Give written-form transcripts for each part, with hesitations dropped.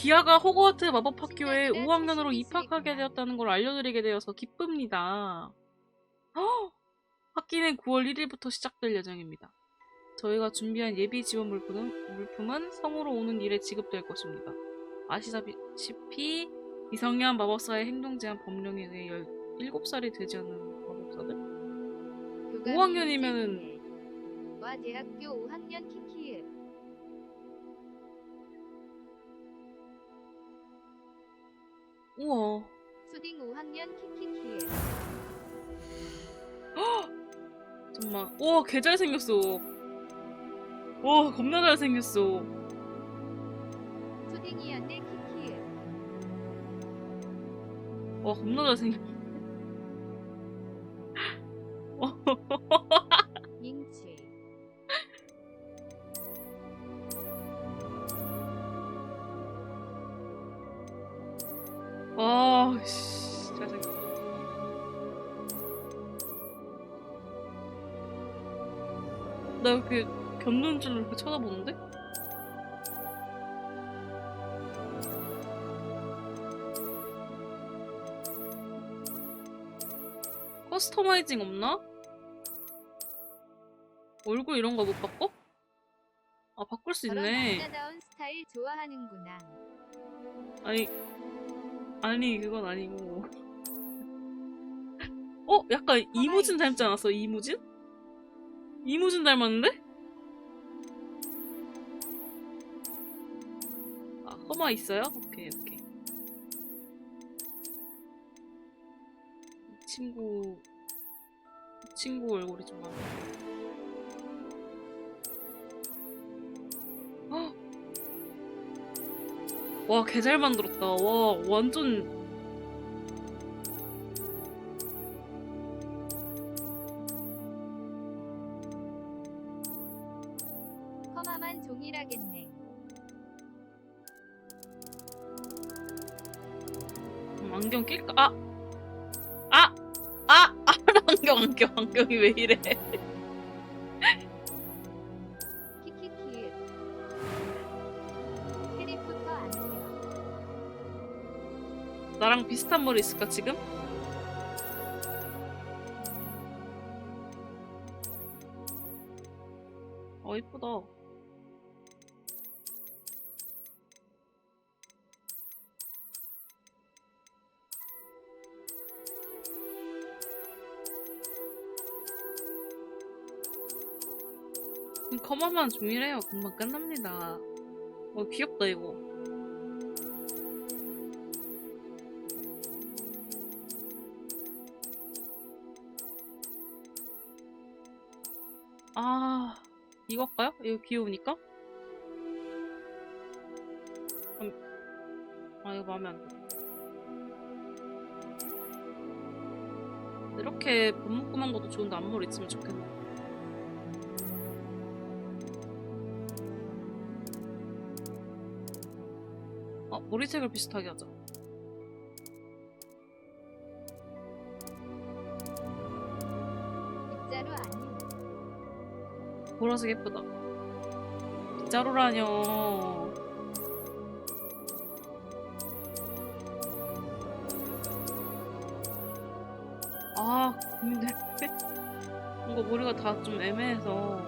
디아가 호그와트 마법학교에 5학년으로 입학하게 되었다는 걸 알려드리게 되어서 기쁩니다. 헉! 학기는 9월 1일부터 시작될 예정입니다. 저희가 준비한 예비 지원 물품은 성으로 오는 일에 지급될 것입니다. 아시다시피 미성년 마법사의 행동 제한 법령에 의해 17살이 되지 않는 마법사들? 5학년이면은 와 대학교 5학년 키키읍. 우와. 수딩 5학년 키키키읍. 잠깐만. 우와, 개 잘생겼어. 와, 겁나 잘생겼어. 수딩이었네 키키읍. 와, 겁나 잘생겼어. 밍치. 와, 씨, 잘생겼다. 나 이렇게 견눈질로 이렇게 쳐다보는데? 커스터마이징 없나? 얼굴 이런 거 못 바꿔? 아, 바꿀 수 저런 있네. 남자다운 스타일 좋아하는구나. 아니, 그건 아니고. 어? 약간 이무진 닮지 않았어? 이무진? 이무진 닮았는데? 아, 허마 있어요? 오케이. 이 친구 얼굴이 좀 많아. 헉! 와, 개 잘 만들었다. 와, 완전. 허마만 종이라겠네. 안경 낄까? 안경이 왜 이래? 키키키읍. 해리포터 안녕. 나랑 비슷한 머리 있을까, 지금? 이쁘다. 커마만 종이래요. 금방 끝납니다. 귀엽다, 이거. 아, 이거 할까요? 이거 귀여우니까? 이거 마음에 안 들어. 이렇게 번뭇금한 것도 좋은데 앞머리 있으면 좋겠네. 머리색을 비슷하게 하자. 빗자루 아님. 보라색 예쁘다. 빗자루라뇨. 고민돼. 뭔가 머리가 다 좀 애매해서.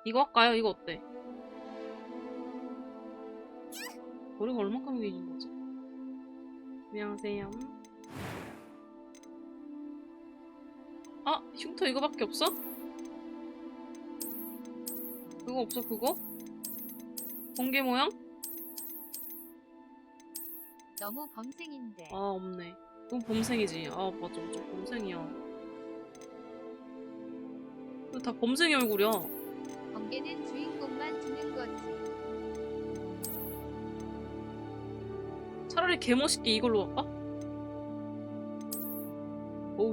이거 할까요? 이거 어때? 머리가 얼만큼 길인 거지? 안녕하세요. 흉터 이거밖에 없어? 그거 없어, 그거? 번개 모양? 너무 범생인데. 없네. 그건 범생이지. 맞아. 범생이야. 이거 다 범생이 얼굴이야. 번개는 주인공만 주는 거지. 차라리 개멋있게 이걸로 할까?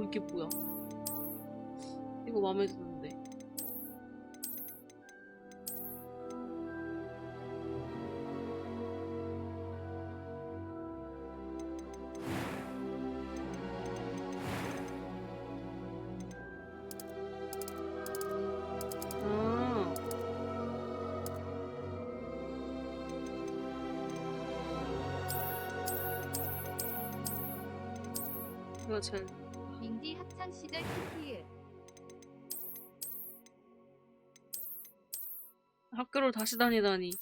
이게 뭐야. 이거 마음에 드는데. 제가 제일 민디 학창 시절 키키읒. 학교를 다시 다니다니.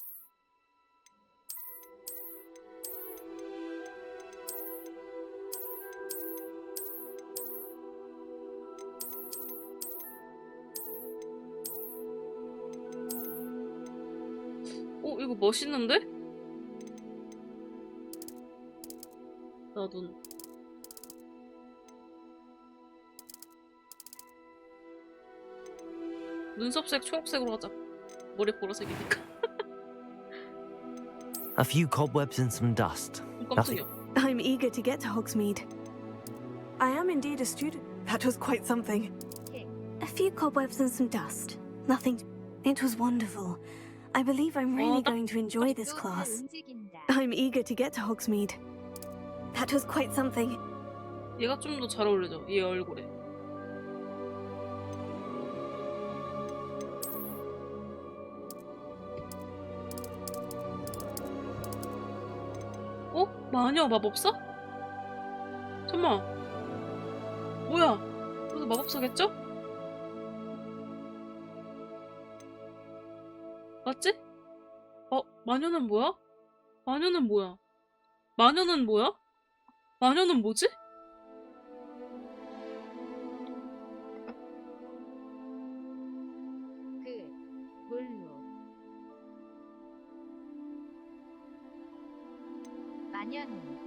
이거 멋있는데? 나도. 눈썹색 초록색으로 하자. 머리 보라색이니까. A few cobwebs and some dust. 깜짝이야. I'm eager to get to Hogsmeade. I am indeed a student. That was quite something. A few cobwebs and some dust. Nothing. It was wonderful. I believe I'm really going to enjoy this 또 class. 움직인다. I'm eager to get to Hogsmeade. That was quite something. 얘가 좀 더 잘 어울리죠. 얘 얼굴에. 마녀 마법사? 잠깐만. 뭐야? 그래도 마법사겠죠? 맞지? 마녀는 뭐야? 마녀는 뭐야? 마녀는 뭐야? 마녀는 뭐지? 뭘로? 마녀는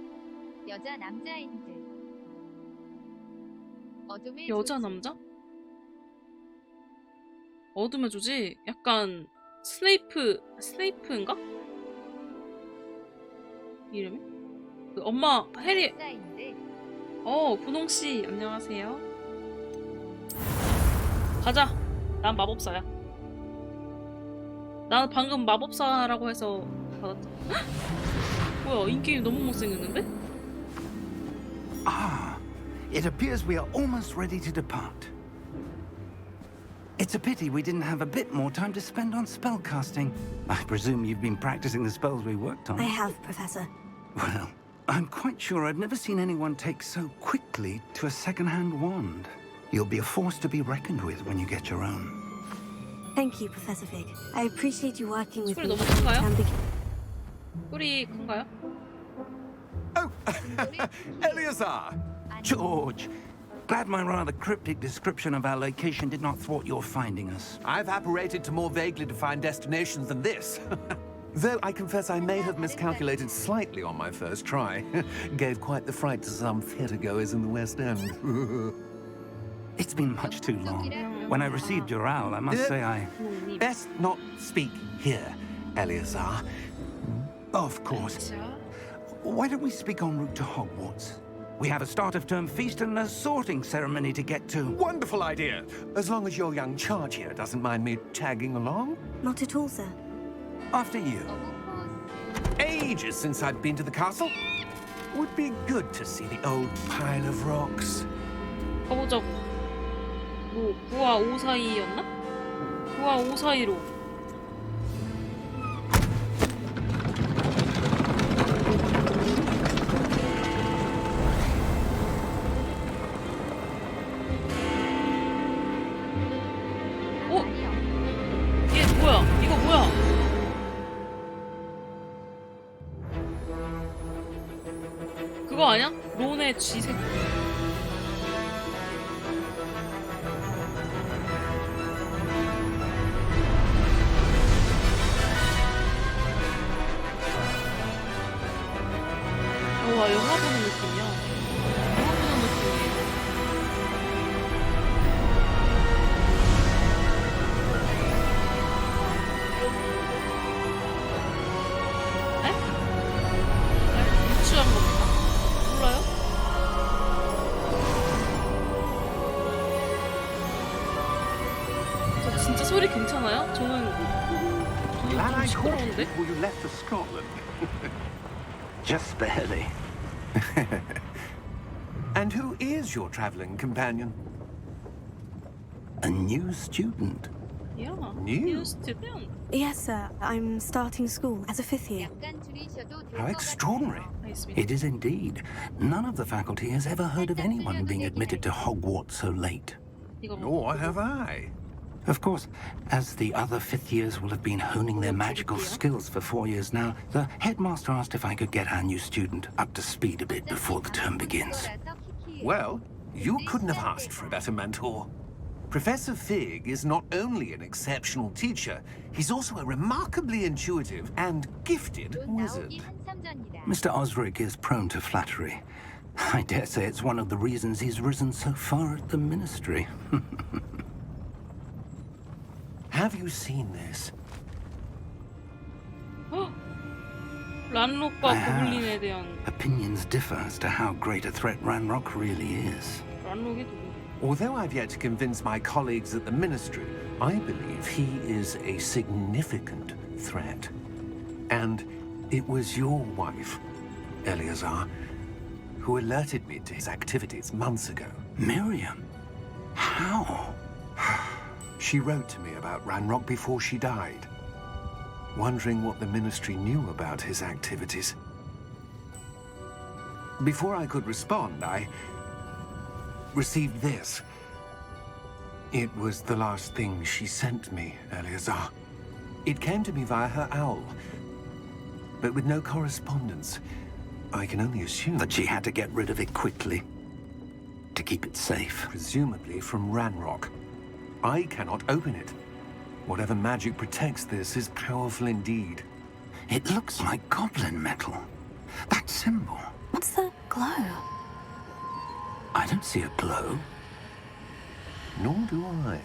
여자 남자인 듯. 어둠의 여자 조지. 남자? 어둠의 조지? 약간 스네이프인가? 이름이? 그 엄마 해리. 여자인 듯. 분홍씨 안녕하세요. 가자. 난 마법사야. 나 방금 마법사라고 해서 받았다. 뭐야, 인게임 너무 못생겼는데? It appears we are almost ready to depart. It's a pity we didn't have a bit more time to spend on spellcasting. I presume you've been practicing the spells we worked on. I have, Professor. Well, I'm quite sure I've never seen anyone take so quickly to a second-hand wand. You'll be a force to be reckoned with when you get your own. Thank you, Professor Fig. I appreciate you working with 소리 me. 너무 큰가요? and be- 꿀이 큰가요? Oh, Eleazar! George, glad my rather cryptic description of our location did not thwart your finding us. I've apparated to more vaguely defined destinations than this. Though I confess I may have miscalculated slightly on my first try. Gave quite the fright to some theatregoers in the West End. It's been much too long. When I received your owl, I must say I... 부모님. Best not speak here, Eleazar. Of course. Why don't we speak en route to Hogwarts? We have a start-of-term feast and a sorting ceremony to get to. Wonderful idea. As long as your young charge here doesn't mind me tagging along. Not at all, sir. After you. Ages since I've been to the castle. Would be good to see the old pile of rocks. 가보자고. 뭐 9와 5 사이였나? 9와 5 사이로. 얘 뭐야? 이거 뭐야? 그거 아니야? 론의 쥐색. 와, 영화 보는 느낌이야. 영화 보는 느낌이에요. 에? 유추한 겁니까? 몰라요? 저 진짜 소리 괜찮아요? 저는 좀 시끄러운데? before you left for Scotland. Just barely. And who is your traveling companion? A new student. Yeah, New? new student. Yes, sir. I'm starting school as a fifth year. 약간 줄이셔도 될 How 것 extraordinary. 같아요. 알겠습니다. It is indeed. None of the faculty has ever heard of anyone being admitted to Hogwarts so late. 이거 뭐 Nor have I. Of course, as the other fifth years will have been honing their magical skills for 4 years now, the headmaster asked if I could get our new student up to speed a bit before the term begins. 거라서 키키예요. Well, you couldn't have asked for a better mentor. Professor Fig is not only an exceptional teacher, he's also a remarkably intuitive and gifted 돈 wizard. 나오기 한참 전이다. Mr. Osric is prone to flattery. I dare say it's one of the reasons he's risen so far at the ministry. Have you seen this? 란록과 고블린에 대한 Opinions differ as to how great a threat Ranrock really is. 란록이 누구? Although I've yet to convince my colleagues at the ministry, I believe he is a significant threat. And it was your wife, Eleazar, who alerted me to his activities months ago. Miriam? How? She wrote to me about Ranrock before she died, wondering what the ministry knew about his activities. Before I could respond, I received this. It was the last thing she sent me, Eleazar. It came to me via her owl, but with no correspondence. I can only assume That she had to get rid of it quickly. To keep it safe. presumably from Ranrock. I cannot open it. Whatever magic protects this is powerful indeed. It looks like goblin metal. That symbol. What's that glow? I don't see a glow. Nor do I.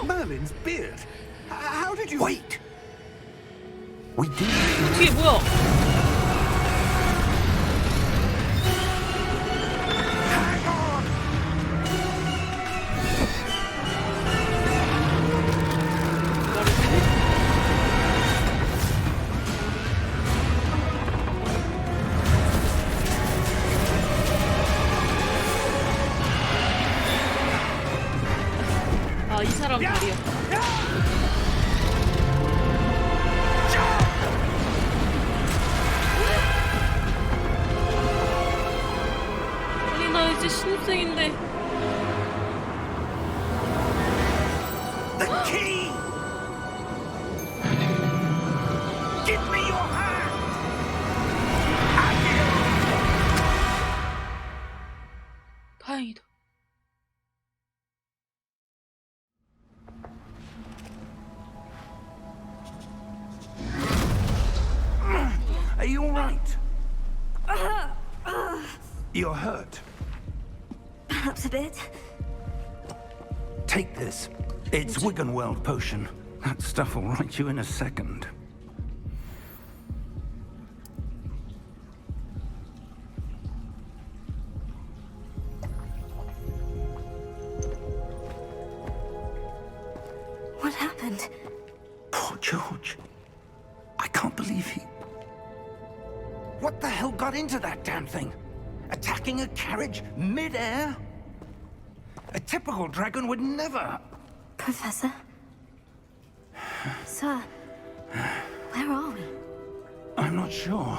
Merlin's beard! How did you... Wait! We did. 뒤에 뭐야? 아, 이 사람 다리였다. 아니, 나 이제 신입생인데. The key! Give me your hand! 다행이다. Are you all right? You're hurt. Perhaps a bit. Take this. It's Wiggenweld potion. That stuff will right you in a second. What happened? Poor George. I can't believe he... What the hell got into that damn thing? Attacking a carriage mid-air? A typical dragon would never... Professor? Sir, where are we? I'm not sure.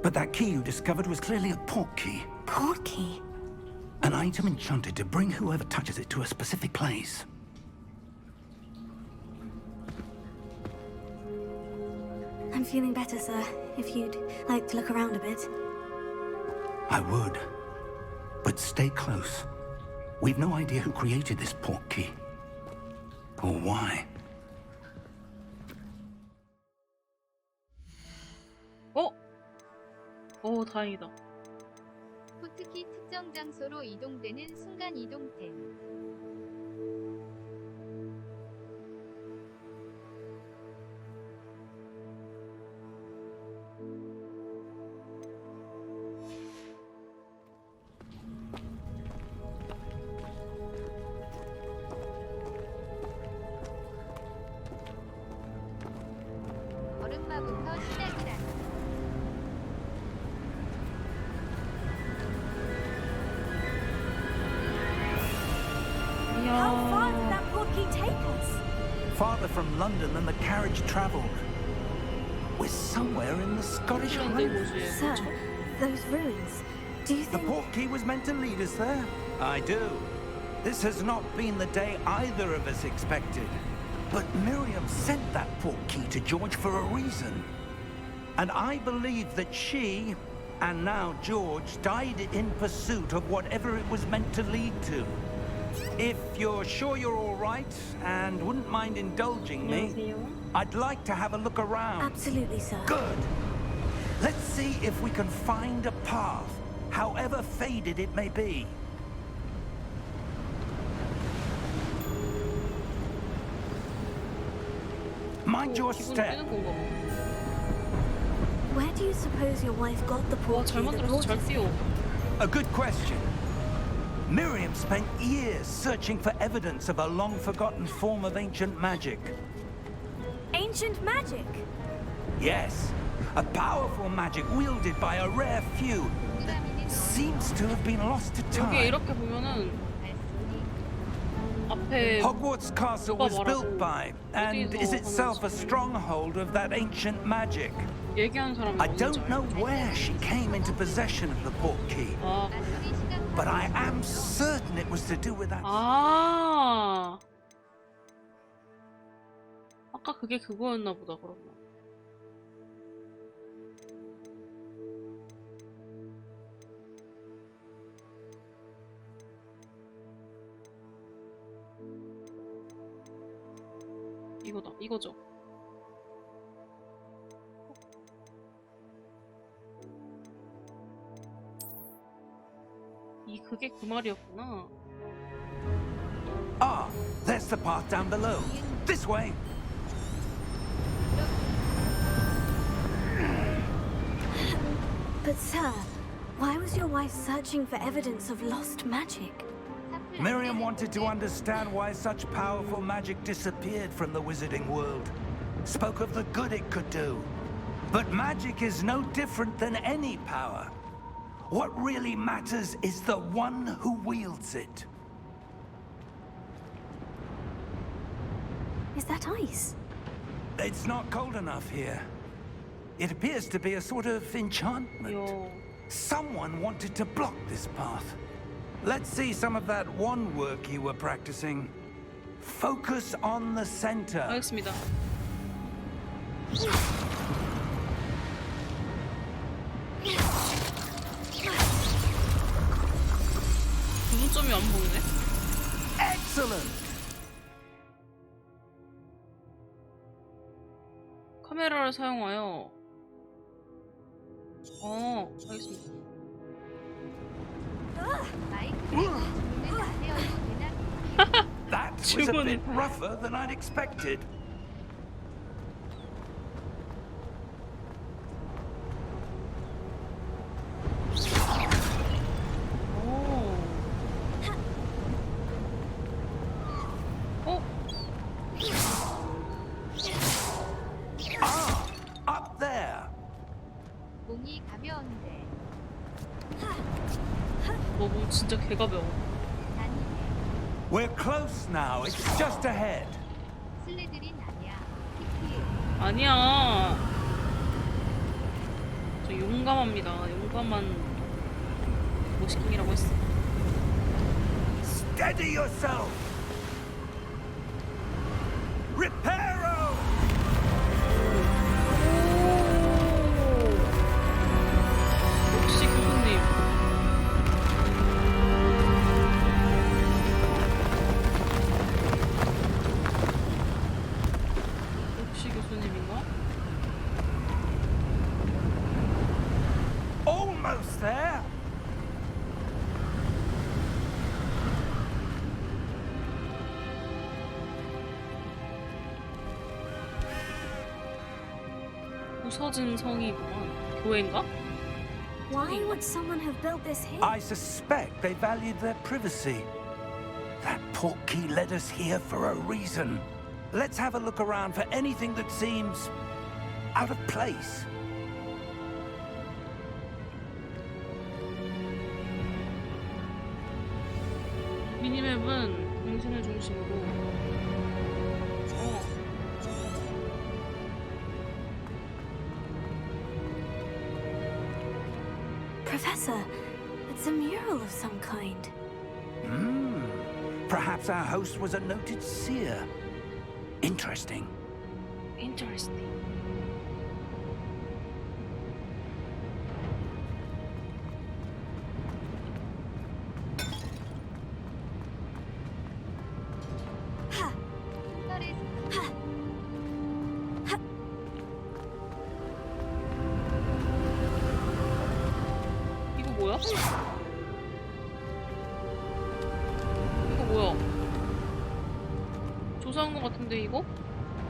But that key you discovered was clearly a port key. Port key? An item enchanted to bring whoever touches it to a specific place. I'm feeling better, sir. If you'd like to look around a bit. I would. But stay close. We've no idea who created this port key. Or why. 어? 오, 다행이다. 포트키 특정 장소로 이동되는 순간 이동템. 얼음마부터 시작이다. How far did that portkey take us? Farther from London than the carriage travelled. We're somewhere in the Scottish Highlands. Sir, those ruins. Do you The think... portkey was meant to lead us there? I do. This has not been the day either of us expected. But Miriam sent that portkey to George for a reason. And I believe that she, and now George, died in pursuit of whatever it was meant to lead to. If you're sure you're all right and wouldn't mind indulging me, I'd like to have a look around. Absolutely, sir. Good. Let's see if we can find a path, however faded it may be. Mind your 기분이 step. 뛰는 건가 봐. Where do you suppose your wife got the 와, 잘 portkey that 만들었어. brought 잘 us 뛰어. here? A good question. Miriam spent years searching for evidence of a long-forgotten form of ancient magic. Ancient magic? Yes, a powerful magic wielded by a rare few 동그라미는 seems to have been lost to 여기 time. 이렇게 보면은 알쏘니 앞에 Hogwarts Castle was built by and is itself a stronghold of that ancient magic. 얘기하는 사람이 I 없는지 don't know 알죠? where she came into possession of the portkey, 아, 알쏘니 시각 but I am certain it was to do with that. 아. 아까 그게 그거였나 보다 그러면. 이거다, 이거죠. 그게 그 말이었구나. Ah, there's the path down below. This way. But sir, why was your wife searching for evidence of lost magic? Miriam wanted to understand why such powerful magic disappeared from the wizarding world. Spoke of the good it could do. But magic is no different than any power. What really matters is the one who wields it. Is that ice? It's not cold enough here. It appears to be a sort of enchantment. 요. Someone wanted to block this path. Let's see some of that wand work you were practicing. Focus on the center. 알겠습니다. 구분점이 안 보이네? Excellent! 카메라를 사용하여 알겠습니다. 마이크를 주문을 안 해어도 되나? That was a bit rougher than I'd expected. Up there. 몸이 가벼운데 너 몸 진짜 개가벼워. 아니네. We're close now. It's just ahead. 슬리드린 아니야. 피키. 아니야. 저 용감합니다. 용감한 모시킹이라고 했어. Steady yourself. Reparo. 역시 교수님. 역시 교수님인가? Almost there. 부서진 성이구만. 교회인가? Why would someone have built this here? I suspect they valued their privacy. That portkey led us here for a reason. Let's have a look around for anything that seems out of place. 미니맵은 당신을 중심으로. 어. Professor, it's a mural of some kind. Perhaps our host was a noted seer. Interesting. Interesting. 털의 이거 뭐야? 이거 뭐야? 조사한 것 같은데 이거?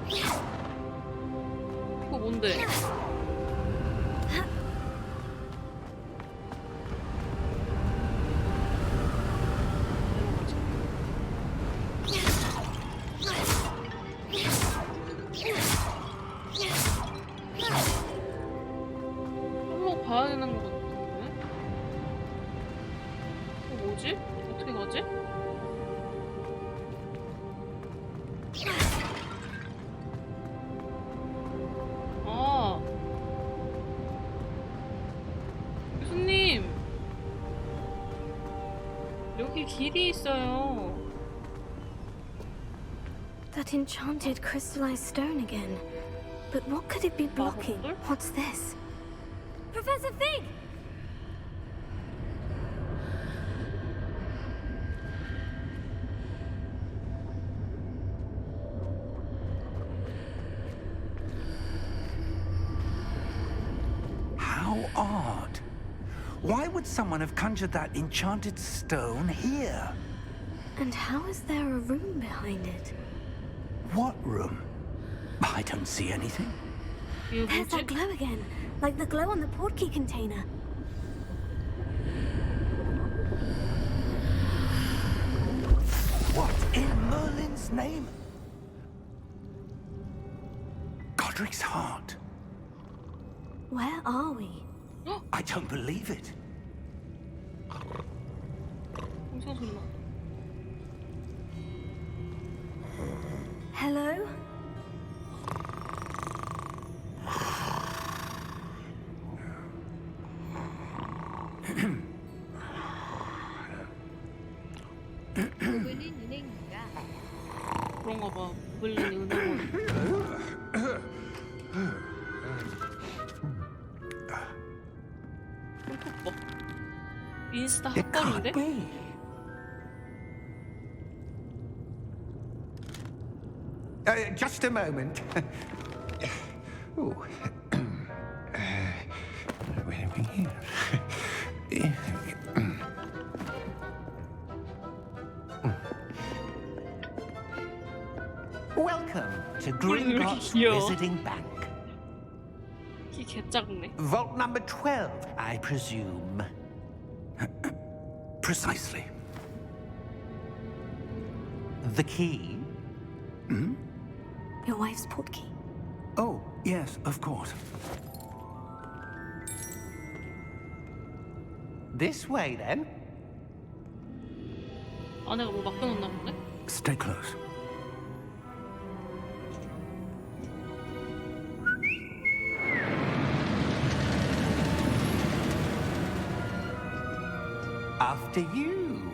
이거 뭔데? 한번 봐야 되는 것 같은데? 이거 뭐지? 어떻게 가지? 아, 교수님, 여기 길이 있어요. That enchanted crystallized stone again. But what could it be blocking? 마법들? What's this? Professor Fig! How odd. Why would someone have conjured that enchanted stone here? And how is there a room behind it? What room? I don't see anything. 이거 There's 뭐지? that glow again, like the glow on the portkey container. What in Merlin's name? Godric's heart. Where are we? I don't believe it. 무슨 소리 나? Hello? 고블린 은행인가? 그런가 봐. 물린 은행원. 흠뻑. 인스타 It can't 핫걸인데? be. Just a moment. Ooh. Where are we here? Welcome to Gringotts 귀여워. Visiting Bank. 키 개작네. Vault number 12, I presume. Precisely. The key? Your wife's portkey. Oh, yes, of course. This way, then. 아내가 뭐 맡겨놓나 보네? Stay close. After you.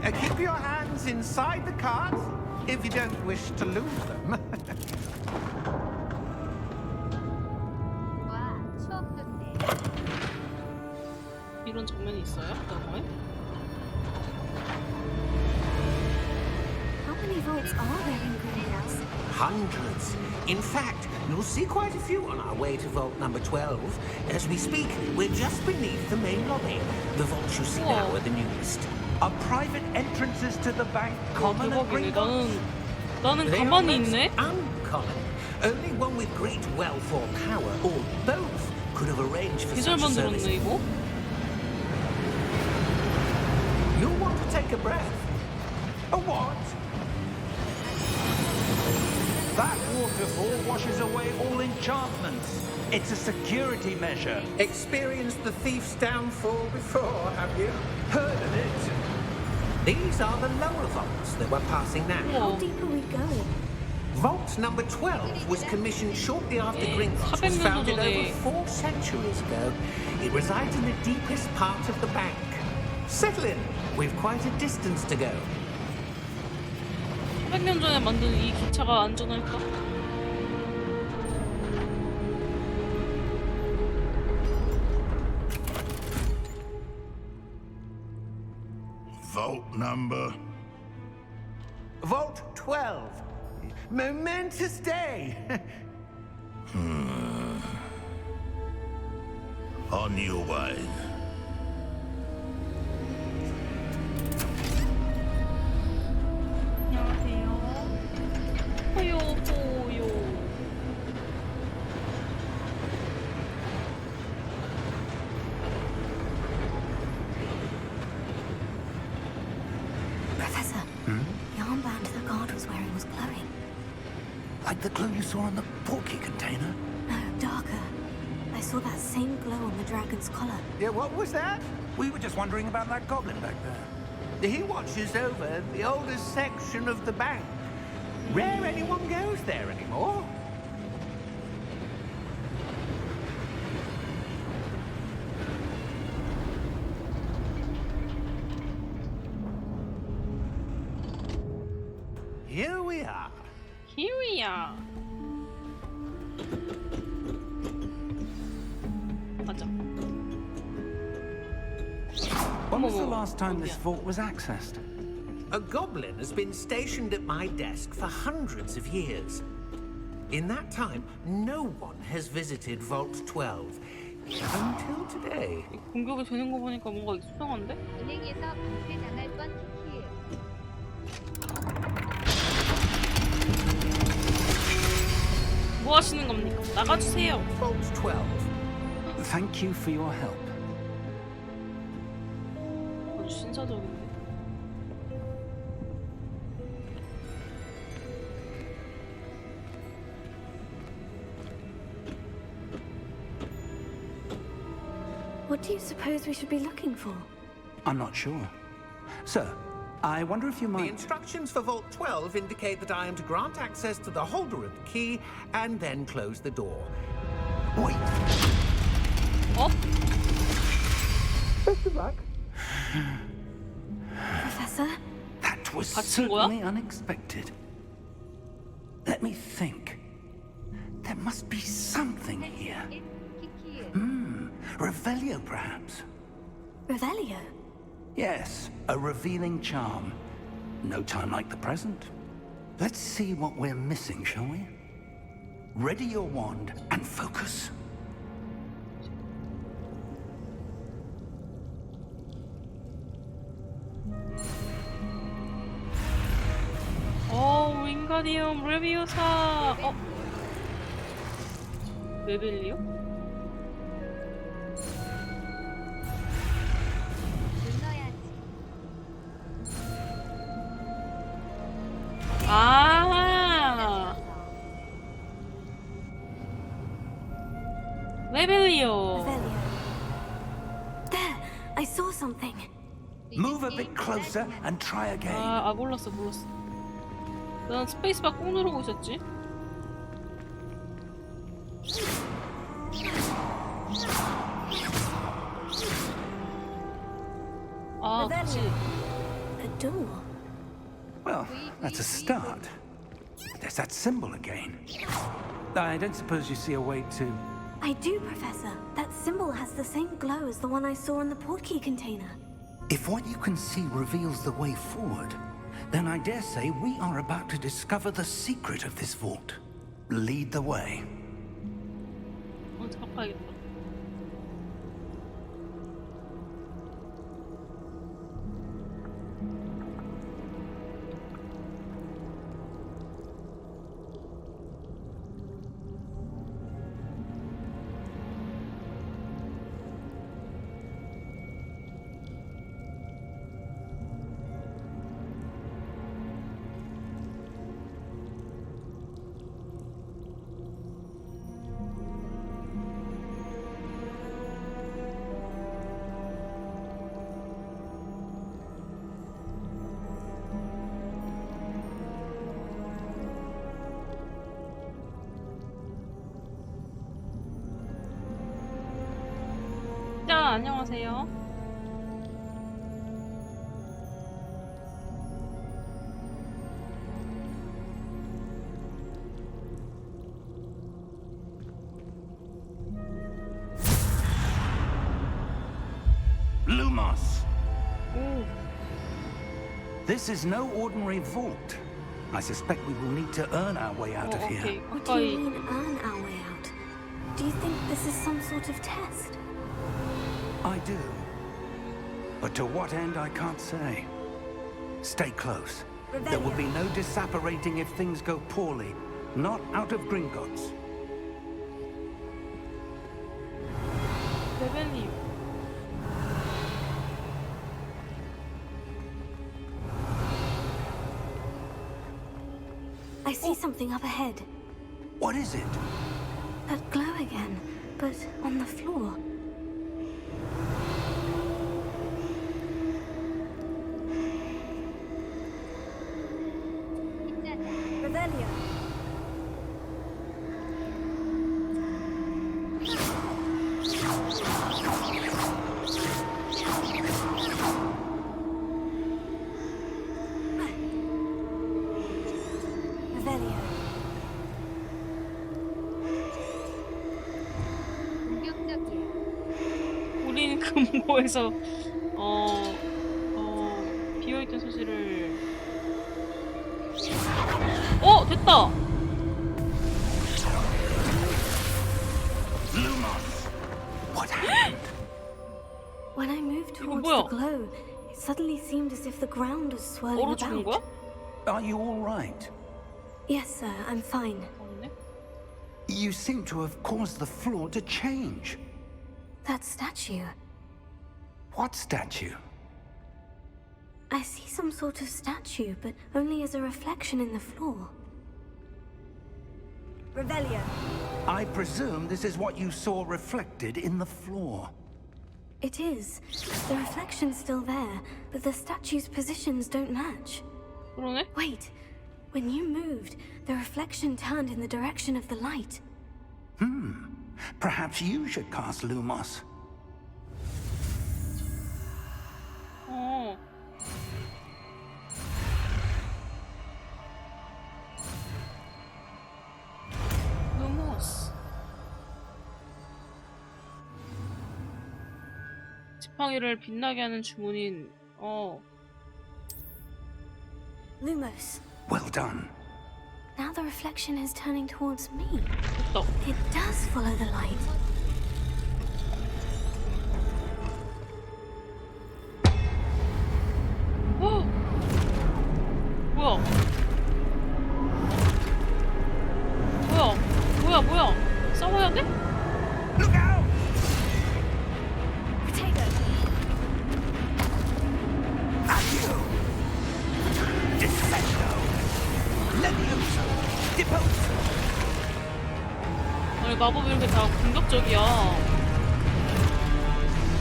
Keep your hands inside the cart if you don't wish to lose them. 와, 추억 돋네. 이런 장면이 있어요? 영화에? How many vaults are there in Gringotts? Hundreds. In fact, you'll see quite a few on our way to vault number 12. As we speak, we're just beneath the main lobby. The vaults you see now are the newest. Are private entrances to the bank common at 대박이네. Gringotts? 나는 They are 가만히 most 있네? uncommon. Only one with great wealth or power, or both, could have arranged for 계절 such a service. 만들었네 이거? You'll want to take a breath. A what? That waterfall washes away all enchantments. It's a security measure. Experienced the thief's downfall before, have you? Heard of it? These are the lower vaults that we're passing now. How 우와. deep are we going? Vault number 12 was commissioned shortly after Gringotts was 400년 founded 전에. over 4 centuries ago. It resides in the deepest part of the bank. Settle in. We've quite a distance to go. 400년 전에 만든 이 기차가 안전할까? Vault number. Vault 12. Momentous day. On your way. 안녕하세요. 호요 호요. Professor, the armband the guard was wearing was glowing. Like the glue you saw on the porky container? No, darker. I saw that same glow on the dragon's collar. Yeah, what was that? We were just wondering about that goblin back there. He watches over the oldest section of the bank. Rare anyone goes there anymore. Here we are. 키위야. 맞아. When was the 어머머, last time this 어디야? vault was accessed? A goblin has been stationed at my desk for hundreds of years. In that time, no one has visited Vault 12 until today. 공격이 되는 거 보니까 뭔가 이상한데? 은행에서 강퇴당할 뻔 키키예요. 뭐 하시는 겁니까? 나가주세요. Vault 12. Thank you for your help. 아주 신사적인데. What do you suppose we should be looking for? I'm not sure. Sir, I wonder if you The might... instructions for Vault 12 indicate that I am to grant access to the holder of the key and then close the door. Wait! 어? Professor? That was 다친 거야? certainly unexpected. Let me think. There must be something here. 키키예요. Revelio, perhaps? Revelio? Yes, a revealing charm. No time like the present. Let's see what we're missing, shall we? Ready your wand and focus. 윙가디움 레비오사. 레벨리오? 눌러야지. 아, 레벨리오. Revelio. There! I saw something. Move a bit closer and try again. 몰랐어. 난 스페이스바 꾹 누르고 있었지. 그치. A door. Well, that's a start. There's that symbol again. I don't suppose you see a way to... I do, Professor. That symbol has the same glow as the one I saw in the portkey container. If what you can see reveals the way forward, then I dare say we are about to discover the secret of this vault. Lead the way. 가야겠다. 안녕하세요. Lumos! 오, This is no ordinary vault. I suspect we will need to earn our way out of 오케이. here. What do you 가까이. mean, earn our way out? Do you think this is some sort of test? I do. But to what end, I can't say. Stay close. There will be no disapparating if things go poorly. Not out of Gringotts. 레벨님. I see something up ahead. What is it? That glow again, but on the floor. Revelio. Revelio. 공격적이야. 우린 금고에서 비어있던 소실을 됐다. Lumos! What happened? When I moved towards 뭐야? the glow, it suddenly seemed as if the ground was swirling 얼어 죽은 거야? about. Are you all right? Yes, sir, I'm fine. 없네. You seem to have caused the floor to change. That statue. What statue? I see some sort of statue, but only as a reflection in the floor. Revelio. I presume this is what you saw reflected in the floor. It is. The reflection's still there, but the statue's positions don't match. 그러네? Wait. When you moved, the reflection turned in the direction of the light. Perhaps you should cast Lumos. 어. 루모스. 지팡이를 빛나게 하는 주문인 Lumos. Well done. Now the reflection is turning towards me. 됐다. It does follow the light. 어! 뭐야? 뭐야? 싸워야 돼? Look out! Potato. Accio! Descendo! Levioso! Deposo! 아니 마법이 이렇게 다 공격적이야.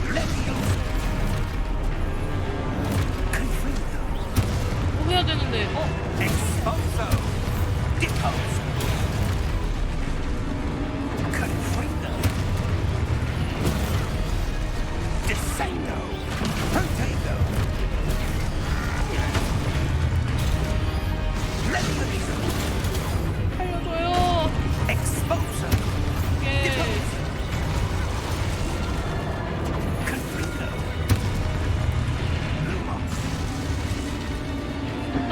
Levioso! Confringo! 뭐 해야 되는데? Exposo! Deposo! Confringo! Descendo! Potato! Levioso! 살려줘요. Exposo! 이게 Confringo! Lumos! 됐다.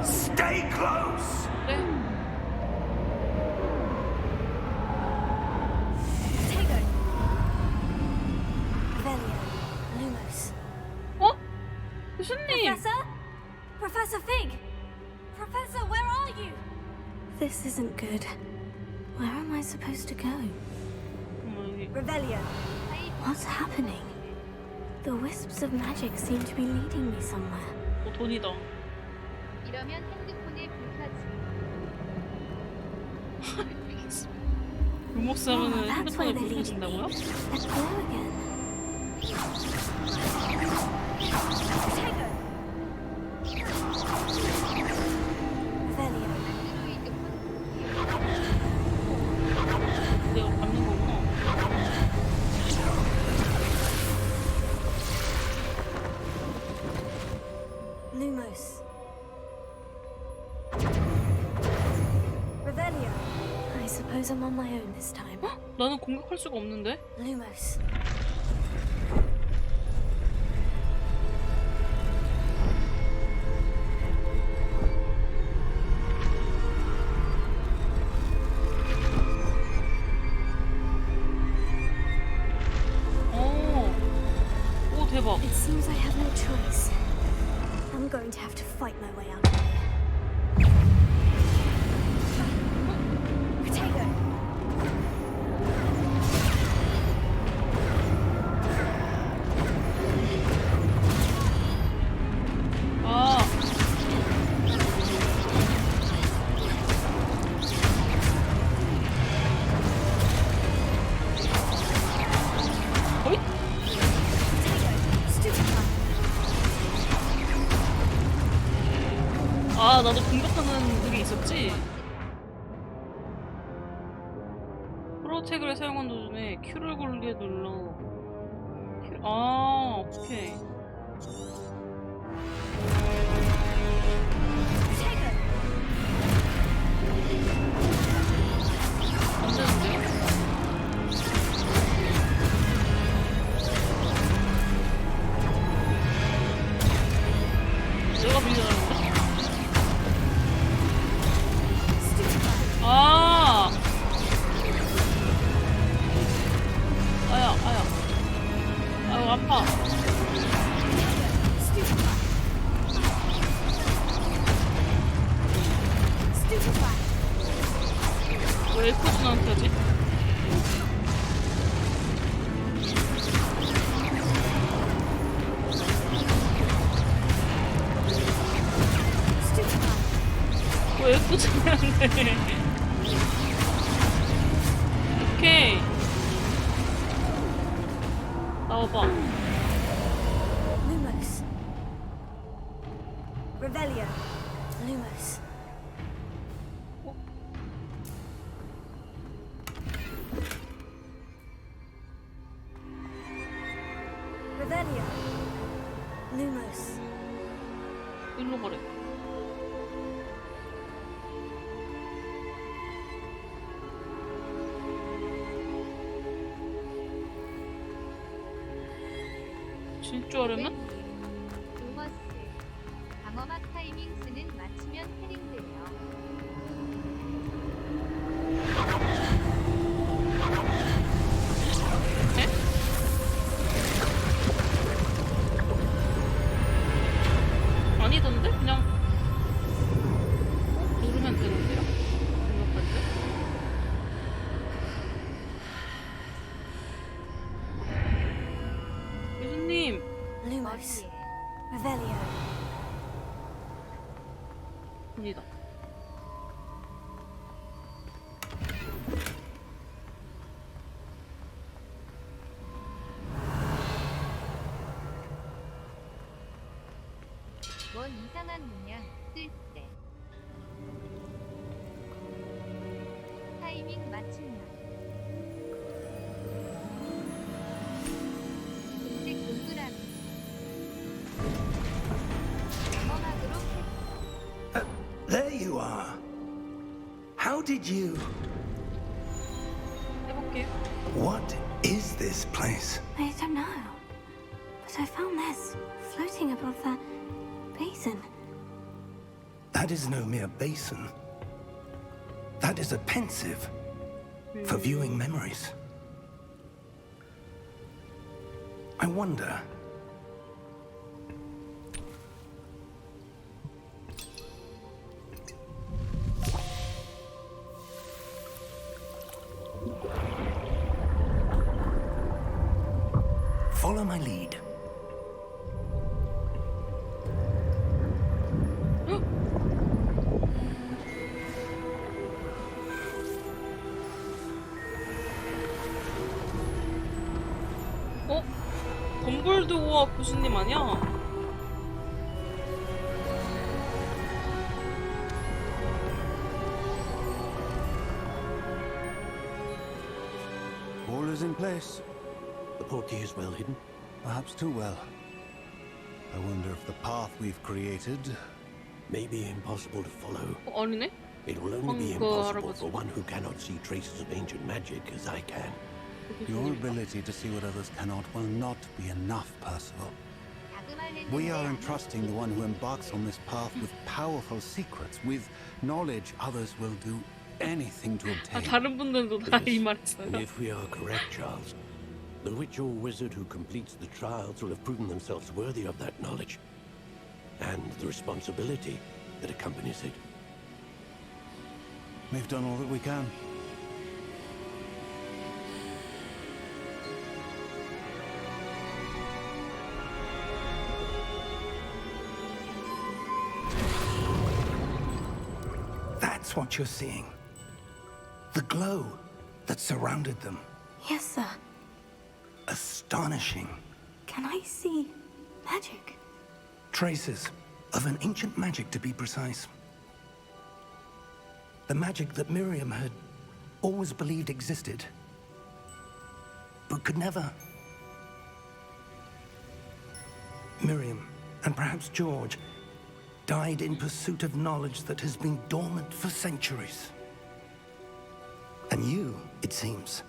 Stay close! 네. Potato. Revelio. Lumos. 교수님. Professor Fig! Professor, where are you? This isn't good. Where am I supposed to go? 여기. Revelio. What's happening? The wisps of magic seem to be leading me somewhere. 돈이다. 이러면 핸드폰에 불 켜지. 루모스 Oh, 하면은 that's why 핸드폰에 they're 불 leading me. 켜진다고요? Let's glow again. Potato. Revelio. 안드로이드 폰 내가 밟는 거구나. I'm on my own this time. 나는 공격할 수가 없는데? Lumos. 오, 대박. It seems I have no choice. I'm going to have to fight my way out of here. Potato! 아. 어이? 아, 나도 공격하는 그게 있었지? 프로텍을 사용한 도중에 Q를 고르게 눌러. Q... 아, 오케이. 안 되는데요? 내가 밀려나는데? 아! 아야, 아야. 아유, 아파. 왜 에코준한테 하지? 왜 에코준한테? 오케이. 나와봐. Lumos. Revelio. Lumos. Revelio. Lumos. 일로 가래. 질 줄 알으면? 루머스. 방어막 타이밍 쓰는 맞추면 패링돼요. 네? 아니던데? 그냥 누르면 되는데요? 생각할 때? 교수님! Lumos. 머리에 Revelio. 아니다. 뭔 이상한 문양 쓸 때. 타이밍 맞추면. 금색 동그라미. 방어막으로 패. There you are. How did you... 해볼게요. What is this place? I don't know. But I found this floating above that basin. That is no mere basin. That is a pensive for viewing memories. I wonder... Follow my lead. 어? 덤블도어 교수님 아니야? All is in place. The portkey is well hidden. Perhaps too well. I wonder if the path we've created may be impossible to follow. 아니네? It will only be Uncle impossible for 할아버지. one who cannot see traces of ancient magic as I can. Your ability to see what others cannot will not be enough, Percival. We are entrusting the one who embarks on this path with powerful secrets, with knowledge others will do anything to 아, obtain. 다른 분들도 다 이 말했어요. And if we are correct, Charles, the witch or wizard who completes the trials will have proven themselves worthy of that knowledge and the responsibility that accompanies it. We've done all that we can. That's what you're seeing. The glow that surrounded them. Yes, sir. Astonishing. Can I see magic? Traces of an ancient magic, to be precise. The magic that Miriam had always believed existed, but could never. Miriam, and perhaps George, died in pursuit of knowledge that has been dormant for centuries. And you, it seems,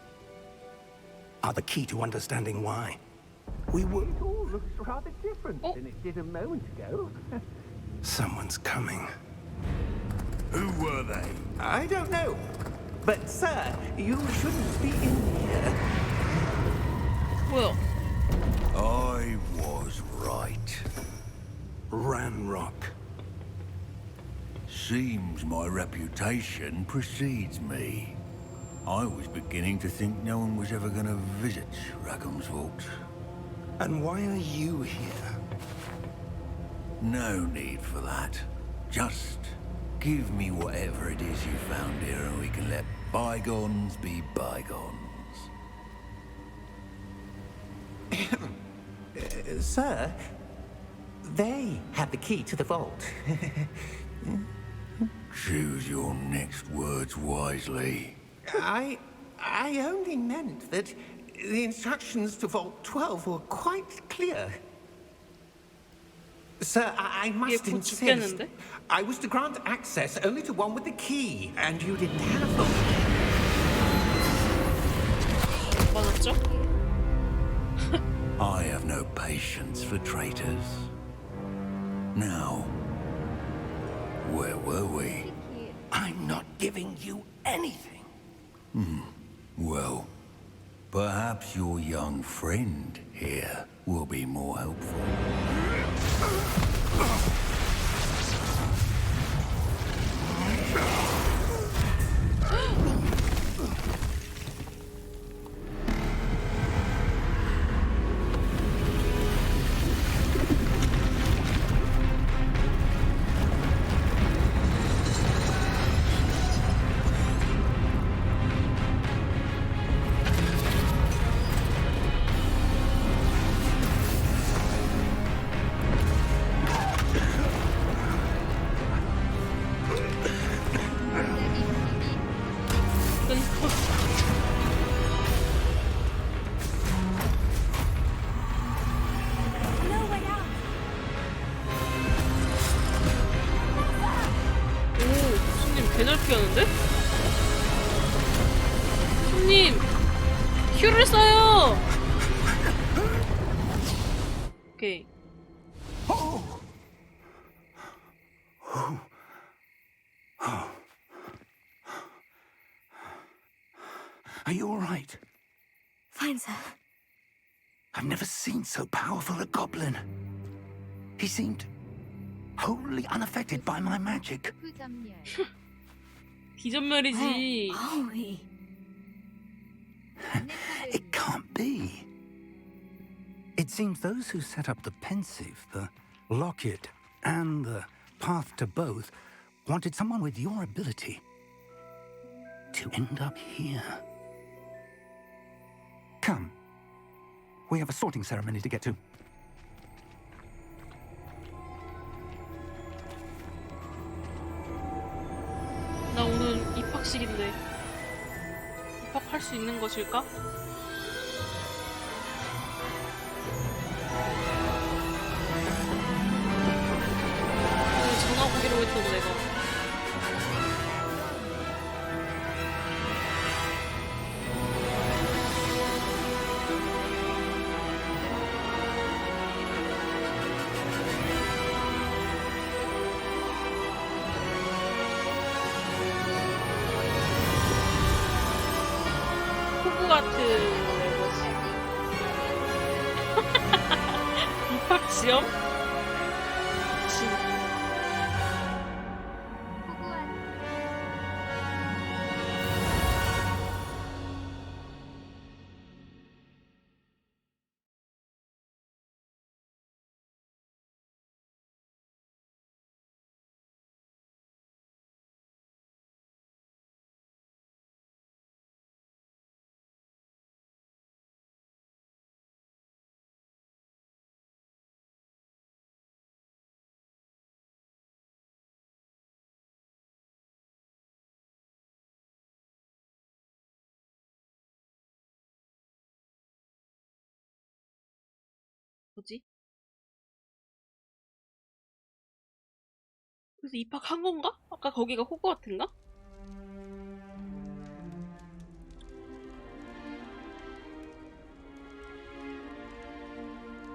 are the key to understanding why. We were... It all looks rather different than it did a moment ago. Someone's coming. Who were they? I don't know. But, sir, you shouldn't be in here. 뭐야? I was right. Ranrock. Seems my reputation precedes me. I was beginning to think no one was ever going to visit Rackham's vault. And why are you here? No need for that. Just give me whatever it is you found here and we can let bygones be bygones. Sir, they have the key to the vault. Choose your next words wisely. I only meant that the instructions to Vault 12 were quite clear. Sir, I must 곧 insist. 죽겠는데? I was to grant access only to one with the key, and you didn't have them. 맞았죠? I have no patience for traitors. Now, where were we? I'm not giving you anything. Well, perhaps your young friend here will be more helpful. No way out. 오, 손님 개잘 피하는데? 손님! 큐를 써요! 오케이. Are you all right? Fine, sir. I've never seen so powerful a goblin. He seemed wholly unaffected by my magic. 후전멸. 비전멸이지. Are we? It can't be. It seems those who set up the pensive, the locket, and the path to both wanted someone with your ability to end up here. Come. We have a sorting ceremony to get to. 나 오늘 입학식인데 입학할 수 있는 것일까? 오늘 전화 보기로 했던 내가 호그와트의 뭐지? 입학 시험? 호그와트. 뭐지? 그래서 입학한 건가? 아까 거기가 호그와트인가?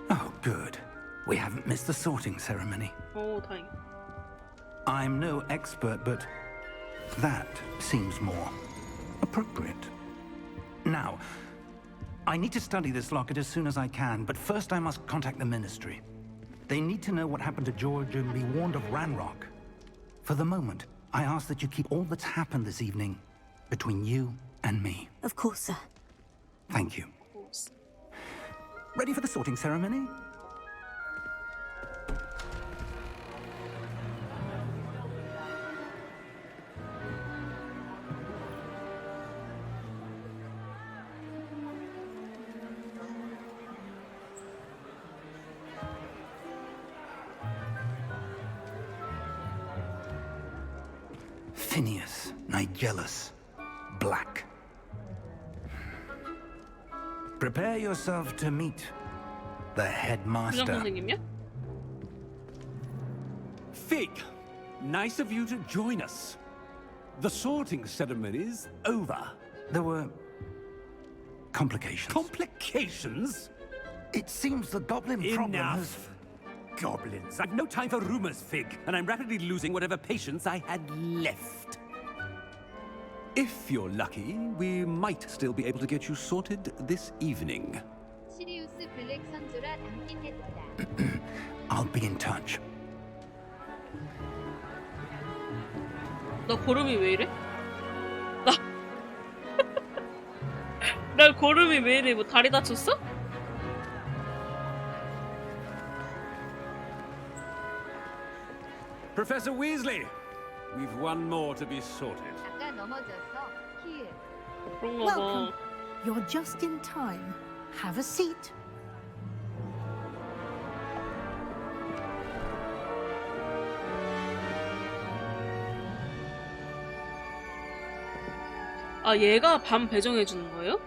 Oh, good. We haven't missed the sorting ceremony. 오, 다행이다. I'm no expert, but that seems more appropriate. Now, I need to study this locket as soon as I can, but first I must contact the Ministry. They need to know what happened to George and be warned of Ranrock. For the moment, I ask that you keep all that's happened this evening between you and me. Of course, sir. Thank you. Of course. Ready for the sorting ceremony? Phineas, Nigellus, Black. Prepare yourself to meet the 부장 headmaster. 선생님이야? Fig, nice of you to join us. The sorting ceremony's over. There were complications. Complications? It seems the goblin problem has... Enough. Goblins. I've no time for rumors, Fig, and I'm rapidly losing whatever patience I had left. If you're lucky, we might still be able to get you sorted this evening. 시리우스 블랙 선조라 남긴 했다. I'll be in touch. 나 걸음이 왜 이래? 나 걸음이 왜 이래? 뭐 다리 다쳤어? Professor Weasley, we've one more to be sorted. 아까 넘어져서 키읔. 그런가 Welcome. 봐. You're just in time. Have a seat. 아, 얘가 밤 배정해주는 거예요?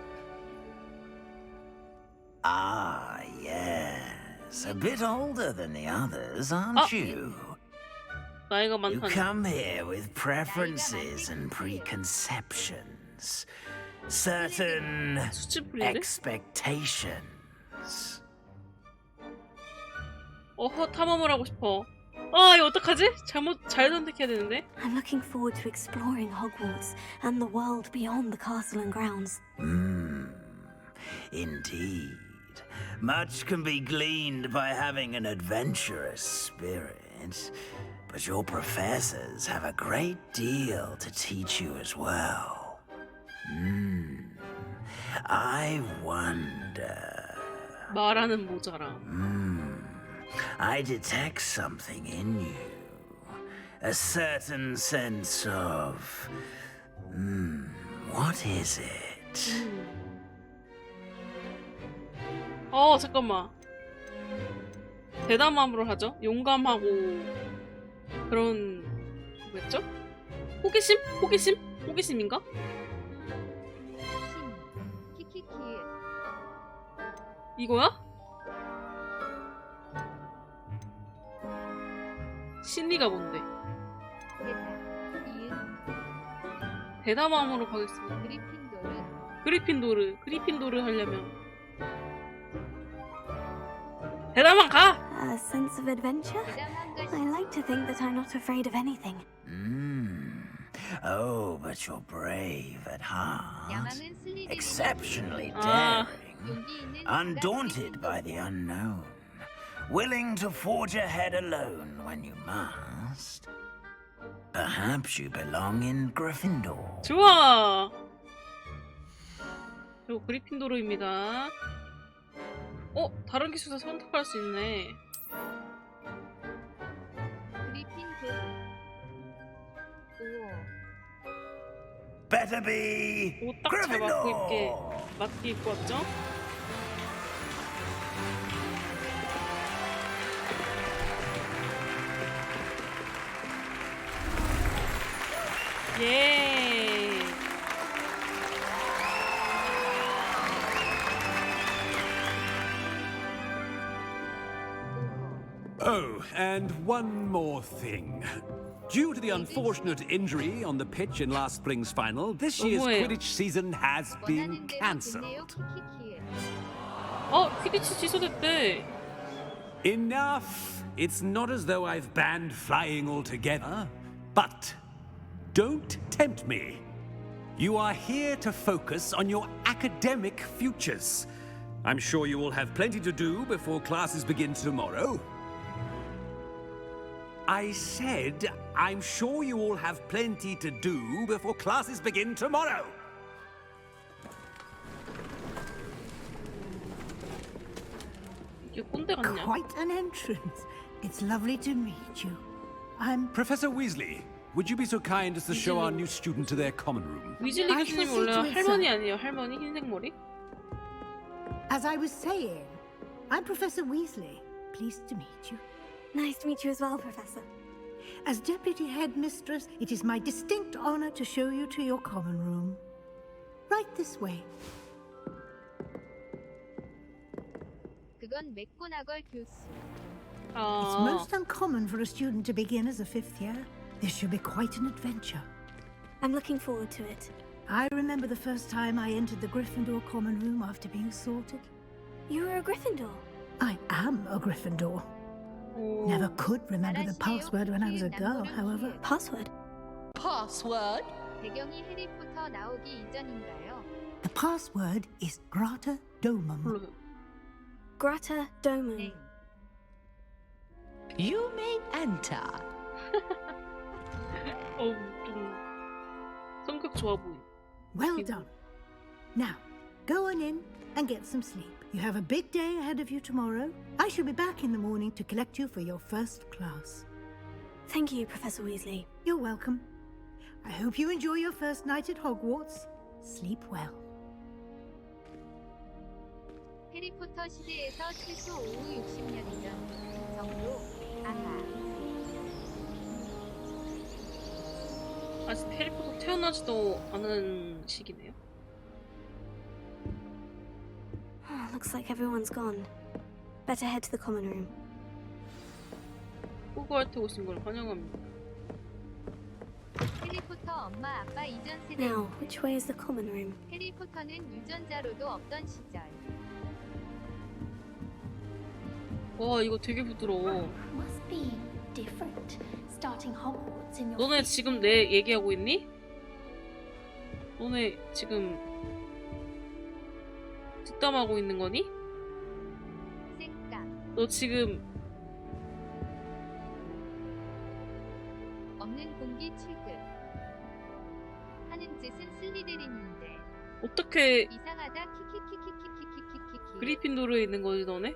Ah, yes. A bit older than the others, aren't you? 나이가 You 많다니. come here with preferences and preconceptions. Certain 수치풀이래? expectations. 어허, 탐험을 하고 싶어. 아, 이거 어떡하지? 잘 선택해야 되는데. I'm looking forward to exploring Hogwarts and the world beyond the castle and grounds. Indeed. Much can be gleaned by having an adventurous spirit, but your professors have a great deal to teach you as well. I wonder. 말하는 모자람. I detect something in you. A certain sense of. What is it? 잠깐만. 대담함으로 하죠. 용감하고 그런 뭐였죠? 호기심? 호기심? 호기심인가? 신. 키키키읔. 이거야? 심리가 뭔데? 대담. 이응. 대담함으로 가겠습니다. 그리핀도르. 그리핀도르 하려면 대담함 가! A sense of adventure? 대담한 I 것이 like to think that I'm not afraid of anything. Oh, but you're brave at heart. 야망은 슬리데린. Exceptionally Ah. daring. 용기 있는 Undaunted by the unknown. Willing to forge ahead alone when you must. Perhaps you belong in Gryffindor. 좋아. 그리고 그리핀도르입니다. 다른 기술도 선택할 수 있네. 그리핀도르. 오. Better be 옷 딱 잘 맞게 입고 왔죠? 예. Oh, and one more thing. Due to the unfortunate injury on the pitch in last spring's final, this year's 너무해요. Quidditch season has been 원하는 대로 cancelled. 됐네요. 키키키. 퀴디치 취소됐대. Enough! It's not as though I've banned flying altogether, but don't tempt me. You are here to focus on your academic futures. I'm sure you will have plenty to do before classes begin tomorrow. I said, I'm sure you all have plenty to do before classes begin tomorrow. 이게 꼰대 같냐? Quite an entrance. It's lovely to meet you. I'm Professor Weasley, would you be so kind as to show our new student to their common room? 위즐리 I 교수님 shall 원래 see to it, 할머니 sir. 아니에요? 할머니 흰색 머리? As I was saying, I'm Professor Weasley. Pleased to meet you. Nice to meet you as well, Professor. As Deputy Headmistress, it is my distinct honor to show you to your common room. Right this way. 그건 맥고나걸 교수. It's most uncommon for a student to begin as a fifth year. This should be quite an adventure. I'm looking forward to it. I remember the first time I entered the Gryffindor common room after being sorted. You were a Gryffindor. I am a Gryffindor. Never could remember the password when I was a girl, however. Password? Password? 배경이 해리포터 나오기 이전인가요? The password is Grata Domum. Grata Domum. 네. You may enter. 좀 성격 좋아 보이. Well done. Now, go on in and get some sleep. You have a big day ahead of you tomorrow. I shall be back in the morning to collect you for your first class. Thank you, Professor Weasley. You're welcome. I hope you enjoy your first night at Hogwarts. Sleep well. 해리포터 시대에서 최소 5, 60년이던 정도. 아하. 아직 해리포터 태어나지도 않은 시기네요. Looks like everyone's gone. Better head to the common room. 호그와트 오신 걸 환영합니다. 해리포터 엄마 아빠 이전 세대. Now, which way is the common room? 해리포터는 유전자로도 없던 시절. 와 이거 되게 부드러워. Must be different. Starting Hogwarts in your 너네 지금 내 얘기하고 있니? 너네 지금 뒷담하고 있는 거니? 생각. 너 지금 없는 공기 취급. 하는 짓은 슬리데린인데. 어떻게 이상하다 키키키키키키키키키. 그리핀도르에 있는 거지 너네?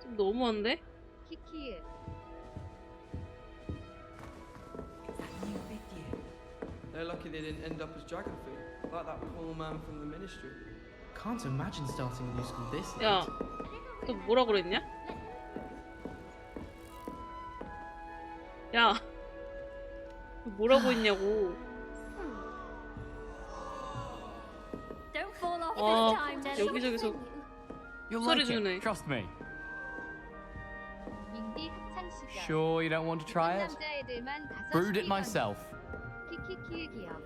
좀 너무한데? 키키읍. They're lucky they didn't end up as dragon food, like that poor man from the ministry. Can't imagine starting a new school this late. 야, 너 뭐라 그랬냐? 야, 너 뭐라고 했냐고. Don't fall off 와, this time, Jenny. 여기저기서 You'll 소리 like 주네. it, trust me. 민디 학창 시절. Sure you don't want to try it? 남자애들만 가서 Brewed it 시키던 myself. 키키키의 기억.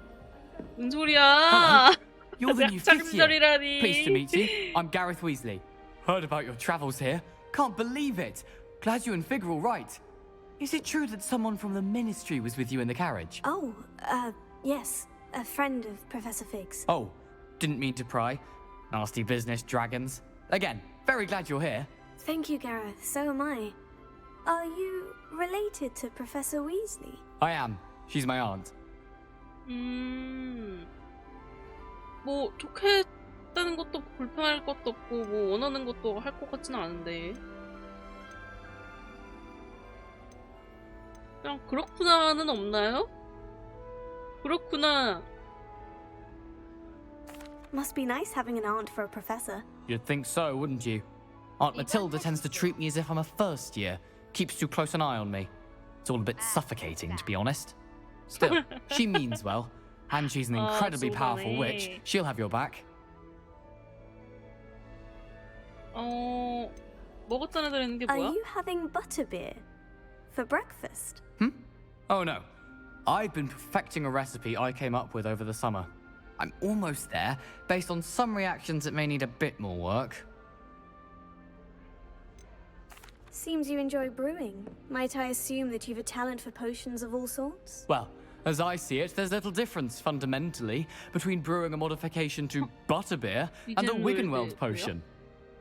뭔 소리야? You're the new 학창 fifth year. 시절이라니. Pleased to meet you. I'm Gareth Weasley. Heard about your travels here. Can't believe it. Glad you and Fig are all right. Is it true that someone from the ministry was with you in the carriage? Oh, yes. A friend of Professor Fig's. Oh, didn't mean to pry. Nasty business, dragons. Again, very glad you're here. Thank you, Gareth. So am I. Are you related to Professor Weasley? I am. She's my aunt. 뭐 좋게 했다는 것도 불편할 것도 없고 뭐 원하는 것도 할 것 같지는 않은데 그냥 그렇구나는 없나요? 그렇구나. Must be nice having an aunt for a professor. You'd think so, wouldn't you? Aunt Matilda tends to treat me as if I'm a first year. Keeps too close an eye on me. It's all a bit suffocating, to be honest. Still, she means well. And she's an incredibly powerful witch. She'll have your back. 먹었던 애들 있는 게 Are 뭐야? you having butterbeer for breakfast? Oh no. I've been perfecting a recipe I came up with over the summer. I'm almost there, based on some reactions that may need a bit more work. Seems you enjoy brewing. Might I assume that you've a talent for potions of all sorts? Well, as I see it, there's little difference, fundamentally, between brewing a modification to butterbeer and a Wiggenweld potion.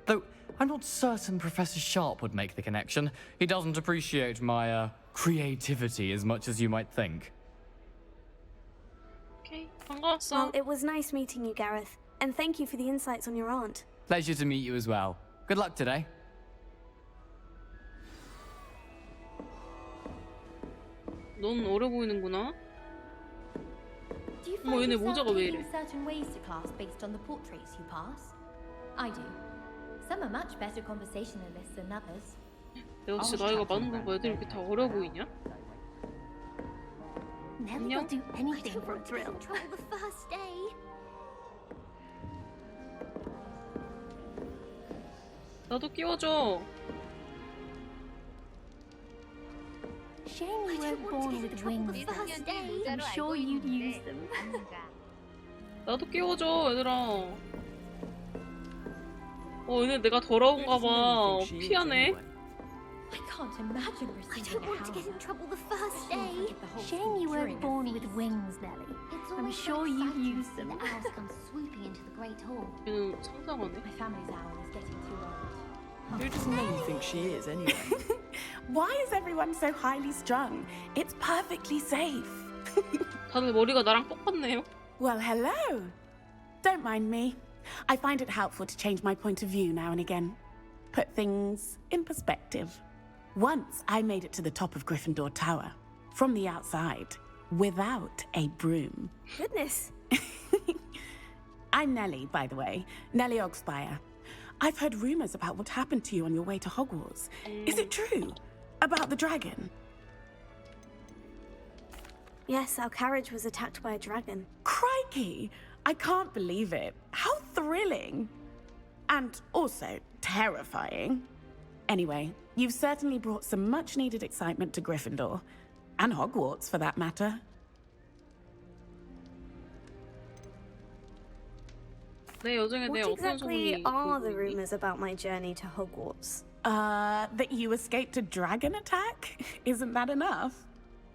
Though, I'm not certain Professor Sharp would make the connection. He doesn't appreciate my, creativity as much as you might think. Okay, 반가웠어. Well, it was nice meeting you, Gareth. And thank you for the insights on your aunt. Pleasure to meet you as well. Good luck today. 넌 어려 보이는구나. Do you 어머, find 얘네 yourself 모자가 왜 taking 이래? certain ways to class based on the portraits you pass? I do. Some are much better conversationalists than others. 내가 진짜 나이가 많은 건가? 애들 이렇게 다 어려 보이냐? Nelly will do anything for a thrill. the first day. 나도 끼워줘. Shame you weren't born with wings. I'm sure you'd use them. 나도 끼워줘, 얘들아. 얘네 내가 더러운가 봐. 피하네. I can't imagine receiving I don't want to get in trouble the first day. Shame you weren't born with wings, Nelly. I'm sure you'd use them. The elves come swooping into the great hall. 얘는 상상하네. My family's owl is getting too old. Who does Nelly think she is, anyway? Why is everyone so highly strung? It's perfectly safe. 다들 머리가 나랑 똑같네요. Well, hello. Don't mind me. I find it helpful to change my point of view now and again. Put things in perspective. Once I made it to the top of Gryffindor Tower, from the outside, without a broom. Goodness. I'm Nellie, by the way. Nellie Ogspire. I've heard rumors about what happened to you on your way to Hogwarts. Is it true? About the dragon? Yes, our carriage was attacked by a dragon. Crikey! I can't believe it. How thrilling! And also terrifying. Anyway, you've certainly brought some much-needed excitement to Gryffindor. And Hogwarts, for that matter. What exactly are the rumors about my journey to Hogwarts? That you escaped a dragon attack? Isn't that enough?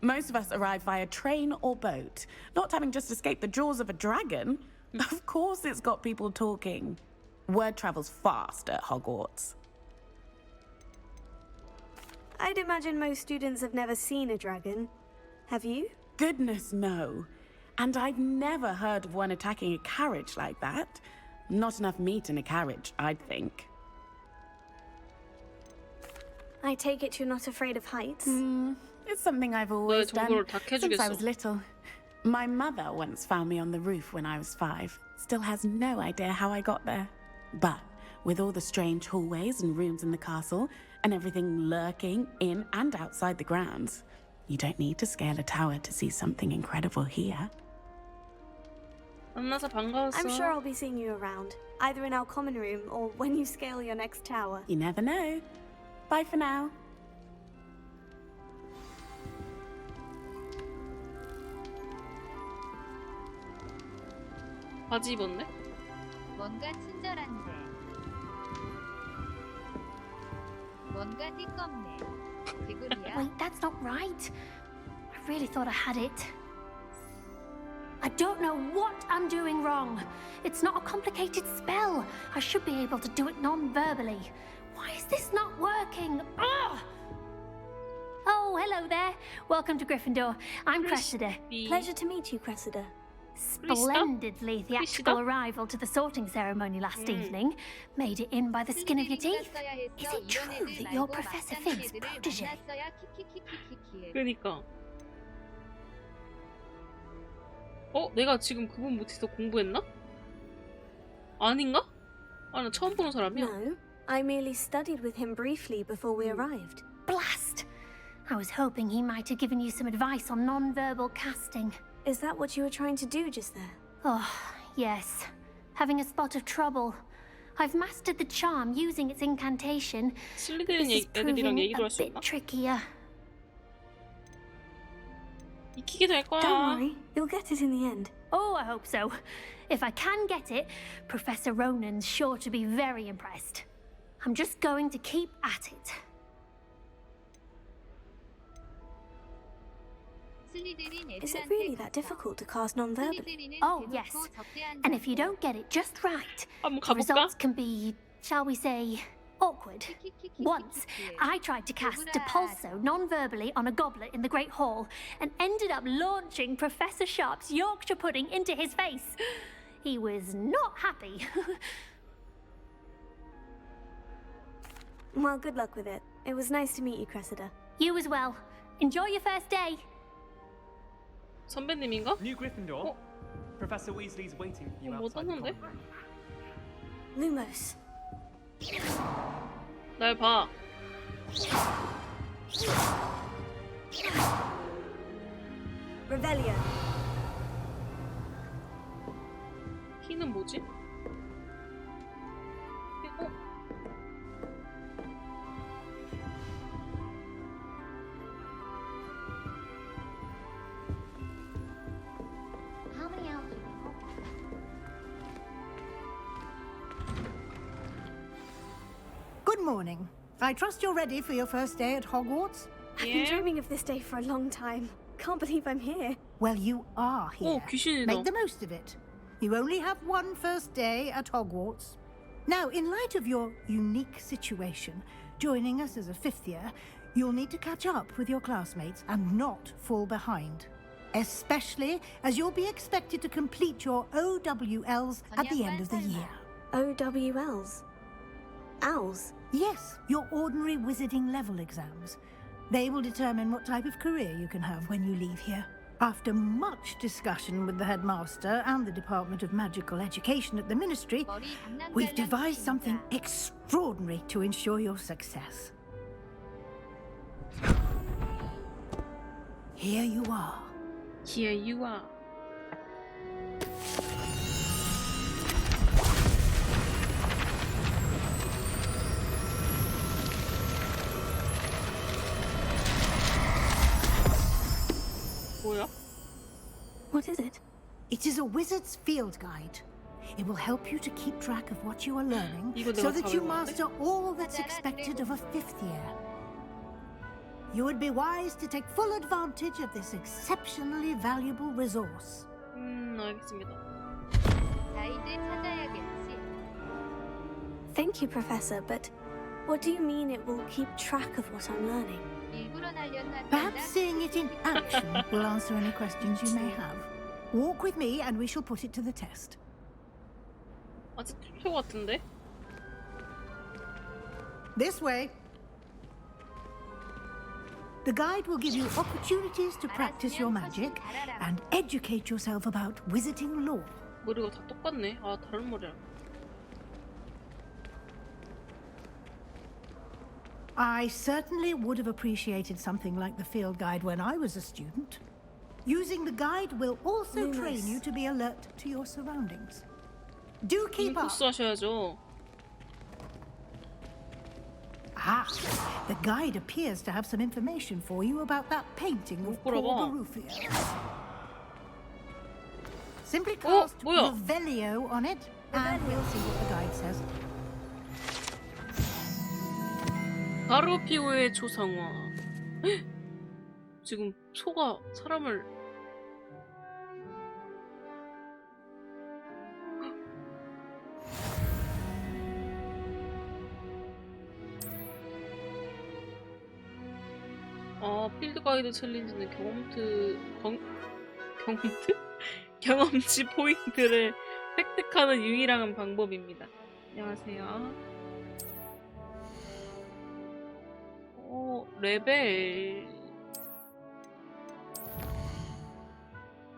Most of us arrive via train or boat, not having just escaped the jaws of a dragon. Of course it's got people talking. Word travels fast at Hogwarts. I'd imagine most students have never seen a dragon. Have you? Goodness, no. And I've never heard of one attacking a carriage like that. Not enough meat in a carriage, I'd think. I take it you're not afraid of heights? It's something I've always done since I was little. My mother once found me on the roof when I was 5. Still has no idea how I got there. But with all the strange hallways and rooms in the castle, and everything lurking in and outside the grounds, you don't need to scale a tower to see something incredible here. 만나서 반가웠어. I'm sure I'll be seeing you around, either in our common room or when you scale your next tower. You never know. Bye for now. 바지 입었네? 뭔가 친절한데. 뭔가 띠껍네. Wait, that's not right. I really thought I had it. I don't know what I'm doing wrong. It's not a complicated spell. I should be able to do it non-verbally. Why is this not working? Ugh! Oh, hello there. Welcome to Gryffindor. I'm Cressida. Pleasure to meet you, Cressida. Splendidly theatrical arrival to the sorting ceremony last evening. Made it in by the skin of your teeth. Is it true that you're Professor Fig's protege? 그러니까. 내가 지금 그분 못해서 공부했나? 아닌가? 나 처음 보는 사람이야. No, I merely studied with him briefly before we arrived. Blast! I was hoping he might have given you some advice on non-verbal casting. Is that what you were trying to do just there? Oh, yes. Having a spot of trouble. I've mastered the charm using its incantation. 슬리데린 This is 애들이랑 proving 얘기도 a 할 수 bit 있나? trickier. 익히게 될 거야. Don't worry, you'll get it in the end. Oh, I hope so. If I can get it, Professor Ronan's sure to be very impressed. I'm just going to keep at it. Is it really that difficult to cast non-verbally? Oh, yes. And if you don't get it just right, 한번 the 가볼까? results can be, shall we say, awkward. Once, I tried to cast Depulso non-verbally on a goblet in the Great Hall and ended up launching Professor Sharp's Yorkshire pudding into his face. He was not happy. Well, good luck with it. It was nice to meet you, Cressida. You as well. Enjoy your first day. 선배님인가? New Gryffindor. Professor Weasley's waiting for you 뭐 outside the 떴는데? common room. Lumos. 날 봐. Revelio. 키는 뭐지? How many hours? Good morning. I trust you're ready for your first day at Hogwarts? I've been dreaming of this day for a long time. Can't believe I'm here. Well, you are here. 귀신이다. Make the most of it. You only have one first day at Hogwarts. Now, in light of your unique situation, joining us as a fifth year, you'll need to catch up with your classmates and not fall behind. Especially as you'll be expected to complete your OWLs at the end of the year. OWLs? Owls? Yes, your ordinary wizarding level exams. They will determine what type of career you can have when you leave here. After much discussion with the headmaster and the Department of Magical Education at the Ministry, we've devised something extraordinary to ensure your success. Here you are. Here you are. 뭐야? What is it? It is a wizard's field guide. It will help you to keep track of what you are learning 이거 so 내가 that you 다 외웠는데? master all that's expected of a fifth year. You would be wise to take full advantage of this exceptionally valuable resource. 알겠습니다. Thank you, Professor, but what do you mean it will keep track of what I'm learning? Perhaps seeing it in action will answer any questions you may have. Walk with me and we shall put it to the test. 아직 투표 같은데? This way. The guide will give you opportunities to practice your magic and educate yourself about wizarding lore. 머리가 다 똑같네. 아, 다른 머리야. I certainly would have appreciated something like the field guide when I was a student. Using the guide will also train you to be alert to your surroundings. Do keep up. 인코스 하셔야죠. Ah, the guide appears to have some information for you about that painting of Paul Barufio. Simply cast Revelio on it, and we'll see what the guide says. 바루피오의 조상화. 지금 소가 사람을 필드 가이드 챌린지는 경험치 포인트를 획득하는 유일한 방법입니다. 안녕하세요. 레벨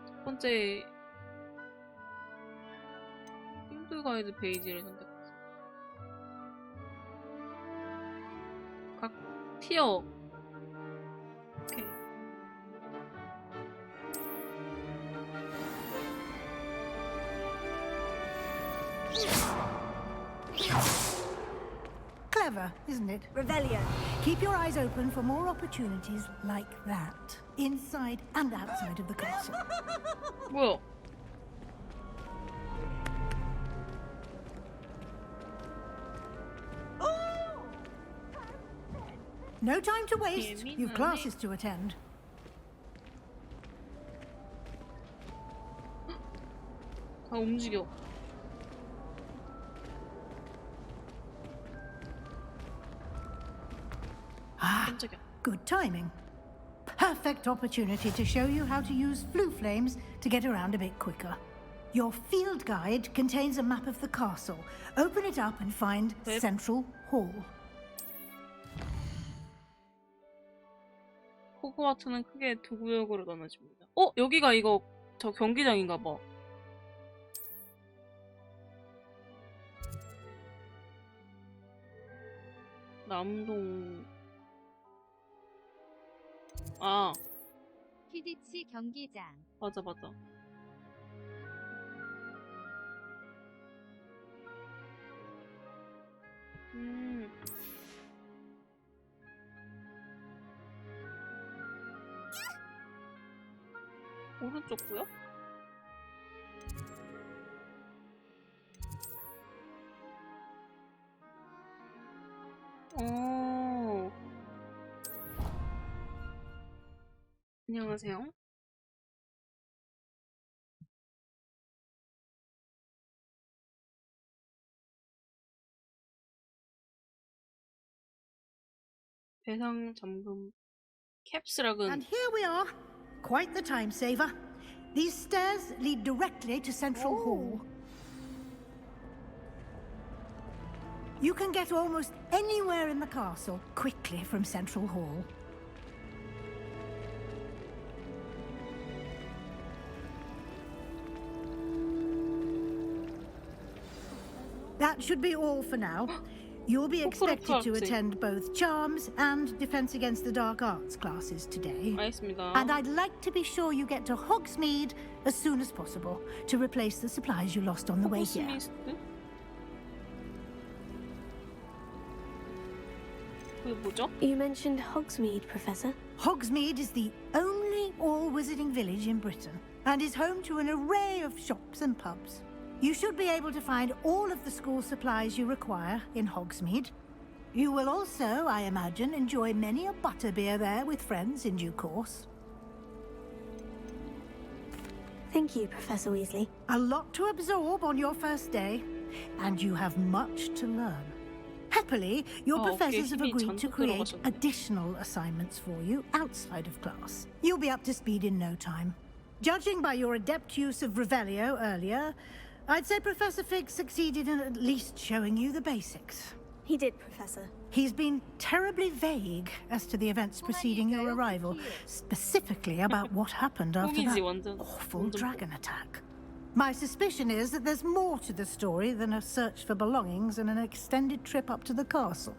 첫 번째 필드 가이드 페이지를 선택하세요. 각 티어 오케이. Clever, isn't it? Revelio. Keep your eyes open for more opportunities like that, inside and outside of the castle. 뭐야? No time to waste. You've classes to attend. 다 움직여. 깜짝이야. Good timing. Perfect opportunity to show you how to use flue flames to get around a bit quicker. Your field guide contains a map of the castle. Open it up and find Central Hall. 호그와트는 크게 두 구역으로 나눠집니다. 여기가 이거 저 경기장인가 봐. 남동 키디치 경기장. 맞아. 오른쪽 구역? 안녕하세요. 배상 잠금 캡스락은 And here we are. Quite the time saver. These stairs lead directly to Central Hall. You can get almost anywhere in the castle quickly from Central Hall. That should be all for now. You'll be expected to attend both Charms and Defense Against the Dark Arts classes today. 알겠습니다. And I'd like to be sure you get to Hogsmeade as soon as possible to replace the supplies you lost on the way here. 그게 뭐죠? You mentioned Hogsmeade, Professor. Hogsmeade is the only all-wizarding village in Britain and is home to an array of shops and pubs. You should be able to find all of the school supplies you require in Hogsmeade. You will also, I imagine, enjoy many a butterbeer there with friends in due course. Thank you, Professor Weasley. A lot to absorb on your first day, and you have much to learn. Happily, your professors have agreed to create additional assignments for you outside of class. You'll be up to speed in no time. Judging by your adept use of Revelio earlier, I'd say Professor Fig succeeded in at least showing you the basics. He did, Professor. He's been terribly vague as to the events preceding your arrival, specifically about what happened after that awful dragon attack. My suspicion is that there's more to the story than a search for belongings and an extended trip up to the castle.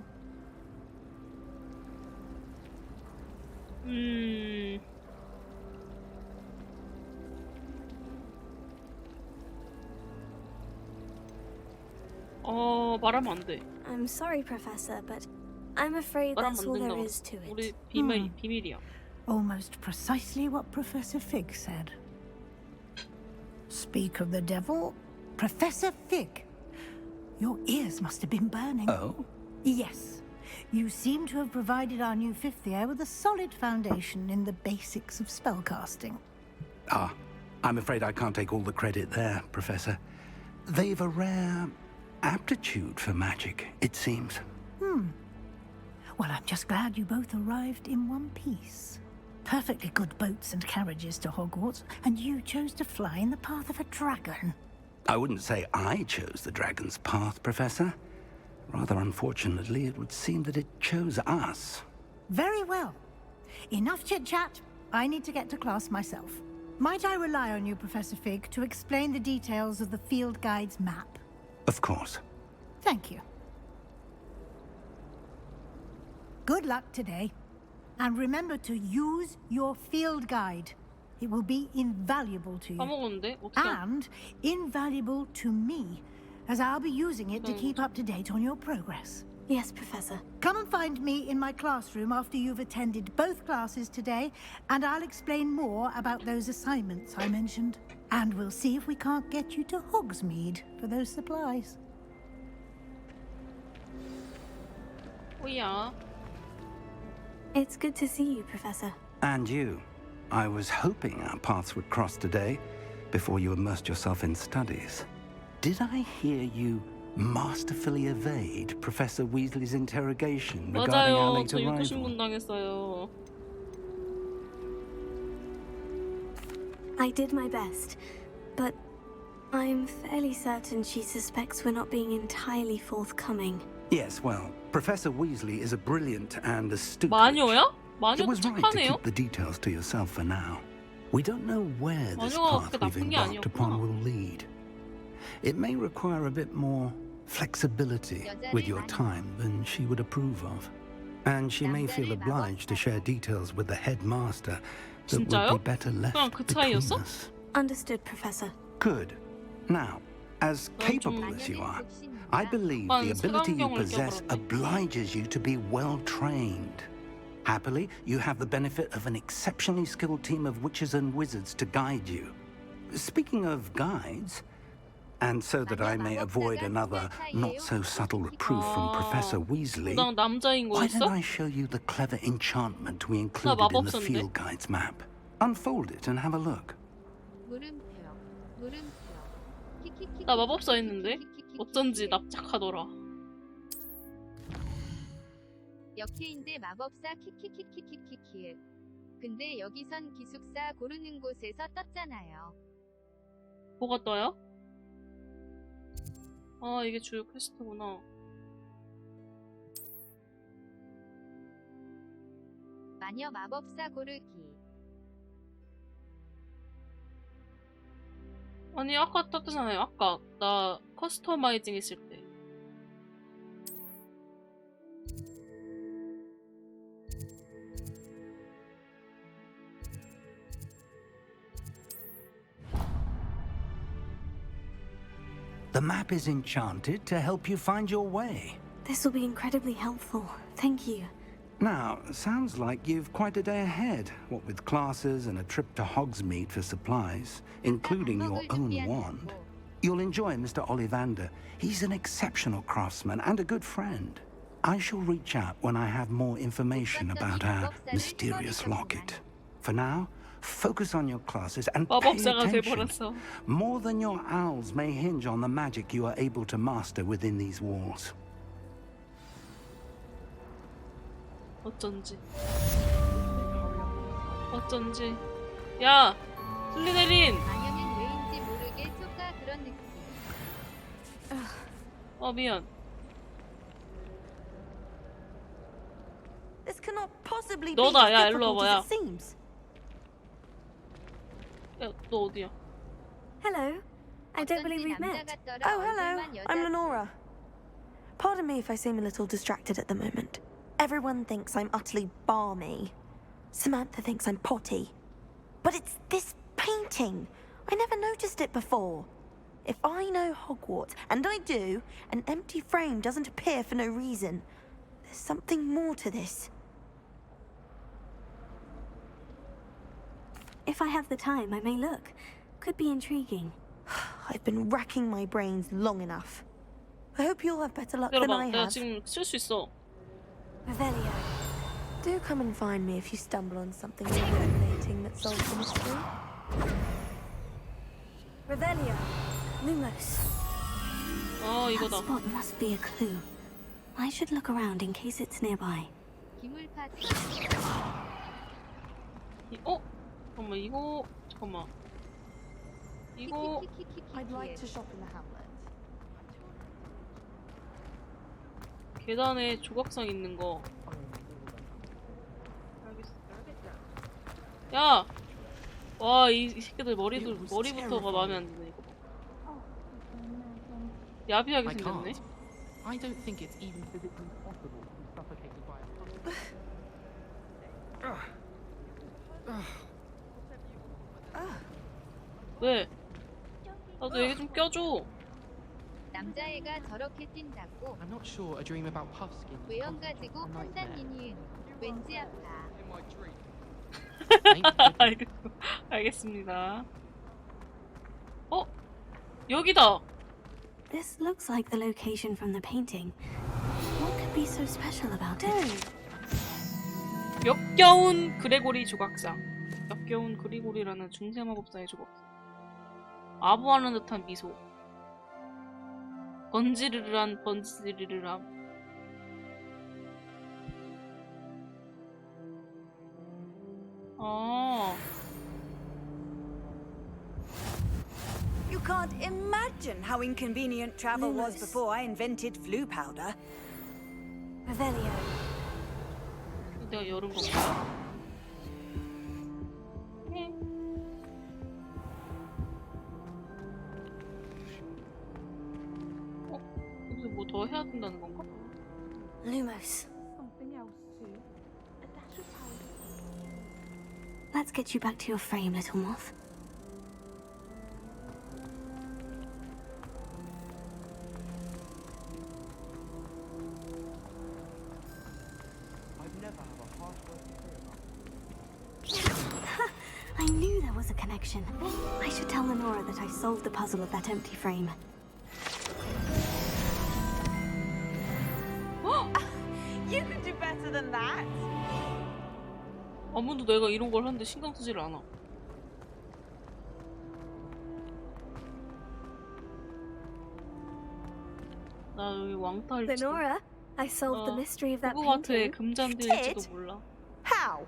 말하면 안 돼. I'm sorry, Professor, but I'm afraid that's all there is to it. 우리 비밀이야. Almost precisely what Professor Fig said. Speak of the devil, Professor Fig. Your ears must have been burning. Oh? Yes. You seem to have provided our new fifth year with a solid foundation in the basics of spellcasting. Ah, I'm afraid I can't take all the credit there, Professor. They've a rare aptitude for magic, it seems. Well, I'm just glad you both arrived in one piece. Perfectly good boats and carriages to Hogwarts, and you chose to fly in the path of a dragon. I wouldn't say I chose the dragon's path, Professor. Rather unfortunately, it would seem that it chose us. Very well. Enough chit-chat. I need to get to class myself. Might I rely on you, Professor Fig, to explain the details of the field guide's map? Of course. Thank you. Good luck today. And remember to use your field guide. It will be invaluable to you. 까먹었는데? 어떻게? And invaluable to me, as I'll be using it to keep up to date on your progress. Yes, Professor. Come and find me in my classroom after you've attended both classes today, and I'll explain more about those assignments I mentioned. And we'll see if we can't get you to Hogsmeade for those supplies. 뭐야? It's good to see you, Professor. And you. I was hoping our paths would cross today, before you immersed yourself in studies. Did I hear you masterfully evade Professor Weasley's interrogation regarding our 맞아요. late 저 arrival? 6신문 당했어요. I did my best, but I'm fairly certain she suspects we're not being entirely forthcoming. Yes, well, Professor Weasley is a brilliant and astute 마녀야? witch. It 마녀도 was right to 착하네요. keep the details to yourself for now. We don't know where this 마녀가 path 그렇게 we've 나쁜 게 embarked upon 아니었구나. will lead. It may require a bit more flexibility with your time than she would approve of. And she may feel obliged to share details with the headmaster that would 진짜요? be better left 그냥 그 between 차이였어? us. Understood, Professor. Good. Now, as capable as you are, I believe the ability you possess obliges you to be well trained. Happily, you have the benefit of an exceptionally skilled team of witches and wizards to guide you. Speaking of guides, and so that I may avoid another not-so-subtle reproof from Professor Weasley, 나 남자인 why 거였어? don't I show you the clever enchantment we included in the 마법사인데? field guide's map? Unfold it and have a look. 나 마법사 했는데? 어쩐지 납작하더라. 역해인데 마법사 키키키키키키키. 근데 여기선 기숙사 고르는 곳에서 떴잖아요. 뭐가 떠요? 아, 이게 주요 퀘스트구나. 마녀 마법사 고르기. 아니, 아까 떴잖아요. 아까 나 커스터마이징 했을 때. The map is enchanted to help you find your way. This will be incredibly helpful. Thank you. Now, sounds like you've quite a day ahead, what with classes and a trip to Hogsmeade for supplies, including your own wand. You'll enjoy Mr. Ollivander. He's an exceptional craftsman and a good friend. I shall reach out when I have more information about our mysterious locket. For now, focus on your classes and pay 마법사가 attention. 돼버렸어. More than your owls may hinge on the magic you are able to master within these walls. 어쩐지. 어쩐지. 야! 슬리데린! 마녀는 왜인지 모르게 쪼까 그런 느낌. 미안. This cannot possibly be 너다. as 야, 일로 difficult 와봐, as 야. it seems. 야, 너 어디야? Hello. I don't believe we've met. Oh, hello. I'm Lenora. Pardon me if I seem a little distracted at the moment. Everyone thinks I'm utterly balmy. Samantha thinks I'm potty. But it's this painting. I never noticed it before. If I know Hogwarts, and I do, an empty frame doesn't appear for no reason. There's something more to this. If I have the time, I may look. Could be intriguing. I've been racking my brains long enough. I hope you'll have better luck than 기다려봐. I 내가 have. 지금 쓸 수 있어. Revelio. Do come and find me if you stumble on something illuminating that solves the mystery. Revelio. Lumos. 어, That 이거다. spot must be a clue. I should look around in case it's nearby. 잠깐만, 이거, 잠깐만. 이거, I'd like to shop in the hamlet. 계단에 조각상 있는 거. 야! 와, 이 새끼들 머리부터가 마음에 안 드네, 이거. 야비하게 생겼네. I don't think it's even physically possible to be suffocated by a 왜? 나도 얘기 좀 껴줘. 남자애가 저렇게 뛴다고 I'm not sure a dream about puffskin. 외형 가지고 판단이니 왠지 아파. 알겠습니다. 여기다. This looks like the location from the painting. What could be so special about it? 역겨운 그레고리 조각상. 역겨운 그레고리라는 중세 마법사의 조각상. 아부하는 듯한 미소. 번지르르한 번지르르함. You can't imagine how inconvenient travel was before I invented flu powder. Revelio. 내가 열은 건가? 여기서 뭐 더 해야 된다는 건가? Lumos. Something else too. A dash of powder. Let's get you back to your frame, little moth. I knew there was a connection. I should tell Lenora that I solved the puzzle of that empty frame. You can do better than that. 아무도 내가 이런 걸 하는데 신경 쓰지를 않아. 나 여기 왕따일지도. Lenora, I solved the mystery of that 호그와트의 painting. 금잔디일지도 몰라. How?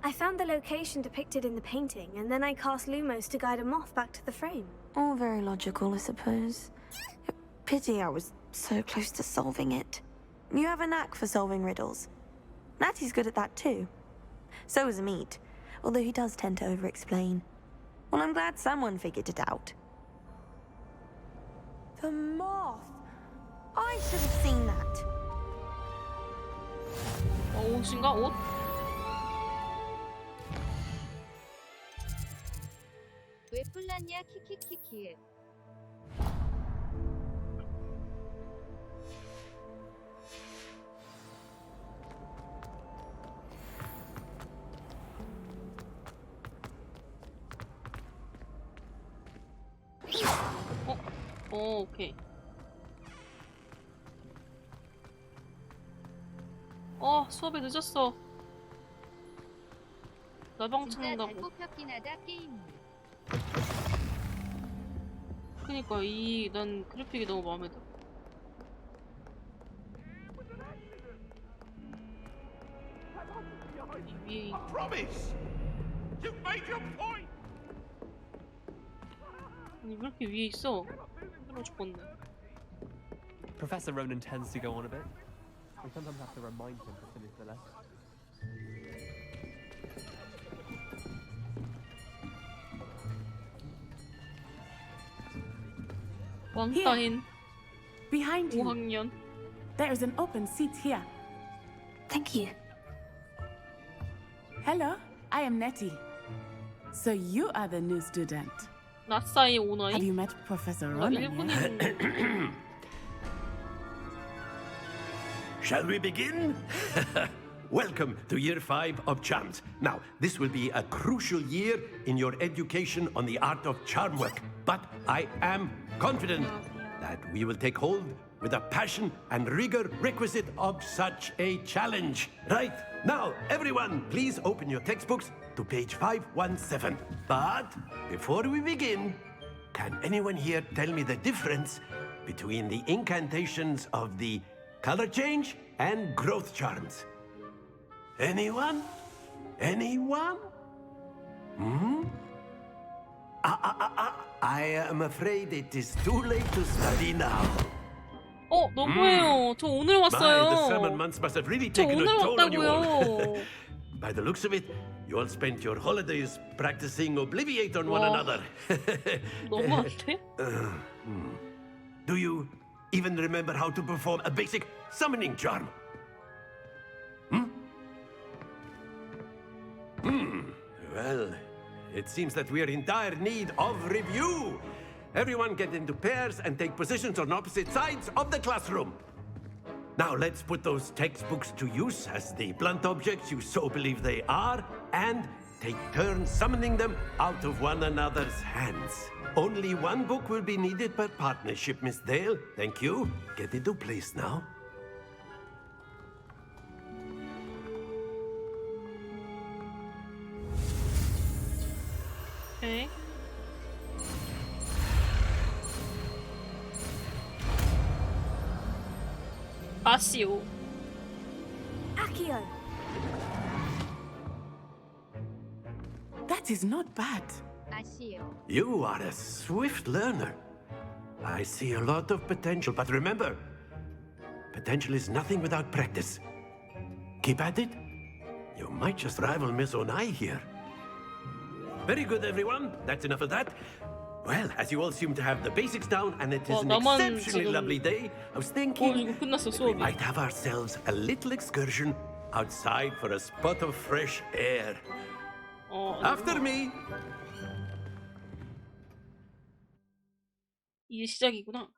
I found the location depicted in the painting, and then I cast Lumos to guide a moth back to the frame. All very logical, I suppose. Pity I was so close to solving it. You have a knack for solving riddles. Natty's good at that too. So is Amit, although he does tend to over-explain. Well, I'm glad someone figured it out. The moth! I should have seen that. 옷인가? 옷? 왜 풀났냐 키키키키. 오케이. 수업에 늦었어. 나방 진짜 찾는다고. 잘 뽑혔긴 하다 게임이. 그니까 난 그래픽이 너무 마음에 들어. 이 위에 Promise! You've made your point! 아니 왜 이렇게 위에 있어? 힘들어 죽겠네. Professor Ronan tends to go on a bit. We sometimes have to remind him to finish the lesson. 왕따인 Behind you. 5학년. There is an open seat here. Thank you. Hello, I am Nettie. So you are the new student. 나사이 오너이? Have you met Professor Ronan yet? Shall we begin? Welcome to Year 5 of Charms. Now, this will be a crucial year in your education on the art of charm work, but I am confident that we will take hold with the passion and rigor requisite of such a challenge. Right, now, everyone, please open your textbooks to page 517. But before we begin, can anyone here tell me the difference between the incantations of the color change and growth charms? Anyone? Anyone? I am afraid it is too late to study now. 너무해요. 저 오늘 My, the summer 왔어요. months must have really 저 taken a 오늘 toll on you all. 왔다고요. By the looks of it, you all spent your holidays practicing Obliviate on one 와. another. 너무한데? Do you even remember how to perform a basic summoning charm? Well, it seems that we are in dire need of review. Everyone get into pairs and take positions on opposite sides of the classroom. Now let's put those textbooks to use as the blunt objects you so believe they are, and take turns summoning them out of one another's hands. Only one book will be needed per partnership, Miss Dale. Thank you. Get into place now. Okay. 아시오. Accio! That is not bad. 아시오. You are a swift learner. I see a lot of potential, but remember, potential is nothing without practice. Keep at it. You might just rival Miss Onai here. Very good, everyone. That's enough of that. Well, as you all seem to have the basics down, and it is an 나만 exceptionally 지금- lovely day, I was thinking 이거 끝났어, that we 수업이. might have ourselves a little excursion outside for a spot of fresh air. After me. 이게 시작이구나.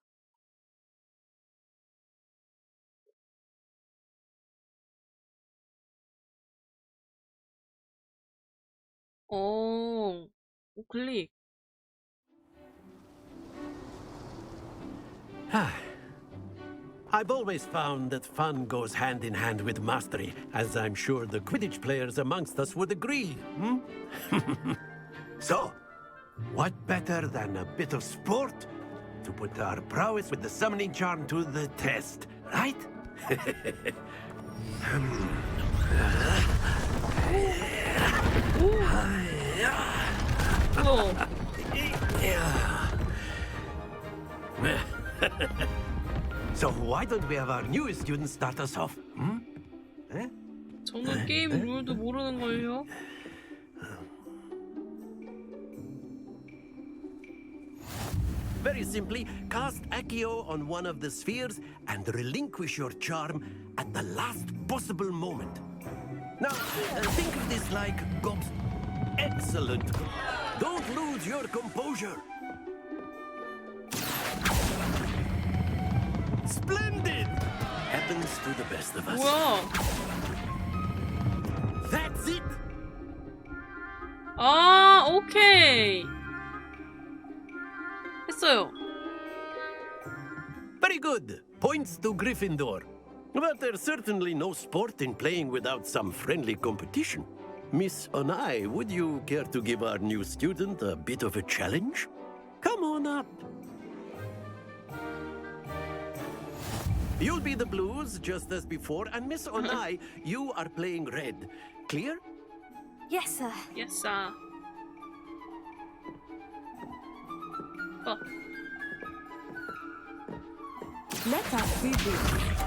클릭. I've always found that fun goes hand in hand with mastery, as I'm sure the Quidditch players amongst us would agree. So, what better than a bit of sport to put our prowess with the summoning charm to the test, right? So why don't we have our newest student start us off? 저는 게임 룰도 모르는걸요? Very simply, cast Accio on one of the spheres and relinquish your charm at the last possible moment. Now, think of this like Gob's... Excellent! Don't lose your composure! Splendid! Happens to the best of us. 뭐야? That's it! 오케이. 했어요. Very good. Points to Gryffindor. But there's certainly no sport in playing without some friendly competition. Miss Onai, would you care to give our new student a bit of a challenge? Come on up. You'll be the blues, just as before, and Miss Onai, you are playing red. Clear? Yes, sir. Yes, sir. Let us do this.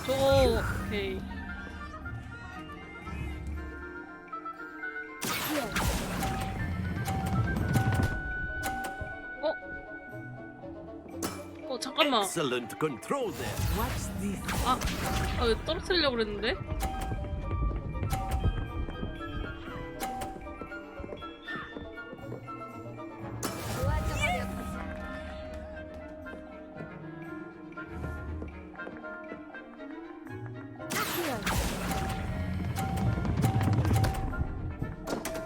오케이. 잠깐만. Excellent control there. What's this? 떨어뜨리려고 그랬는데?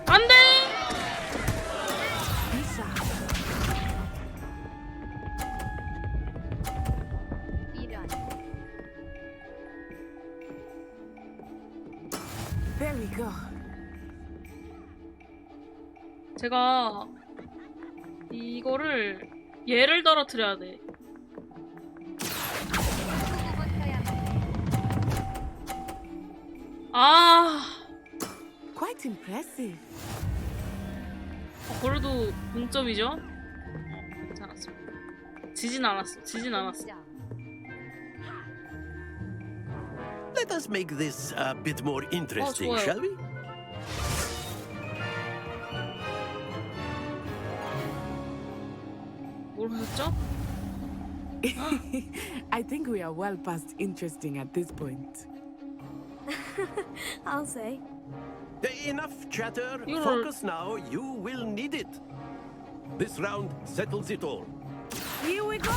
안 돼! There we go. 제가 이거를 얘를 떨어뜨려야 돼. 아. Quite impressive. 그래도 동점이죠? 괜찮았어. 지진 않았어. 지진 않았어. Let us make this a bit more interesting, 좋아요. shall we? 뭘 하셨죠? I think we are well past interesting at this point. I'll say. Enough chatter. You're- Focus now. You will need it. This round settles it all. Here we go!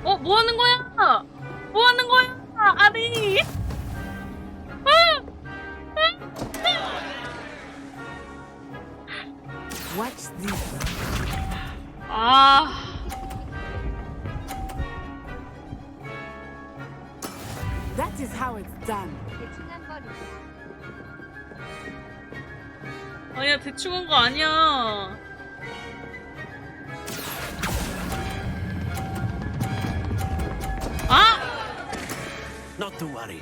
뭐 하는 거야? 뭐 하는 거야? 아니. Watch this. 아. That is how it's done. 아니야, 대충 한 거 아니야. 아! Not to worry.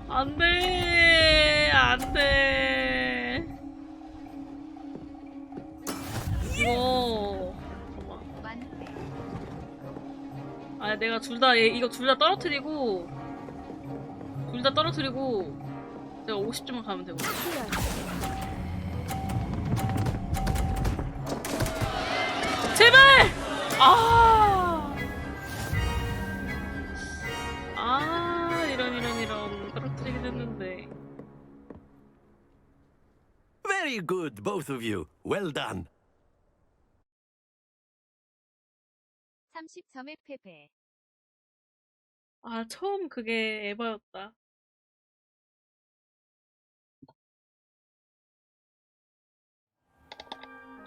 안 돼. 안 돼. 이거. 잠깐만. 아, 내가 이거 둘 다 떨어뜨리고 제가 50점만 가면 되고. 제발! 이런 떨어뜨리게 됐는데. Very good, both of you. Well done. 30점의 패배. 아, 처음 그게 에바였다.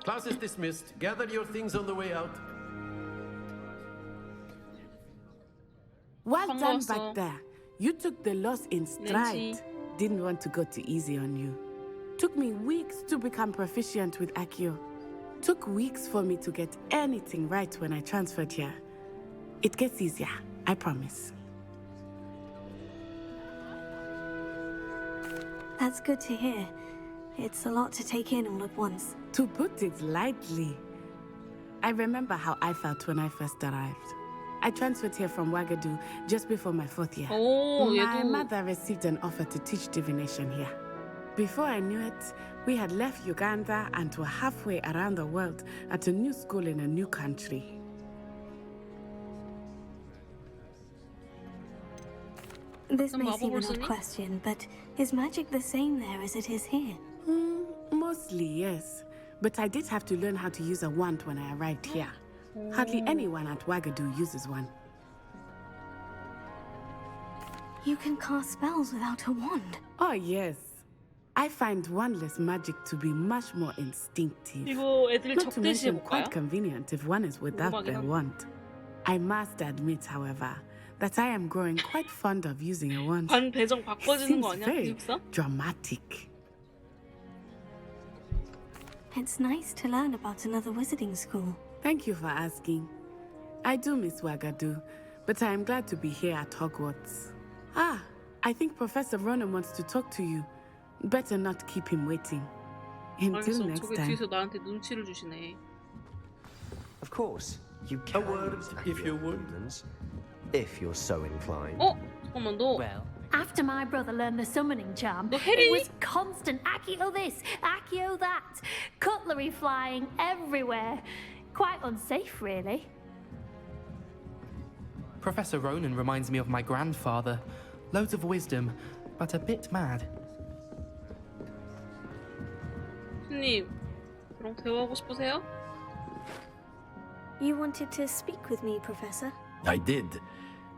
Class is dismissed. Gather your things on the way out. Well done 반가웠어. back there. You took the loss in stride. Didn't want to go too easy on you. Took me weeks to become proficient with Accio. Took weeks for me to get anything right when I transferred here. It gets easier, I promise. That's good to hear. It's a lot to take in all at once. To put it lightly, I remember how I felt when I first arrived. I transferred here from Ouagadougou just before my 4th year. Oh, My mother received an offer to teach divination here. Before I knew it, we had left Uganda and were halfway around the world at a new school in a new country. This may seem an odd question, but is magic the same there as it is here? Mostly, yes. But I did have to learn how to use a wand when I arrived here. Hardly anyone at Ouagadougou uses one. You can cast spells without a wand? Oh, yes. I find wandless magic to be much more instinctive. 이거 애들 Not to mention 적대시해볼까요? quite convenient if one is without their wand. I must admit, however, that I am growing quite fond of using a wand. 반 배정 It 바꿔주는 seems 거 아니야? very 기숙사? dramatic. It's nice to learn about another wizarding school. Thank you for asking. I do miss Ouagadougou, but I am glad to be here at Hogwarts. Ah, I think Professor Ronan wants to talk to you. Better not keep him waiting. Until 알겠어. next 저기 time. 뒤에서 나한테 눈치를 주시네. Of course, you can A word, if you would. if you're so inclined. 잠깐만, 너. After my brother learned the summoning charm, 너 it 해리? was constant Accio this, Accio that, cutlery flying everywhere. Quite unsafe, really. Professor Ronan reminds me of my grandfather. Loads of wisdom, but a bit mad. 스님, 저랑 대화하고 싶으세요? You wanted to speak with me, Professor? I did.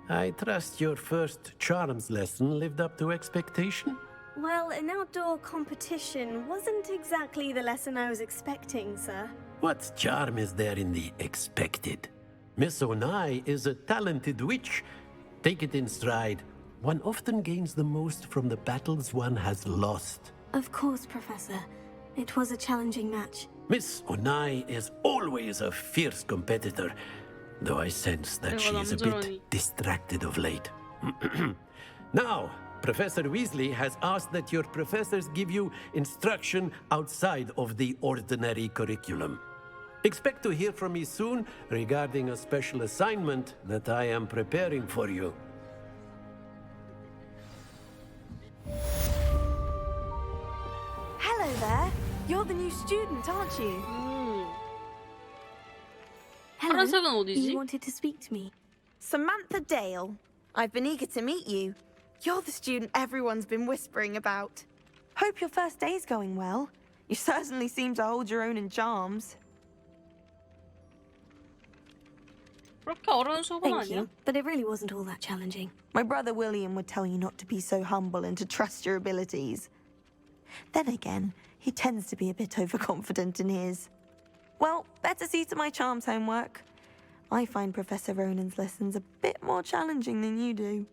I trust your first charms lesson lived up to expectation? Well, an outdoor competition wasn't exactly the lesson I was expecting, sir. What charm is there in the expected? Miss Onai is a talented witch. Take it in stride. One often gains the most from the battles one has lost. Of course, Professor. It was a challenging match. Miss Onai is always a fierce competitor, though I sense that she is a bit distracted of late. Now, Professor Weasley has asked that your professors give you instruction outside of the ordinary curriculum. Expect to hear from me soon regarding a special assignment that I am preparing for you. Hello there. You're the new student, aren't you? Hello. You wanted to speak to me. Samantha Dale. I've been eager to meet you. You're the student everyone's been whispering about. Hope your first day's going well. You certainly seem to hold your own in charms. Thank you, but it really wasn't all that challenging. My brother William would tell you not to be so humble and to trust your abilities. Then again, he tends to be a bit overconfident in his. Well, better see to my charms homework. I find Professor Ronan's lessons a bit more challenging than you do.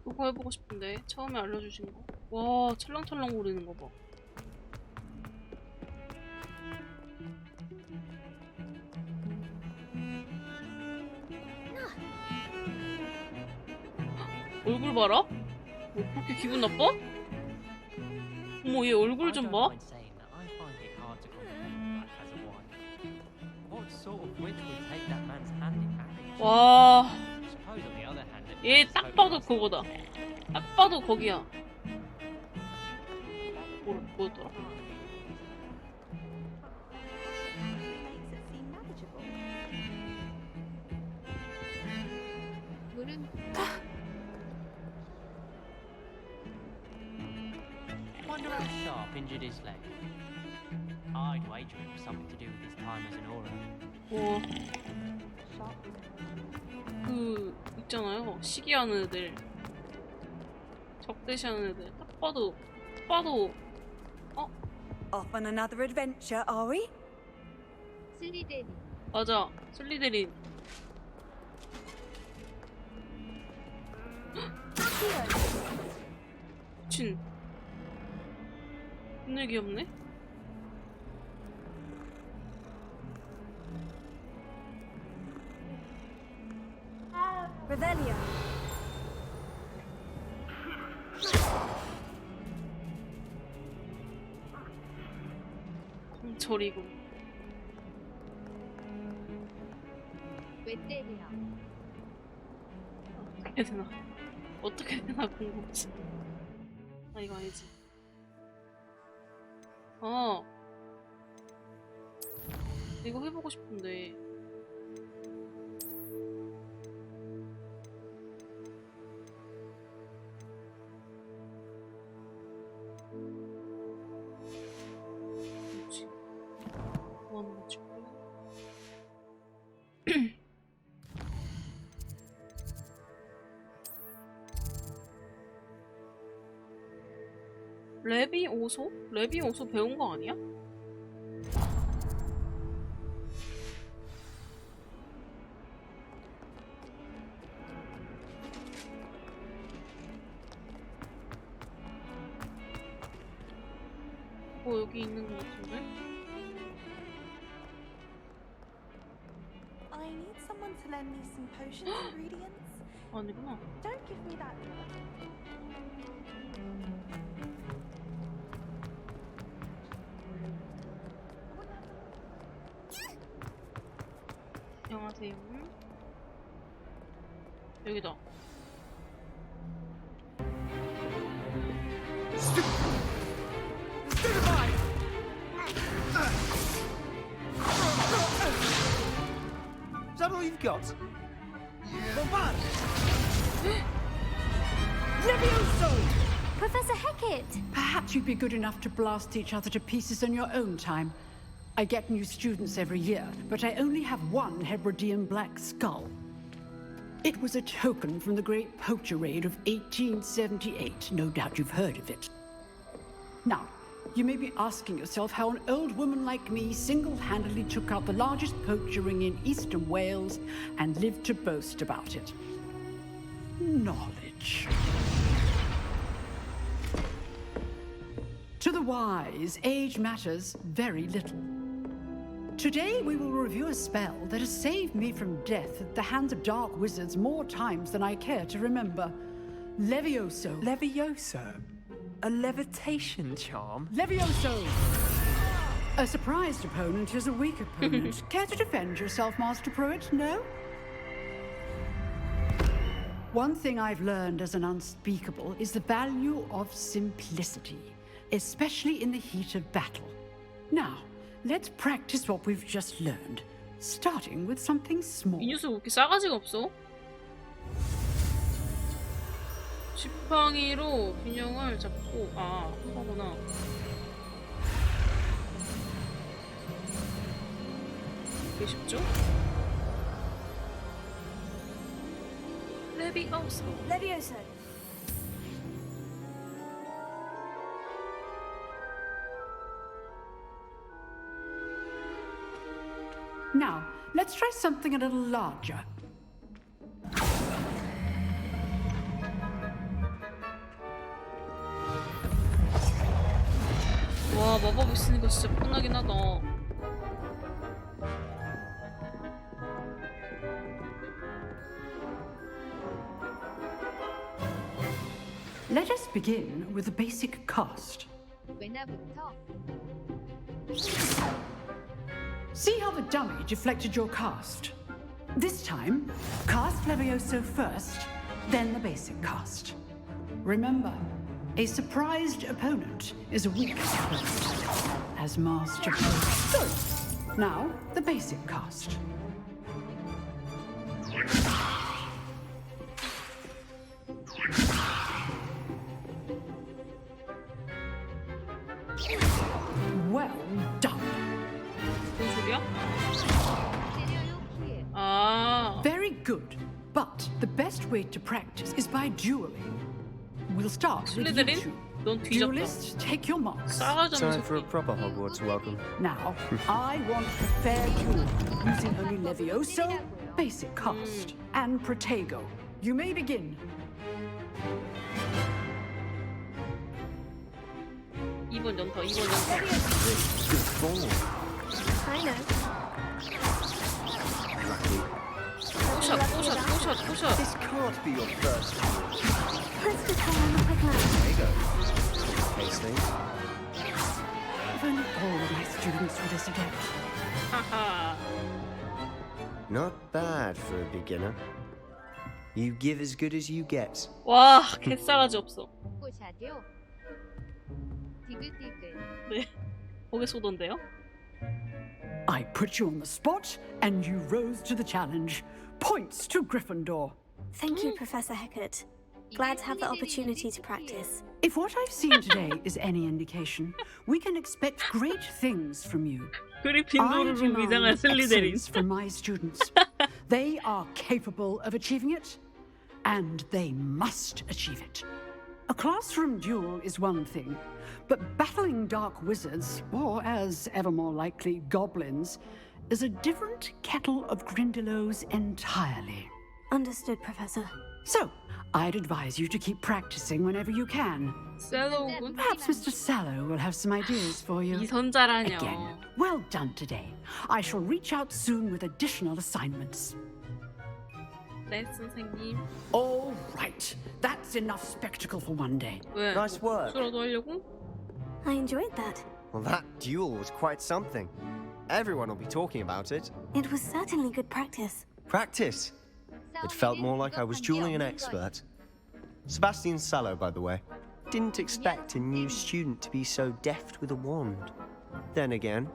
그거 해보고 싶은데 처음에 알려주신 거. 와, 찰랑찰랑 거리는 거 봐. 얼굴 봐라? 뭐 그렇게 기분 나빠? 어머, 얘 얼굴 좀 봐. 와, 얘 딱 봐도 그거다. 딱 봐도 거기야. 뭐였더라? Wonder how Sharp injured his leg. I'd wager it was something to do with his time as an aura. 와, 그 있잖아요. 시기하는 애들, 적대시하는 애들. 딱 봐도 Off on another adventure, are we? 슬리데린. 맞아, 슬리데린. 미친. 오늘 귀엽네. Revelio. 저리고. 왜 때리나? 어떻게 되나 궁금하지. 아, 이거 아니지. 이거 해보고 싶은데. 뭐지? 뭐 하는 거지? 레비오소? 레비오소 배운 거 아니야? 여기 있는 거 같은데? I need someone to lend me some potion ingredients. 아니구나. Don't give me that. 안녕하세요. 여기다. Is that all you've got? Bombard! Levioso! Professor Hecat! Perhaps you'd be good enough to blast each other to pieces in your own time. I get new students every year, but I only have one Hebridean black skull. It was a token from the Great Poacher Raid of 1878. No doubt you've heard of it. Now, you may be asking yourself how an old woman like me single-handedly took out the largest poacher ring in eastern Wales and lived to boast about it. Knowledge. To the wise, age matters very little. Today we will review a spell that has saved me from death at the hands of dark wizards more times than I care to remember. Levioso. Levioso? A levitation charm? Levioso! A surprised opponent is a weak opponent. Care to defend yourself, Master Pruitt? No? One thing I've learned as an unspeakable is the value of simplicity, especially in the heat of battle. Now, let's practice what we've just learned, starting with something small. 이 녀석 왜 이렇게 싸가지가 없어? 지팡이로 균형을 잡고 하구나. 되게 쉽죠? 레비오소. Levioso. Now, let's try something a little larger. 와, 마법 있으니까 진짜 편하긴 하다. Let us begin with the basic cast. 왜냐부터 See how the dummy deflected your cast? This time, cast Levioso first, then the basic cast. Remember, a surprised opponent is a weak opponent, as Master Pruitt. Good. Now, the basic cast. Well done. 무슨 소리야? Very good. But the best way to practice is by dueling. We'll start with you 슬리데린? two. 넌 뒤졌다. Duelists, take your marks. Time for a proper Hogwarts welcome. Now, I want a fair duel using only Levioso, basic cast, and Protego. You may begin. 2번 연터, 2번 연터. Good form. I know. 뽀샷, 뽀샷, 뽀샷, 뽀샷. This can't be your first duel. Let's just go on the quick line. There you go. Case things. If only all of my students were this adept. 하하. Not bad for a beginner. You give as good as you get. 와, 개싸가지 없어. 뽀샤디오 디글디글 네, 고개 쏘던데요? I put you on the spot, and you rose to the challenge. Points to Gryffindor. Thank you, Professor Hecat. Glad to have the opportunity to practice. If what I've seen today is any indication, we can expect great things from you. 그리핀도르를 위장한 슬리데린. Excellence from my students. They are capable of achieving it, and they must achieve it. A classroom duel is one thing, but battling dark wizards, or as ever more likely, goblins, is a different kettle of Grindylows entirely. Understood, Professor. So, I'd advise you to keep practicing whenever you can. 셀로군? Perhaps Mr. Sallow will have some ideas for you. 이 선자라뇨. Again, well done today. I shall reach out soon with additional assignments. 네, 선생님. All right, that's enough spectacle for one day. 왜? Nice work. 수라도 하려고? I enjoyed that. Well, that duel was quite something. Everyone will be talking about it. It was certainly good practice. Practice. It felt more like I was dueling an expert. Sebastian Sallow, by the way. Didn't expect a new student to be so deft with a wand. Then again,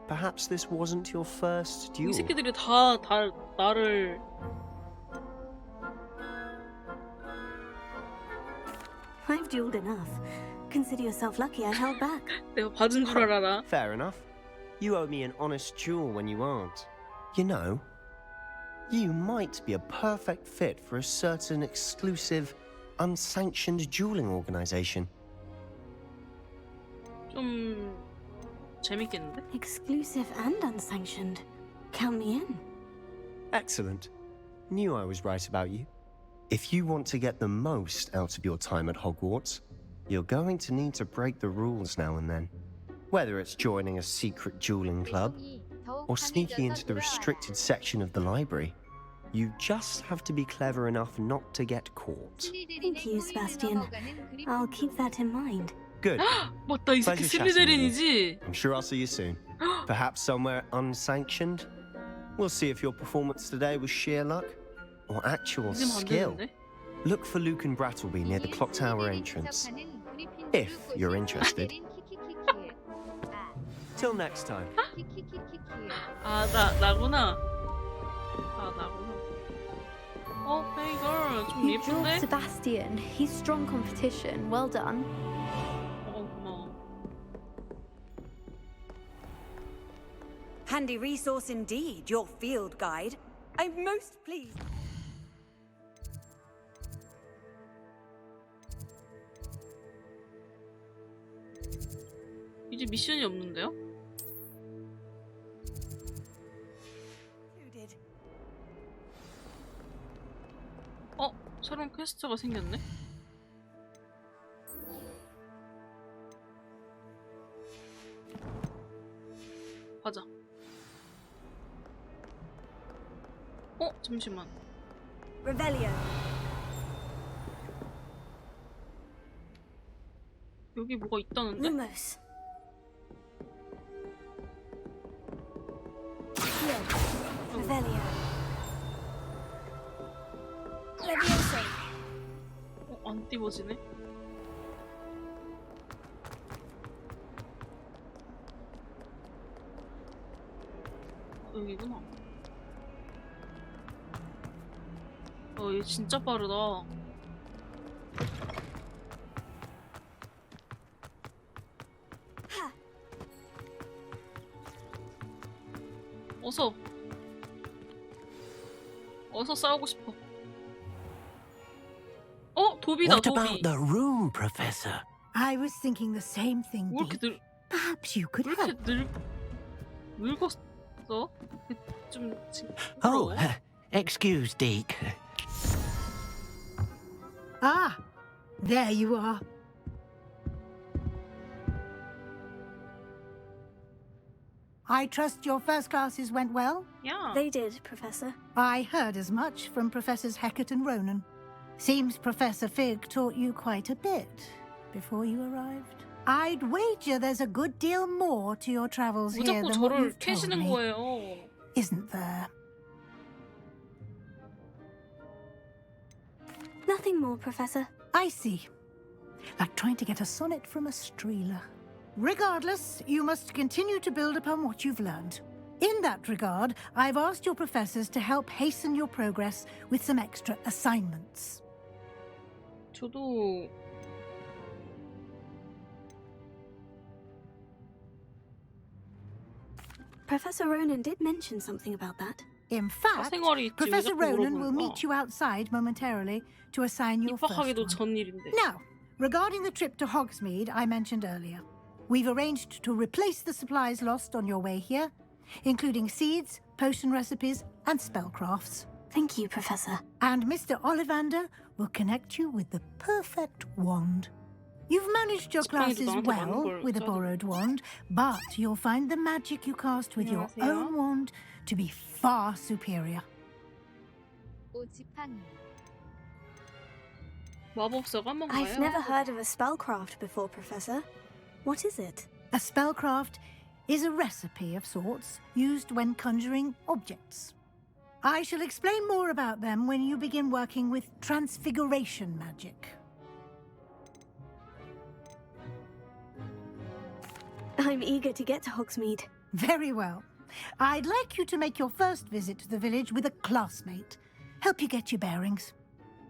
perhaps this wasn't your first 이 duel. 새끼들이 다 나를 I've dueled enough. Consider yourself lucky I held back. 내가 봐준 줄 알아 나. Fair enough. You owe me an honest duel when you aren't. You know, you might be a perfect fit for a certain exclusive, unsanctioned dueling organization. 좀 재밌겠는데? Exclusive and unsanctioned. Count me in. Excellent. Knew I was right about you. If you want to get the most out of your time at Hogwarts, you're going to need to break the rules now and then. Whether it's joining a secret dueling club or sneaking into the restricted section of the library, you just have to be clever enough not to get caught. Thank you, Sebastian. I'll keep that in mind. Good. 맞다, 이 새끼 Pleasure chatting with you. 스리데린이지? I'm sure I'll see you soon. Perhaps somewhere unsanctioned? We'll see if your performance today was sheer luck or actual 이제 skill. 만드는데? Look for Luke and Brattleby near the clock tower entrance. If you're interested. Till next time. 아, 나구나. 아, 나구나. Hey girl, 좀 You drilled 예쁜데? Sebastian. He's strong competition. Well done. 고마워. Handy resource indeed, your field guide. I'm most pleased. 이제 미션이 없는데요? 새로운 퀘스트가 생겼네? 가자. 잠시만. Revelio. 여기 뭐가 있다는데? Lumos. Revelio. Leviosa. 안 띄워지네? 여기구나. 얘 진짜 빠르다. 어서 싸우고 싶어. 도비다, What 도비. about the room, Professor? I was thinking the same thing, 왜 이렇게 Deke. Perhaps you could 왜 help. 이렇게 늙었어? 좀 Oh, excuse, Deke. Ah, there you are. I trust your first classes went well? Yeah. They did, Professor. I heard as much from Professors Hecat and Ronan. Seems Professor Fig taught you quite a bit before you arrived. I'd wager there's a good deal more to your travels 왜 here 자꾸 than what 저를 you've told 캐시는 me. 거예요? Isn't there? Nothing more, Professor. I see. Like trying to get a sonnet from a streeler. Regardless, you must continue to build upon what you've learned. In that regard, I've asked your professors to help hasten your progress with some extra assignments. 저도 Professor Ronan did mention something about that. In fact, 사생활이 있지, 왜 Professor 자꾸 Ronan will 물어보는 meet you outside momentarily to assign your first 입학하기도 one. 전 일인데. Now, regarding the trip to Hogsmeade I mentioned earlier, we've arranged to replace the supplies lost on your way here, including seeds, potion recipes, and spellcrafts. Thank you, Professor. And Mr. Ollivander will connect you with the perfect wand. You've managed your classes well with a borrowed wand, but you'll find the magic you cast with your own wand to be far superior. 마법사가 한번 가요? I've never heard of a spellcraft before, Professor. What is it? A spellcraft is a recipe of sorts used when conjuring objects. I shall explain more about them when you begin working with transfiguration magic. I'm eager to get to Hogsmeade. Very well. I'd like you to make your first visit to the village with a classmate. Help you get your bearings.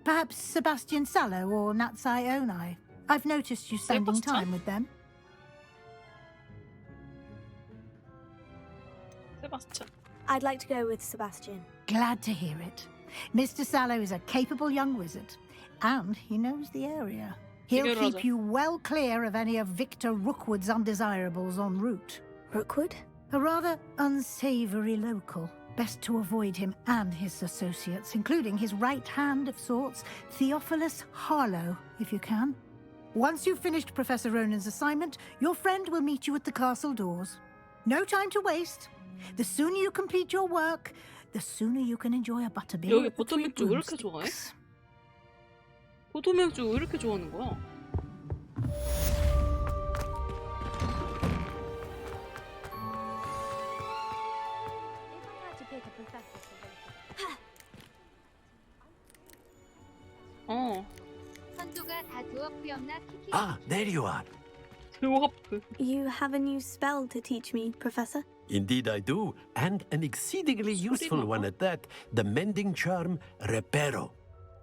Perhaps Sebastian Sallow or Natsai Onai. I've noticed you spending time with them. 세바스찬. I'd like to go with Sebastian. Glad to hear it. Mr. Sallow is a capable young wizard, and he knows the area. He'll keep you well clear of any of Victor Rookwood's undesirables en route. Rookwood? A rather unsavory local. Best to avoid him and his associates, including his right hand of sorts, Theophilus Harlow, if you can. Once you've finished Professor Ronan's assignment, your friend will meet you at the castle doors. No time to waste. The sooner you complete your work, the sooner you can enjoy a butterbeer. 여기 보통맥주 왜 이렇게 좋아해? 보통맥주 왜 이렇게 좋아하는 거야? 선조가 다 드워프였나 키키? Ah, there you are. You have a new spell to teach me, Professor? Indeed I do, and an exceedingly useful one at that. The mending charm, Reparo.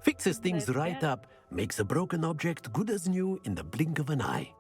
Fixes things right up, makes a broken object good as new in the blink of an eye.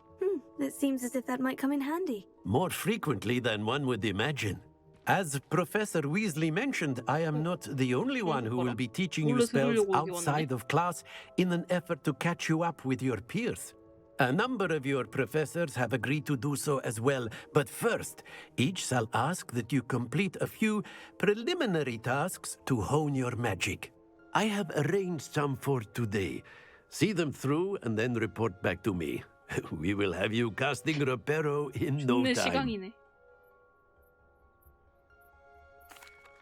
It seems as if that might come in handy. More frequently than one would imagine. As Professor Weasley mentioned, I am not the only one who will be teaching you spells outside of class in an effort to catch you up with your peers. A number of your professors have agreed to do so as well, but first, each shall ask that you complete a few preliminary tasks to hone your magic. I have arranged some for today. See them through and then report back to me. We will have you casting Reparo in no time. 시간이네.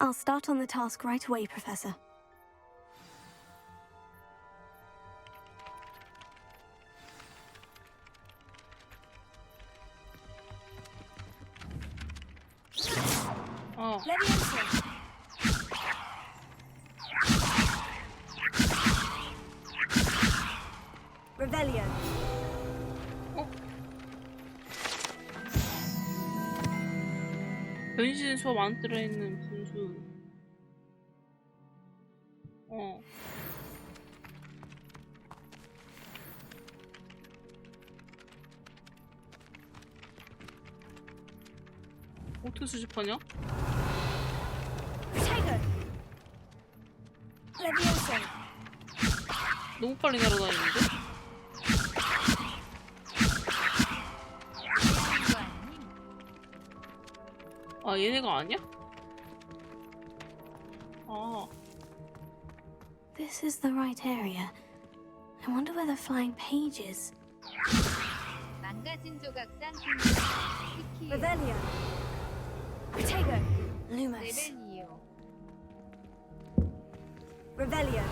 I'll start on the task right away, Professor. Leviosa. Revelio. 변신 수업 안 들어있는 분수. 어떻게 수집하냐? Leviosa. 너무 빨리 날아다니는데? 아, 얘네가 아니야? 아. This is the right area. I wonder where the flying page is. 망가진 조각상 키키. Revelio. Protego. Lumos. 레벨리오. Revelio.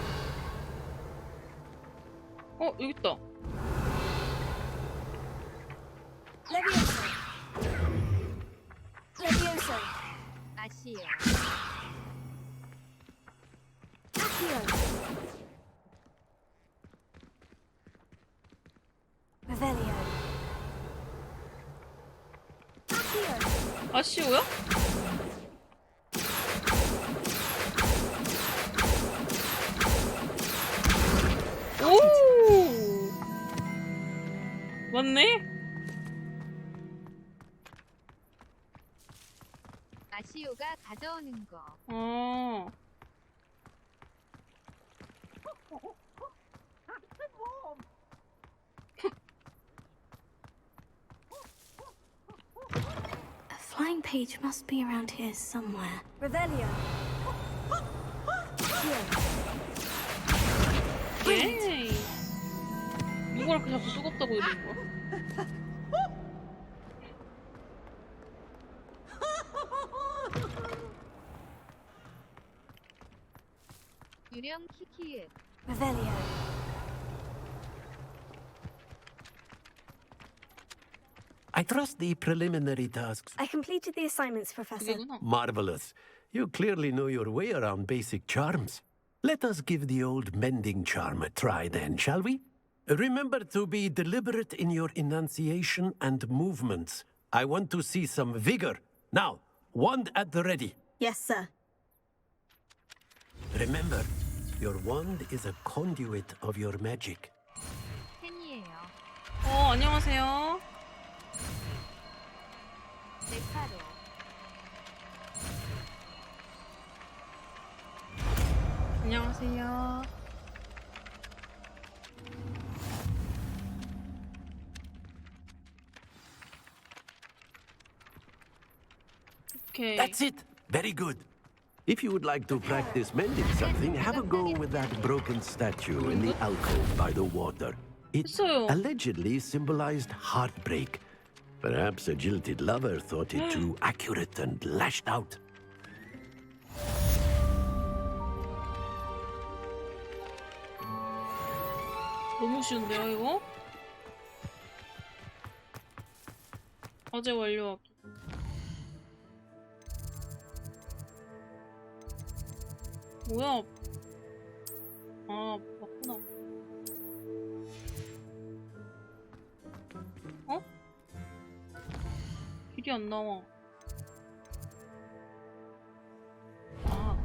여기 있다. Leviosa. Leviosa. 아시오. Accio. Revelio. Accio. 아시오야? 오! 맞네? 아시오가 가져오는 거. A flying page must be around here somewhere. Revelio. 예이. 누가 이렇게 자꾸 뜨겁다고 이러는 거야? 유령 키키읍. Revelio. I trust the preliminary tasks. I completed the assignments, Professor. Marvelous. You clearly know your way around basic charms. Let us give the old mending charm a try then, shall we? Remember to be deliberate in your enunciation and movements. I want to see some vigor. Now, wand at the ready. Yes, sir. Remember, your wand is a conduit of your magic. 팬이에요. 안녕하세요. 안녕하세요. 오케이. That's it. Very good. If you would like to practice mending something, have a go with that broken statue in the alcove by the water. It allegedly symbolized heartbreak. Perhaps a jilted lover thought it too accurate and lashed out. 너무 쉬운데요, 이거? 과제 완료하기. 뭐야? 아, 맞구나. 어? 길이 안 나와. 아.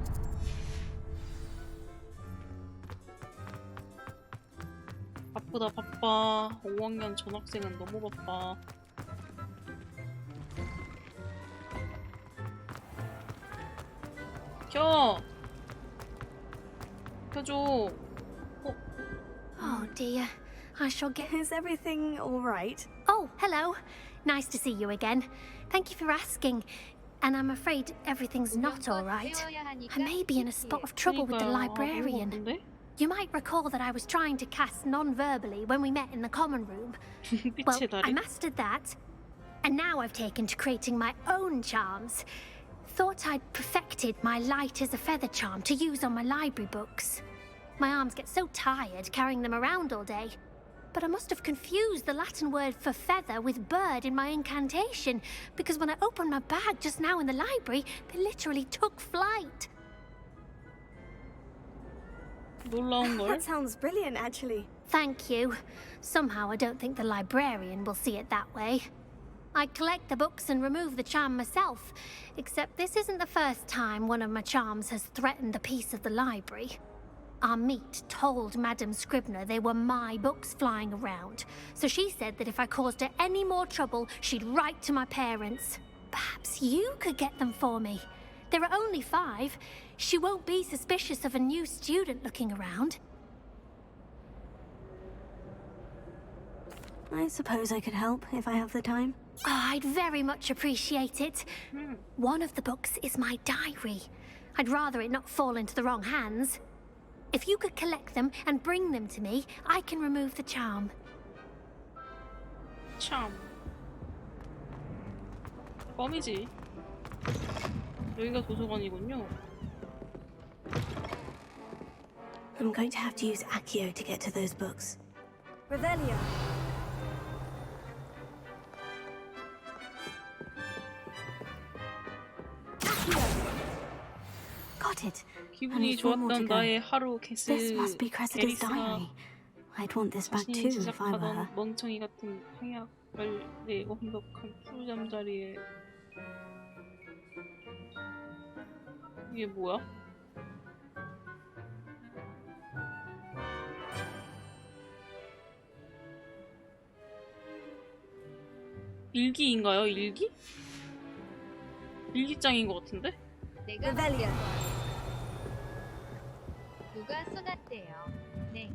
바쁘다, 바빠. 5학년 전학생은 너무 바빠. 켜! 켜줘. Oh dear. I shall get... Is everything all right? Oh, hello. Nice to see you again. Thank you for asking. And I'm afraid everything's not all right. I may be in a spot of trouble with the librarian. You might recall that I was trying to cast non-verbally when we met in the common room. Well, I mastered that. And now I've taken to creating my own charms. Thought I'd perfected my light as a feather charm to use on my library books. My arms get so tired carrying them around all day. But I must have confused the Latin word for feather with bird in my incantation, because when I opened my bag just now in the library, they literally took flight. That sounds brilliant, actually. Thank you. Somehow I don't think the librarian will see it that way. I collect the books and remove the charm myself, except this isn't the first time one of my charms has threatened the peace of the library. Our meet told Madame Scribner they were my books flying around, so she said that if I caused her any more trouble, she'd write to my parents. Perhaps you could get them for me. There are only 5. She won't be suspicious of a new student looking around. I suppose I could help if I have the time. Oh, I'd very much appreciate it. One of the books is my diary. I'd rather it not fall into the wrong hands. If you could collect them and bring them to me, I can remove the charm. charm. 껌이지. 여기가 도서관이군요. I'm going to have to use Accio to get to those books. Revelio. Got it. 기분이 좋았던 나의 하루 This must be Cressida's diary. I'd want this back too 자신이 if I were her. 지적하던 멍청이 같은 향약을 내 완벽한 푸르잠자리에. 이게 뭐야? 일기인가요? 일기? 일기장인 것 같은데? 내가 누가 쏘났대요. 네.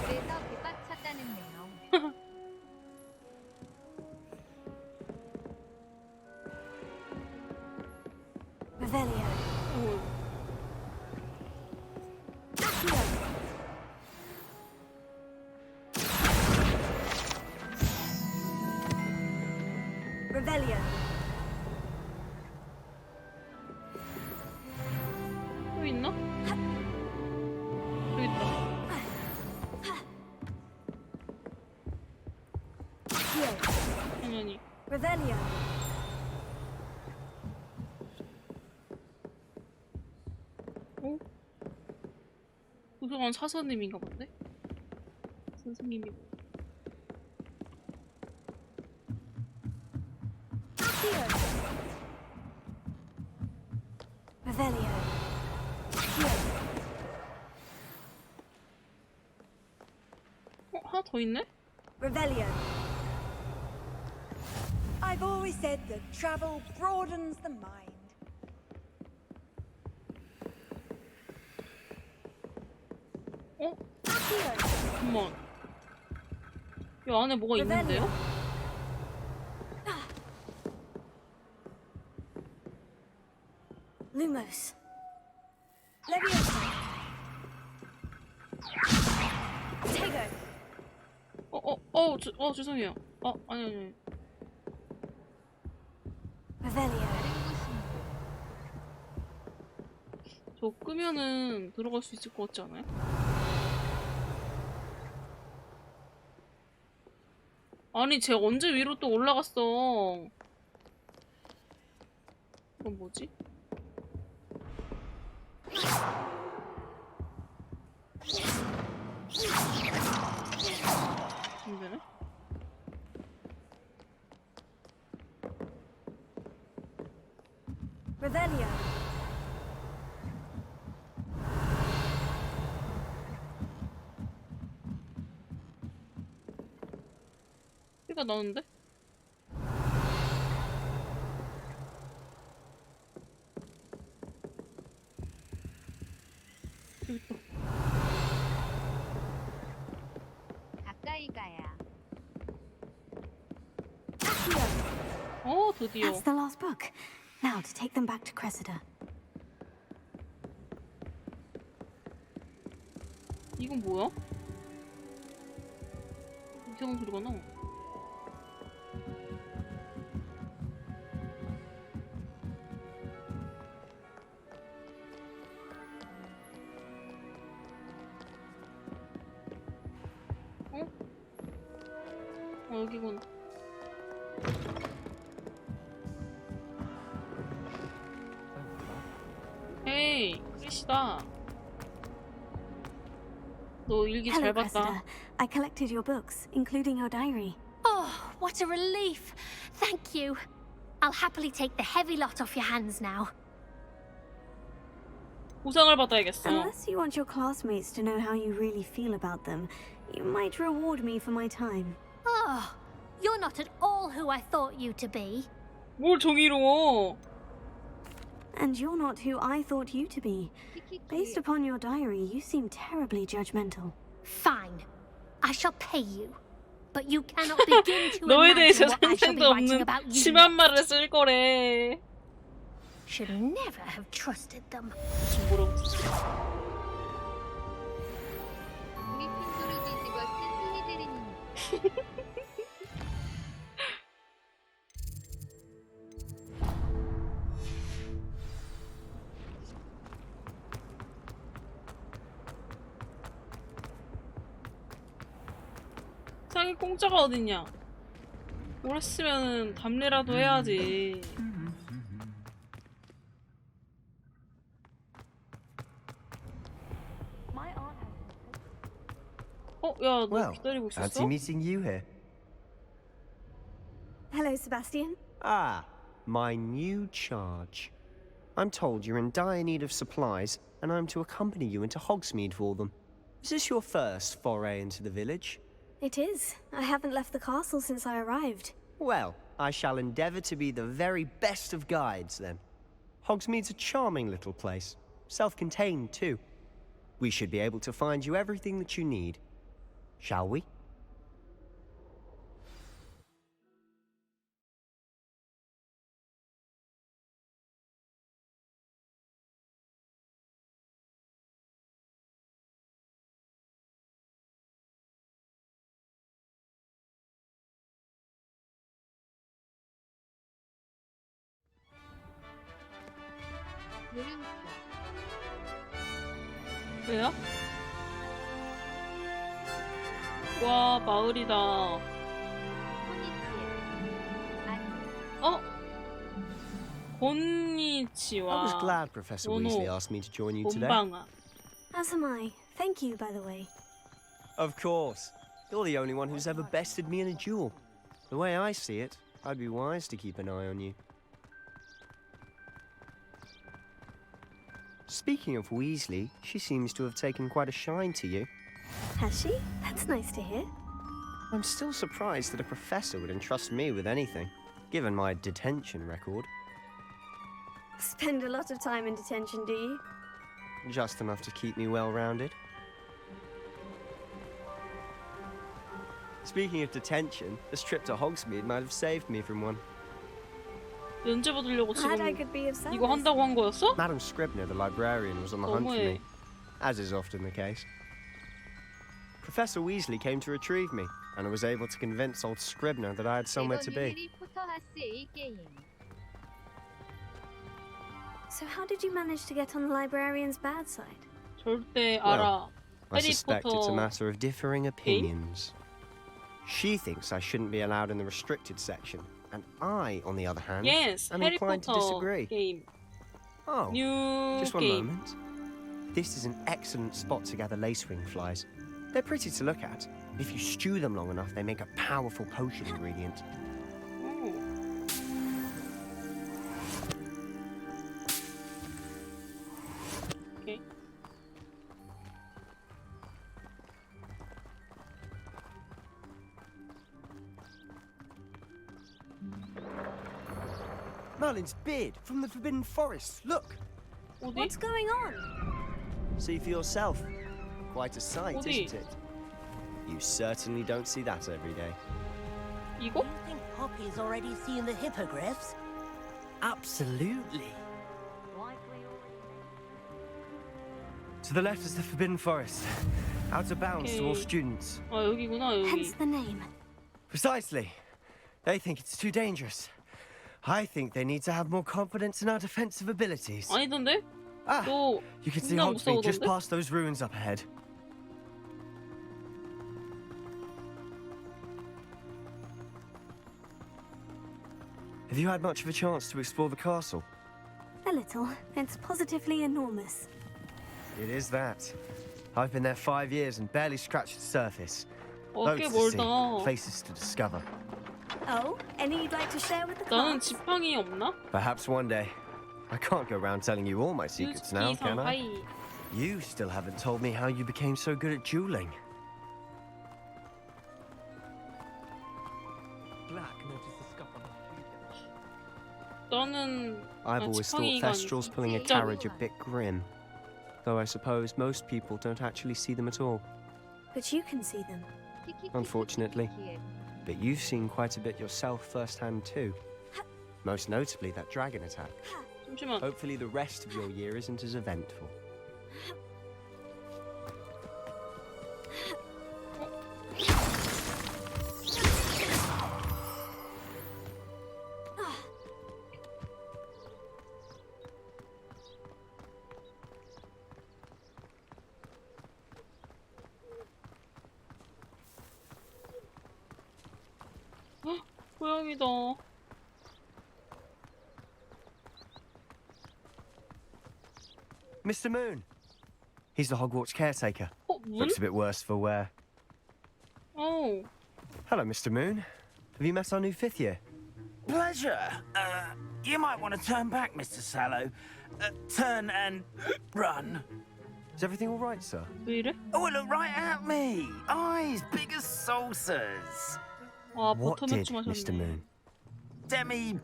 그래서 개빡쳤다는 내용. Revelio. Revelio. 또 있나? 여기 있다. 당연히. Revelio. 어? 도서관 사서님인가 본데? 선생님이고. Revelio. 하나 더 있네? Revelio. I've always said that travel broadens the mind. 어? 잠깐만. 이 안에 뭐가 있는데요? Lumos. Leviosa. Tego. 죄송해요. 아니. Revelio. 저 끄면은 들어갈 수 있을 것 같지 않아요? 아니, 쟤 언제 위로 또 올라갔어? 이건 뭐지? 안 되네? Revelio. 피가 나는데? 여기 있다. 가까이 가야. 드디어. That's the last book. Now to take them back to Cressida. 이건 뭐야? 이상한 소리가 나. 여기구나. 헤이, 크리시다. 너 일기 Hello, 잘 봤다. Cressida. I collected your books, including your diary. Oh, what a relief. Thank you. I'll happily take the heavy lot off your hands now. 보상을 받아야겠어. Unless you want your classmates to know how you really feel about them, you might reward me for my time. Oh, you're not at all who I thought you to be. 뭘 정의로워. And you're not who I thought you to be. Based upon your diary, you seem terribly judgmental. Fine. I shall pay you. But you cannot begin to 너에 imagine 대해서 what I shall be 상상도 writing 없는 about you. 심한 말을 쓸 거래. Should never have trusted them. 뭐라고? 그리핀도르 뒤집어쓴 스리데린입니다. 상이 공짜가 어딨냐? 뭘 했으면은 답례라도 해야지. 야, 너 기다리고 있었어? Fancy meeting you here. Hello, Sebastian. Ah, my new charge. I'm told you're in dire need of supplies, and I'm to accompany you into Hogsmeade for them. Is this your first foray into the village? It is. I haven't left the castle since I arrived. Well, I shall endeavour to be the very best of guides, then. Hogsmeade's a charming little place. Self-contained, too. We should be able to find you everything that you need. Shall we? 왜요? 와, 마을이다. 곤니치와. I was glad Professor Weasley asked me to join you today. 본방아. As am I. Thank you, by the way. Of course. You're the only one who's ever bested me in a duel. The way I see it, I'd be wise to keep an eye on you. Speaking of Weasley, she seems to have taken quite a shine to you. Has she? That's nice to hear. I'm still surprised that a professor would entrust me with anything, given my detention record. Spend a lot of time in detention, do you? Just enough to keep me well-rounded. Speaking of detention, this trip to Hogsmeade might have saved me from one. 면제 받으려고 Glad I 지금 could be of service. 이거 한다고 한 거였어? Madam Scribner, the librarian, was on the hunt for me, as is often the case. Professor Weasley came to retrieve me, and I was able to convince old Scribner that I had somewhere to be. So how did you manage to get on the librarian's bad side? 절대 Well, 알아. I suspect it's a matter of differing 게임? opinions. She thinks I shouldn't be allowed in the restricted section, and I, on the other hand, Yes, am 해리 inclined to 포터 disagree. 게임. Oh, 뉴 just one 게임. moment. This is an excellent spot to gather lacewing flies. They're pretty to look at. If you stew them long enough, they make a powerful potion ingredient. Okay. Merlin's beard from the Forbidden Forest. Look. What's going on? See for yourself. Quite a sight, 어디? isn't it? You certainly don't see that every day. 이거? You think Poppy's already seen the hippogriffs? Absolutely. To the left is the Forbidden Forest. Out of bounds to all Okay. students. 아 여기구나 여기. Hence the name. Precisely. They think it's too dangerous. I think they need to have more confidence in our defensive abilities. 아니던데? Ah, 너 you can see 존나 Hogsmeade just 무서우던데? past those ruins up ahead. Have you had much of a chance to explore the castle? A little. It's positively enormous. It is that. I've been there 5 years and barely scratched the surface. 어, 꽤 Loads to see, 멀다. places to discover. Oh, any you'd like to share with the 나는 class? 지팡이 없나? Perhaps one day. I can't go around telling you all my secrets now, 유스키 can I? 상하이. You still haven't told me how you became so good at dueling. Black noticed the scuff on the shoe. 나는 I've always thought 지팡이가 Thestrals pulling a 진짜 carriage a bit grim. Though I suppose most people don't actually see them at all. But you can see them. Unfortunately. But you've seen quite a bit yourself firsthand too. Most notably that dragon attack. 잠시만. Hopefully the rest of your year isn't as eventful. 헉, 고양이다. Mr. Moon! He's the Hogwarts caretaker. 어, 문? Looks a bit worse for wear. 어. Hello, Mr. Moon. Have you met our new 5th year? Pleasure. You might want to turn back, Mr. Sallow. Turn and run. Is everything all right, sir? 왜 이래? Oh, look right at me. Eyes big as saucers. 아, What did 버터맥주 Mr. 마셨네. Moon? Demi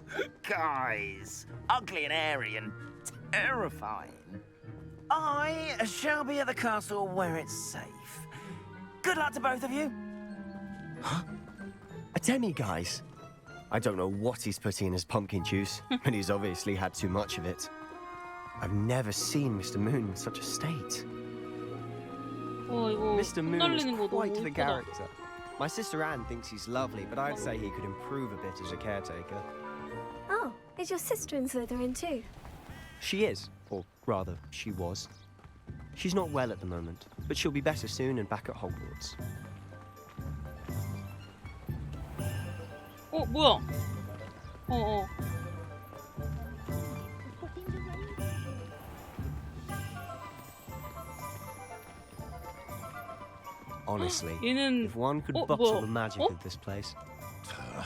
guys. Ugly and airy and terrifying. I shall be at the castle where it's safe. Good luck to both of you. A demi-guise? I don't know what he's putting in his pumpkin juice, but he's obviously had too much of it. I've never seen Mr. Moon in such a state. 이거 Mr. Moon is 흩날리는 거 너무 quite the 예쁘다. character. My sister Anne thinks he's lovely, but I'd say he could improve a bit as a caretaker. Oh, is your sister in Slytherin too? She is, or rather, she was. She's not well at the moment, but she'll be better soon and back at Hogwarts. 어, 뭐야? 어. Honestly, 얘는 if one could 어, bottle 뭐야? the magic 어? of this place,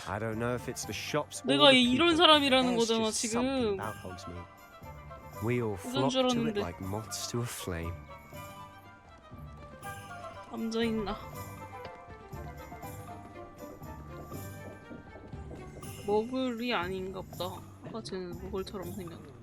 I don't know if it's the shops or 내가 the 이런 people. 사람이라는 There's 거잖아, just something 지금. about Hogsmeade. We all 그건 flock 줄 to it 알았는데. like moths to a flame. 앉아있나? 머글이 아닌가 보다. 아까 쟤는 머글처럼 생겼다.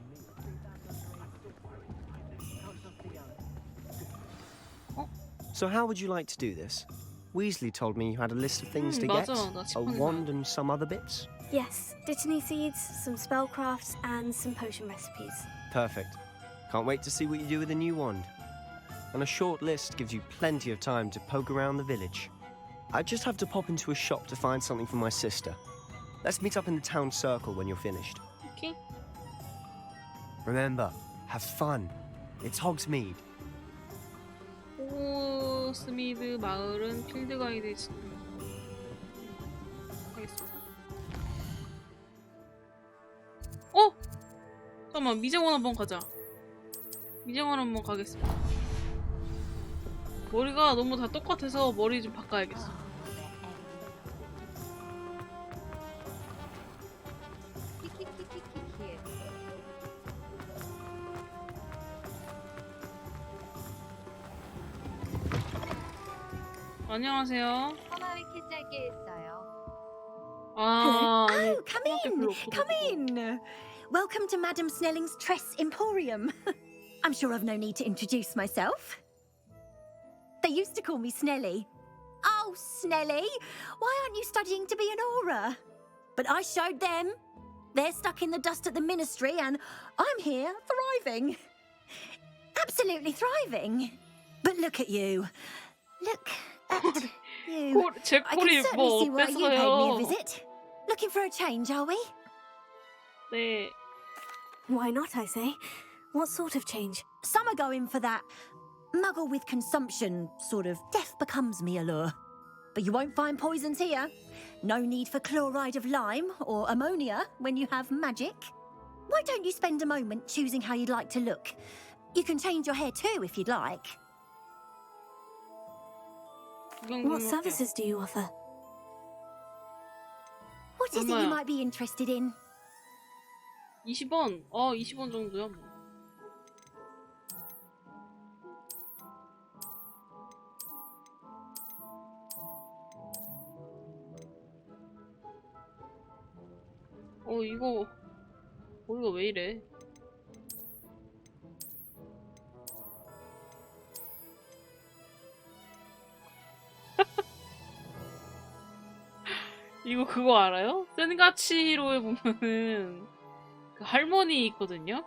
So how would you like to do this? Weasley told me you had a list of things to get. 맞아. 나 A 짚었나? wand and some other bits. Yes, dittany seeds, some spellcrafts, and some potion recipes. Perfect. Can't wait to see what you do with the new wand. And a short list gives you plenty of time to poke around the village. I just have to pop into a shop to find something for my sister. Let's meet up in the town circle when you're finished. Okay. Remember, have fun. It's Hogsmeade. 호스미드 마을은 필드 가이드에 하겠습니다. 잠깐만, 미정원 한번 가자. 미정원 한번 가겠습니다. 머리가 너무 다 똑같아서 머리 좀 바꿔야겠어. 안녕하세요. 하나 왜 이렇게 짧게 했어요? 아, Hello. Oh, come in. Come in. Welcome to Madame Snelling's Tress Emporium. I'm sure I've no need to introduce myself. They used to call me Snelly. Oh, Snelly, why aren't you studying to be an aura? But I showed them. They're stuck in the dust at the ministry, and I'm here thriving. Absolutely thriving. But look at you. Look at you. 제 I 꼴이 can certainly see 뭐 why you paid me a 어땠어요? visit. Looking for a change, are we? 네. Why not, I say? What sort of change? Some are going for that muggle with consumption, sort of death becomes me allure. But you won't find poisons here. No need for chloride of lime or ammonia when you have magic. Why don't you spend a moment choosing how you'd like to look? You can change your hair too if you'd like. What services do you offer? What is it you might be interested in? 20원. 20원 정도야 뭐. 이거 머리가 왜 이래? 이거 그거 알아요? 센가치로에 보면은 그 할머니 있거든요?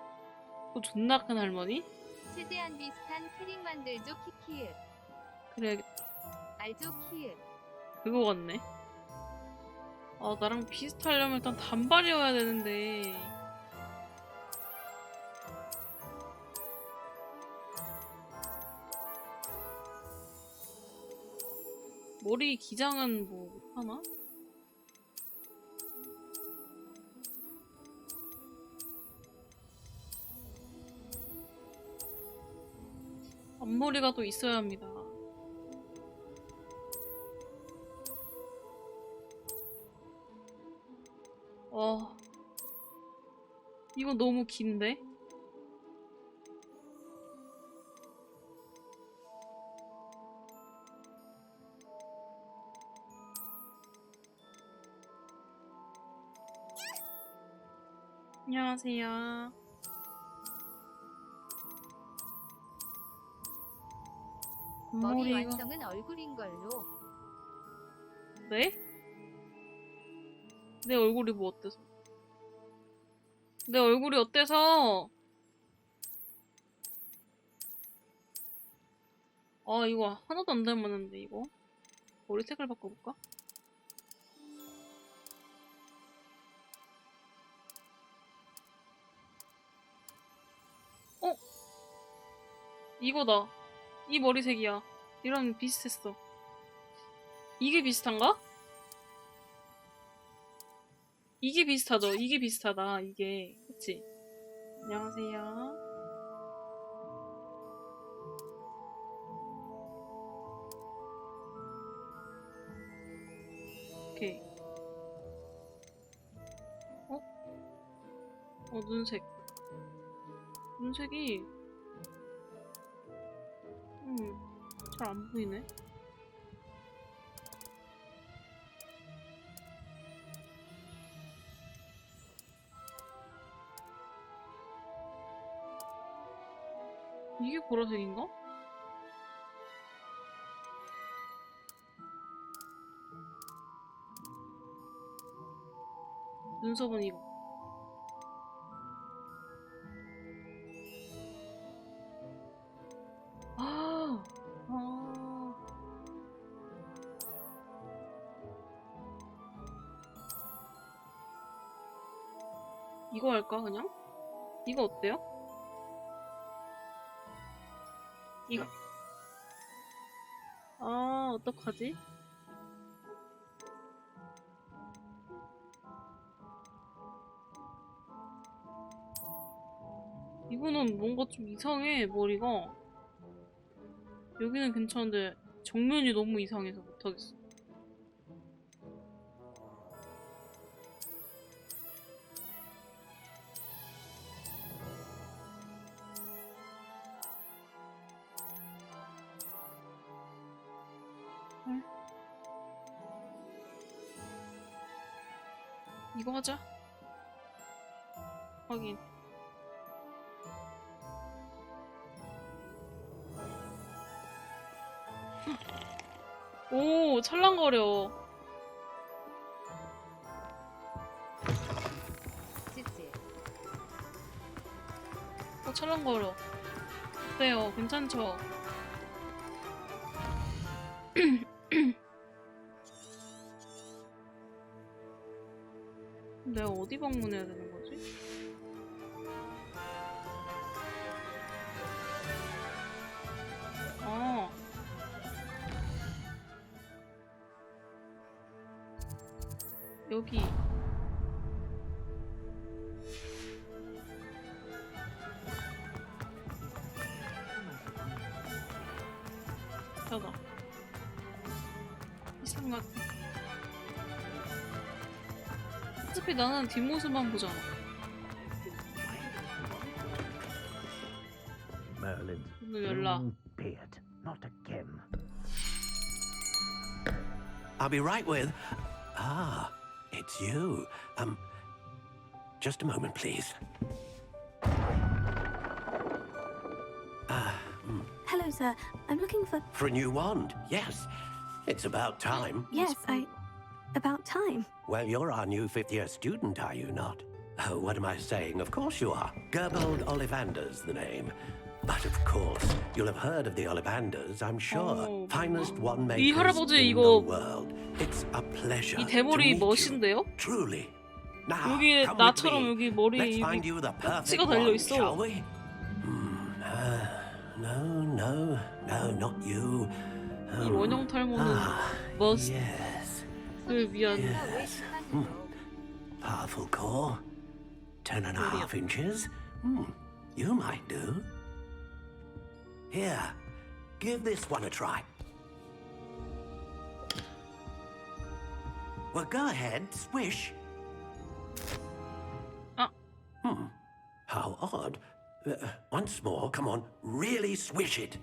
그 존나 큰 할머니? 최대한 비슷한 캐릭 만들죠 키키을. 그래야겠다. 알죠 키을. 그거 같네. 나랑 비슷하려면 일단 단발이어야 되는데. 머리 기장은 뭐 못하나? 앞머리가 또 있어야 합니다. 이거 너무 긴데? 안녕하세요. 머리 완성은 얼굴인 걸로. 네? 내 얼굴이 뭐 어때서? 내 얼굴이 어때서? 이거 하나도 안 닮았는데 이거? 머리 색을 바꿔볼까? 이거다. 이 머리색이야. 이랑 비슷했어. 이게 비슷한가? 이게 비슷하죠? 이게 비슷하다. 이게. 그치? 안녕하세요. 오케이. 눈색. 눈색이 잘 안 보이네. 이게 보라색인가? 눈썹은 이거. 이거 할까 그냥? 이거 어때요? 이거. 어떡하지? 이거는 뭔가 좀 이상해, 머리가. 여기는 괜찮은데 정면이 너무 이상해서 못하겠어. 응? 이거 하자. 확인. 오, 찰랑거려. 찰랑거려. 어때요? 괜찮죠? 내가 어디 방문해야 되는 거지? 아. 여기. 닫아. 이상 같아. 어차피 나는 뒷모습만 보잖아. Merlin's 문을 열라. beard, not again. I'll be right with. Ah, it's you. Just a moment, please. Hello, sir. I'm looking for... For a new wand, yes. It's about time. Yes, about time. Well, you're our new fifth-year student, are you not? Oh, what am I saying? Of course you are. Gerbold Ollivander's the name. But of course, you'll have heard of the Ollivanders, I'm sure. Finest wand makers 이 할아버지 in the 이거 world. It's a pleasure 이 to 대머리 meet you. 멋인데요? Truly. Now, 여기 come with 나처럼 me. 여기 머리 Let's 여기 find you the perfect 꼭지가 달려 wand, 있어. shall we? No, not you. 이 원형 탈모는 Yes. 머스를 위한 Powerful core. 10.5 inches. You might do. Here, give this one a try. Well, go ahead, swish. How odd. Once more, come on, really swish it.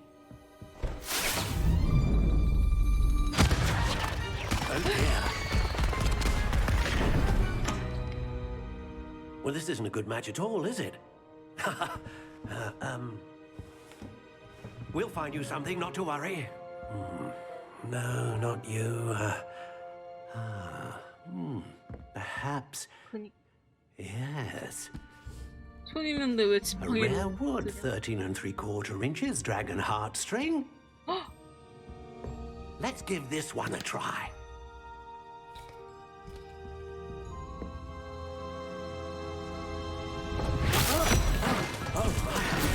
Oh dear. Well, this isn't a good match at all, is it? We'll find you something, not to worry. No, not you. Perhaps. Yes. 손 있는데 왜 A 지팡이? rare wood, 13 3/4 inches, dragon heartstring. Let's give this one a try.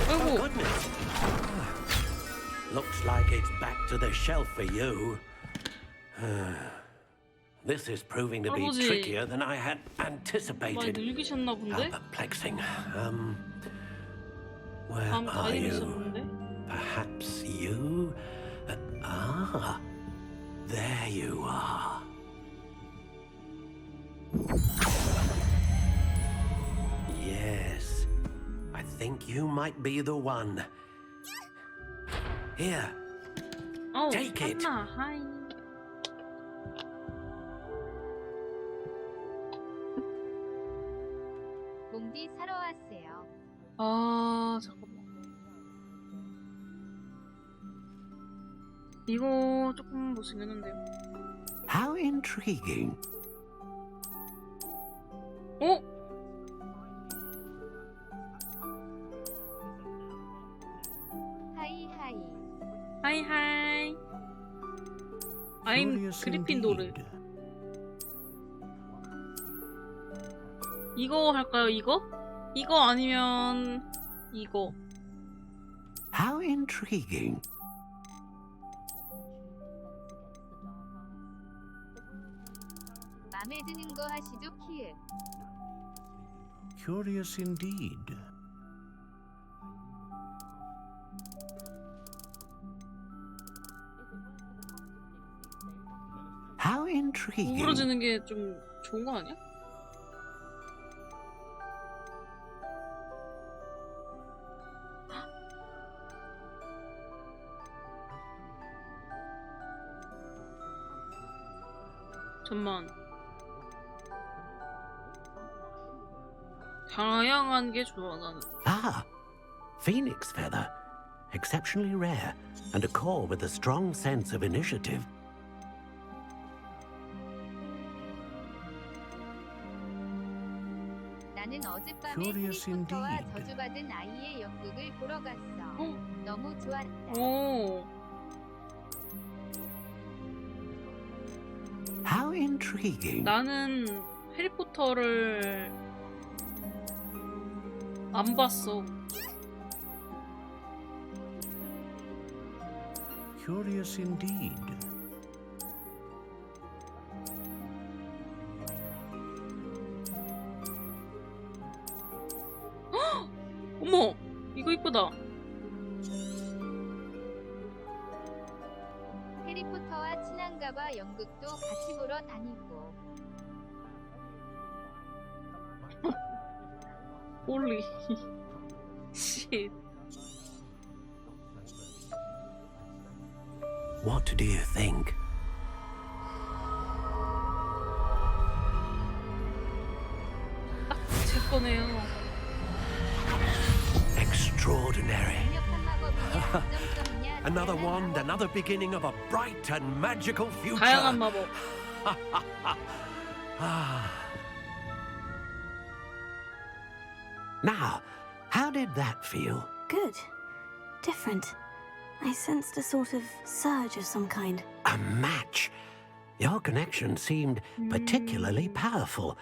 Oh, goodness. Looks like it's back to the shelf for you. This is proving to be 아버지. trickier than I had 많이 anticipated. 늙으셨나 본데? Perplexing. Where 밤 are 많이 you? 드셨는데? Perhaps you? There you are. Yes, I think you might be the one. Here, take it. 한나, 하이. 몽디 사러 왔어요. 아, 잠깐만. 이거 조금 못생겼는데요. How intriguing. 어? 하이하이. 하이하이. I'm 그리핀도르. 이거 할까요? 이거? 이거 아니면 이거. How intriguing. 맘에 드는 거 하시죠, 키읔. Curious indeed. How intriguing. 우울해지는 게 좀 좋은 거 아니야? 잠만. 다양한 게 좋아 나는. Ah, phoenix feather. Exceptionally rare, and a core with a strong sense of initiative. 나는 어젯밤에 Curious 해리포터와 indeed. 저주받은 아이의 연극을 보러 갔어. 너무 좋았다. 오. How intriguing. 나는 해리포터를 안 봤어. Curious indeed. 어머, 이거 이쁘다. 해리포터와 친한가 봐. 연극도 같이 보러 다니고. 홀리 쉣. What do you think? 제 거네요. Extraordinary. 강력한 마법이냐, 안정성이냐, Another wand, another beginning of a bright and magical future. 다양한 마법. Now, how did that feel? Good. Different. I sensed a sort of surge of some kind. A match. Your connection seemed particularly powerful.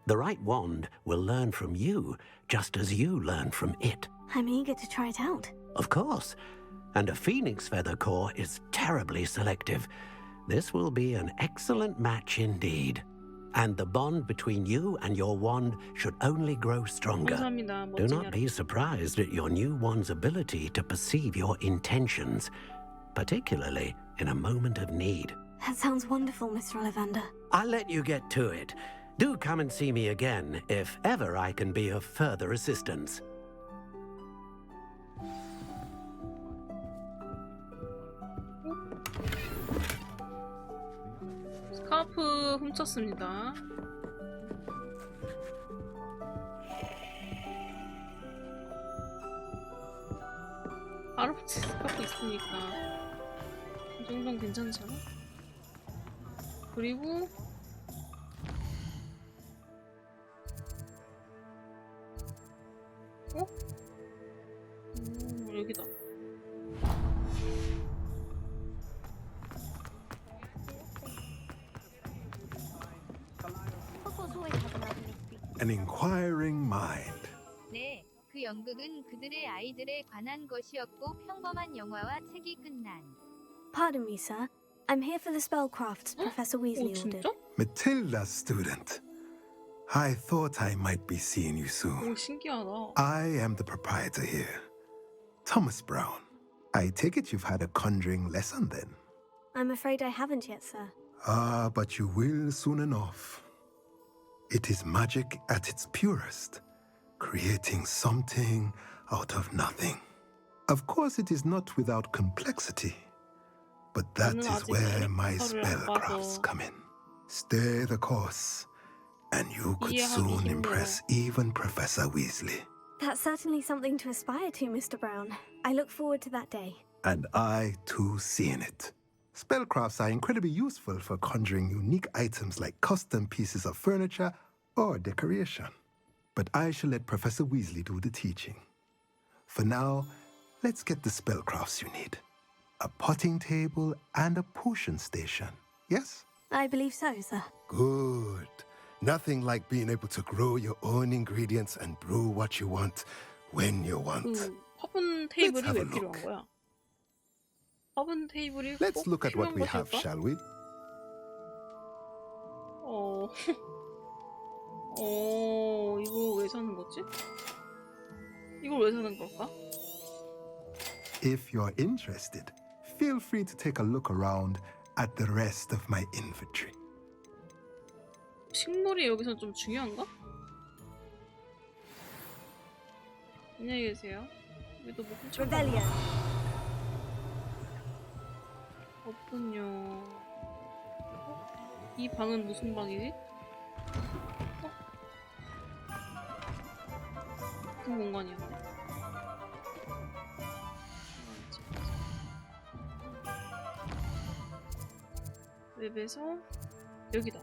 The right wand will learn from you, just as you learn from it. I'm eager to try it out. Of course. And a phoenix feather core is terribly selective. This will be an excellent match indeed. And the bond between you and your wand should only grow stronger. 감사합니다. Do 멋진 not be surprised at your new wand's ability to perceive your intentions, particularly in a moment of need. That sounds wonderful, Mr. Ollivander. I'll let you get to it. Do come and see me again if ever I can be of further assistance. 스카프 훔쳤습니다. 할아버지 스카프 있으니까 이 정도는 괜찮잖아. 그리고 어? 여기다. An inquiring mind. 네, 그 연극은 그들의 아이들에 관한 것이었고 평범한 영화와 책이 끝난. Pardon me, sir. I'm here for the spellcrafts Professor Weasley ordered. Matilda's student. I thought I might be seeing you soon. 오, 신기하다. I am the proprietor here, Thomas Brown. I take it you've had a conjuring lesson then? I'm afraid I haven't yet, sir. Ah, but you will soon enough. It is magic at its purest, creating something out of nothing. Of course, it is not without complexity, but that is where my spellcrafts come in. Stay the course, and you could soon impress even Professor Weasley. That's certainly something to aspire to, Mr. Brown. I look forward to that day. And I, too, seeing it. Spellcrafts are incredibly useful for conjuring unique items like custom pieces of furniture or decoration. But I shall let Professor Weasley do the teaching. For now, let's get the spellcrafts you need. A potting table and a potion station, yes? I believe so, sir. Good. Nothing like being able to grow your own ingredients and brew what you want when you want. 화분 테이블이 왜 필요한 거야? 화분 테이블이 Let's 꼭 look at what 필요한 we have, 것일까? shall we? 이거 왜 사는 거지? 이걸 왜 사는 걸까? If you're interested, feel free to take a look around at the rest of my inventory. 식물이 여기서 좀 중요한가? 안녕히 계세요. 여기도 뭐 훔쳐. 없군요. 이 방은 무슨 방이지? 무슨 공간이었네? 웹에서 여기다.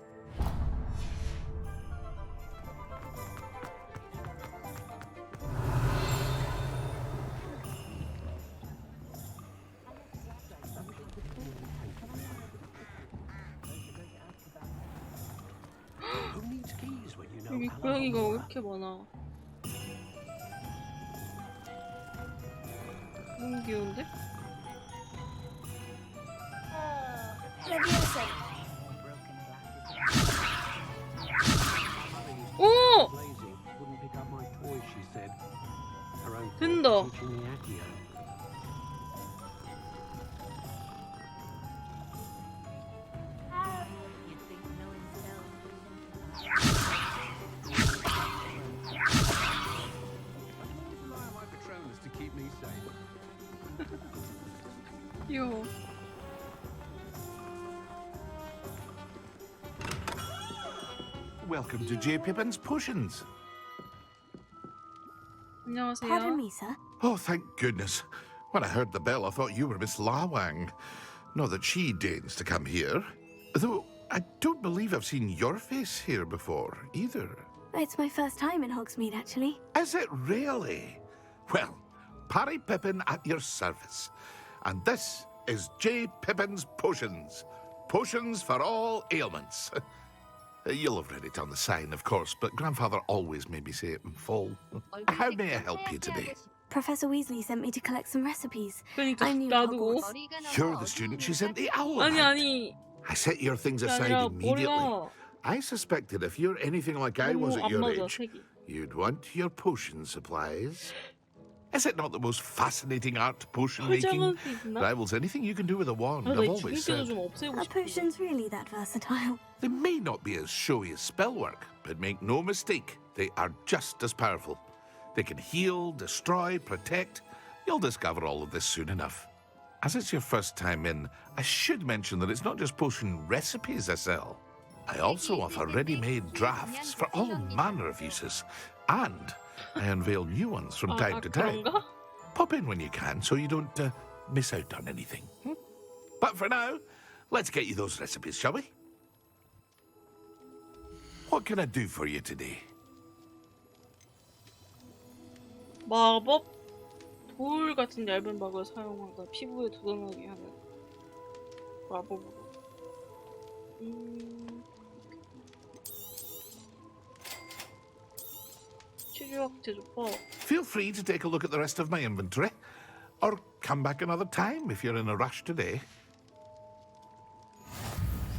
여기 고양이가 왜 이렇게 많아? 너무 귀여운데? 오! 된다. 귀여워. Welcome to J. Pippin's Potions. 안녕하세요. Pardon me, sir. Oh, thank goodness. When I heard the bell, I thought you were Miss Lawang. Not that she deigns to come here. Though I don't believe I've seen your face here before, either. It's my first time in Hogsmeade, actually. Is it really? Well, Parry Pippin at your service. And this is J. Pippin's Potions. Potions for all ailments. You'll have read it on the sign, of course, but Grandfather always made me say it in full. How may I help you today? Professor Weasley sent me to collect some recipes. 그러니까 I'm new to 나도. Hogwarts. You're the student she sent the owl 아니. I set your things 그게 aside 아니라 immediately. 머리가 I suspected if you're anything like I was 너무 at 안 your 맞아, age, 색이. you'd want your potion supplies. Is it not the most fascinating art potion 화장은 making? 있나? Rivals anything you can do with a wand, 아, I've 나 always 죽을 때도 said. 좀 없애고 Are 싶어. potions really that versatile? They may not be as showy as spellwork, but make no mistake, they are just as powerful. They can heal, destroy, protect. You'll discover all of this soon enough. As it's your first time in, I should mention that it's not just potion recipes I sell. I also offer ready-made drafts for all manner of uses, and I unveil new ones from time to time. 그런가? Pop in when you can so you don't miss out on anything. But for now, let's get you those recipes, shall we? What can I do for you today? 마법 돌 같은 얇은 막을 사용하다 피부에 도전하게 하는 마법으로. 치료학 제조법. Feel free to take a look at the rest of my inventory, or come back another time if you're in a rush today.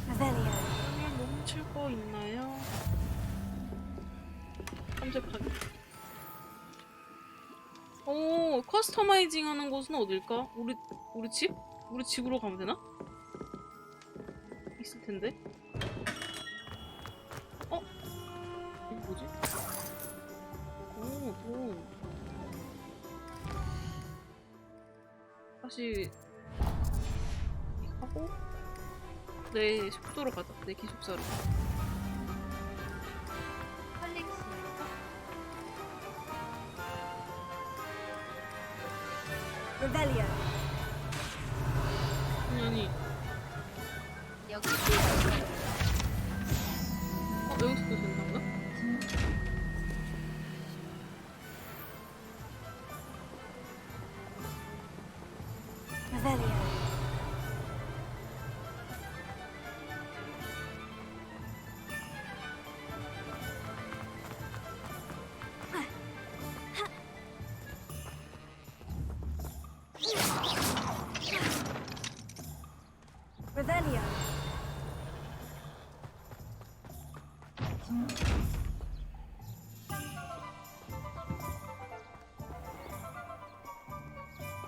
Revelio. 그러면 멈출 거 있나요? 탐색하기. 오, 커스터마이징 하는 곳은 어딜까? 우리 집? 우리 집으로 가면 되나? 있을 텐데. 어? 이게 뭐지? 오, 돈. 다시 하고 내 숙소로 가자. 내 기숙사로. Revelio. 아니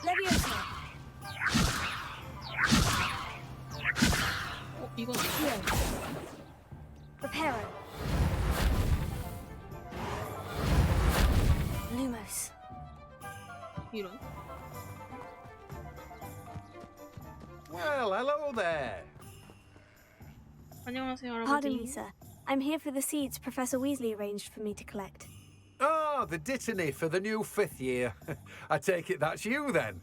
Leviosa. 이건 Here. Reparo. Lumos. 이런. Well, hello there. 안녕하세요, Pardon 할아버지. me, sir. I'm here for the seeds Professor Weasley arranged for me to collect. Oh, the dittany for the new 5th year. I take it that's you then.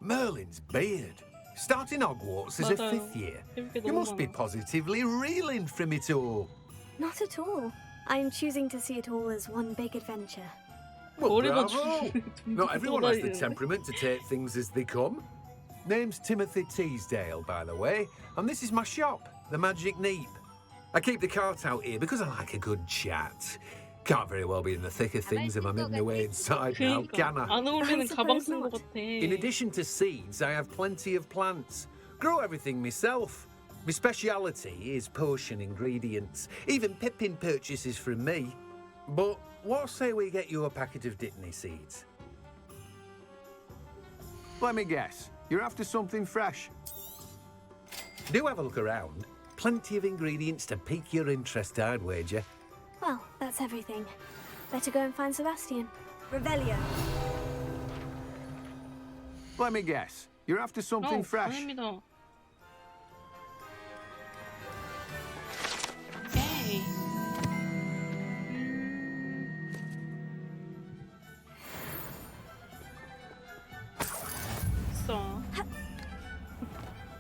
Merlin's beard. Starting Hogwarts as a 맞아요. 5th year. 재밌게 You 너무 must be 많아. positively reeling from it all. Not at all. I'm choosing to see it all as one big adventure. Well, 머리가 bravo. Not everyone has the temperament to take things as they come. Name's Timothy Teasdale, by the way, and this is my shop, the Magic Neep. I keep the cart out here because I like a good chat. Can't very well be in the thick of things if I'm hidden away inside now, can I? 안 어울리는 가방 쓴 것 같아. In addition to seeds, I have plenty of plants. Grow everything myself. My speciality is potion ingredients. Even Pippin purchases from me. But what say we get you a packet of Dittany seeds? Let me guess. You're after something fresh. Do have a look around. Plenty of ingredients to pique your interest, I'd wager. Well, that's everything. Better go and find Sebastian. Revelio. Let me guess. You're after something fresh. 아닙니다. 에이. 비싸.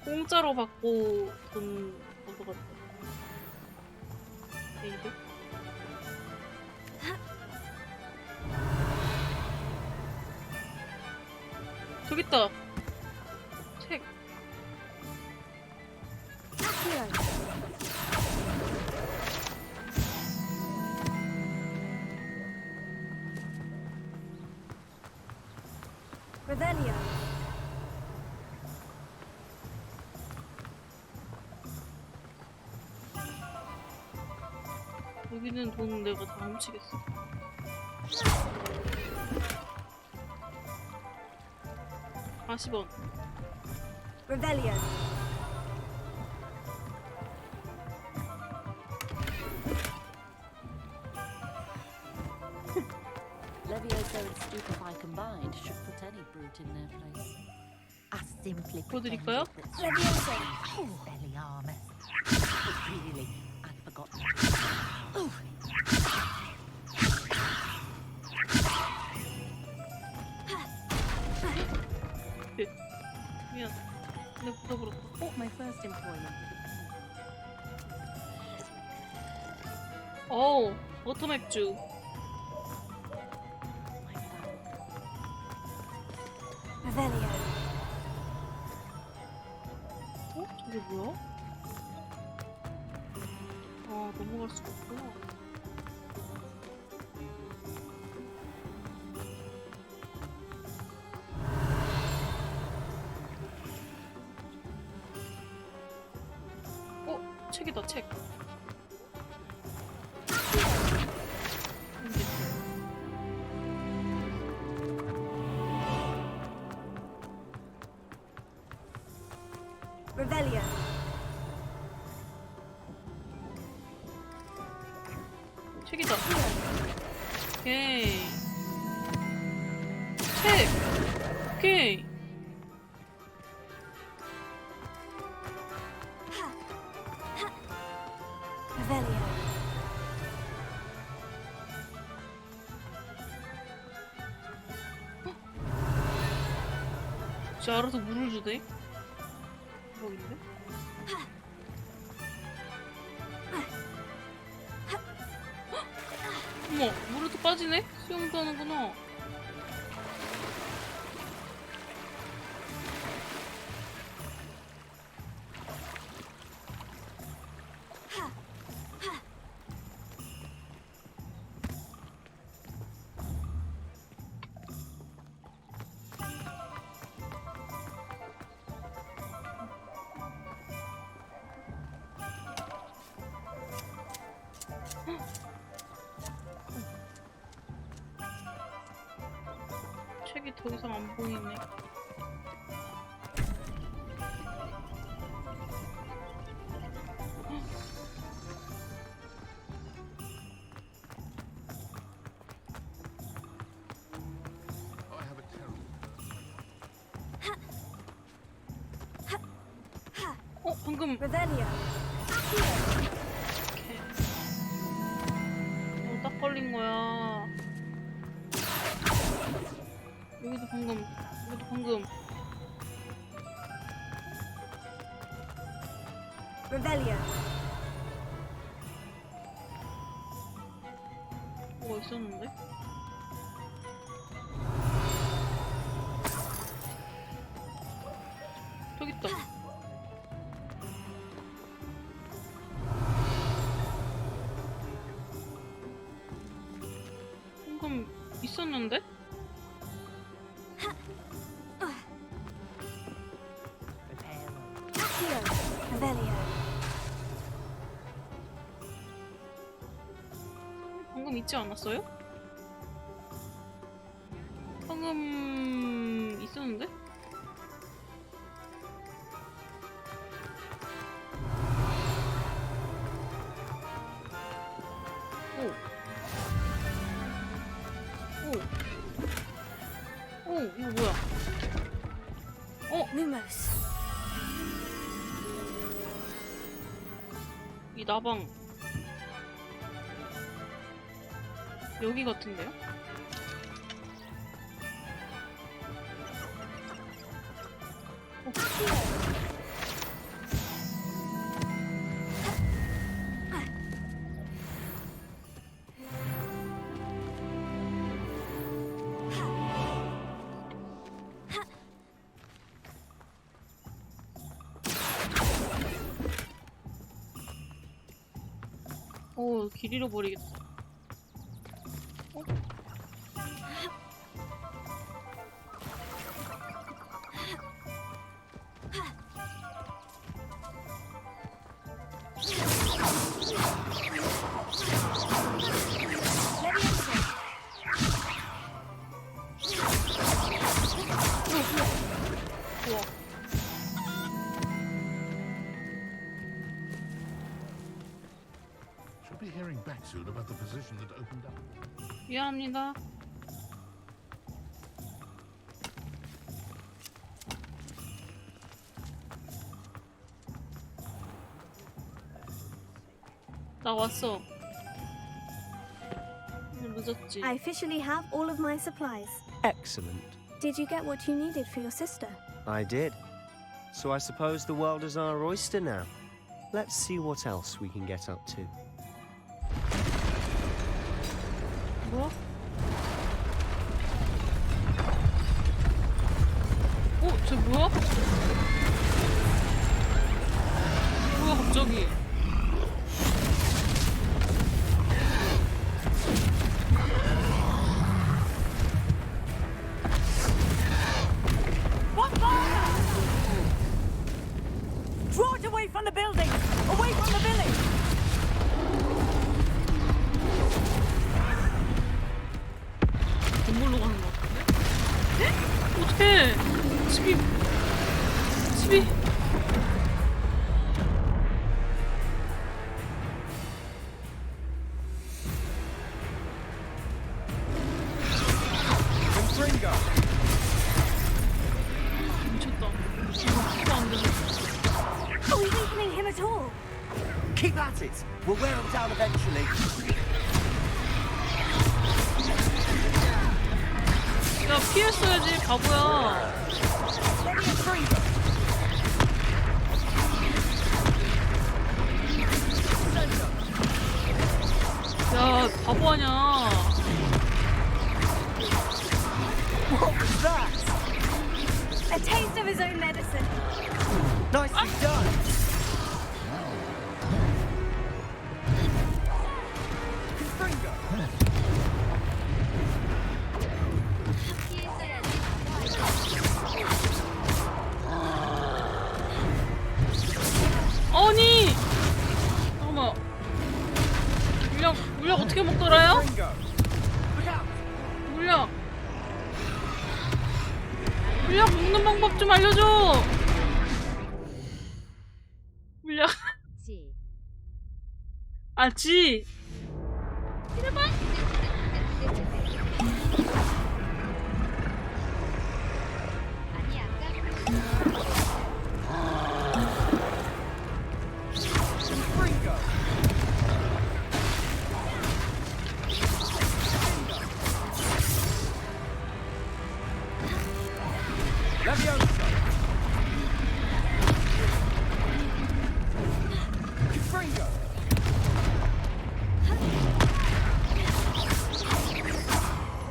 공짜로 받고 돈 얻어갔다. 에이드? 저기 있다. 책. Revelio. 여기는 돈 내가 다 훔치겠어. $40. Revelio. Levioso and Stupefy combined should put any brute in their place. I simply 보여드릴까요? Levioso. Expelliarmus. But really, I'd forgotten. Oh. 미안. 내가 붙어버렸다. My first employment. 어우, 버터 맥주. Revelio. 어? 저게 뭐야? 아, 넘어갈 수가 없구나. 어? 책이다, 책. Revelio. 책이다. 오케이. 책! 오케이. Revelio. 진짜 알아서 물을 주대? 대박인데? 어머, 물에 또 빠지네? 수영도 하는구나. 더 이상 안 보이네. 방금 Revelio. 딱 걸린 거야. 여기도 방금. Revelio. 뭐가 있었는데? 저기 있다. 방금 있었는데? Revelio. 방금 있지 않았어요? 방금 있었는데? 오, 이거 뭐야? Lumos. 이 나방 여기 같은데요? 오, 길 잃어버리겠다. Should be hearing back soon about the position that opened up. 미안합니다. 나 왔어. 늦었지. I officially have all of my supplies. Excellent. Did you get what you needed for your sister? I did. So I suppose the world is our oyster now. Let's see what else we can get up to. 뭐야? 쟤 뭐야? 뭐야 갑자기? Draw it away from the building! Away from the village! 건물로 가는 것 같은데? 어떡해! 집이 미쳤다. 이거 안 되네. Are we weakening him at all? Keep at it. We'll wear him down eventually. 야, 피했어야지, 바보야. 야, 바보 아냐. What was that? A taste of his own medicine. Nicely done. 아니! 잠깐만. 물약 어떻게 먹더라요? 물약. 가는 방법 좀 알려줘. 물려. 아, 지. 제발.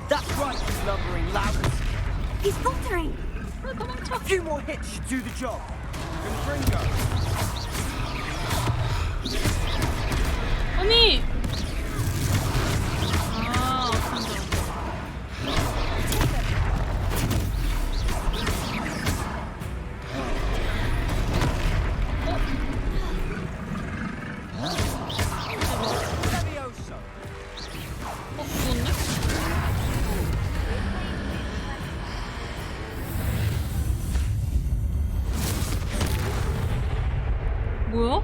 That's right, you lumbering loudness. He's faltering. A few more hits should do the job. 아니. 뭐야?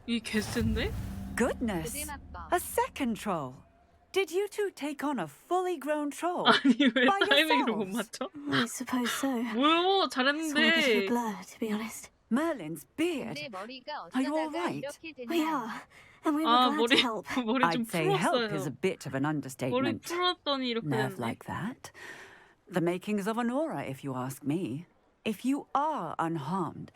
이 개센데? Goodness, a second troll. Did you two take on a fully grown troll? 아니 왜 by 타이밍을 못 yourselves? 맞춰? I suppose so. 뭐요? It's all a bit of a 잘했는데. blur, to be honest. Merlin's beard. Are you all right? We are, and we were 아, glad to help. 머리 좀 I'd say help is 풀었어요. a bit of an 머리 understatement. 풀었더니 이렇게 Nerve 됐네. like that. The makings of an aura, if you ask me. If you are unharmed,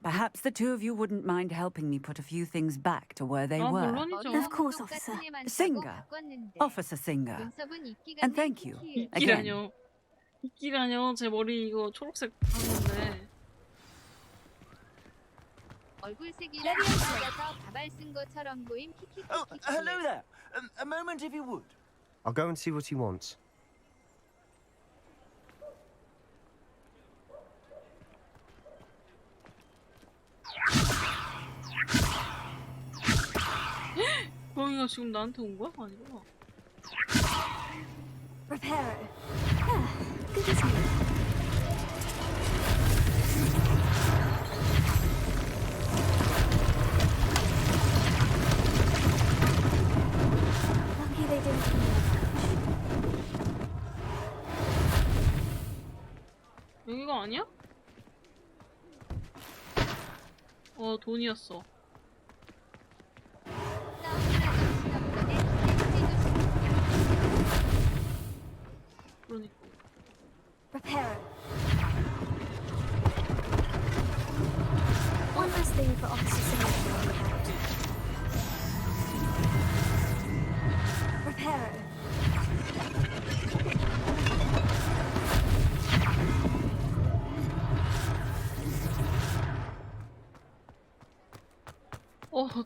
perhaps the two of you wouldn't mind helping me put a few things back to where they were. 물론이죠. Of course, officer. Singer. Officer Singer. And thank you. Again. 이끼라뇨. 이끼라뇨. 제 머리 이거 초록색 하는데. 얼굴색이랑 맞아서 가발 쓴 것처럼 보임. Oh, hello there. A moment, if you would. I'll go and see what he wants. 고양이가 지금 나한테 온 거야? 아니구나. Reparo. Ah, good as new. Lucky they didn't come in. 여기가 아니야? 돈이었어. 그러니까. Reparo. One last thing for Officer Singer to worry about. Reparo.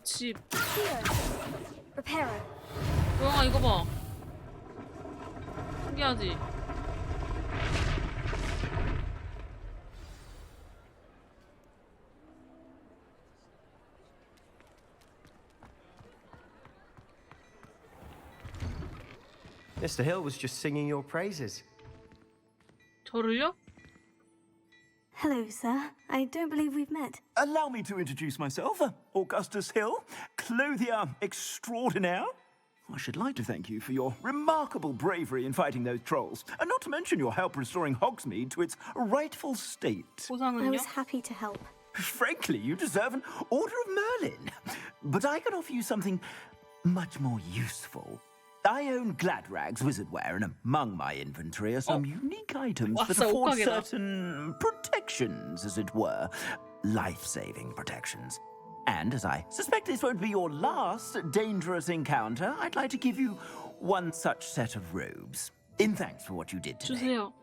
집. Reparo. 고양아 이거 봐. 신기하지? Mr. Hill was just singing your praises. 저를요? Hello, sir. I don't believe we've met. Allow me to introduce myself, Augustus Hill, clothier extraordinaire. I should like to thank you for your remarkable bravery in fighting those trolls, and not to mention your help restoring Hogsmeade to its rightful state. I was happy to help. Frankly, you deserve an Order of Merlin. But I can offer you something much more useful. I own Gladrag's wizardware, and among my inventory are some unique items that afford certain protections, as it were. Life-saving protections. And as I suspect this won't be your last dangerous encounter, I'd like to give you one such set of robes. In thanks for what you did today. 주세요.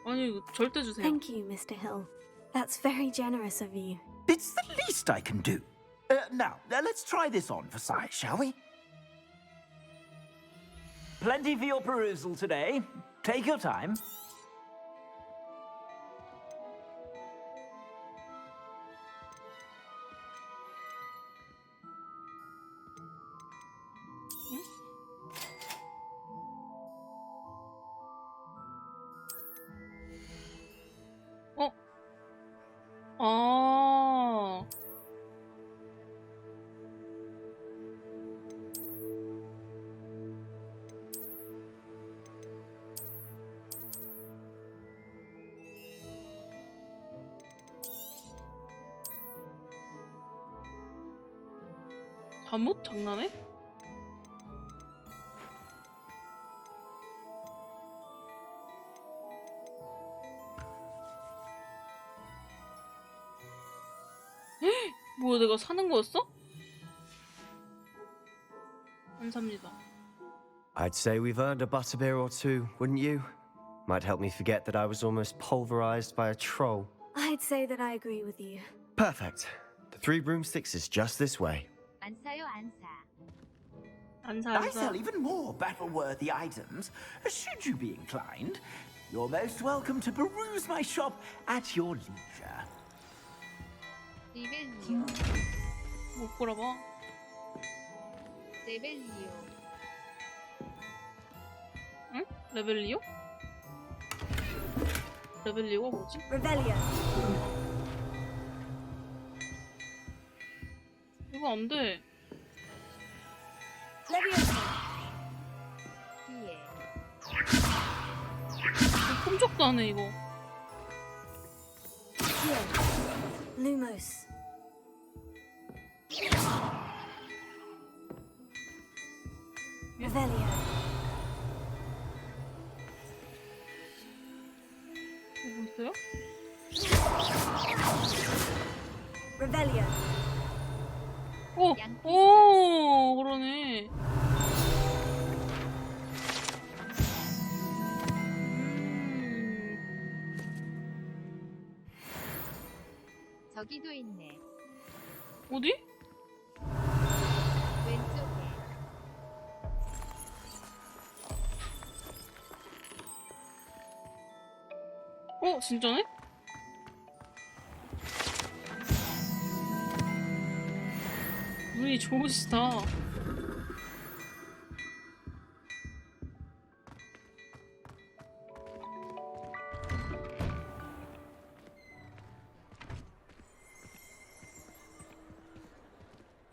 아니, 절대 주세요. Thank you, Mr. Hill. That's very generous of you. It's the least I can do. Now, let's try this on for size, shall we? Plenty for your perusal today. Take your time. 잠옷? 장난해? 뭐야, 내가 사는 거였어? 안 삽니다. I'd say we've earned a butterbeer or two, wouldn't you? Might help me forget that I was almost pulverized by a troll. I'd say that I agree with you. Perfect. The 3 broomsticks is just this way. 안 사요, 안 사. 안 사, I 안 사. sell even more battle-worthy items. Should you be inclined, you're most welcome to peruse my shop at your leisure. 리벨리오. 못 걸어봐. 레벨리오. 응? 레벨리오? 레벨리오가 뭐지? Revelio. 이거 안 돼. Leviosa. 뒤에. 꼼짝도 안 해, 이거. Here. Lumos. Revelio. 뭐 있어요? Revelio. 오, 그러네. 저기도 있네. 어디? 왼쪽에. 진짜네? 눈이 좋으시다.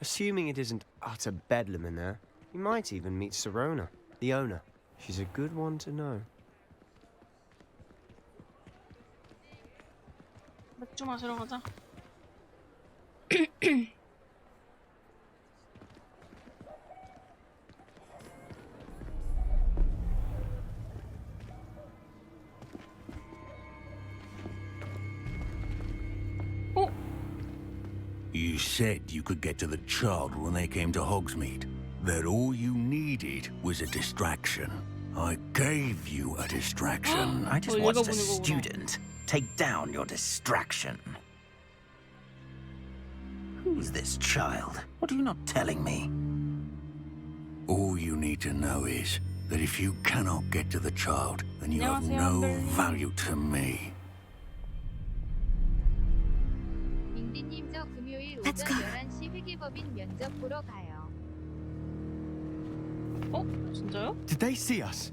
Assuming it isn't utter bedlam in there, you might even meet Sirona, the owner. She's a good one to know. 맥주 마시러 가자. You said you could get to the child when they came to Hogsmeade. That all you needed was a distraction. I gave you a distraction. I just watched a student take down your distraction. Who's this child? What are you not telling me? All you need to know is that if you cannot get to the child, then you have no value to me. 민디님 저 금요일 오전 11시 회계법인 면접 보러 가요. 진짜요? Did they see us?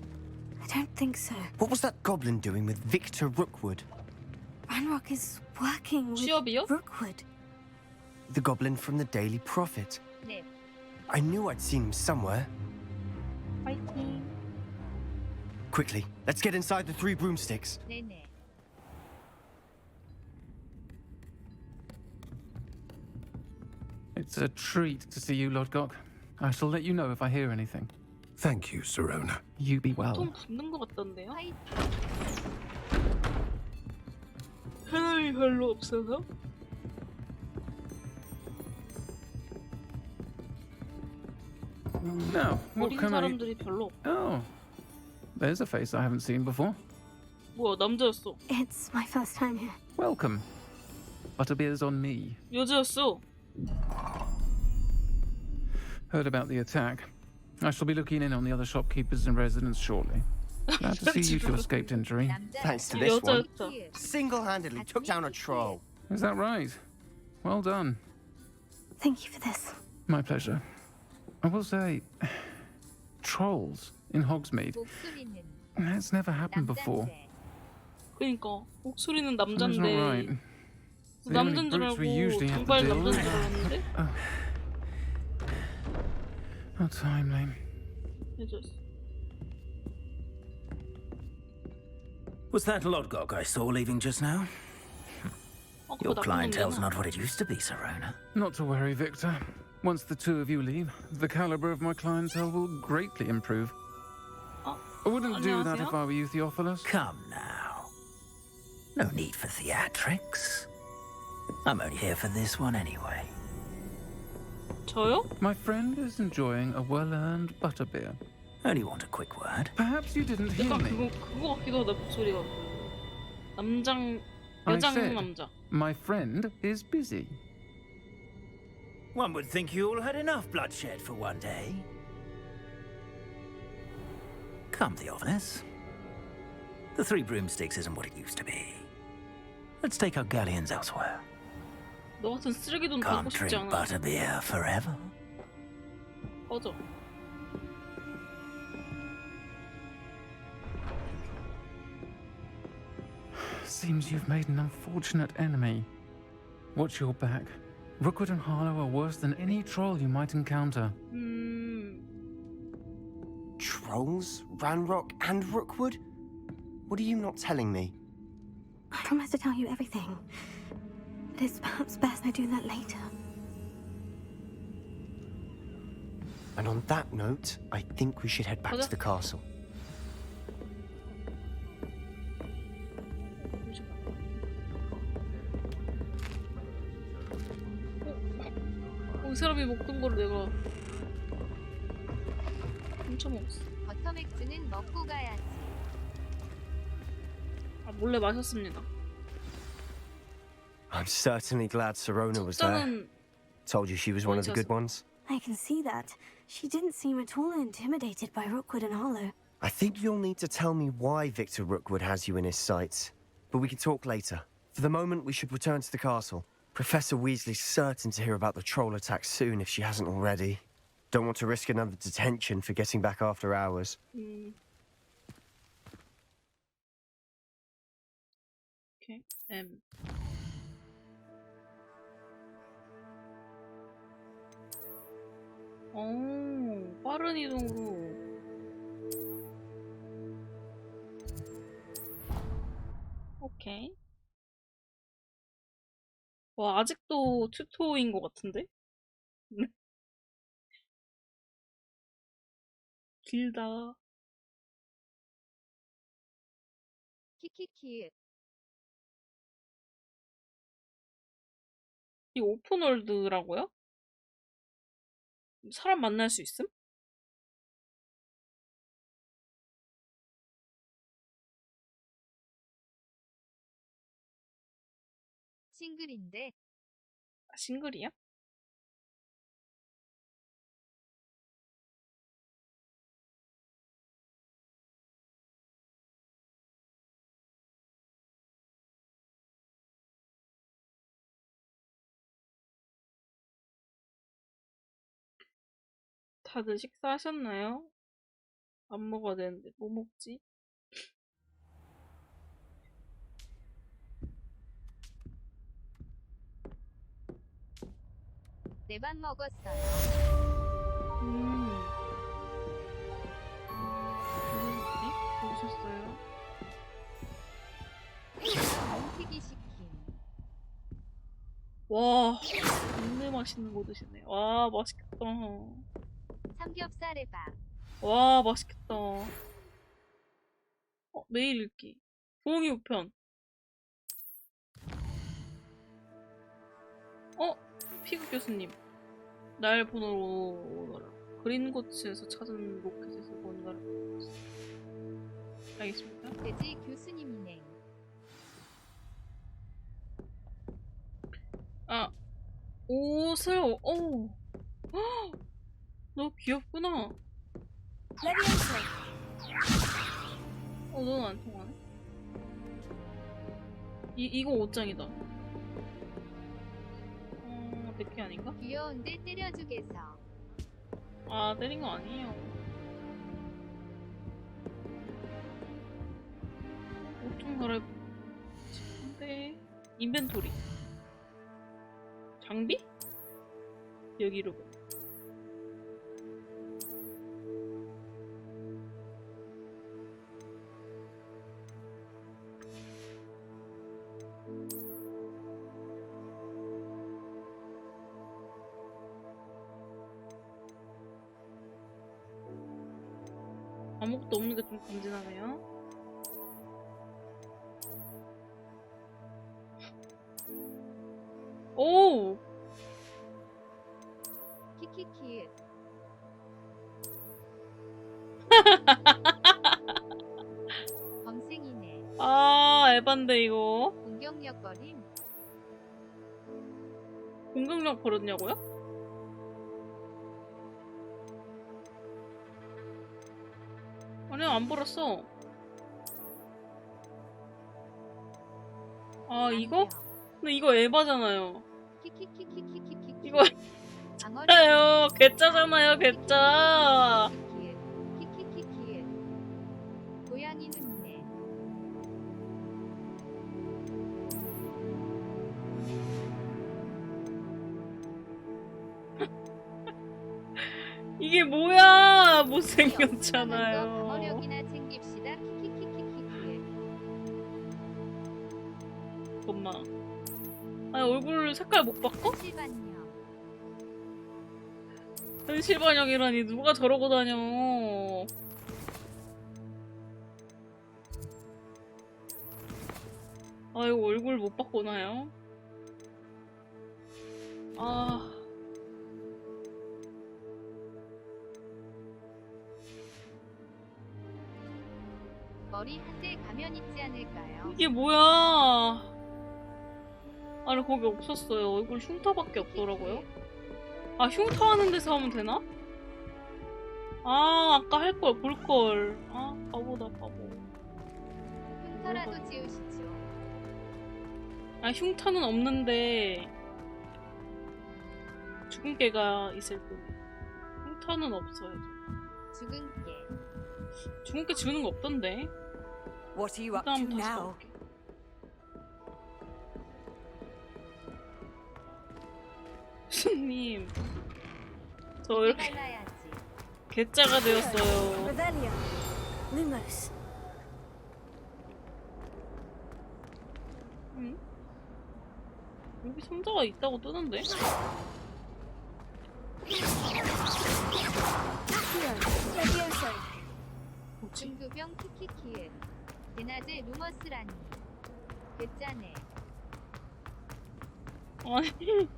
I don't think so. What was that goblin doing with Victor Rookwood? Ranrock is working with 취업이요? Rookwood. The goblin from the Daily Prophet. 네. I knew I'd seen him somewhere. 파이팅. Quickly, let's get inside the 3 broomsticks. 네네. It's a treat to see you, Lodgok. I shall let you know if I hear anything. Thank you, Sirona. You be well. 좀 붙는 것 같던데요? 사람이 별로 없어서? Now, what 어린 can I... 사람들이 별로 없. Oh, there's a face I haven't seen before. 뭐야, 남자였어. It's my first time here. Welcome. Butterbeer's on me. 여자였어. Heard about the attack. I shall be looking in on the other shopkeepers and residents shortly. Glad to see you two escaped injury. Thanks to this one. Single-handedly took down a troll. Is that right? Well done. Thank you for this. My pleasure. I will say, trolls in Hogsmeade. 목소리는 That's never happened before. 그니까 목소리는 That's not right. 남잔데 The only 남잔 줄 brutes we 알고 usually have to 정말 deal 남잔 with. 줄 알았는데 How timely. 여자였어. Was that Lodgok I saw leaving just now? Your clientele's not what it used to be, Sirona. Not to worry, Victor. Once the two of you leave, the caliber of my clientele will greatly improve. I wouldn't do that if I were you, Theophilus. Come now. No need for theatrics. I'm only here for this one anyway. 저요? My friend is enjoying a well-earned butterbeer. Only want a quick word. Perhaps you didn't hear 약간 me. 그거 같기도 하다 목소리가. 남장 I 여장 said, 남자. my friend is busy. One would think you all had enough bloodshed for one day. Come, Theophilus. The Three Broomsticks isn't what it used to be. Let's take our galleons elsewhere. 너 같은 쓰레기 돈 Can't 받고 싶지 drink 않아. butterbeer forever. 꺼져. Seems you've made an unfortunate enemy. Watch your back. Rookwood and Harlow are worse than any troll you might encounter. Trolls? Ranrock and Rookwood? What are you not telling me? I promise to tell you everything. But it's perhaps best I do that later. And on that note, I think we should head back to the castle. 이 사람이 먹던 거를 내가 훔쳐 먹었어. 버터맥주는 먹고 가야지. 아, 몰래 마셨습니다. I'm certainly glad Sirona was there. Told you she was one of the good ones. I can see that. She didn't seem at all intimidated by Rookwood and Harlow. I think you'll need to tell me why Victor Rookwood has you in his sights. But we can talk later. For the moment, we should return to the castle. Professor Weasley's certain to hear about the troll attack soon if she hasn't already. Don't want to risk another detention for getting back after hours. Okay. 빠른 이동으로. 오케이. 와, 아직도 튜토인 것 같은데? 길다. 키키키. 이 오픈월드라고요? 사람 만날 수 있음? 싱글인데. 아, 싱글이야? 다들 식사하셨나요? 밥 먹어야 되는데 뭐 먹지? 네 밥 먹었어요. 오셨어요? 튀기 시킴. 와, 겁내 맛있는 거 드시네. 와, 맛있겠다. 삼겹살 해밥. 와, 맛있겠다. 매일 읽기. 부엉이 우편. 피그 교수님. 날 보러 오너라. 그린고츠에서 찾은 로켓에서 뭔가를 보고 있어. 알겠습니다. 돼지 교수님이네. 아, 옷을, 너 귀엽구나. 넌 안 통하네. 이거 옷장이다. 내게 아닌가? 귀여운데 때려주겠어. 아, 때린 거 아니에요. 옷 좀 갈아입고. 근데 인벤토리. 장비? 여기로. 아무것도 없는 게 좀 간지나네요. 오! 키키키. 범생이네. 아, 에반데 이거. 공격력 버림. 공격력 버렸냐고요? 아니요, 안 버렸어. 아, 이거? 근데 이거 에바잖아요. 키키키키키키키. 이거 짜요. 괴짜잖아요, 괴짜. 키키키키. 고양이 눈이네. 이게 뭐야? 방어력이나 못생겼잖아요. 챙깁시다. 키키키키키키. 엄마. 아니, 얼굴 색깔 못 바꿔? 실반력. 현실 반영이라니 누가 저러고 다녀. 아이고, 얼굴 못 바꾸나요? 아. 머리 한 대 가면 있지 않을까요? 이게 뭐야? 아니, 거기 없었어요. 얼굴 흉터밖에 없더라고요. 아, 흉터 하는 데서 하면 되나? 아, 아까 할걸, 볼걸. 아, 바보다, 바보. 흉터라도 지우시죠. 아, 흉터는 없는데 죽은 개가 있을 뿐. 흉터는 없어요. 죽은 개. 죽은 개 지우는 거 없던데. What are you up to 일단 다시 now? 가볼게. 스님, 저 이렇게 발라야지. 개짜가 되었어요. Revelio. Lumos. 응? 여기 상자가 있다고 뜨는데? 뭐지? 중구병 키키키에. 대낮에 루머스라니. 괴짜네. 아니.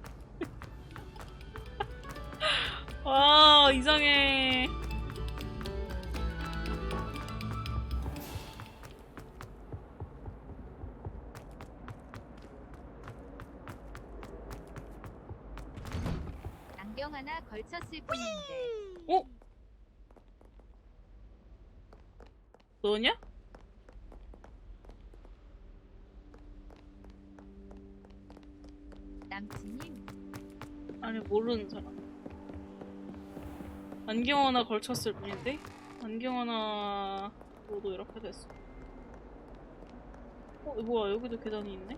와, 이상해. 안경 하나 걸쳤을 뿐인데. 어? 너냐? 남친님. 아니, 모르는 사람. 안경 하나 걸쳤을 뿐인데? 안경 하나로도 이렇게 됐어. 뭐야, 여기도 계단이 있네?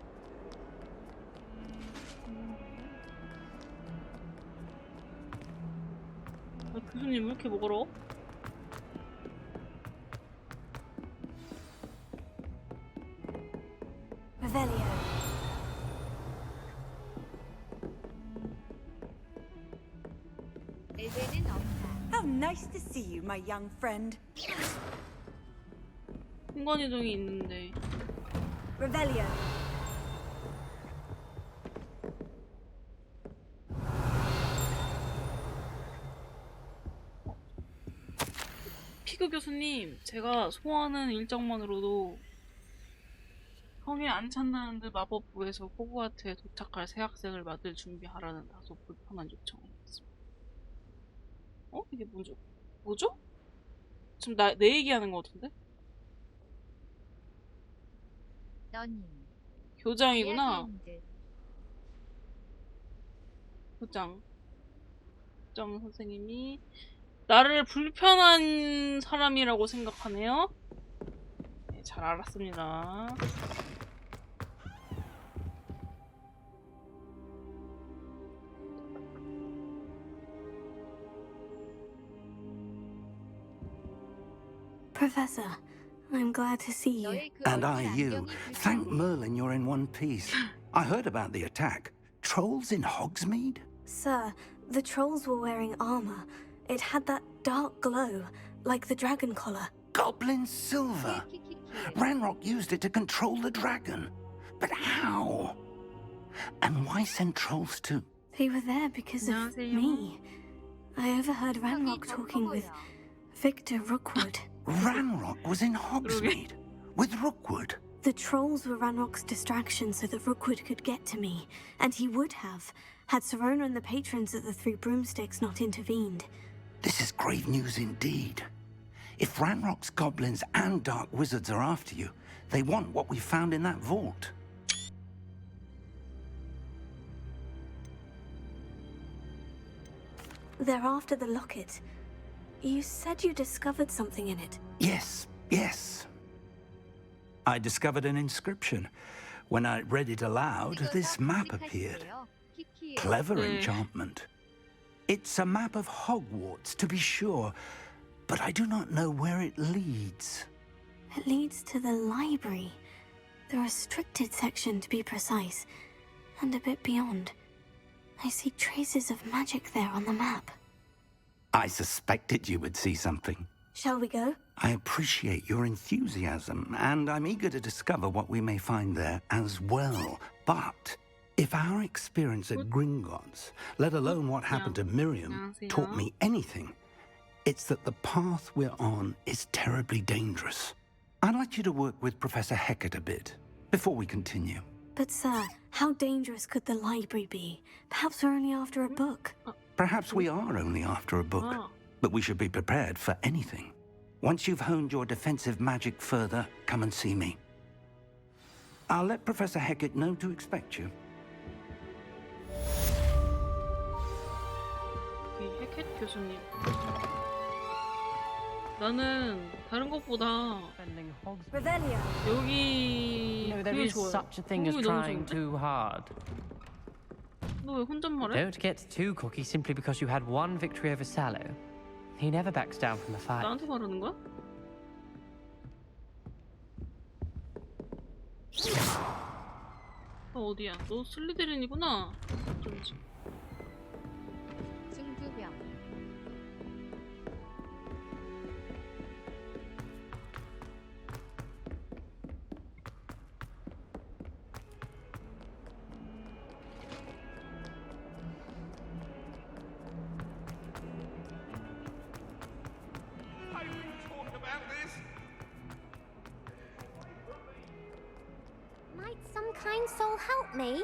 아, 교수님 왜 이렇게 멀어? Revelio. 엘베는 없다. How nice to see you, my young friend. 순간이동이 있는데. Revelio. 피그 교수님, 제가 소화하는 일정만으로도 성에 안 찬다는 듯 마법부에서 호그와트에 도착할 새 학생을 맞을 준비하라는 다소 불편한 요청을 했습니다. 어? 이게 뭐죠? 지금 내 얘기하는 거 같은데? 너님. 교장이구나. 교장 선생님이 나를 불편한 사람이라고 생각하네요. 네, 잘 알았습니다. Professor, I'm glad to see you. And I you. Thank Merlin you're in one piece. I heard about the attack. Trolls in Hogsmeade? Sir, the trolls were wearing armor. It had that dark glow, like the dragon collar. Goblin silver. Ranrock used it to control the dragon. But how? And why send trolls too? They were there because of me. I overheard Ranrock talking with Victor Rookwood. Ranrock was in Hogsmeade with Rookwood. The trolls were Ranrock's distraction so that Rookwood could get to me, and he would have, had Serona and the patrons of the Three Broomsticks not intervened. This is grave news indeed. If Ranrock's goblins and dark wizards are after you, they want what we found in that vault. They're after the locket. You said you discovered something in it. Yes, yes. I discovered an inscription. When I read it aloud, this map appeared. Clever enchantment. It's a map of Hogwarts, to be sure, but I do not know where it leads. It leads to the library. The restricted section, to be precise. And a bit beyond. I see traces of magic there on the map. I suspected you would see something. Shall we go? I appreciate your enthusiasm, and I'm eager to discover what we may find there as well. But if our experience at Gringotts, let alone what happened to Miriam, taught me anything, it's that the path we're on is terribly dangerous. I'd like you to work with Professor Hecat a bit before we continue. But sir, how dangerous could the library be? Perhaps we're only after a book. Perhaps we are only after a book, but we should be prepared for anything. Once you've honed your defensive magic further, come and see me. I'll let Professor Hecat know to expect you. 해켓 교수님. 나는 다른 것보다 여기 No, there 그게 is 좋아요. such a thing as 너무 trying 좋은데? too hard. 너 왜 혼잣말해? Don't get too cocky simply because you had one victory over Sallow. He never backs down from a fight. 나한테 말하는 거야? 어디야? 너 슬리데린이구나. 어쩐지. 중두병. Might some kind soul help me?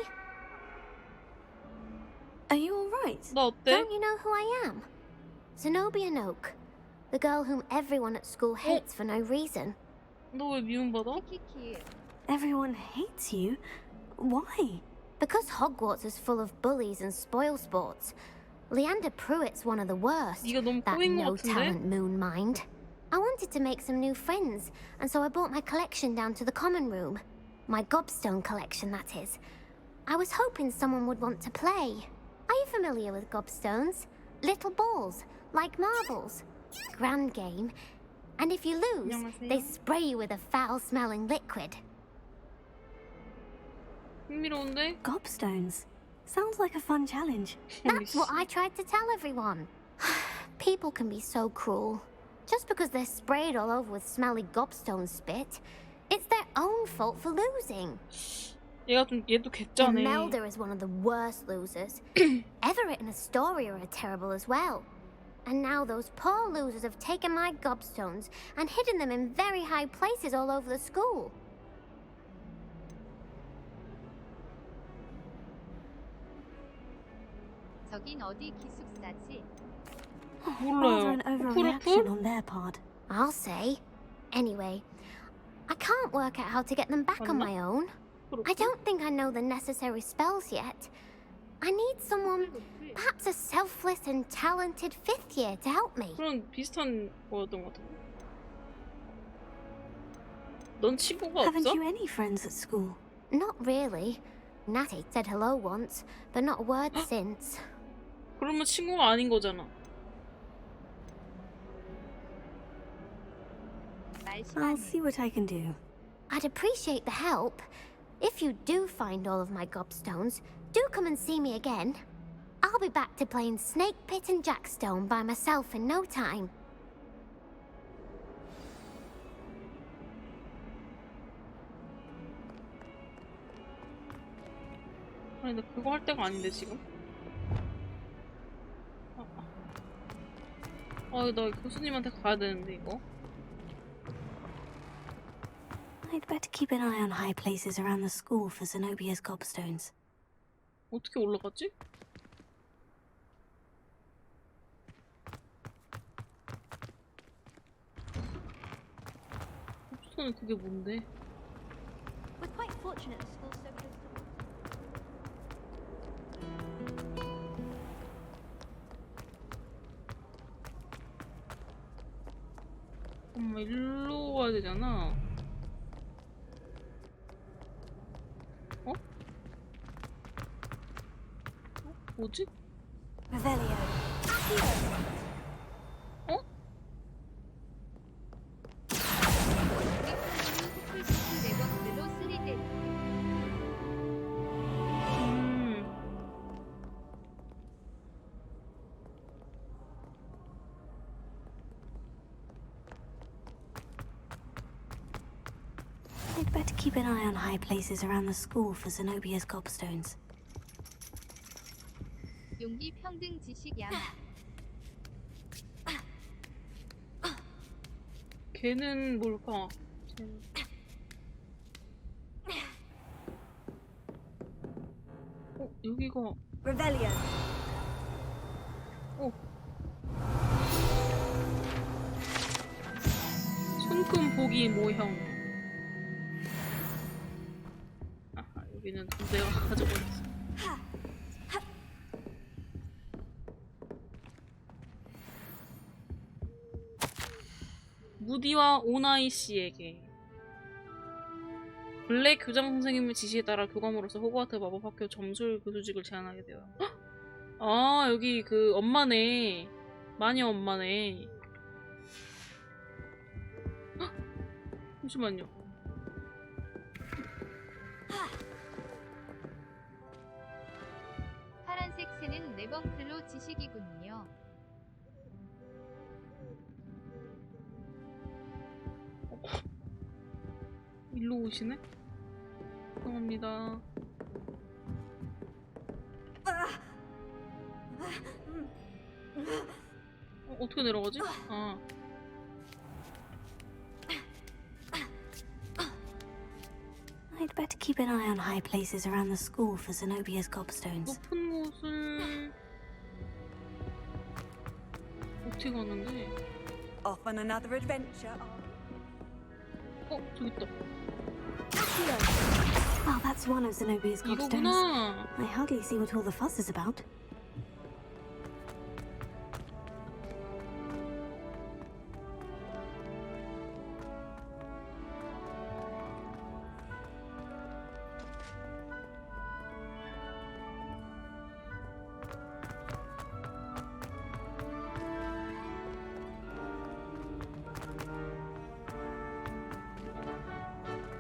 Are you alright? 너 어때? Don't you know who I am? Zenobia Noak. The girl whom everyone at school hates for no reason. 너 왜 미움받아? Everyone hates you? Why? Because Hogwarts is full of bullies and spoil sports. Leander Pruitt's one of the worst. 네가 너무 That 꼬인 것 no-talent 같은데? moon mind. I wanted to make some new friends, and so I brought my collection down to the common room. My gobstone collection, that is. I was hoping someone would want to play. Are you familiar with gobstones? Little balls, like marbles. Grand game. And if you lose, they spray you with a foul-smelling liquid. 흥미로운데? Gobstones. Sounds like a fun challenge. That's what I tried to tell everyone. People can be so cruel. Just because they're sprayed all over with smelly gobstone spit, it's their own fault for losing. 얘도 개짜네. Imelda is one of the worst losers. Everett and Astoria are terrible as well. And now those poor losers have taken my gobstones and hidden them in very high places all over the school. 저긴 어디 기숙사지? Rather an overreaction on their part. I'll say. Anyway, I can't work out how to get them back on my own. I don't think I know the necessary spells yet. I need someone, perhaps a selfless and talented fifth year to help me. 그런 비슷한 거였던 것 같아. 넌 친구가 Haven't 없어? you any friends at school? Not really. Natty said hello once, but not a word since. 그러면 친구가 아닌 거잖아. I'll see what I can do. I'd appreciate the help. If you do find all of my gobstones, do come and see me again. I'll be back to playing Snake Pit and Jackstone by myself in no time. 아니 나 그거 할 때가 아닌데 지금. 나 교수님한테 가야 되는데 이거. I'd better keep an eye on high places around the school for Zenobia's gobstones. 어떻게 올라갔지? 곱스톤은 그게 뭔데? We're quite fortunate the school's so close to. 엄마 일로 와야 되잖아. 어? 뭐지? Revelio. 어? I'd better keep an eye on high places around the school for Zenobia's gobstones. 용기 평등 지식 양. 걔는 뭘까? 여기가 Revelio. 손금 보기 모형. 아하, 여기는 내가 가져버렸어. 무디와 오나이 씨에게 블랙 교장 선생님의 지시에 따라 교감으로서 호그와트 마법학교 점술 교수직을 제안하게 되어요. 아, 여기 그 엄마네. 마녀 엄마네. 헉! 잠시만요. 파란색 새는 레번클로 지식이군요. 일로 오시네? 죄송합니다. 어떻게 내려가지? 아. I'd better keep an eye on high places around the school for Zenobia's gobstones. 높은 곳을 어떻게 가는데? Off on another adventure. 저기 있다. Oh, that's one of Zenobia's gobstones. 이거구나. I hardly see what all the fuss is about.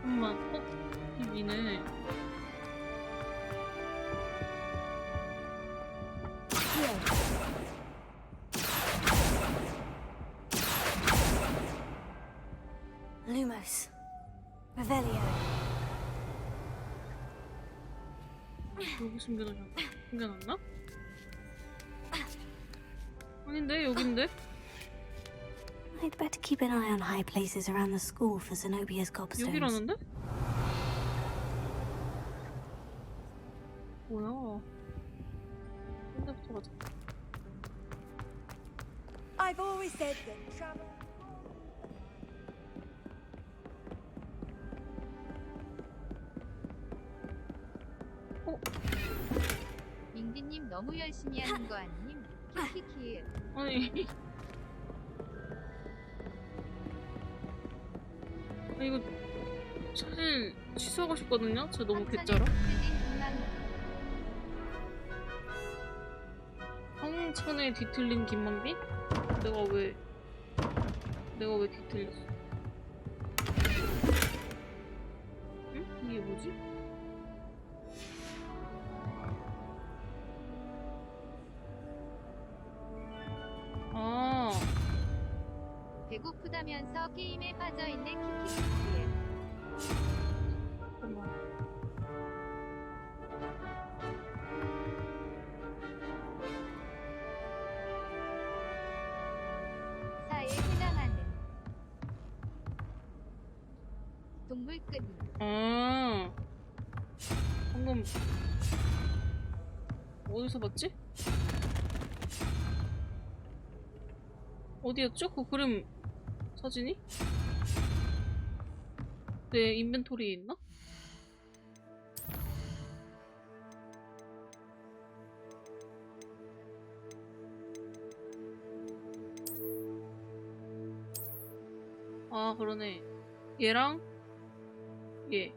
잠깐만, 여기네. Lumos. Revelio. 여기 숨겨놨나? 아닌데, 여긴데? I'd better keep an eye on high places around the school for Zenobia's gobstones. 여기라는데? 뭐야? 현대부터 가자. I've always said that travel. 민기님 너무 열심히 하는 거 아님? 키키키. 아니. 이거 사실 취소하고 싶거든요? 저 너무 괴짜라. 황천에 뒤틀린 김망비? 내가 왜 뒤틀렸어? 응? 이게 뭐지? 아, 배고프다면서 게임에 빠져있네 키키키. 잠깐만. 끈이. 방금 어디서 봤지? 어디였죠? 그 그림 사진이? 내 인벤토리에 있나? 아, 그러네. 얘랑 얘.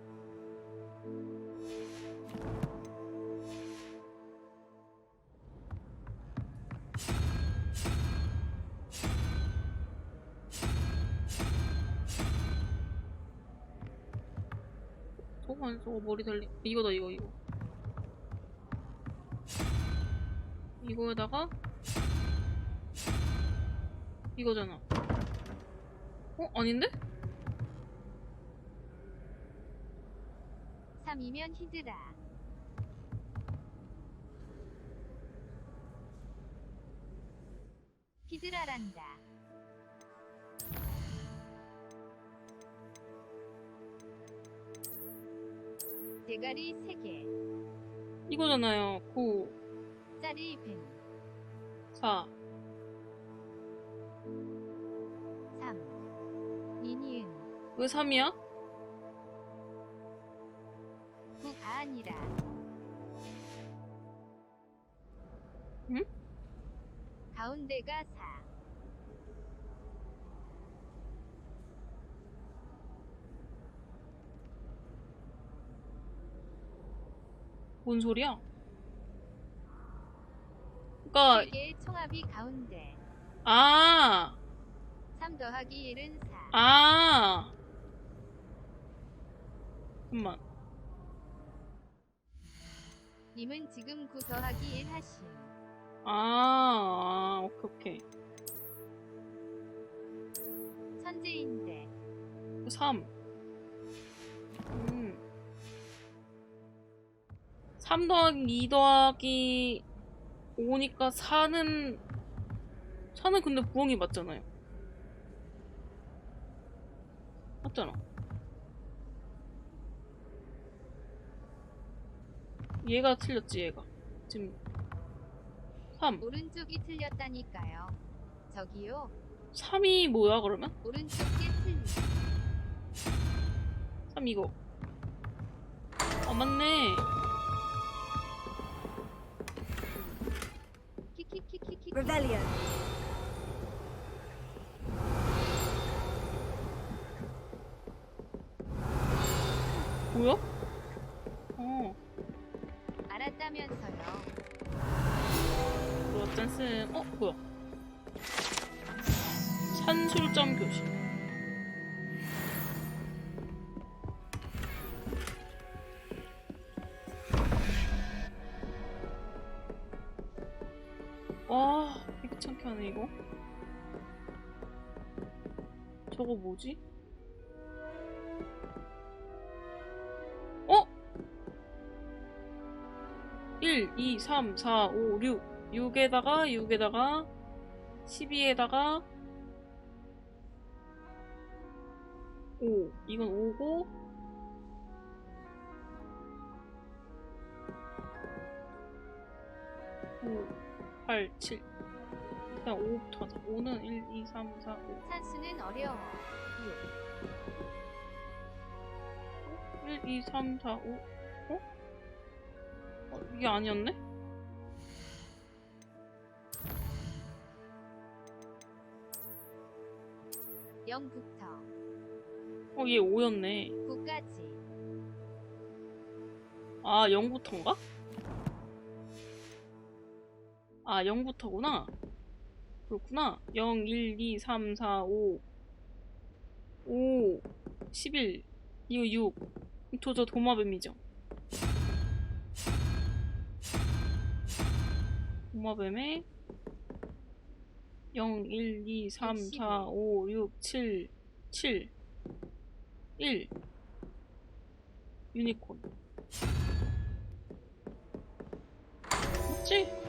저거 머리 달리. 이거다, 이거. 이거에다가 이거잖아. 아닌데? 3이면 히드라. 히드라란다. 대가리 3개. 이거잖아요. 9 짜리 뱀. 4 3 미니은. 왜 3이야? 9가 아니라. 응? 가운데가 4. 뭔 소리야? 그니까 3개의 총합이 가운데. 3 더하기 1은 4. 잠깐만. 님은 지금 9 더하기 1 하심. 오케이. 천재인데. 3. 3 더하기 2 더하기 5니까 4는 근데 부엉이 맞잖아요. 맞잖아. 얘가 틀렸지, 얘가. 지금 3. 오른쪽이 틀렸다니까요. 저기요. 3이 뭐야, 그러면? 오른쪽 게 틀림. 3 이거. 맞네. 키키키키키. Rebellion. 뭐야? 알았다면서요. 그렇단슨. 뭐야? 산술점 교실. 와, 귀찮게 하네, 이거. 저거 뭐지? 1, 2, 3, 4, 5, 6. 6에다가 12에다가 5. 이건 5고 9, 8, 7. 그냥 5부터 하자. 5는 1, 2, 3, 4, 5. 산수는 어려워. 1, 2, 3, 4, 5. 이게 아니었네? 영부터. 얘 5였네. 9까지. 0부터인가? 0부터구나. 그렇구나. 0, 1, 2, 3, 4, 5. 11. 이거 6. 저 도마뱀이죠. 도마뱀에 0, 1, 2, 3, 4, 5, 6, 7, 1. 유니콘. 맞지?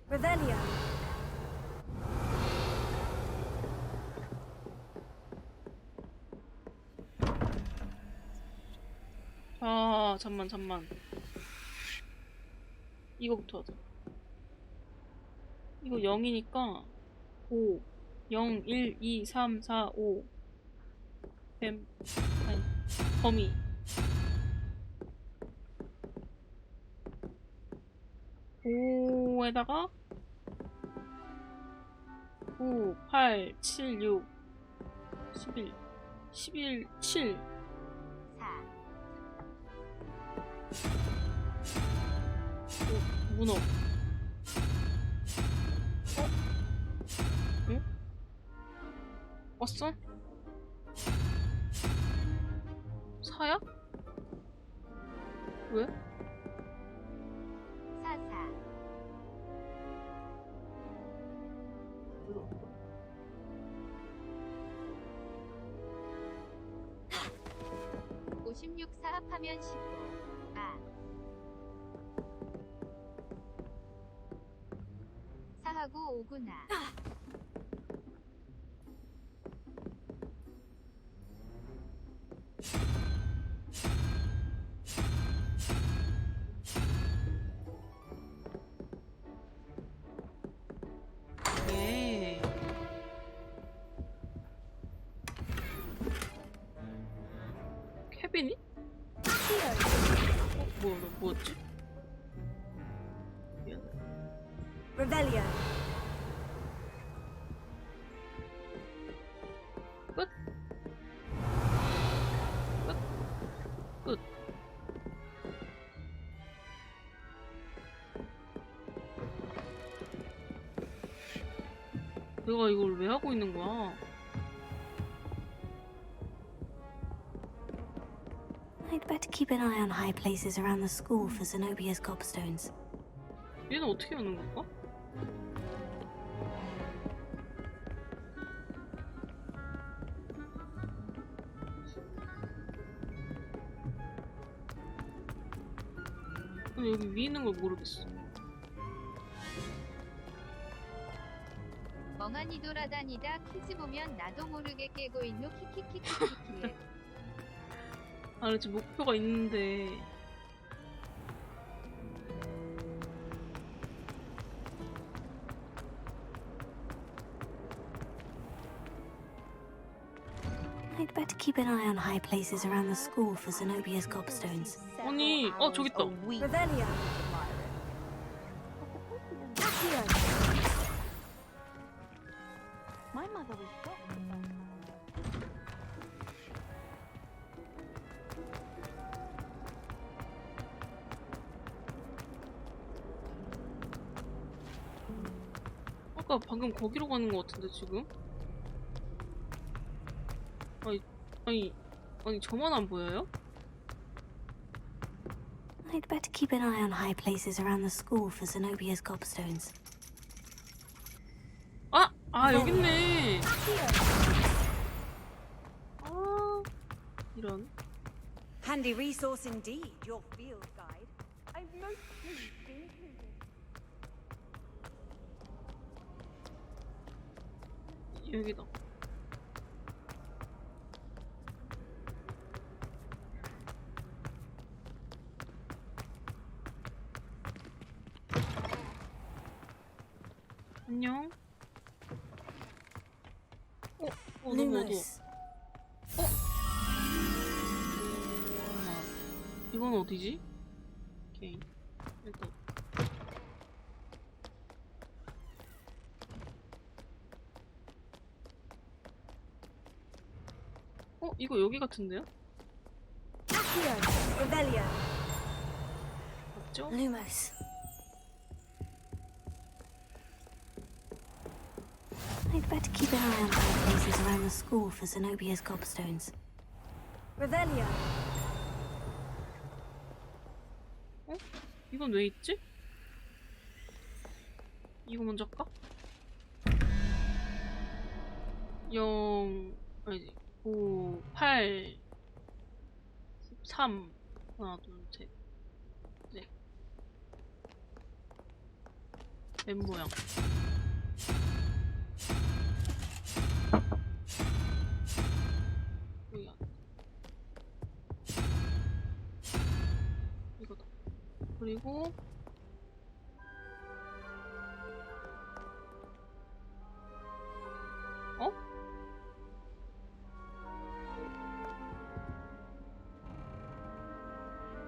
Rebellion. 잠만. 이거부터 하자. 이거 0이니까 5 0 1 2 3 4 5 뱀 아니 범위 5에다가 9 8 7 6 11 11 7 문어. 응? 왔어? 사야? 왜? 사사. 56 사합하면 15. 아. 사하고 5구나. 예. 케빈이? 뭐였지? 미안해. Revelio. 끝. 내가 이걸 왜 하고 있는 거야? I'd better keep an eye on high places around the school for Zenobia's gobstones. 얘는 어떻게 하는 건가? 근데 여기 위에 있는 걸 모르겠어. 멍하니 돌아다니다 퀴즈 보면 나도 모르게 깨고 있노 키키키키키키. 아, 그렇지 목표가 있는데. I'd better keep an eye on high places around the school for Zenobia's gobstones. 아니, 저기 있다. Revelio. My mother was got 아까 방금 거기로 가는 것 같은데 지금? 아니 저만 안 보여요? I'd better keep an eye on high places around the school for Zenobia's gobstones. 여기 있네. 아, 이런. Handy resource indeed, your field guide. I'm most pleased to include it. 여기다. 안녕. 너무 어두워. 이건 어디지? 오케이. 일단. 이거 여기 같은데요? Revelio. 맞죠? Lumos. I'd better keep an eye on high places around the school for Zenobia's gobstones. Revelio. 이건 왜 있지? 이거 먼저 할까? 0 아니지 5 8 13 하나 둘 셋 넷 뱀 모양. 여기 그리고 어?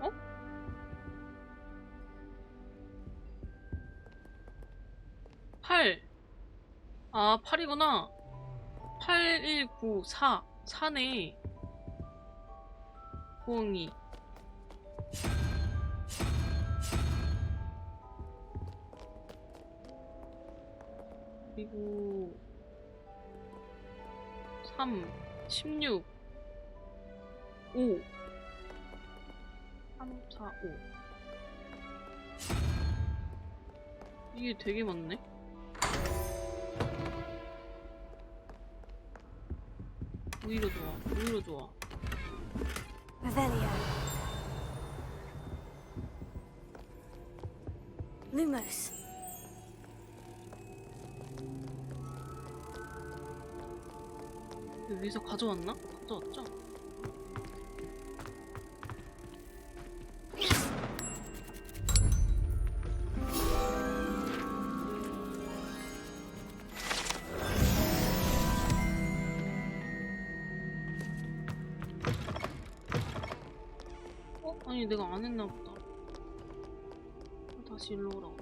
어? 아, 8이구나. 8194. 4네. 부엉이. 그리고 3, 16, 5. 3, 4, 5. 이게 되게 많네. 오히려 좋아. 오히려 좋아. Revelio. Lumos. 여기서 가져왔나? 가져왔죠? 아니 내가 안 했나 보다. 다시 일로 오라고.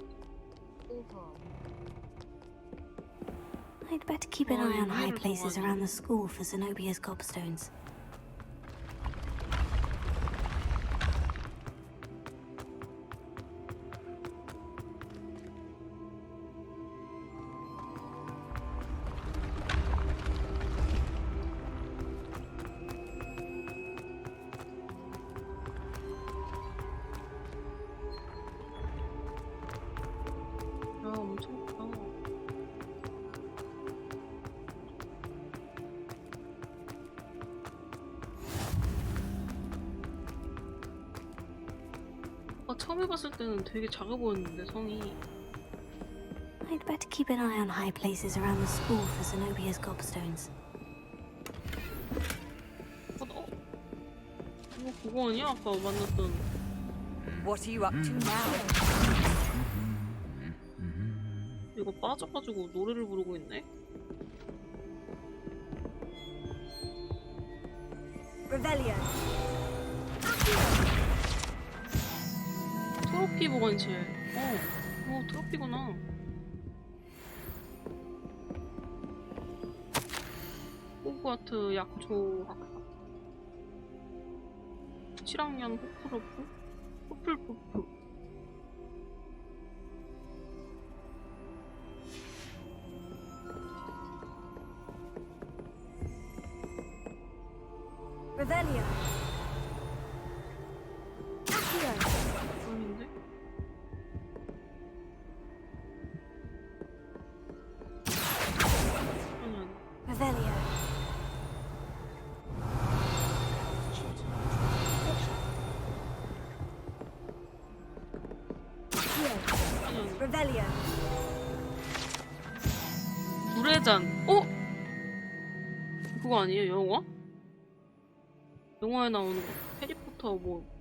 I'd better keep an eye on high places around the school for Zenobia's gobstones. 엄청 크다. 처음 해봤을 때는 되게 작아 보였는데 성이. I'd better keep an eye on high places around the school for Zenobia's gobstones. 이거 그거 아니야? 아까 만났던. What are you up to now? 이거 빠져가지고 노래를 부르고 있네. Revelio. 트로피 보관실. 트로피구나. 호그와트 약초 학사. 7학년 후플푸프. Revelio. 아닌데? Revelio. Revelio. 불의 잔. 그거 아니에요? 영화? 영화에 나오는 거. 해리포터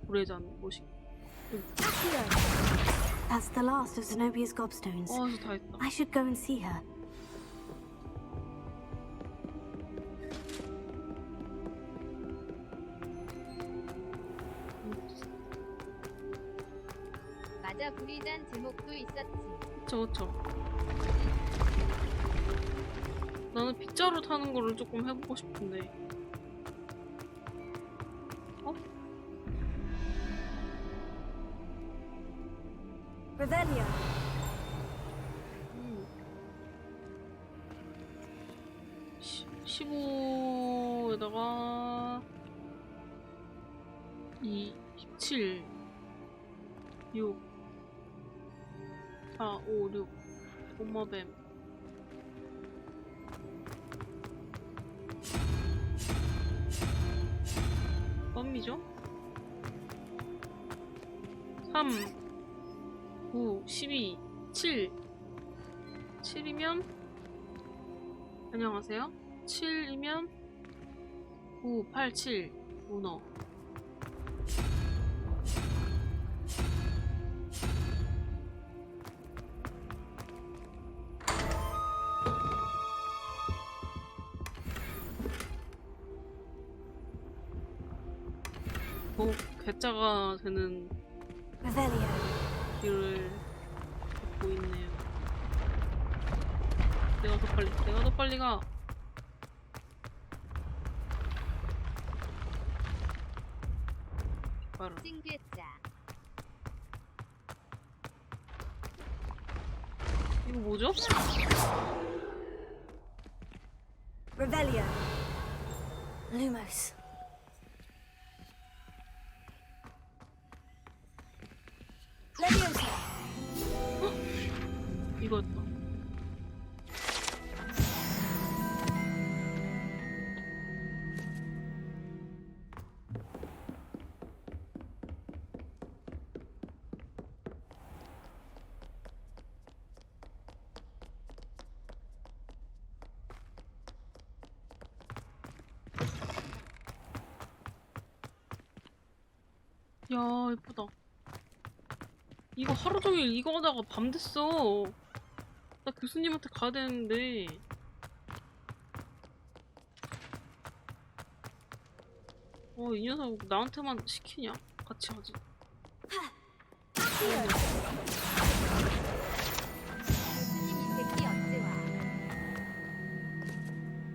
불의 잔 뭐시. That's the last of Zenobia's gobstones. 다 했다. I should go and see her. 맞아, 불의잔 제목도 있었지. 그쵸. 나는 빗자루 타는 거를 조금 해보고 싶은데. Revelio. 15에다가 2, 17, 6, 4, 5, 6 엄마뱀. 껌이죠? 3, 9, 12, 7. 7이면 안녕하세요. 7이면 9, 8, 7 문어. 괴짜가 되는 길을 걷고 있네요. 내가 더 빨리 가. 바로. 찡괴짜. 이거 뭐죠? Revelio. Lumos. Leviosa. 이거였다. 야, 예쁘다. 이거 하루 종일 이거 하다가 밤 됐어. 나 교수님한테 가야 되는데. 이 녀석 나한테만 시키냐? 같이 하지. 교수님 이 새끼 언제 와?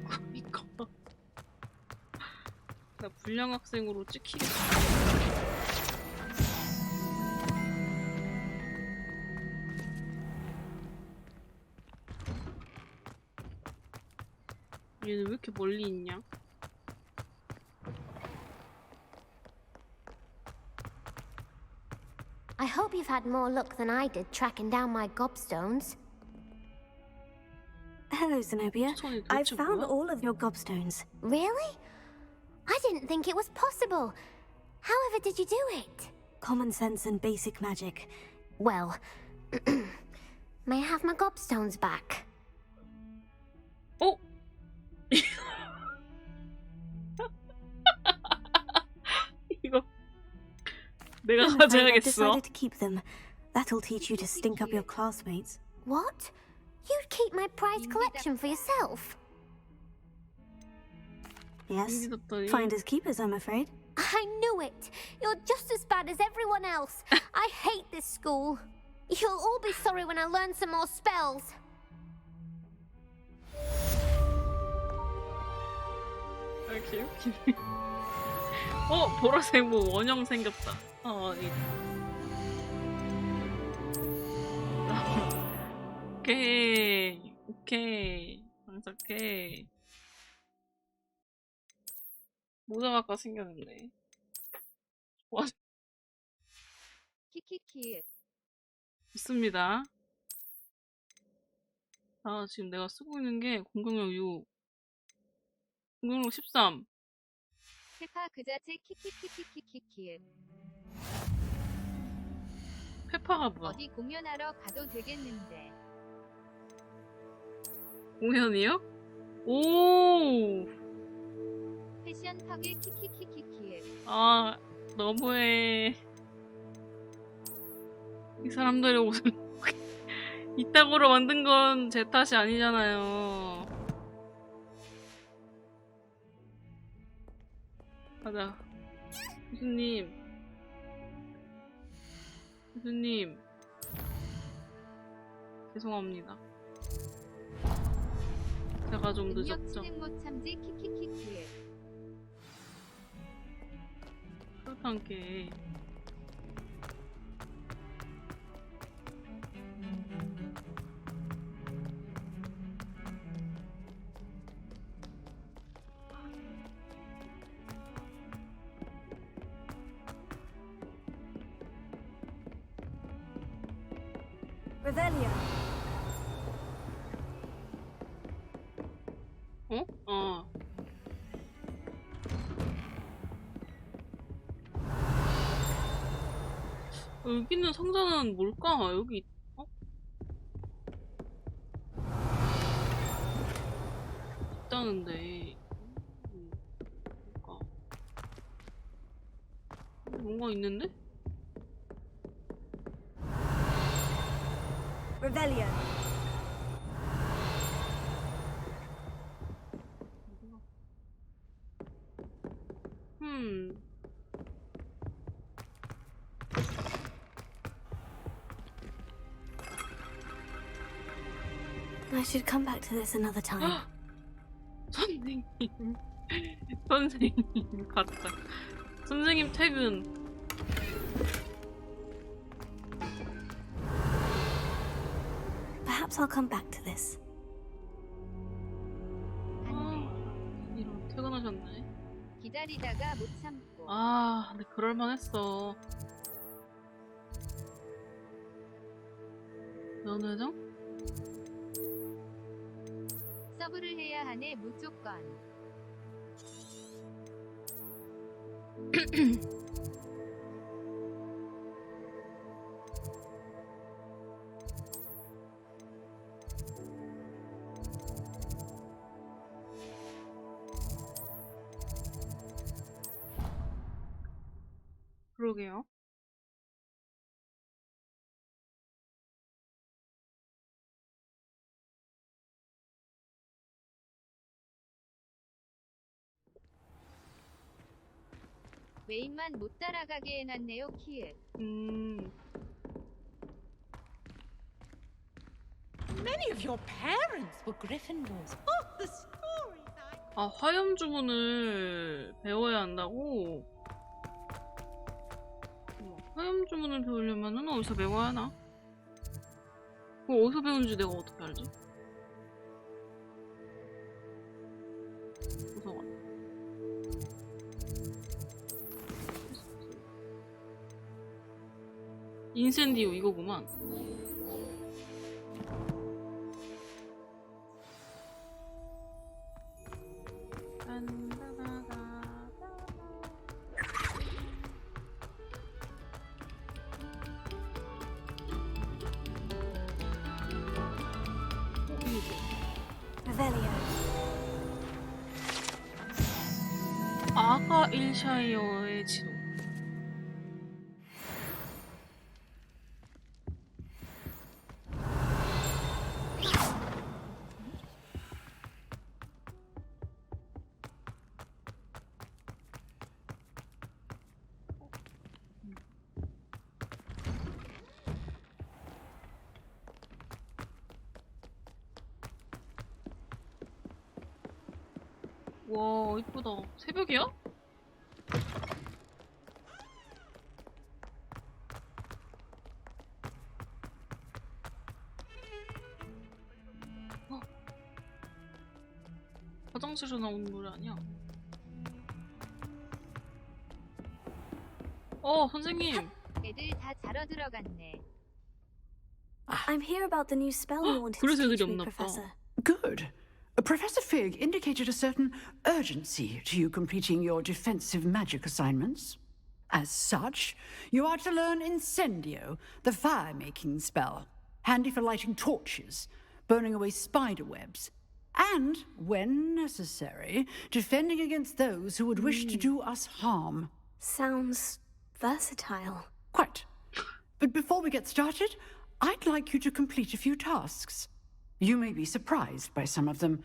그니까. 나 불량 학생으로 찍히겠다. 얘는 왜 이렇게 멀리 있냐? I hope you've had more luck than I did tracking down my gobstones. Hello, Zenobia. I've found all of your gobstones. Really? I didn't think it was possible. However did you do it? Common sense and basic magic. Well, may I have my gobstones back? Oh! 이거 내가 I'm afraid I've 가져야겠어. decided to keep them. That'll teach you to stink up your classmates. What? You'd keep my prized collection for yourself? Yes. Finders keepers, I'm afraid. I knew it! You're just as bad as everyone else. I hate this school. You'll all be sorry when I learn some more spells. 이렇게 웃기네. 보라색 뭐 원형 생겼다. 오케이. 장착해. 모자가 아까 생겼는데. 와, 키키키. 있습니다. 지금 내가 쓰고 있는 게 공격력 6, 공격력 13. 페파 그 자체 키키키키키키키. 페파가 뭐야? 어디 공연하러 가도 되겠는데. 공연이요? 오! 패션 턱에 키키키키키. 너무해. 이 사람들의 옷을 이따구로 만든 건 제 탓이 아니잖아요. 가자. 교수님. 죄송합니다. 제가 좀 늦었죠. 못 참지 키키키키. 그렇단 게. Revelio. 여기 있는 상자는 뭘까? 여기 있다는데 뭔가 있는데? Revelio. I should come back to this another time. 선생님. 선생님 갔다. 선생님 퇴근. Perhaps I'll come back to this. 이런 퇴근하셨네. 기다리다가 못 참고. 아, 근데 그럴만했어. 면회장? 서브를 해야 하네 무조건. 그러게요. 메인만 못 따라가게 해놨네요 키읔. Many of your parents were Gryffindors. Oh, the stories I... 아, 화염 주문을 배워야 한다고? 화염 주문을 배우려면은 어디서 배워야 하나? 그거 어디서 배우는지 내가 어떻게 알지? 도서관. 인센디오 이거구만. 아가 일샤이어의 지도. 와, 이쁘다. 새벽이야? 어. 화장실에서 나오는 노래 아니야? 선생님. 애들 다 자러 들어갔네. I'm here about the new spell you wanted to 그래서 애들이 teach me, 없나 봐. Professor. Good. Professor Fig indicated a certain urgency to you completing your defensive magic assignments. As such, you are to learn Incendio, the fire-making spell, handy for lighting torches, burning away spider webs, and, when necessary, defending against those who would wish to do us harm. Sounds versatile. Quite. But before we get started, I'd like you to complete a few tasks. You may be surprised by some of them.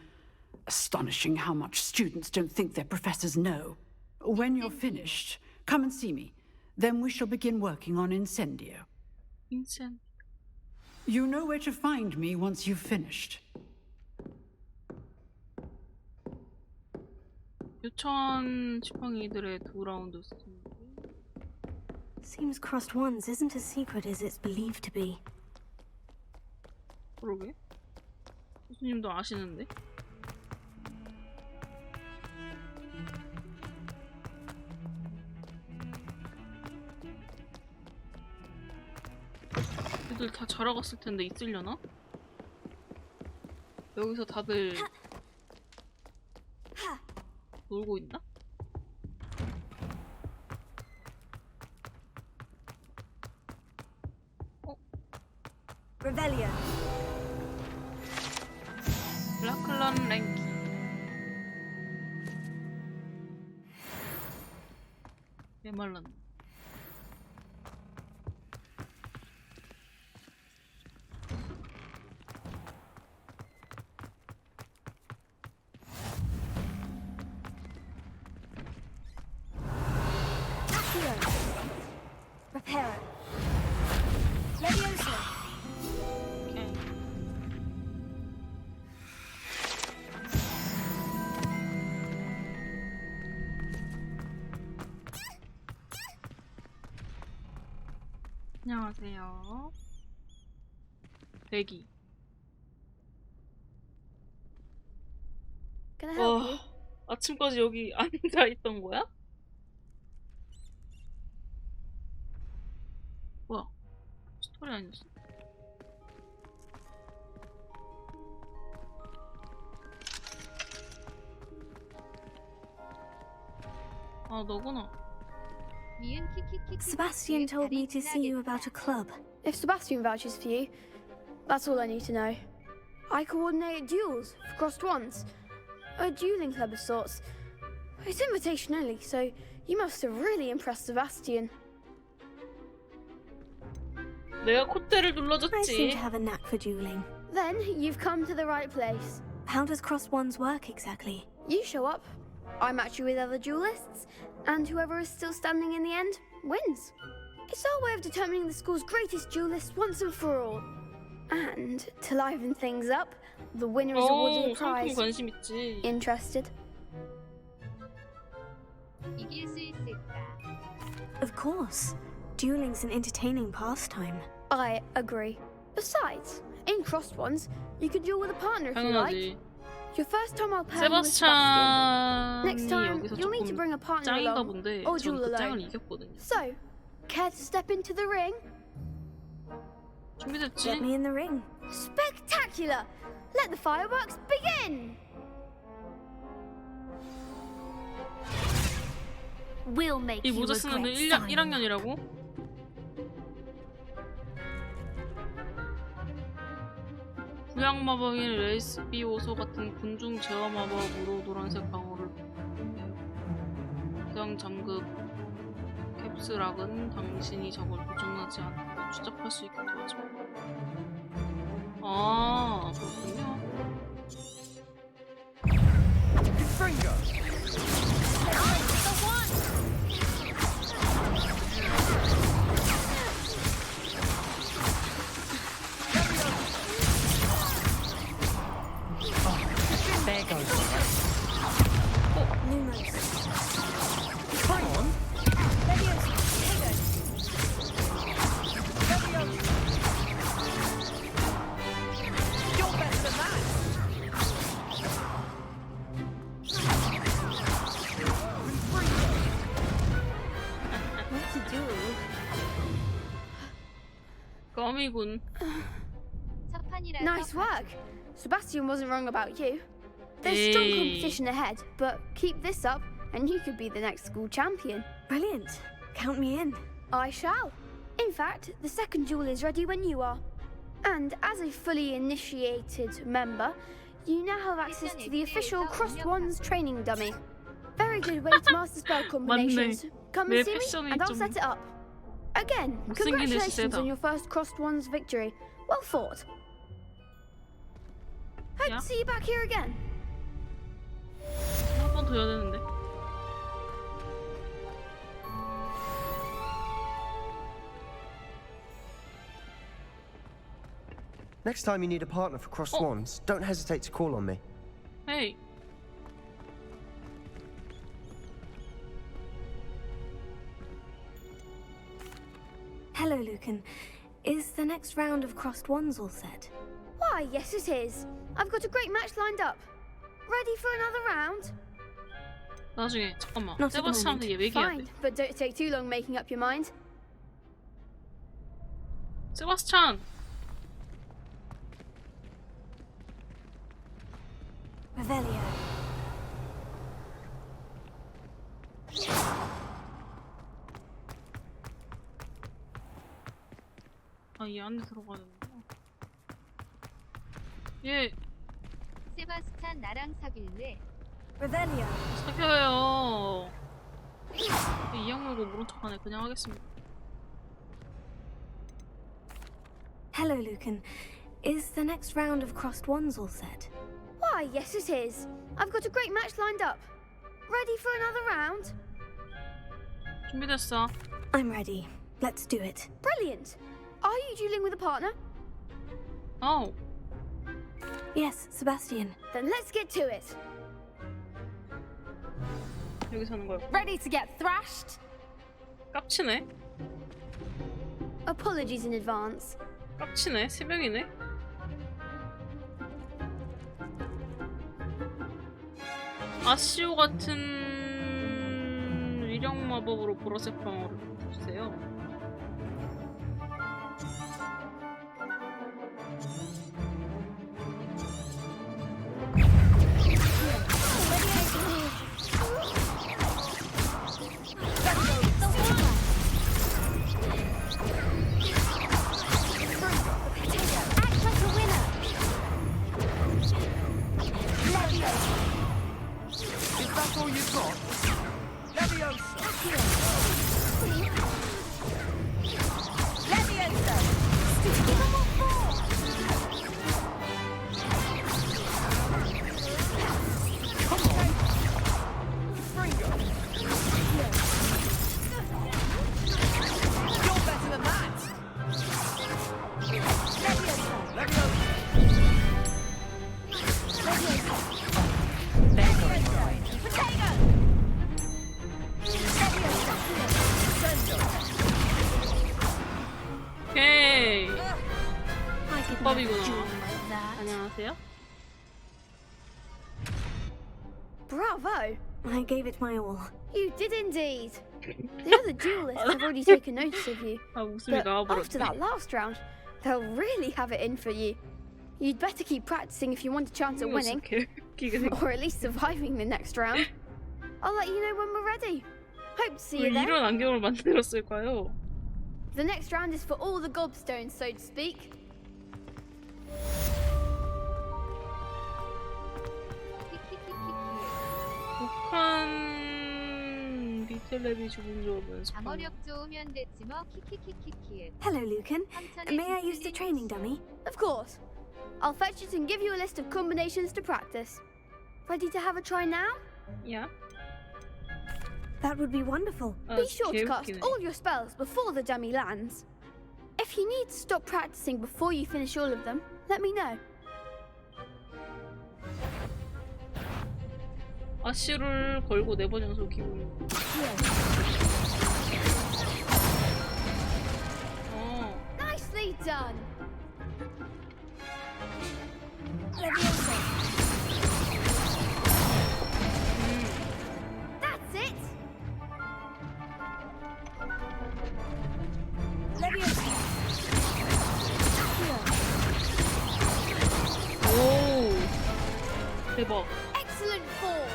Astonishing how much students don't think their professors know. When you're finished, come and see me. Then we shall begin working on Incendio. Incendio. You know where to find me once you've finished. 유치원 지팡이들의 2라운드 스팀. Seems crossed ones isn't as secret as it's believed to be. 그러게. 교수님도 아시는데? 애들 다 자러 갔을 텐데 있으려나? 여기서 다들 놀고 있나? Revelio. 블라클런 랭키. 메말랐네. Reparo. Leviosa. 안녕하세요. 대기. Can I help you? 아침까지 여기 앉아 있던 거야? 뭐야? 스토리 아니었어? 아, 너구나. Sebastian told me to see you about a club. If Sebastian vouches for you, that's all I need to know. I coordinate duels for crossed ones. A dueling club of sorts. It's invitation only, so you must have really impressed Sebastian. 내가 콧대를 I seem 눌러줬지. to have a knack for dueling. Then you've come to the right place. How does crossed ones work exactly? You show up, I match you with other duelists, and whoever is still standing in the end wins. It's our way of determining the school's greatest duelist once and for all. And to liven things up, the winner is awarded a 상품 prize. 관심 있지. Interested? 이길 수 있을까? Of course. Dueling's an entertaining pastime. I agree. Besides, in crossed ones, you could duel with a partner if you like. 당연하지. Your first time I'll pair you with Sebastian. Next 세바스찬이 time, 여기서 you'll need to bring a 조금 partner 짱인가 along, 본데 or 전 duel 그 짱을 alone. 이겼거든요. So, care to step into the ring? 준비됐지? Get me in the ring. Spectacular! Let the fireworks begin! We'll make 이 you 모자 쓰는 애 regret 1학년이라고? 부양 마법인 레이스비오소 같은 군중 제어 마법으로 노란색 방어를 부양 장급 캡스락은 당신이 적을 도전하지 않고 추적할 수 있게 도와줍니다. 아, 그렇군요. There goes Come on. You're better than that! What to do? 거미군. Nice work! Sebastian wasn't wrong about you. There's strong Hey. competition ahead, but keep this up and you could be the next school champion. Brilliant. Count me in. I shall. In fact, the second duel is ready when you are. And as a fully initiated member, you now have access to the official Crossed Wands training dummy. Very good way to master spell combinations. Come 내 and see me 패션이 and I'll 좀 set it up. Again, 못생긴 애 congratulations 시세다. on your first Crossed Wands victory. Well fought. Hope Yeah. to see you back here again. 한 번 더 해야 되는데. Next time you need a partner for crossed wands, don't hesitate to call on me. Hey. Hello, Lucan. Is the next round of crossed wands all set? Why, yes it is. I've got a great match lined up. Ready for another round? 나중에 잠깐만. Not at the 세바스찬한테 moment. 얘기해야 Fine, 돼. but don't take too long making up your mind. 세바스찬. Revelio. 아, 이 안에 들어가야 되는구나. 얘 세바스찬 나랑 사귈래? Revelio. 사겨요. 이 악물고 모른 척하네. 그냥 하겠습니다. Hello, Lucan. Is the next round of crossed wands all set? Why, yes it is. I've got a great match lined up. Ready for another round? 준비됐어. I'm ready. Let's do it. Brilliant. Are you dueling with a partner? Oh. Yes, Sebastian. Then let's get to it. 여기서 하는 거야. Ready to get thrashed? 깝치네. Apologies in advance. 깝치네. 새벽이네. 아시오 같은 위력 마법으로 보라색 방어를 주세요. 오케이. 국밥이구나. 안녕하세요. Bravo! I gave it my all. You did indeed. The other duelists have already taken notice of you. But after that last round, they'll really have it in for you. You'd better keep practicing if you want a chance at winning, or at least surviving the next round. I'll let you know when we're ready. Hope to see you there. 이런 안경을 만들었을까요? The next round is for all the gobstones, so to speak. 북한 비틀랩이 죽은 적은 방어력 좋으면 됐지 뭐 키키키키키. Hello, Lucan. May I use the training dummy? Of course. I'll fetch it and give you a list of combinations to practice. Ready to have a try now? Yeah. That would be wonderful. Be sure to cast all your spells before the dummy lands. If you need to stop practicing before you finish all of them, let me know. 아쉬를 걸고 4번 연속 기분. Nicely done. That's it. 오, 대박. Excellent form.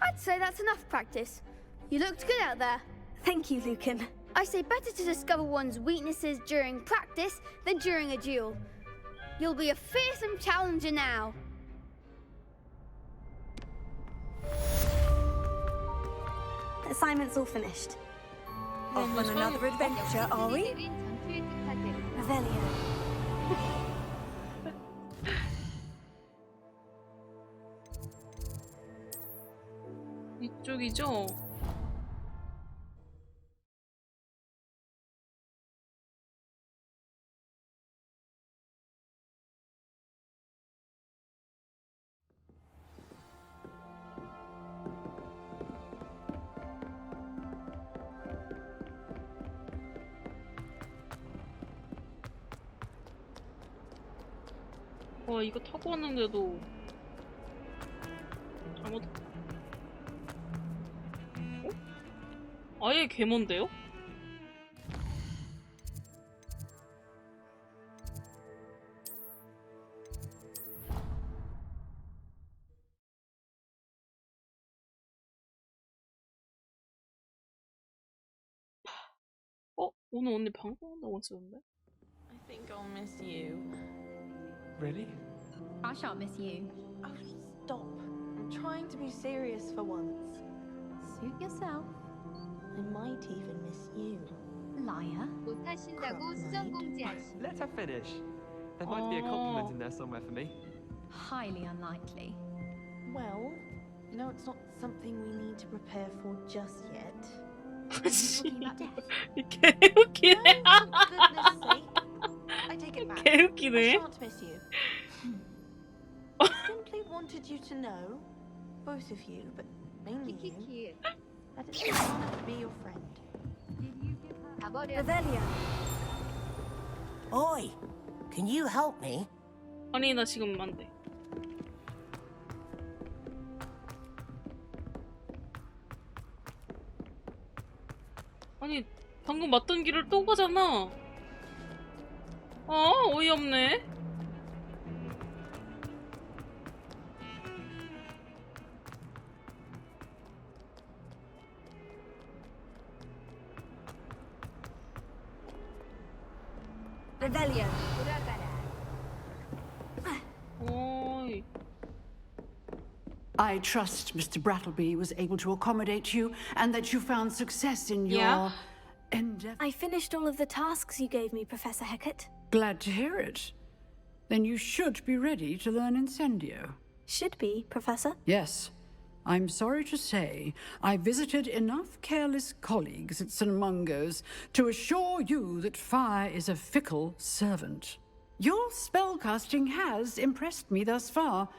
I'd say that's enough practice. You looked good out there. Thank you, Lucan. I say better to discover one's weaknesses during practice than during a duel. You'll be a fearsome challenger now. Assignment's all finished. Off on another adventure, are we? Revelio. 이쪽이죠? 와, 이거 타고 왔는데도 잘못... 어? 아예 개먼데요? 어? 오늘 언니 방송한다고 했었는데? I think I'll miss you. Really? I shan't miss you. Oh, stop. I'm trying to be serious for once. Suit yourself. I might even miss you. Liar. 못하신다고 수정공지하시. Let her finish. There might be a compliment in there somewhere for me. Highly unlikely. Well, no, it's not something we need to prepare for just yet. 개웃기네. I take it back. 개웃기네. I shan't miss you. I simply wanted you to know, both of you, but mainly you, that it's an honor to be your friend. 가버렸네. Oi, can you help me? 아니 나 지금 안 돼. 아니 방금 왔던 길을 또 가잖아. 어이없네. Rebellion. 돌아가라. 어이. I trust Mr. Brattleby was able to accommodate you and that you found success in your endeavor. I finished all of the tasks you gave me, Professor Hecat. Glad to hear it. Then you should be ready to learn Incendio. Should be, Professor. Yes. I'm sorry to say, I visited enough careless colleagues at St. Mungo's to assure you that fire is a fickle servant. Your spellcasting has impressed me thus far,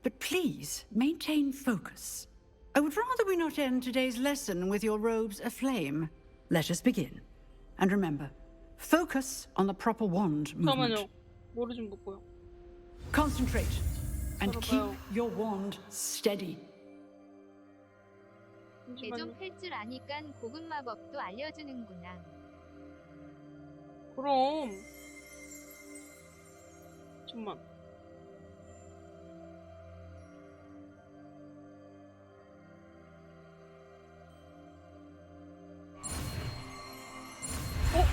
but please maintain focus. I would rather we not end today's lesson with your robes aflame. Let us begin. And remember, focus on the proper wand movement. 잠깐만요. 머리 좀 묶고요. Concentrate and keep your wand steady. 개좀 팰 줄 아니깐 고급 마법도 알려주는구나. 그럼. 잠깐만.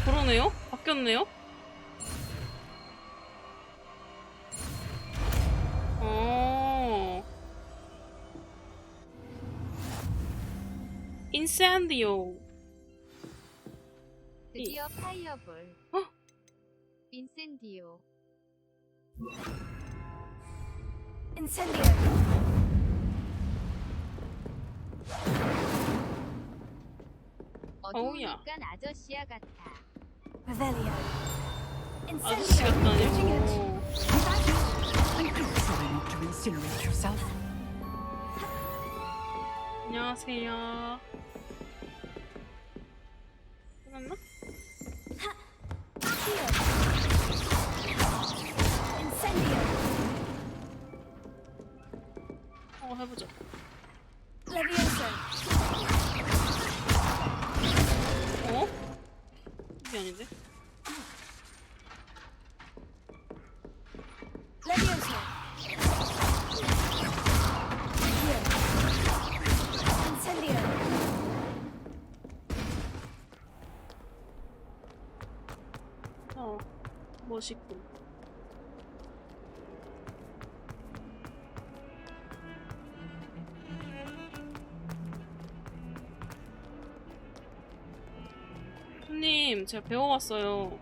그러네요? 바뀌었네요? 인센디오. 드디어 파이어볼. 인센디오. Incendio. 어두우니깐 아저씨야 같아. Revelio. 아저씨 같다니. Sorry not to incinerate yourself. 안녕하세요. 끝났나? Incendio. 해보자. Levioso. 이게 아닌데? Levioso. Incendio. 멋있고. 손님, 제가 배워왔어요.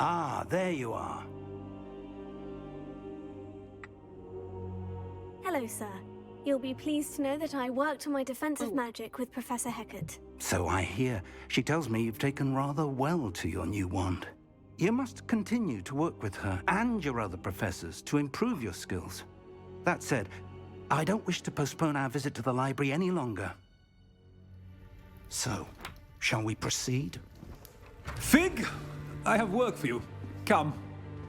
Ah, there you are. Hello, sir. You'll be pleased to know that I worked on my defensive magic with Professor Hecat. So I hear. She tells me you've taken rather well to your new wand. You must continue to work with her and your other professors to improve your skills. That said, I don't wish to postpone our visit to the library any longer. So, shall we proceed? Fig, I have work for you. Come.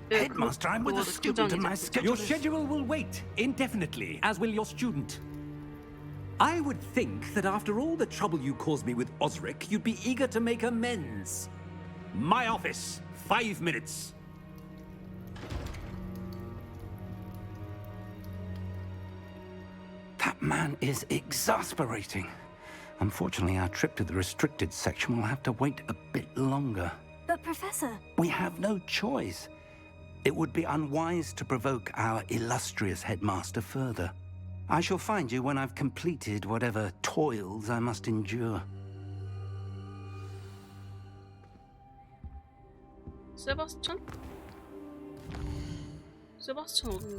Headmaster, I'm with a student and my schedule Your schedule will wait indefinitely, as will your student. I would think that after all the trouble you caused me with Osric, you'd be eager to make amends. My office, 5 minutes. That man is exasperating. Unfortunately, our trip to the restricted section will have to wait a bit longer. But, Professor... We have no choice. It would be unwise to provoke our illustrious headmaster further. I shall find you when I've completed whatever toils I must endure. 세바스찬? 세바스찬 어디?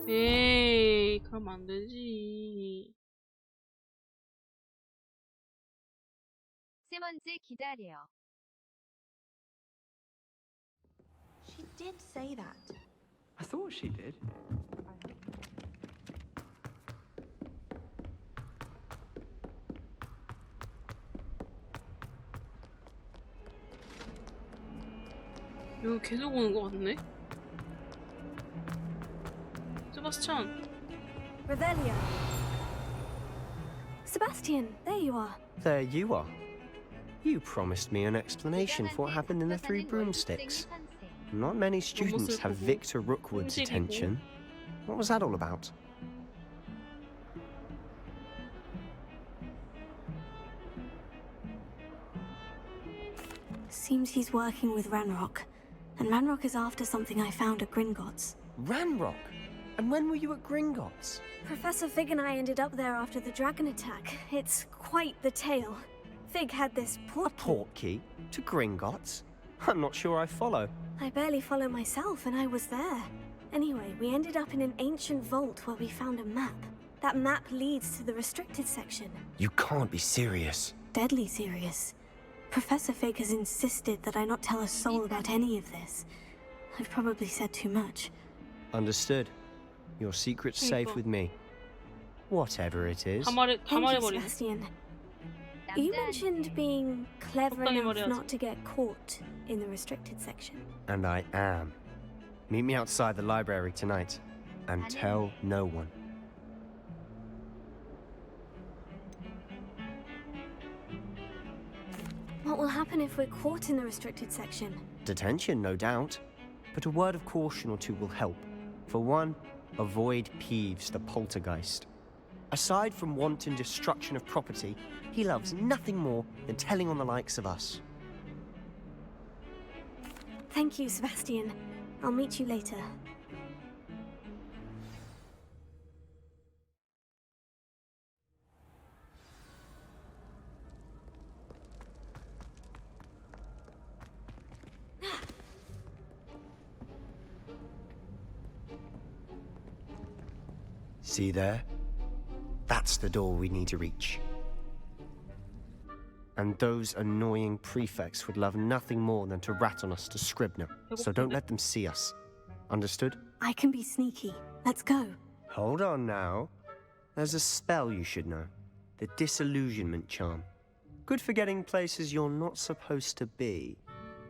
에이, 그럼 안 되지. 세 번째 기다려. She did say that. I thought she did. 여기 계속 오는 것 같네? 세바스찬. Revelio. Sebastian, there you are. There you are. You promised me an explanation for what happened in the Three Broomsticks. Not many students have Victor Rookwood's attention. What was that all about? Seems he's working with Ranrock. And Ranrock is after something I found at Gringotts. Ranrock? And when were you at Gringotts? Professor Fig and I ended up there after the dragon attack. It's quite the tale. Fig had this portkey to Gringotts? I'm not sure I follow. I barely follow myself, and I was there. Anyway, we ended up in an ancient vault where we found a map. That map leads to the restricted section. You can't be serious. Deadly serious. Professor Fig has insisted that I not tell a soul about any of this. I've probably said too much. Understood. Your secret's safe with me. Whatever it is. Thank you, Sebastian. You mentioned being clever enough not to get caught in the restricted section. And I am. Meet me outside the library tonight. And tell no one. What will happen if we're caught in the restricted section? Detention, no doubt. But a word of caution or two will help. For one, avoid Peeves, the poltergeist. Aside from wanton destruction of property, he loves nothing more than telling on the likes of us. Thank you, Sebastian. I'll meet you later. See there? That's the door we need to reach. And those annoying prefects would love nothing more than to rat on us to Scribner, so don't let them see us. Understood? I can be sneaky. Let's go. Hold on now. There's a spell you should know. The Disillusionment Charm. Good for getting places you're not supposed to be.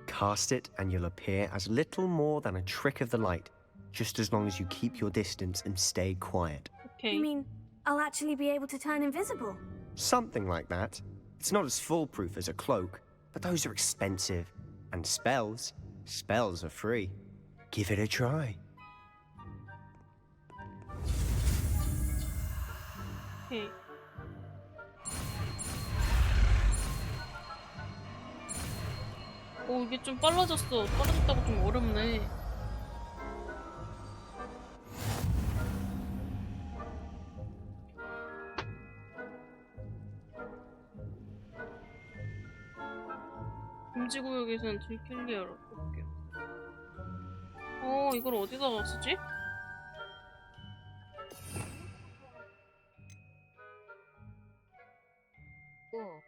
Cast it and you'll appear as little more than a trick of the light, just as long as you keep your distance and stay quiet. You mean I'll actually be able to turn invisible? Something like that. It's not as foolproof as a cloak, but those are expensive. And spells are free. Give it a try. Okay. 오, 이게 좀 빨라졌어. 빨라졌다고 좀 어렵네. 금지구역에서는 들킬리어로 볼게요. 이걸 어디다가 쓰지? 오.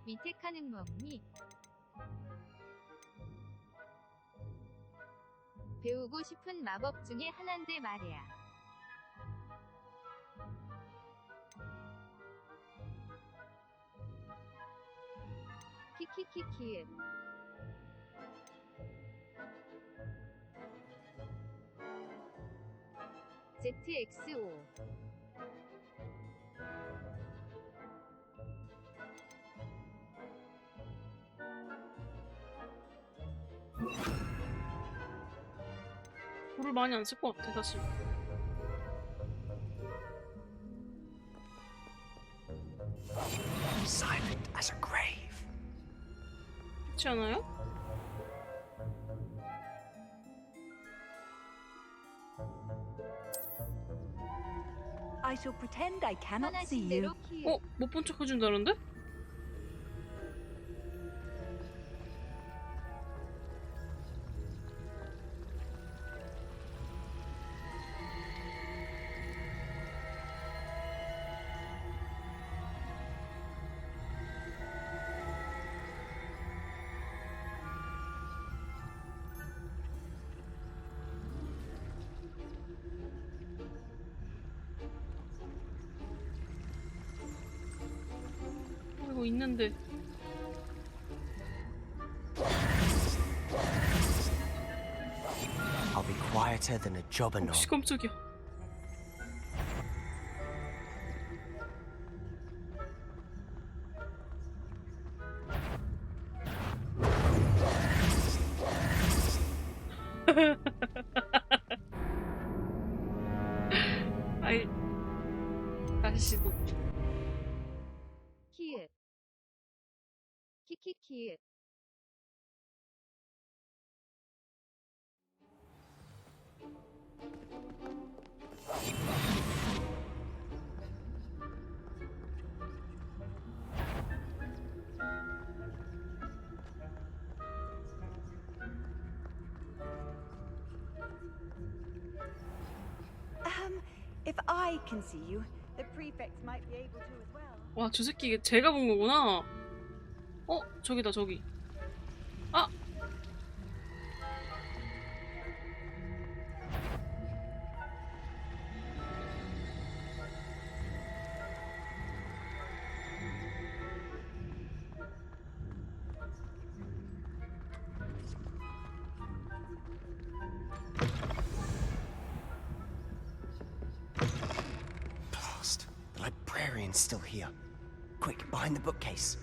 밑에 칸은 뭐니? 배우고 싶은 마법 중에 하나인데 말이야. 키키키키. ZXO. 불을 많이 안 쓸 것 같아, 사실. Silent as a grave. 그렇지 않아요? I shall pretend I cannot see 편하신 you. 대로 키읔. 못 본 척 해준다는데? 이거 있는데. I'll be quieter than a jobber knob. 혹시 깜짝이야. 아이, 다시 시도. 키읔. 키키키읔. If I can see you, the prefects might be able to as well. 와, 저 새끼 제가 본 거구나. 저기다, 저기. 아! Blast. The librarian's still here. Quick, behind the bookcase.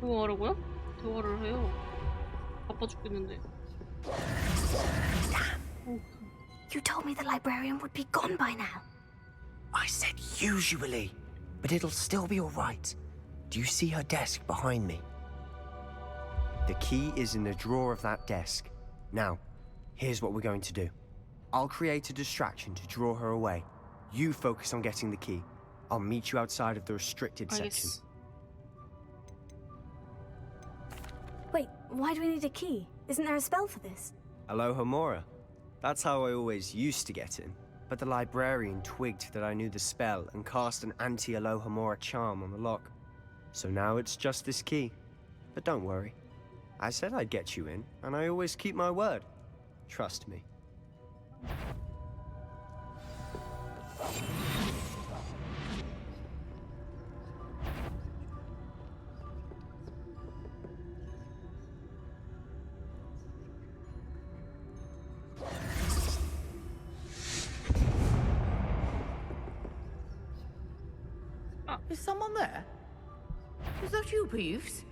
그거 하라고요? 대화를 해요. 바빠 죽겠는데. You told me the librarian would be gone by now. I said usually, but it'll still be all right. Do you see her desk behind me? The key is in the drawer of that desk. Now, here's what we're going to do. I'll create a distraction to draw her away. You focus on getting the key. I'll meet you outside of the restricted section. 알겠어. Wait, why do we need a key? Isn't there a spell for this? Aloha Mora. That's how I always used to get in. But the librarian twigged that I knew the spell and cast an anti-Aloha Mora charm on the lock. So now it's just this key. But don't worry. I said I'd get you in, and I always keep my word. Trust me. Is someone there? Is that you, Peeves?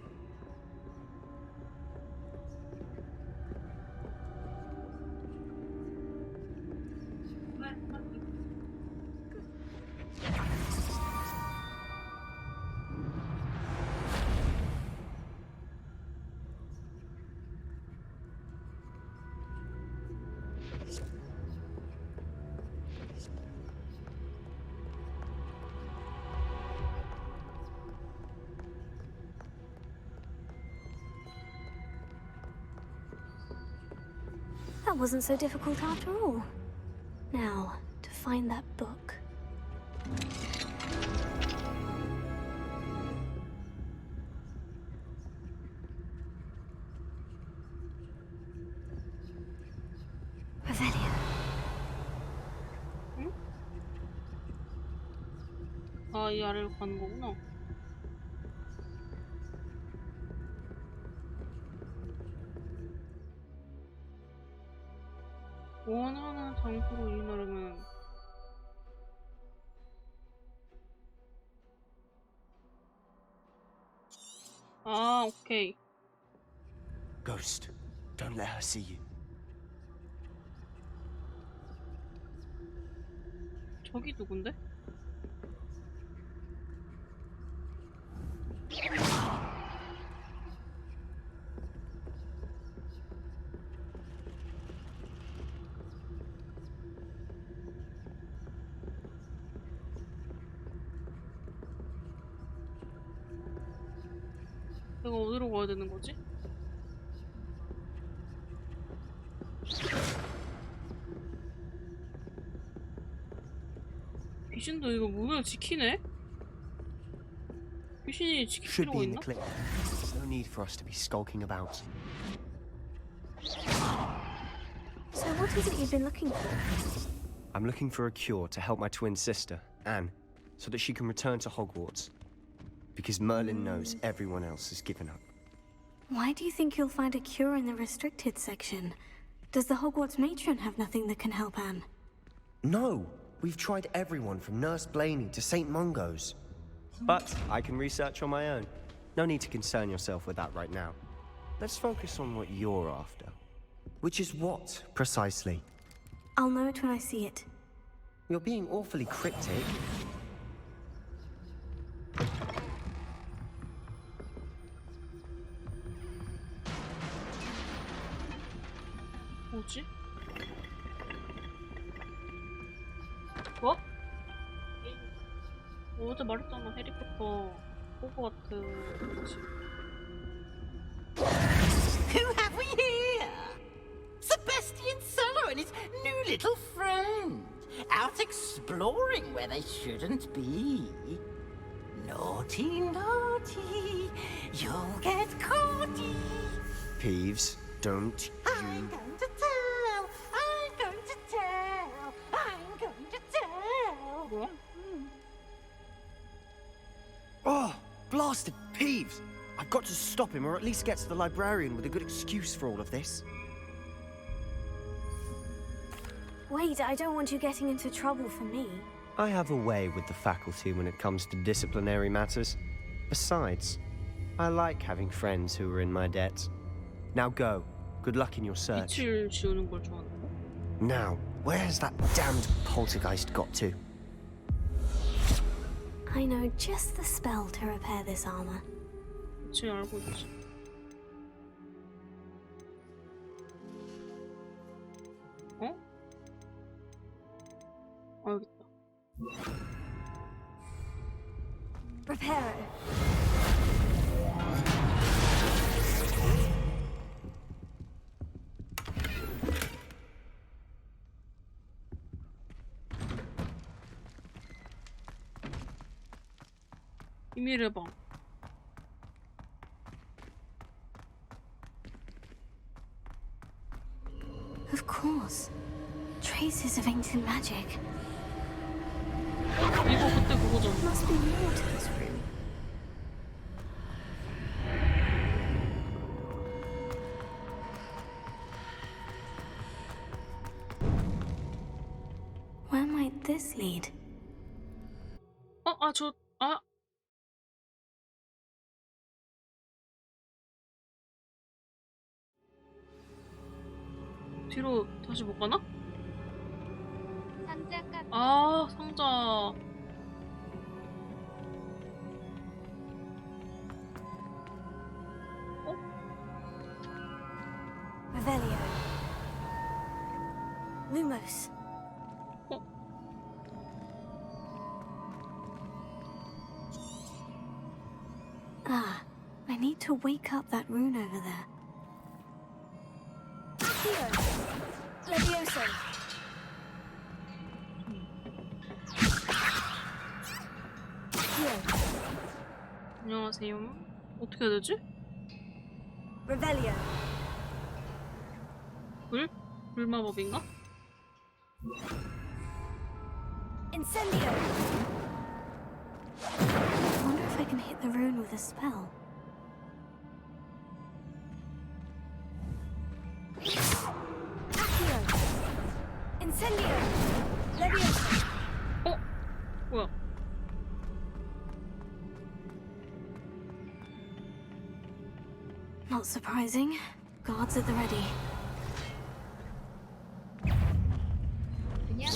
That wasn't so difficult after all. Now, to find that book. Revelio. 아, 이 아래로 가는 거구나. 원하는 장소로 이동하려면 아, 오케이. Ghost, don't let her see you. 저기 누군데? 내가 어디로 가야 되는 거지? 귀신도 이거 문을 지키네? 귀신이 지킬 Should 필요가 be in 있나? the clip. There's no need for us to be skulking about. So what is it you've been looking for? I'm looking for a cure to help my twin sister, Anne, so that she can return to Hogwarts. Because Merlin knows everyone else has given up. Why do you think you'll find a cure in the restricted section? Does the Hogwarts matron have nothing that can help Anne? No! We've tried everyone from Nurse Blaney to St. Mungo's. But I can research on my own. No need to concern yourself with that right now. Let's focus on what you're after. Which is what, precisely? I'll know it when I see it. You're being awfully cryptic. 뭐지? 뭐? 어제 말했잖아, 해리포터 호그와트. Who have we here? Sebastian Sallow and his new little friend. Out exploring where they shouldn't be. Naughty, naughty. You'll get caughty. Peeves, don't I'm going to tell. I'm going to tell. I'm going to tell. Oh, blasted Peeves! I've got to stop him, or at least get to the librarian with a good excuse for all of this. Wait, I don't want you getting into trouble for me. I have a way with the faculty when it comes to disciplinary matters. Besides, I like having friends who are in my debt. Now go. Good luck in your search. 빛을 지우는 걸 좋아하는. Now, where's that damned poltergeist got to? I know just the spell to repair this armor. 그치, 알고 있지. 어? 아, 여기 있다. Repair it. 비밀의 방. Of course. Traces of ancient magic. 이거 그때 그거잖아. Must be more to this room. Where might this lead? 뒤로 다시 못 가나? 상자 카페. 아, 상자. Revelio. Lumos. Ah, I need to wake up that rune over there. Here. Levioso. Here. 안녕하세요. 어떻게 해야 되지? Revelio. 불? 불마법인가? Incendio. I wonder if I can hit the rune with a spell. Accio. Incendio. Levioso. 어? 뭐야? Not surprising. Guards at the ready. 그냥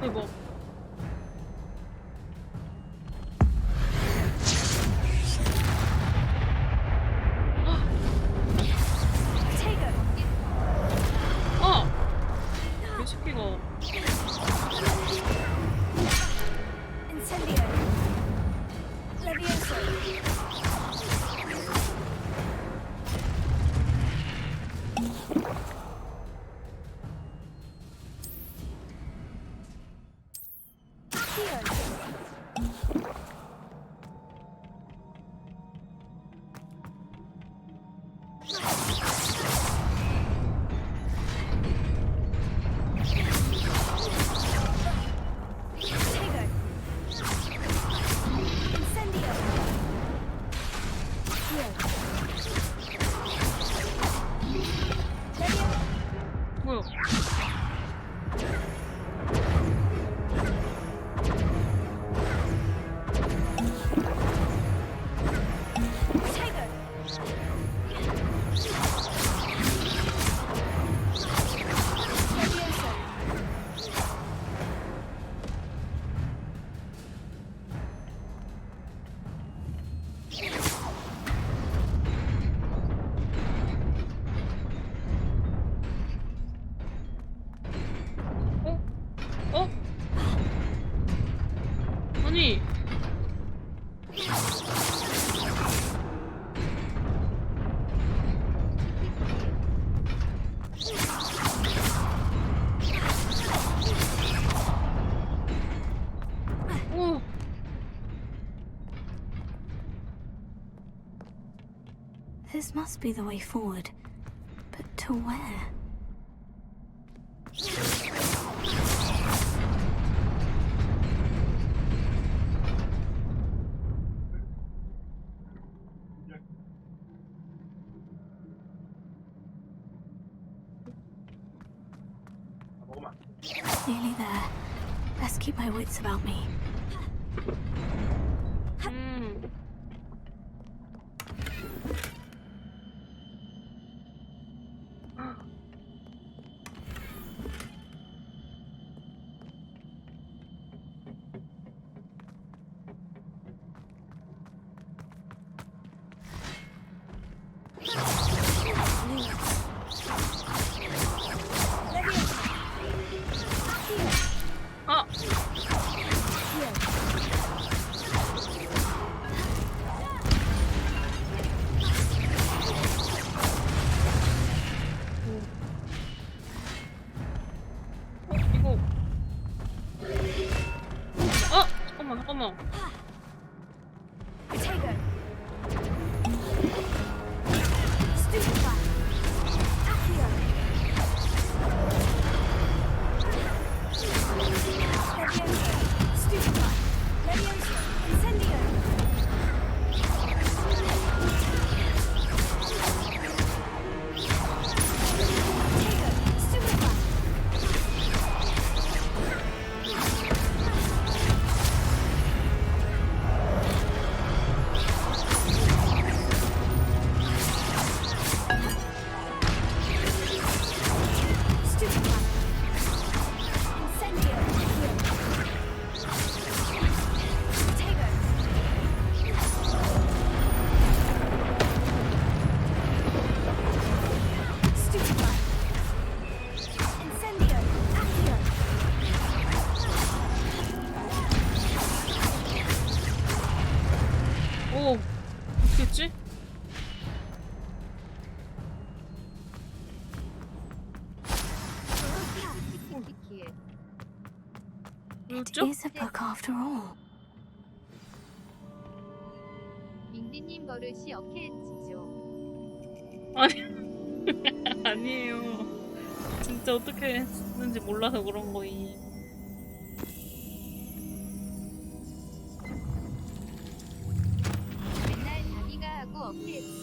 대박. Incendio. Levioso. 뭐야? 어? 아니. 오. This must be the way forward. But to where? Nearly there. Best keep my wits about me. 이거. 잠깐만. Potato. Stupefy. Accio. Levioso. Stupefy. Levioso. Incendio. Potato. Stupefy. 오, 어떻게 했지? It is a book after all. 민디님 버릇이 어케치죠. 아니, 아니에요. 진짜 어떻게 했는지 몰라서 그런 거임. 맨날 자기가 하고 어케치.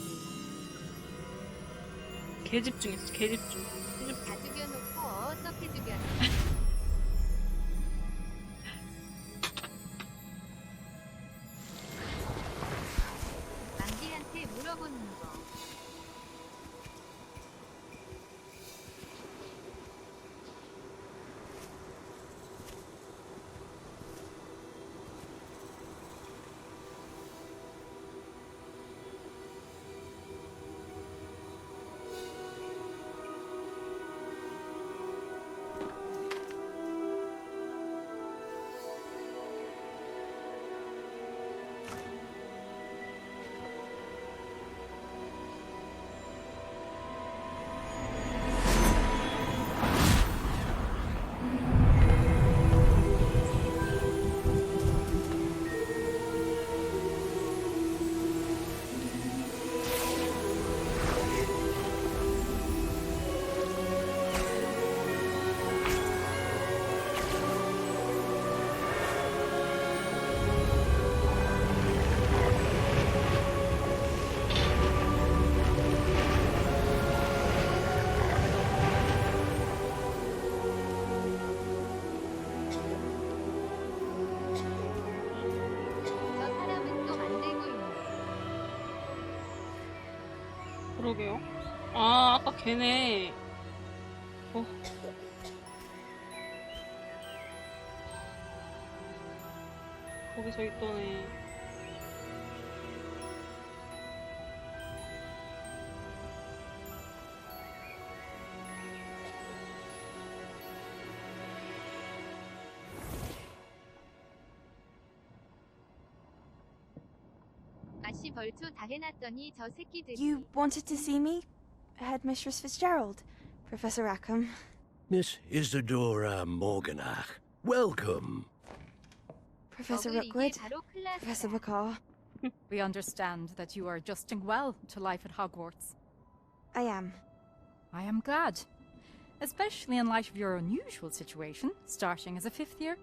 개집중했어, 개집중. 다 죽여놓고 어떻게 죽여놔. 망디한테 물어보는 거. 그러게요. 아, 아까 걔네. 거기서 있던 애. 아씨 벌초 다 해놨더니 저 새끼들이. You wanted to see me? Headmistress Fitzgerald, Professor Rackham. Miss Isadora Morganach, welcome. Professor Rookwood, Professor McCaw. We understand that you are adjusting well to life at Hogwarts. I am. I am glad. Especially in light of your unusual situation, starting as a 5th year.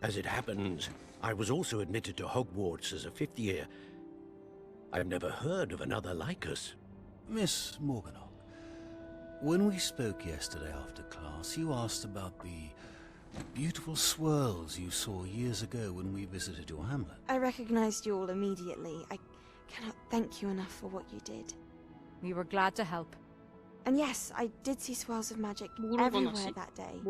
As it happens, I was also admitted to Hogwarts as a 5th year. I've never heard of another like us. Miss Morganach, when we spoke yesterday after class, you asked about the beautiful swirls you saw years ago when we visited your hamlet. I recognized you all immediately. I cannot thank you enough for what you did. We were glad to help. And yes, I did see swirls of magic everywhere that day.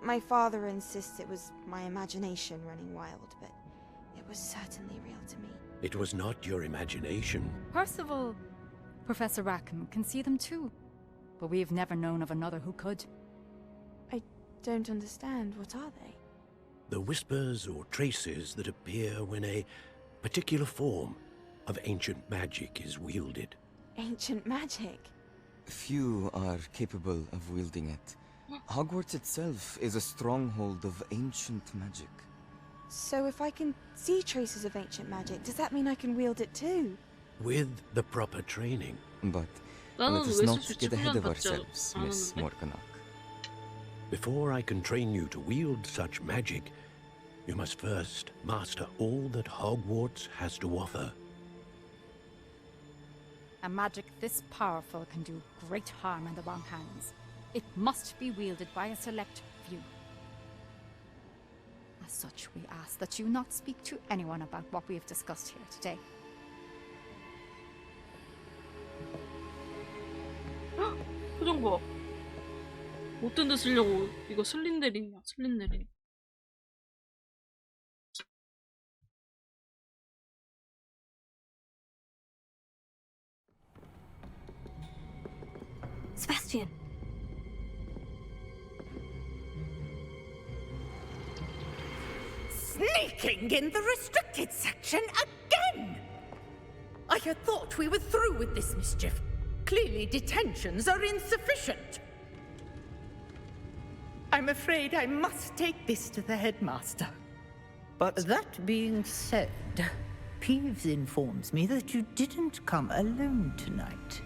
My father insists it was my imagination running wild, but it was certainly real to me. It was not your imagination. Percival, Professor Rackham can see them too. But we've never known of another who could. I don't understand. What are they? The whispers or traces that appear when a particular form of ancient magic is wielded. Ancient magic? Few are capable of wielding it. Hogwarts itself is a stronghold of ancient magic. So if I can see traces of ancient magic, does that mean I can wield it too? With the proper training. But let us not get ahead of ourselves, Miss Morganach. Before I can train you to wield such magic, you must first master all that Hogwarts has to offer. A magic this powerful can do great harm in the wrong hands. It must be wielded by a select few. As such, we ask that you not speak to anyone about what we have discussed here today. 표정 봐. 못된 데 쓰려고. 이거 슬린데린이야, 슬린데린. Sebastian. Sneaking in the restricted section again! I had thought we were through with this mischief. Clearly detentions are insufficient. I'm afraid I must take this to the headmaster. But that being said, Peeves informs me that you didn't come alone tonight.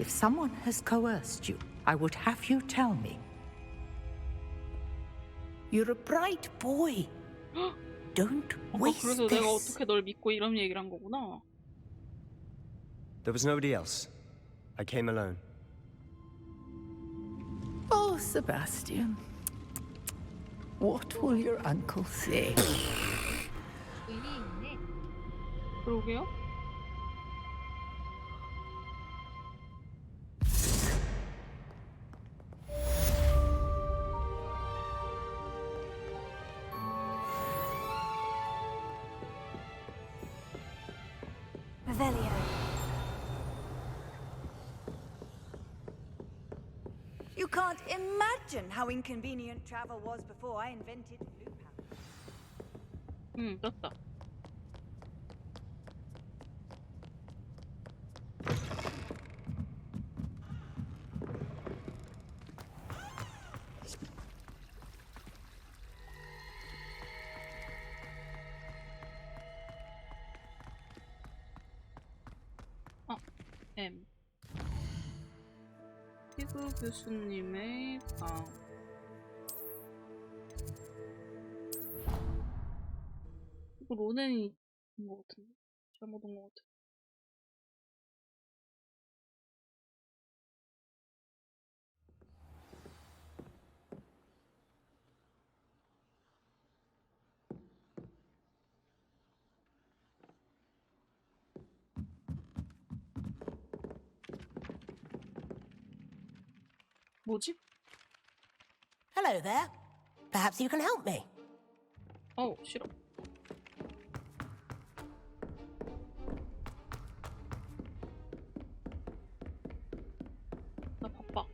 If someone has coerced you, I would have you tell me. You're a bright boy. Don't waste 그래서 this. 내가 어떻게 널 믿고 이런 얘기를 한 거구나. There was nobody else. I came alone. Oh, Sebastian. What will your uncle say? 그러게요. Revelio. You can't imagine how inconvenient travel was before I invented blue powder. 떴다. M. 피그 교수님의 방. 이거 로넨이 인 것 같은데? 잘못 온 것 같아. 뭐지? Hello there. Perhaps you can help me. 싫어. 나 바빠.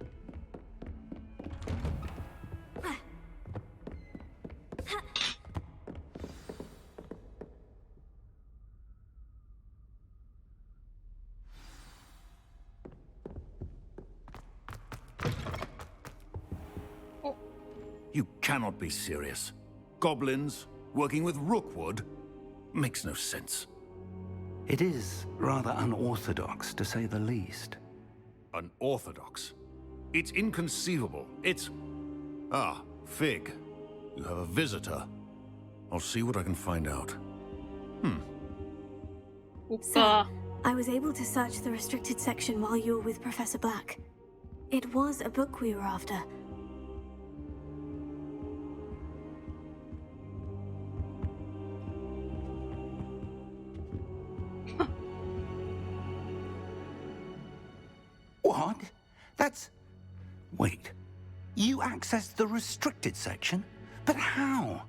You cannot be serious. Goblins working with Rookwood makes no sense. It is rather unorthodox, to say the least. Unorthodox? It's inconceivable. It's... Ah, Fig. You have a visitor. I'll see what I can find out. Sir, I was able to search the restricted section while you were with Professor Black. It was a book we were after. What? That's... Wait. You accessed the restricted section? But how?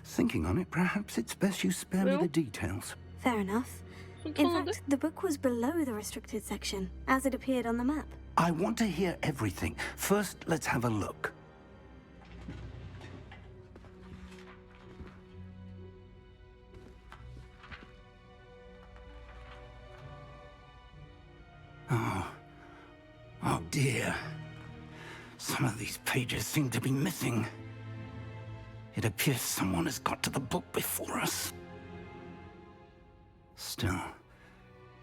Thinking on it, perhaps it's best you spare me the details. Fair enough. In fact, the book was below the restricted section, as it appeared on the map. I want to hear everything. First, let's have a look. Oh dear. Some of these pages seem to be missing. It appears someone has got to the book before us. Still,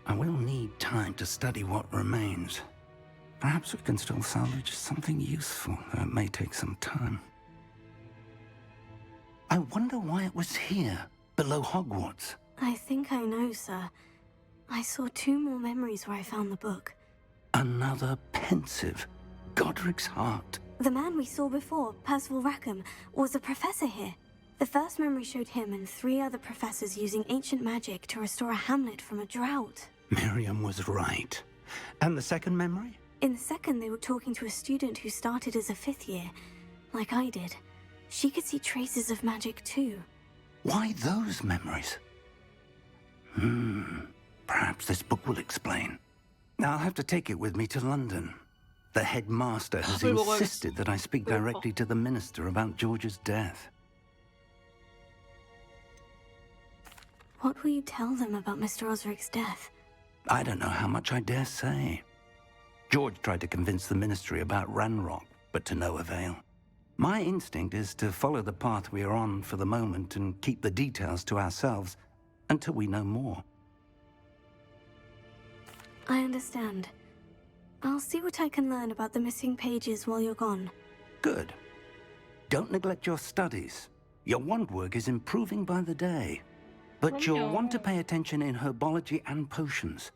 I will need time to study what remains. Perhaps we can still salvage something useful, though it may take some time. I wonder why it was here, below Hogwarts. I think I know, sir. I saw 2 more memories where I found the book. Another pensive. Godric's heart. The man we saw before, Percival Rackham, was a professor here. The first memory showed him and 3 other professors using ancient magic to restore a hamlet from a drought. Miriam was right. And the second memory? In the second, they were talking to a student who started as a 5th year, like I did. She could see traces of magic too. Why those memories? Perhaps this book will explain. I'll have to take it with me to London. The headmaster has insisted that I speak directly to the minister about George's death. What will you tell them about Mr. Osric's death? I don't know how much I dare say. George tried to convince the ministry about Ranrock, but to no avail. My instinct is to follow the path we are on for the moment and keep the details to ourselves until we know more. I understand. I'll see what I can learn about the missing pages while you're gone. Good. Don't neglect your studies. Your wand work is improving by the day. But you'll want to pay attention in herbology and potions.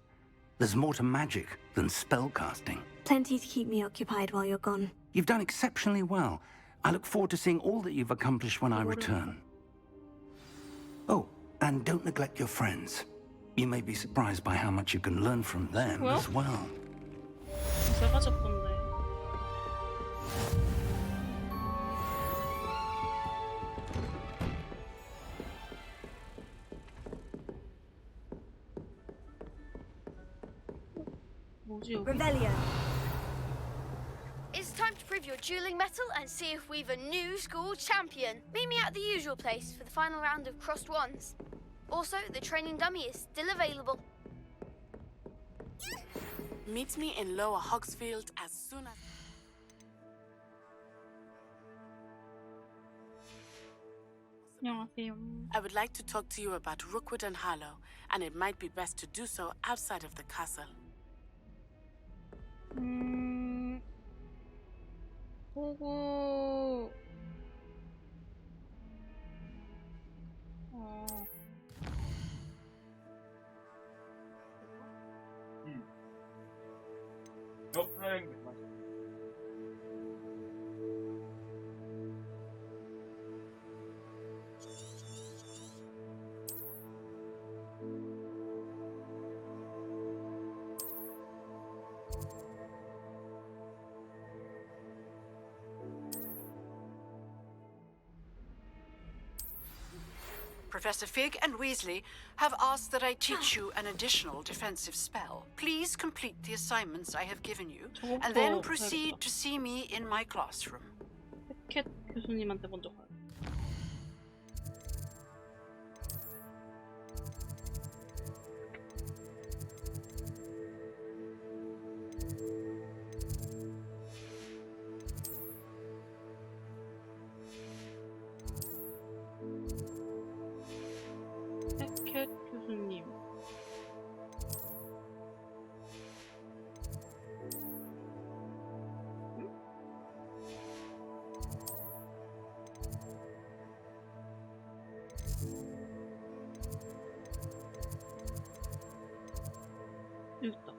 There's more to magic than spellcasting. Plenty to keep me occupied while you're gone. You've done exceptionally well. I look forward to seeing all that you've accomplished when I return. Oh, and don't neglect your friends. You may be surprised by how much you can learn from them as well. 제가 잡던데. Rebellion. It's time to prove your dueling mettle and see if we've a new school champion. Meet me at the usual place for the final round of crossed wands. Also, the training dummy is still available. Meet me in Lower Hogsfield as soon as... 안녕하세요. I would like to talk to you about Rookwood and Harlow, and it might be best to do so outside of the castle. 호구. Professor Fig and Weasley have asked that I teach you an additional defensive spell. Please complete the assignments I have given you, and then proceed to see me in my classroom. 캣 교수님한테 먼저 가요. 캣 교수님. 여기 있다.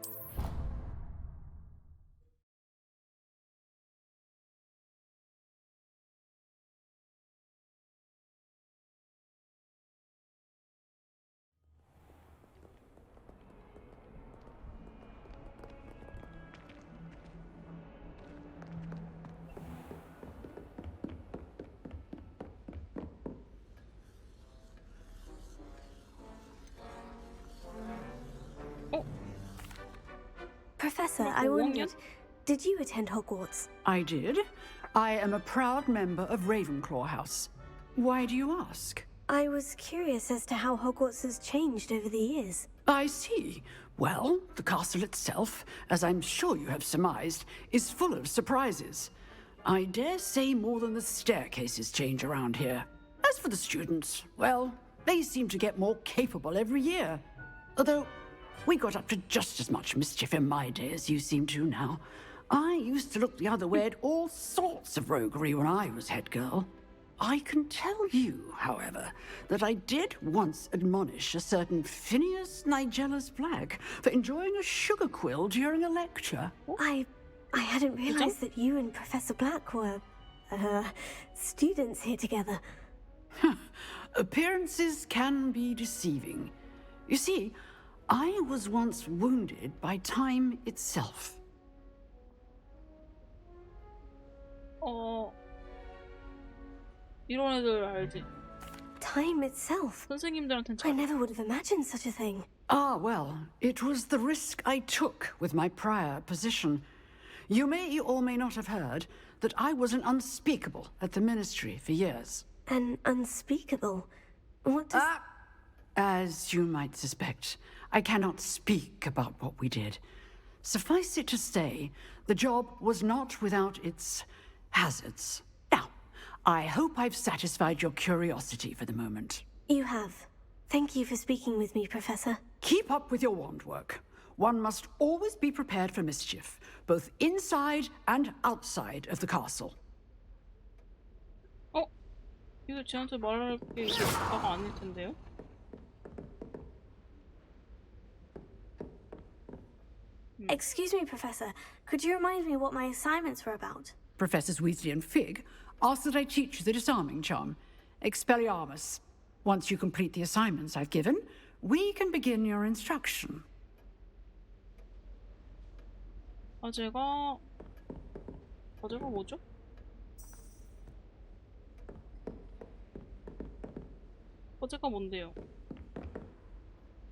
Professor, I wondered, did you attend Hogwarts? I did. I am a proud member of Ravenclaw House. Why do you ask? I was curious as to how Hogwarts has changed over the years. I see. Well, the castle itself, as I'm sure you have surmised, is full of surprises. I dare say more than the staircases change around here. As for the students, well, they seem to get more capable every year. Although, we got up to just as much mischief in my day as you seem to now. I used to look the other way at all sorts of roguery when I was head girl. I can tell you, however, that I did once admonish a certain Phineas Nigellus Black for enjoying a sugar quill during a lecture. I hadn't realized that you and Professor Black were, students here together. Appearances can be deceiving. You see, I was once wounded by time itself. 이런 애들 알지? Time itself? 선생님들한텐 I never would have imagined such a thing. Ah, well, it was the risk I took with my prior position. You may or may not have heard that I was an unspeakable at the Ministry for years. An unspeakable? What does... As you might suspect, I cannot speak about what we did. Suffice it to say, the job was not without its hazards. Now, I hope I've satisfied your curiosity for the moment. You have. Thank you for speaking with me, Professor. Keep up with your wand work. One must always be prepared for mischief, both inside and outside of the castle. 이거 쟤한테 말할 게 다가 아닐 텐데요? Excuse me, Professor. Could you remind me what my assignments were about? Professors Weasley and Fig asked that I teach you the disarming charm, Expelliarmus. Once you complete the assignments I've given, we can begin your instruction. 과제가 뭐죠? 과제가 뭔데요?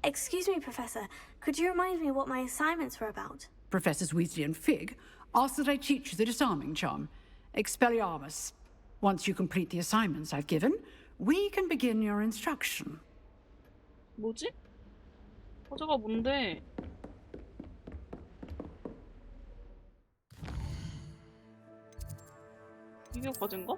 Excuse me, Professor. Could you remind me what my assignments were about? Professors Weasley and Fig asked that I teach you the disarming charm, Expelliarmus. Once you complete the assignments I've given, we can begin your instruction. 뭐지? 과제가 뭔데? 이게 과제인가?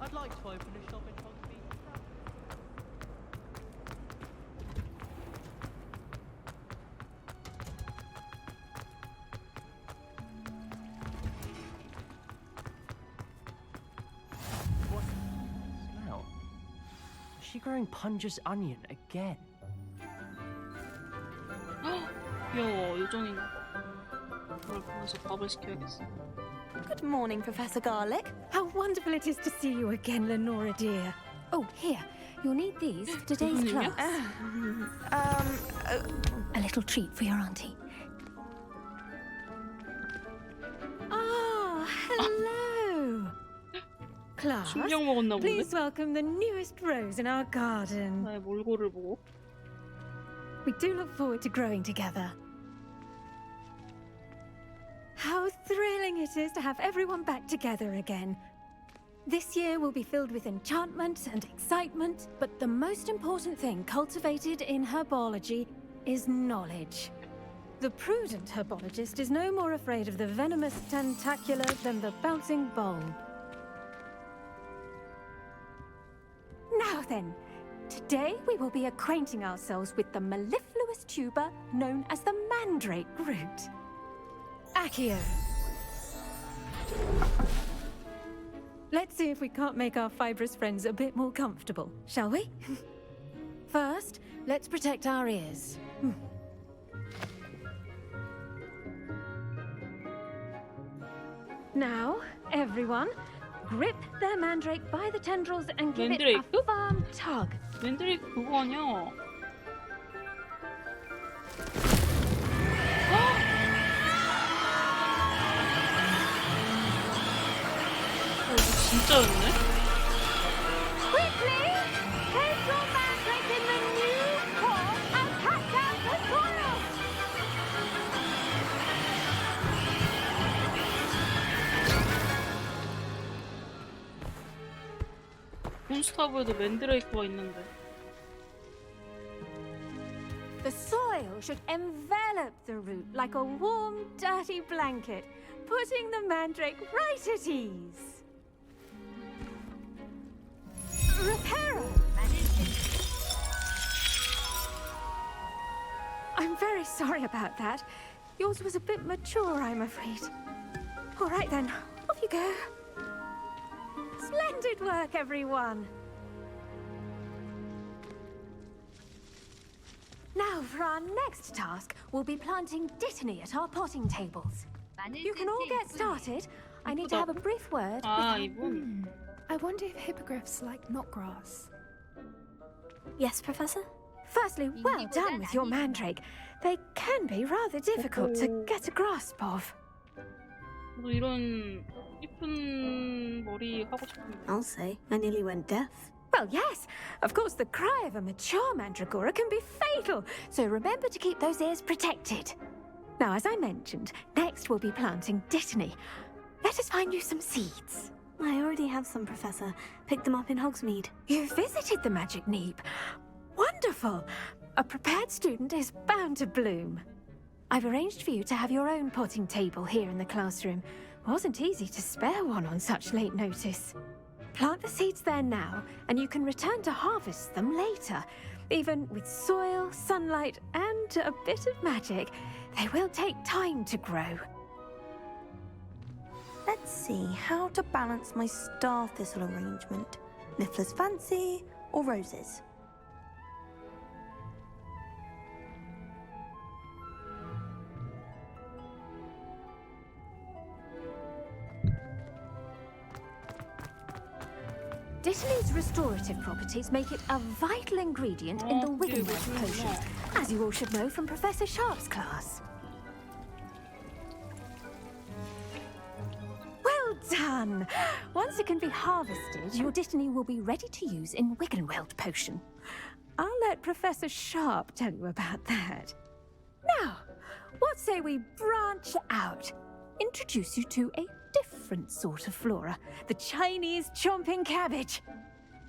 I'd like to open a shop in Hogsmeade. she growing Punja's onion again? 귀여워, 요정인가 봐. 그걸 보면서 밥을 시켜야겠어. Good morning, Professor Garlic. How wonderful it is to see you again, Lenora dear. Oh, here. You'll need these for today's class. A little treat for your auntie. Oh, hello. Class, 충격 먹었나 본데? please welcome the newest rose in our garden. 나의 몰골을 보고. We do look forward to growing together. How thrilling it is to have everyone back together again. This year will be filled with enchantment and excitement, but the most important thing cultivated in herbology is knowledge. The prudent herbologist is no more afraid of the venomous tentacula than the bouncing bulb. Now then, today we will be acquainting ourselves with the mellifluous tuber known as the mandrake root. Accio. Let's see if we can't make our fibrous friends a bit more comfortable, shall we? First, let's protect our ears. Now, everyone, grip their mandrake by the tendrils and give it a firm tug. 맨드레이크 그거 아니야? 이거 진짜였네? Quickly! Take your mandrake in the new form and cut down the soil! 몬스타브에도 맨드레이크가 있는데. The soil should envelop the root like a warm, dirty blanket, putting the mandrake right at ease. Reparo! I'm very sorry about that. Yours was a bit mature, I'm afraid. All right then, off you go. Splendid work, everyone. Now, for our next task, we'll be planting dittany at our potting tables. You can all get started. I need to have a brief word. I wonder if hippogriffs like knotgrass. Yes, Professor? Firstly, well done with your mandrake. They can be rather difficult to get a grasp of. 저도 이런 예쁜 머리 하고 싶은데. I'll say, I nearly went deaf. Well, yes. Of course, the cry of a mature mandragora can be fatal, so remember to keep those ears protected. Now, as I mentioned, next we'll be planting dittany. Let us find you some seeds. I already have some, Professor. Picked them up in Hogsmeade. You visited the Magic Neep. Wonderful! A prepared student is bound to bloom. I've arranged for you to have your own potting table here in the classroom. Wasn't easy to spare one on such late notice. Plant the seeds there now, and you can return to harvest them later. Even with soil, sunlight, and a bit of magic, they will take time to grow. Let's see how to balance my star thistle arrangement. Niffler's fancy or roses? Dittany's restorative properties make it a vital ingredient in the Wiggenweld potion, as you all should know from Professor Sharp's class. Well done! Once it can be harvested, your dittany will be ready to use in Wiggenweld potion. I'll let Professor Sharp tell you about that. Now, what say we branch out? Introduce you to a different sort of flora, the Chinese chomping cabbage.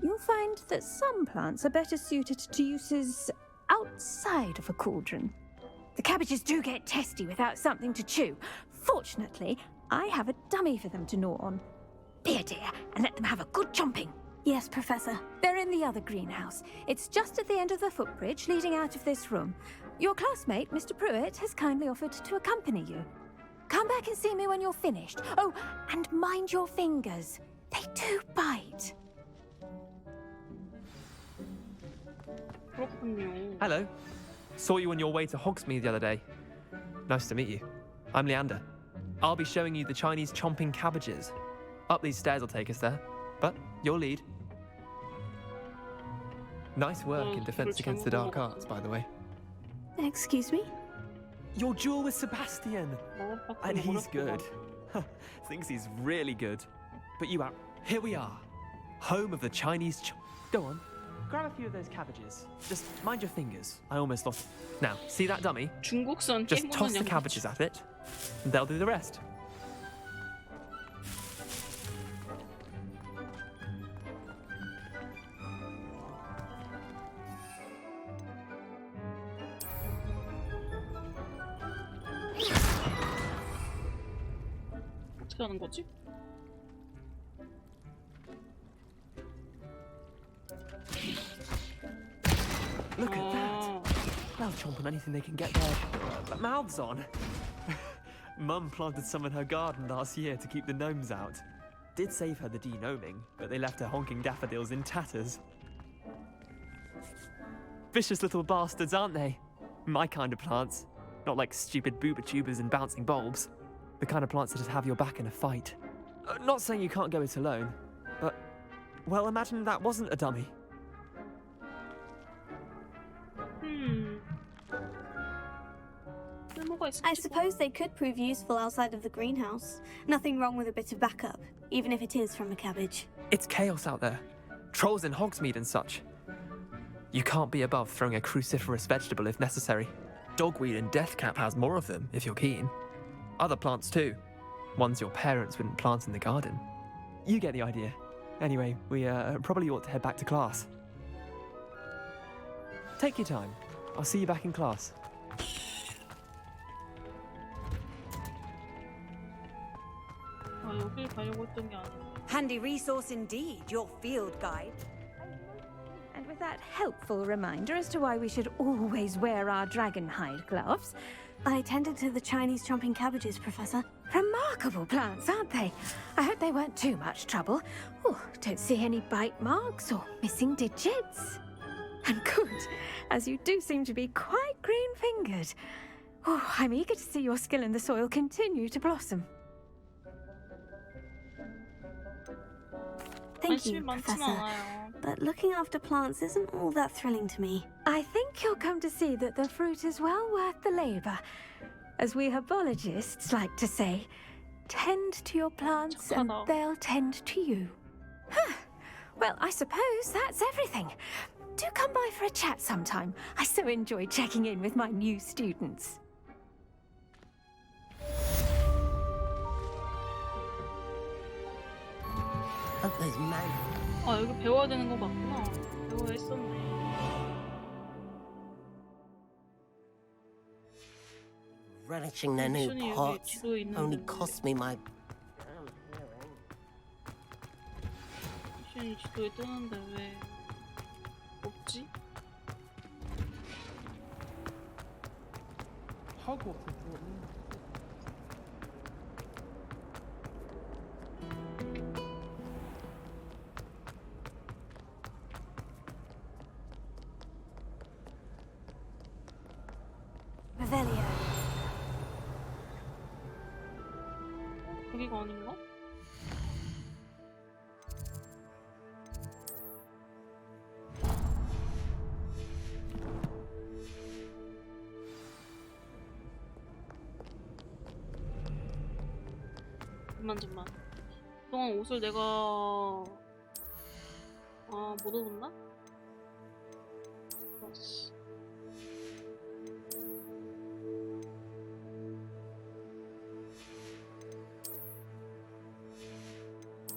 You'll find that some plants are better suited to uses outside of a cauldron. The cabbages do get testy without something to chew. Fortunately, I have a dummy for them to gnaw on. Be a dear and let them have a good chomping. Yes, Professor. They're in the other greenhouse. It's just at the end of the footbridge leading out of this room. Your classmate, Mr. Pruitt, has kindly offered to accompany you. Come back and see me when you're finished. Oh, and mind your fingers. They do bite. 그렇군요. Hello. Saw you on your way to Hogsmeade the other day. Nice to meet you. I'm Leander. I'll be showing you the Chinese chomping cabbages. Up these stairs will take us there, but you'll lead. Nice work in Defense Against the Dark Arts, by the way. Excuse me? Your duel with Sebastian! And he's good. Thinks he's really good. But you out. Here we are. Home of the Chinese Go on. Grab a few of those cabbages. Just mind your fingers. I almost lost. Now, see that dummy? 중국산 Just toss the cabbages at it, and they'll do the rest. 어떻게 하는 거지? Look at that. They'll chomp on anything they can get their mouths on. Mum planted some in her garden last year to keep the gnomes out. Did save her the de-gnoming, but they left her honking daffodils in tatters. Vicious little bastards, aren't they? My kind of plants. Not like stupid booba tubers and bouncing bulbs. The kind of plants that just have your back in a fight. Not saying you can't go it alone, but, well, imagine that wasn't a dummy. I suppose they could prove useful outside of the greenhouse. Nothing wrong with a bit of backup, even if it is from a cabbage. It's chaos out there. Trolls in Hogsmeade and such. You can't be above throwing a cruciferous vegetable if necessary. Dogweed and deathcap has more of them, if you're keen. Other plants too. Ones your parents wouldn't plant in the garden. You get the idea. Anyway, we probably ought to head back to class. Take your time. I'll see you back in class. Handy resource indeed, your field guide. And with that helpful reminder as to why we should always wear our dragon hide gloves, I tended to the Chinese chomping cabbages, Professor. Remarkable plants, aren't they? I hope they weren't too much trouble. Oh, don't see any bite marks or missing digits. And good, as you do seem to be quite green-fingered. Oh, I'm eager to see your skill in the soil continue to blossom. Thank you, Professor. But looking after plants isn't all that thrilling to me. I think you'll come to see that the fruit is well worth the labor. As we herbologists like to say, tend to your plants and they'll tend to you. Well, I suppose that's everything. Do come by for a chat sometime. I so enjoy checking in with my new students. 아, 여기 배워야 되는 거 맞구나. 배워야 했었네. Relishing their new pots only cost me my... 미션이 지도에 뜨는데 왜 없지? Hogwarts. Revelio. 여기가 아닌가? 잠만. 그동안 옷을 내가 못 얻었나? 아씨.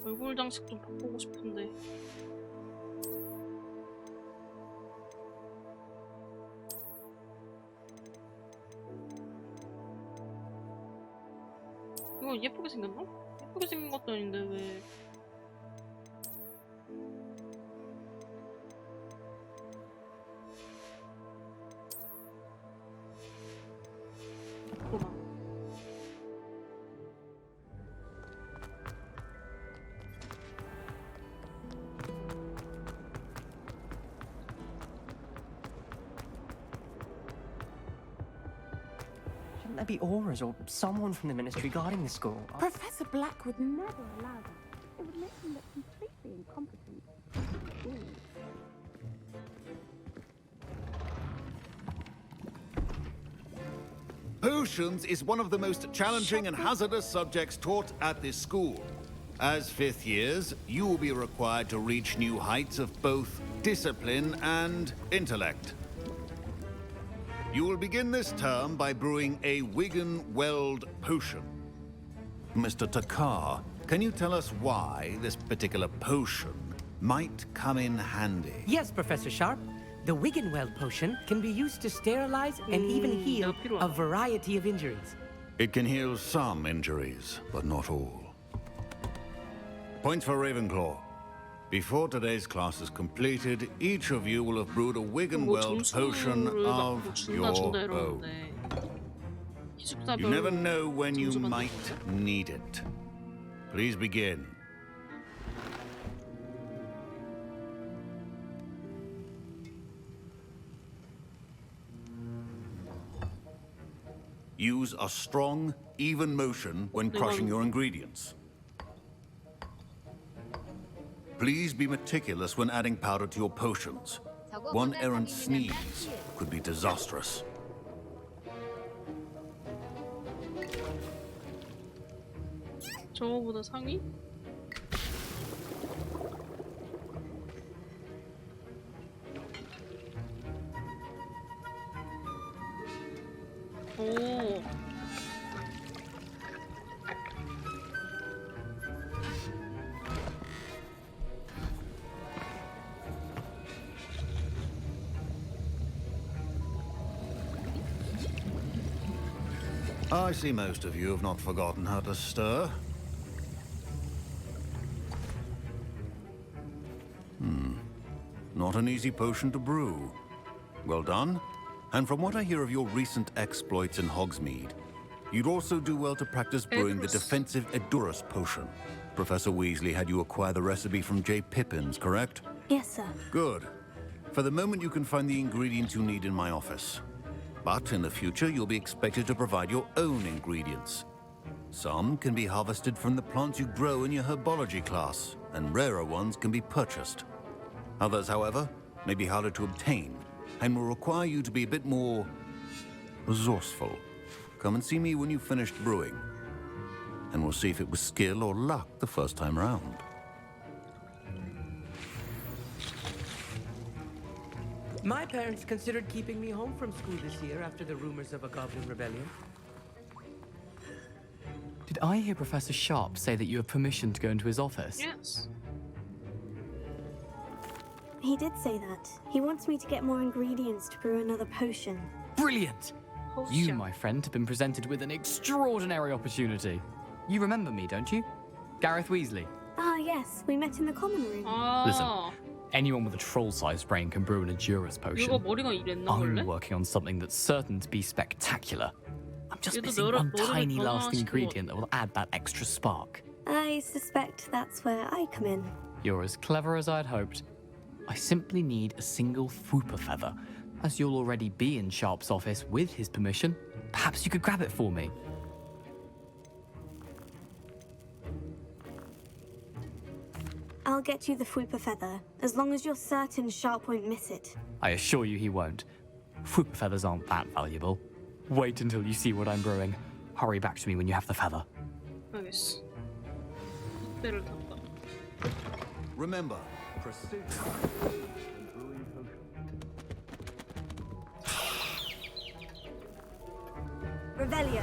얼굴 장식 좀 바꾸고 싶은데. 이거 예쁘게 생겼나? 예쁘게 생긴 것도 아닌데 왜? 잠깐만. Shouldn't there be auras or someone from the ministry guarding the school? Professor Black would never allow that. It would make him look completely incompetent. Potions is one of the most challenging and hazardous subjects taught at this school. As fifth years, you will be required to reach new heights of both discipline and intellect. You will begin this term by brewing a Wiggenweld potion. Mr. Takar, can you tell us why this particular potion might come in handy? Yes, Professor Sharp. The Wiggenweld potion can be used to sterilize and even heal a variety of injuries. It can heal some injuries, but not all. Points for Ravenclaw. Before today's class is completed, each of you will have brewed a Wiggenweld potion of your own. You never know when you might need it. Please begin. Use a strong, even motion when crushing your ingredients. Please be meticulous when adding powder to your potions. One errant sneeze could be disastrous. 저거보다 상위? 오. I see most of you have not forgotten how to stir. Not an easy potion to brew. Well done. And from what I hear of your recent exploits in Hogsmeade, you'd also do well to practice brewing the defensive Edurus potion. Professor Weasley had you acquire the recipe from J. Pippins, correct? Yes, sir. Good. For the moment, you can find the ingredients you need in my office. But in the future, you'll be expected to provide your own ingredients. Some can be harvested from the plants you grow in your herbology class, and rarer ones can be purchased. Others, however, may be harder to obtain, and will require you to be a bit more resourceful. Come and see me when you've finished brewing, and we'll see if it was skill or luck the first time round. My parents considered keeping me home from school this year after the rumors of a goblin rebellion. Did I hear Professor Sharp say that you have permission to go into his office? Yes. He did say that. He wants me to get more ingredients to brew another potion. Brilliant! You, my friend, have been presented with an extraordinary opportunity. You remember me, don't you? Gareth Weasley. Ah, yes. We met in the common room. Listen, anyone with a troll-sized brain can brew an Edurus potion. I'm working on something that's certain to be spectacular. I'm just missing one tiny last ingredient that will add that extra spark. I suspect that's where I come in. You're as clever as I'd hoped. I simply need a single Fwooper feather. As you'll already be in Sharp's office with his permission, perhaps you could grab it for me. I'll get you the Fwooper feather, as long as you're certain Sharp won't miss it. I assure you he won't. Fwooper feathers aren't that valuable. Wait until you see what I'm brewing. Hurry back to me when you have the feather. 알겠어. Remember, precision in brewing Revelio.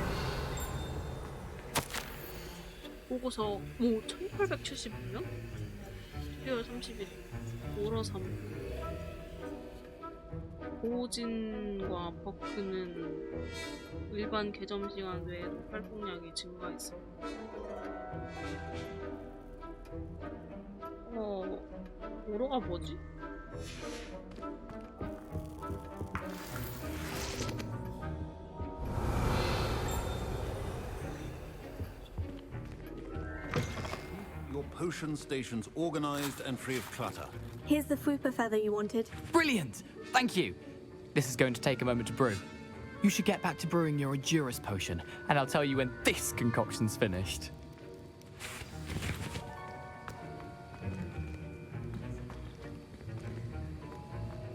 보고서 1876년? 12월 30일 오러 3 보진과 버크는 일반 개점 시간 외에도 활동량이 증가했어. 오러가 뭐지? Your potion station's organized and free of clutter. Here's the Fwooper feather you wanted. Brilliant! Thank you. This is going to take a moment to brew. You should get back to brewing your Endurance potion, and I'll tell you when this concoction's finished.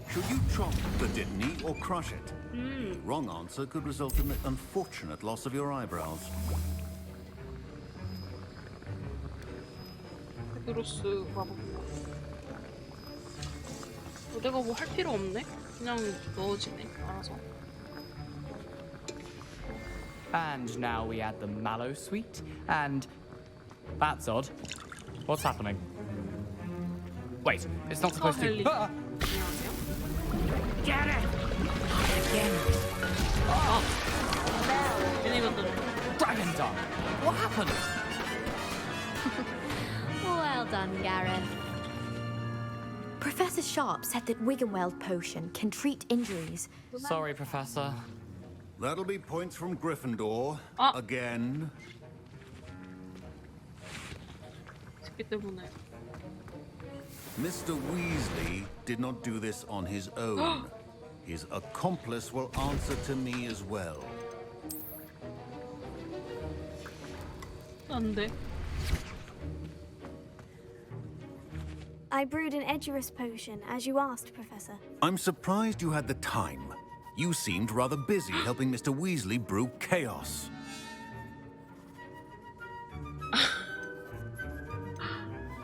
Should you chop the Dittany or crush it? The wrong answer could result in the unfortunate loss of your eyebrows. 헤드로스 마법. 내가 뭐 할 필요 없네? 그냥 넣어지네. 알아서. And now we add the mallow sweet, and that's odd. What's happening? Wait, it's not supposed to. Ah! Get it! Again. Dragon Tongue! What happened? Well done, Gareth. Professor Sharp said that Wiggenweld potion can treat injuries. Sorry, Professor. That'll be points from Gryffindor. Again. Mr. Weasley did not do this on his own. His accomplice will answer to me as well. 안돼. I brewed an Edurus potion, as you asked, Professor. I'm surprised you had the time. You seemed rather busy helping Mr. Weasley brew chaos.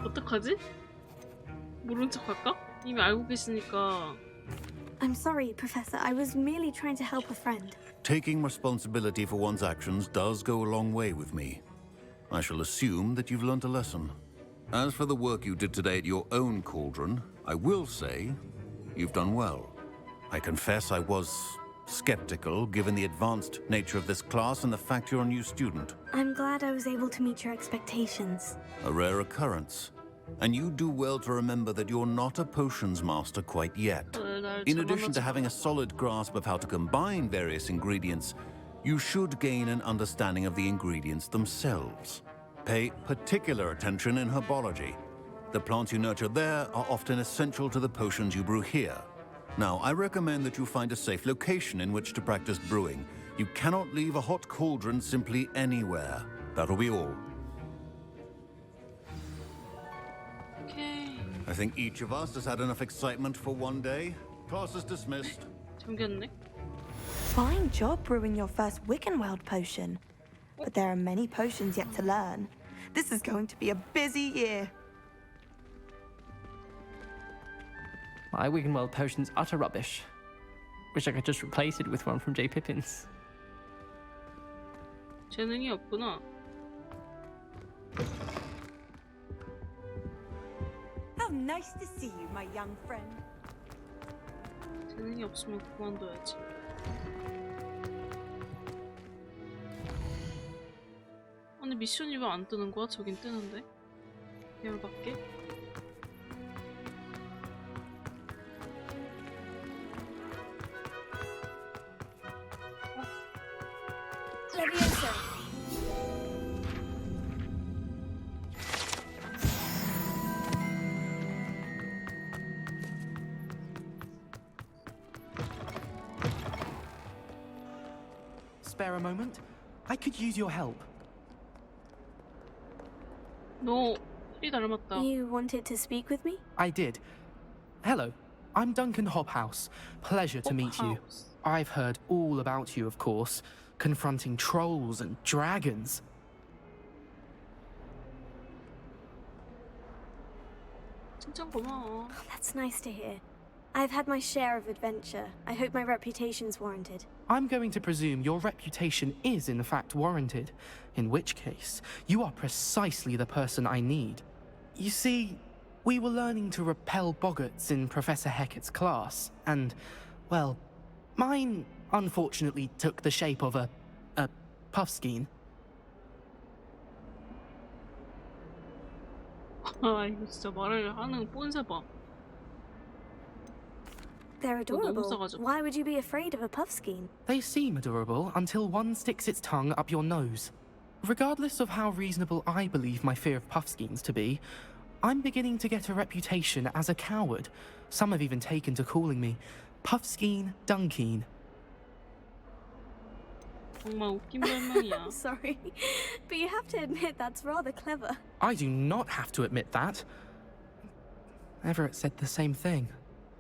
어떡하지? 모른 척 할까? 이미 알고 계시니까. I'm sorry, Professor. I was merely trying to help a friend. Taking responsibility for one's actions does go a long way with me. I shall assume that you've learnt a lesson. As for the work you did today at your own cauldron, I will say you've done well. I confess I was skeptical given the advanced nature of this class and the fact you're a new student. I'm glad I was able to meet your expectations. A rare occurrence. And you do well to remember that you're not a potions master quite yet. In addition to having a solid grasp of how to combine various ingredients, you should gain an understanding of the ingredients themselves. Pay particular attention in herbology. The plants you nurture there are often essential to the potions you brew here. Now, I recommend that you find a safe location in which to practice brewing. You cannot leave a hot cauldron simply anywhere. That'll be all. Okay. I think each of us has had enough excitement for one day. Class is dismissed. 잠겼네. Fine job brewing your first Wiggenweld potion. But there are many potions yet to learn. This is going to be a busy year. My Wiggenweld potion's utter rubbish. Wish I could just replace it with one from J. Pippin's. 재능이 없구나. How nice to see you, my young friend. 재능이 없으면 그만둬야지. 근데 미션이 왜 안 뜨는 거야? 저긴 뜨는데. 열받게. Spare a moment? I could use your help. 너 이 닮았다. You wanted to speak with me? I did. Hello, I'm Duncan Hobhouse. Pleasure to meet you. I've heard all about you, of course, confronting trolls and dragons. 칭찬 고마워. That's nice to hear. I've had my share of adventure. I hope my reputation's warranted. I'm going to presume your reputation is in fact warranted, in which case, you are precisely the person I need. You see, we were learning to repel boggarts in Professor Hecat's class, and, well, mine unfortunately took the shape of a puffskein. 아, 이거 진짜 말을 하는 꼰세 봐. They're adorable. Why would you be afraid of a puffskein? They seem adorable until one sticks its tongue up your nose. Regardless of how reasonable I believe my fear of puffskeins to be, I'm beginning to get a reputation as a coward. Some have even taken to calling me Puffskein Dunkeen. 정말 웃긴 별명이야. Sorry, but you have to admit that's rather clever. I do not have to admit that. Everett said the same thing.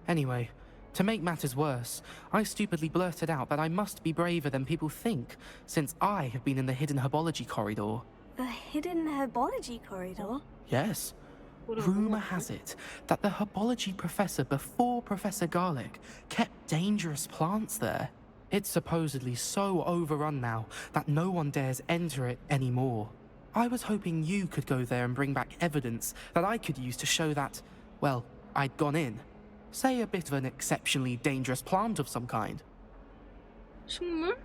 Anyway, to make matters worse, I stupidly blurted out that I must be braver than people think, since I have been in the hidden herbology corridor. The hidden herbology corridor? Yes. Rumor has it that the herbology professor before Professor Garlic kept dangerous plants there. It's supposedly so overrun now that no one dares enter it anymore. I was hoping you could go there and bring back evidence that I could use to show that, well, I'd gone in. Say a bit of an exceptionally dangerous plant of some kind. 식물?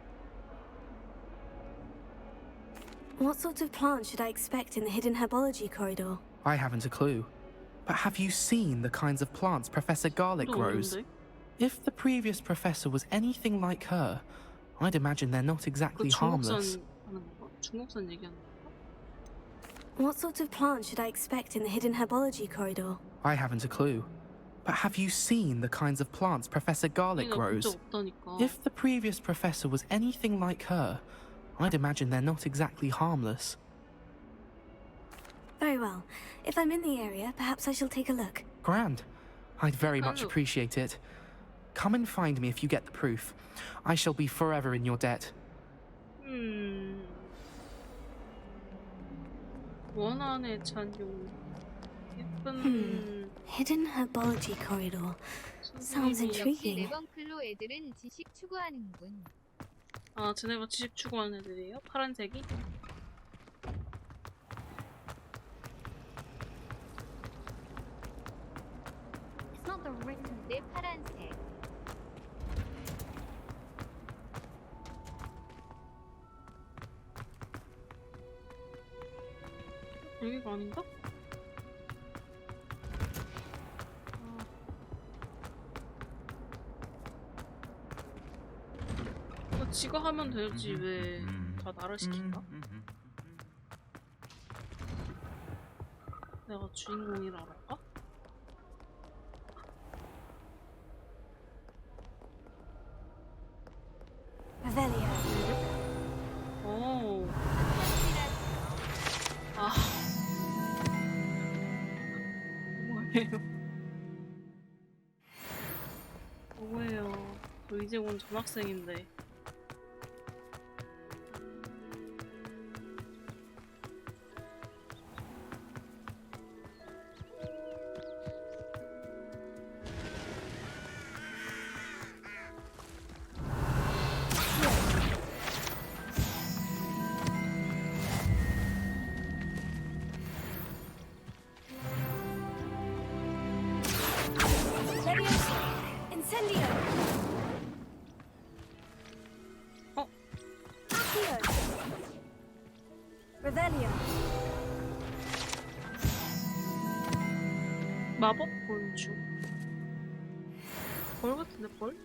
What sort of plant should I expect in the hidden herbology corridor? I haven't a clue. But have you seen the kinds of plants Professor Garlic grows? If the previous professor was anything like her, I'd imagine they're not exactly harmless. 중국산 얘기하는 건가? What sort of plant should I expect in the hidden herbology corridor? I haven't a clue. But have you seen the kinds of plants Professor Garlic grows? If the previous professor was anything like her, I'd imagine they're not exactly harmless. Very well. If I'm in the area, perhaps I shall take a look. Grand. I'd very much appreciate it. Come and find me if you get the proof. I shall be forever in your debt. 원한의 찬용. 예쁜. Hidden herbology corridor. Sounds intriguing. 레번클로 애들은 지식 추구하는군. 아, 쟤네가 지식 추구하는 애들이에요? 파란색이? It's not the written 내 파란색. 여기가 아닌가? 지가 하면 되지 왜 다 나를 시킨가? 내가 주인공이라 알까? Revelio. 오. 아. 뭐예요? 뭐예요? 저 이제 온 전학생인데. 마법 곤충. 벌 같은데 벌?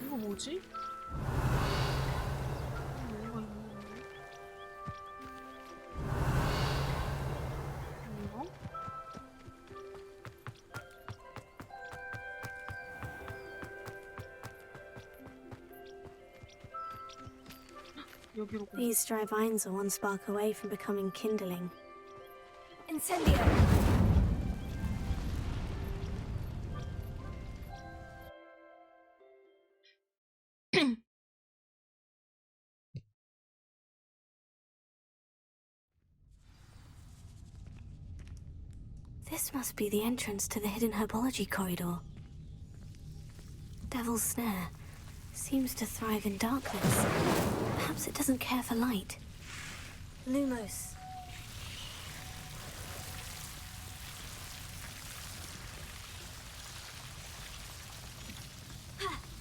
이거 뭐지? 뭐가 있는데? 이거? 여기로. These dry vines are one spark away from becoming kindling. Incendio. This must be the entrance to the hidden herbology corridor. Devil's Snare seems to thrive in darkness. Perhaps it doesn't care for light. Lumos.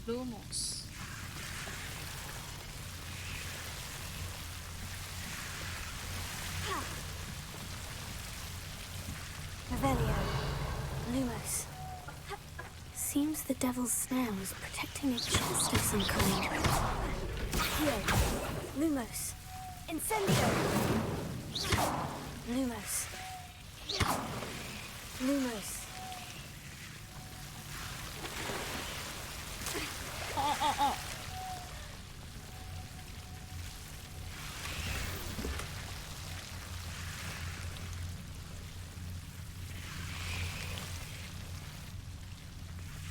Lumos. Revelio. Lumos. Seems the Devil's Snare was protecting a chest of some kind. Here. Lumos. Incendio. Lumos. Lumos.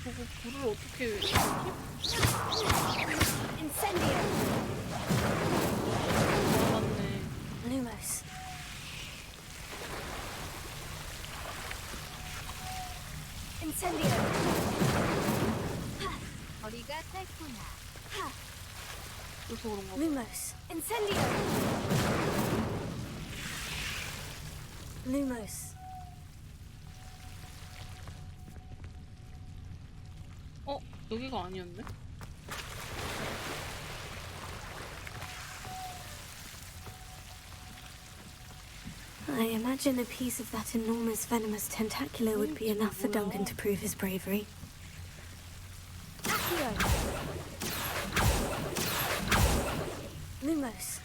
저거 불을 어떻게 Incendio. 아, 맞네. Lumos. Incendio. 거리가 짧구나. 그래서 그런가 봐. Lumos. Incendio. Lumos. 여기가 아니었네? I imagine a piece of that enormous venomous tentacular would be enough for Duncan to prove his bravery. Accio. Lumos.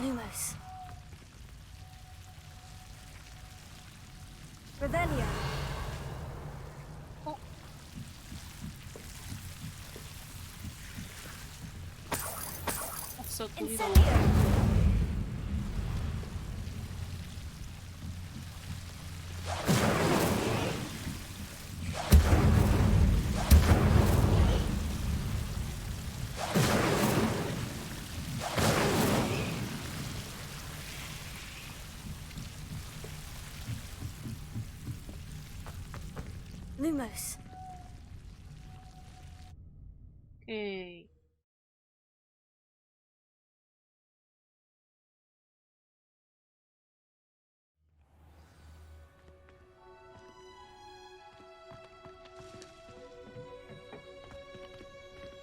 Lumos. Revelio. 없어, 둘이 다. Lumos. 오케이.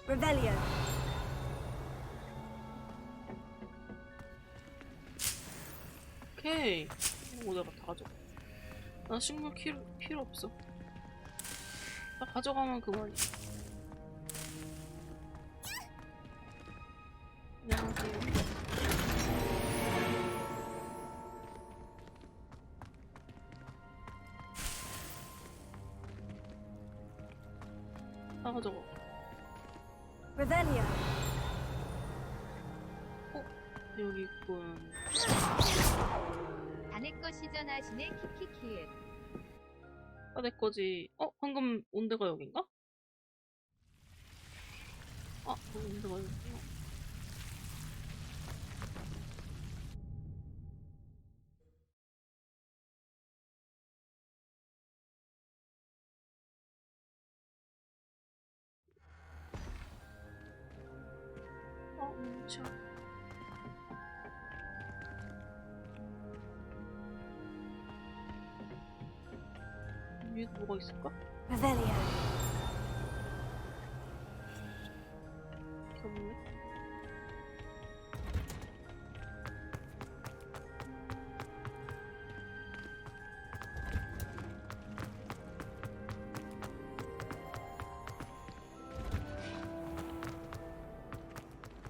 Revelio. 오케이. 이거 내가 다 가져가. 나 식물 필요 없어. 다 가져가면 그만이야. 안녕하세요. 다 가져가. Revelio. 여기 있군. 다 내 것이잖아 하시네 키키키은. 아, 내 거지. 방금 온 데가 여긴가? 방금 온 데가 여기구나. 멈춰. 위에 뭐가 있을까? Revelio. 없네.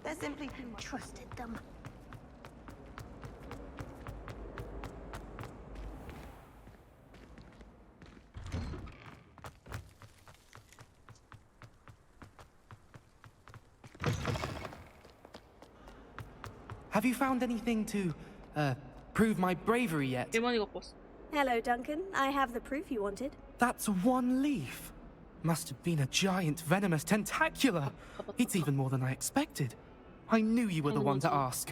They're simply too much. Trusted them. Have you found anything to, prove my bravery yet? Hello, Duncan. I have the proof you wanted. That's one leaf. Must have been a giant venomous tentacula. It's even more than I expected. I knew you were the one to ask.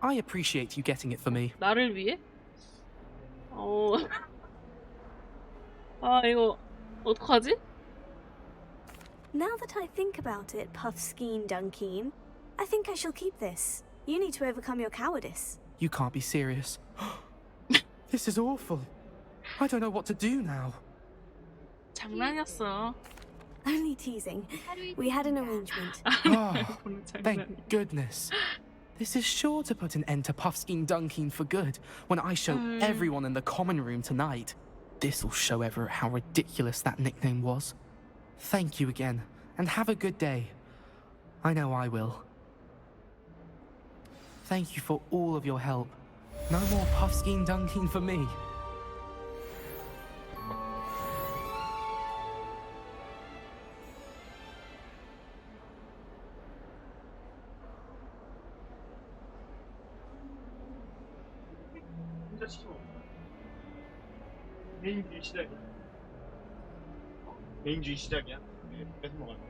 I appreciate you getting it for me. 나를 위해? 이거 어떡하지? Now that I think about it, Puffskein Dunkeen, I think I shall keep this. You need to overcome your cowardice. You can't be serious. This is awful. I don't know what to do now. 장난이었어. Only teasing. We had an arrangement. Oh, thank goodness. This is sure to put an end to Puffskein Dunkeen for good when I show everyone in the common room tonight. This'll show Everett how ridiculous that nickname was. Thank you again, and have a good day. I know I will. Thank you for all of your help. No more Puffskein Dunkeen for me. 개인주의 시작이야. 개인주의 시작이야. 뺏어 먹었네.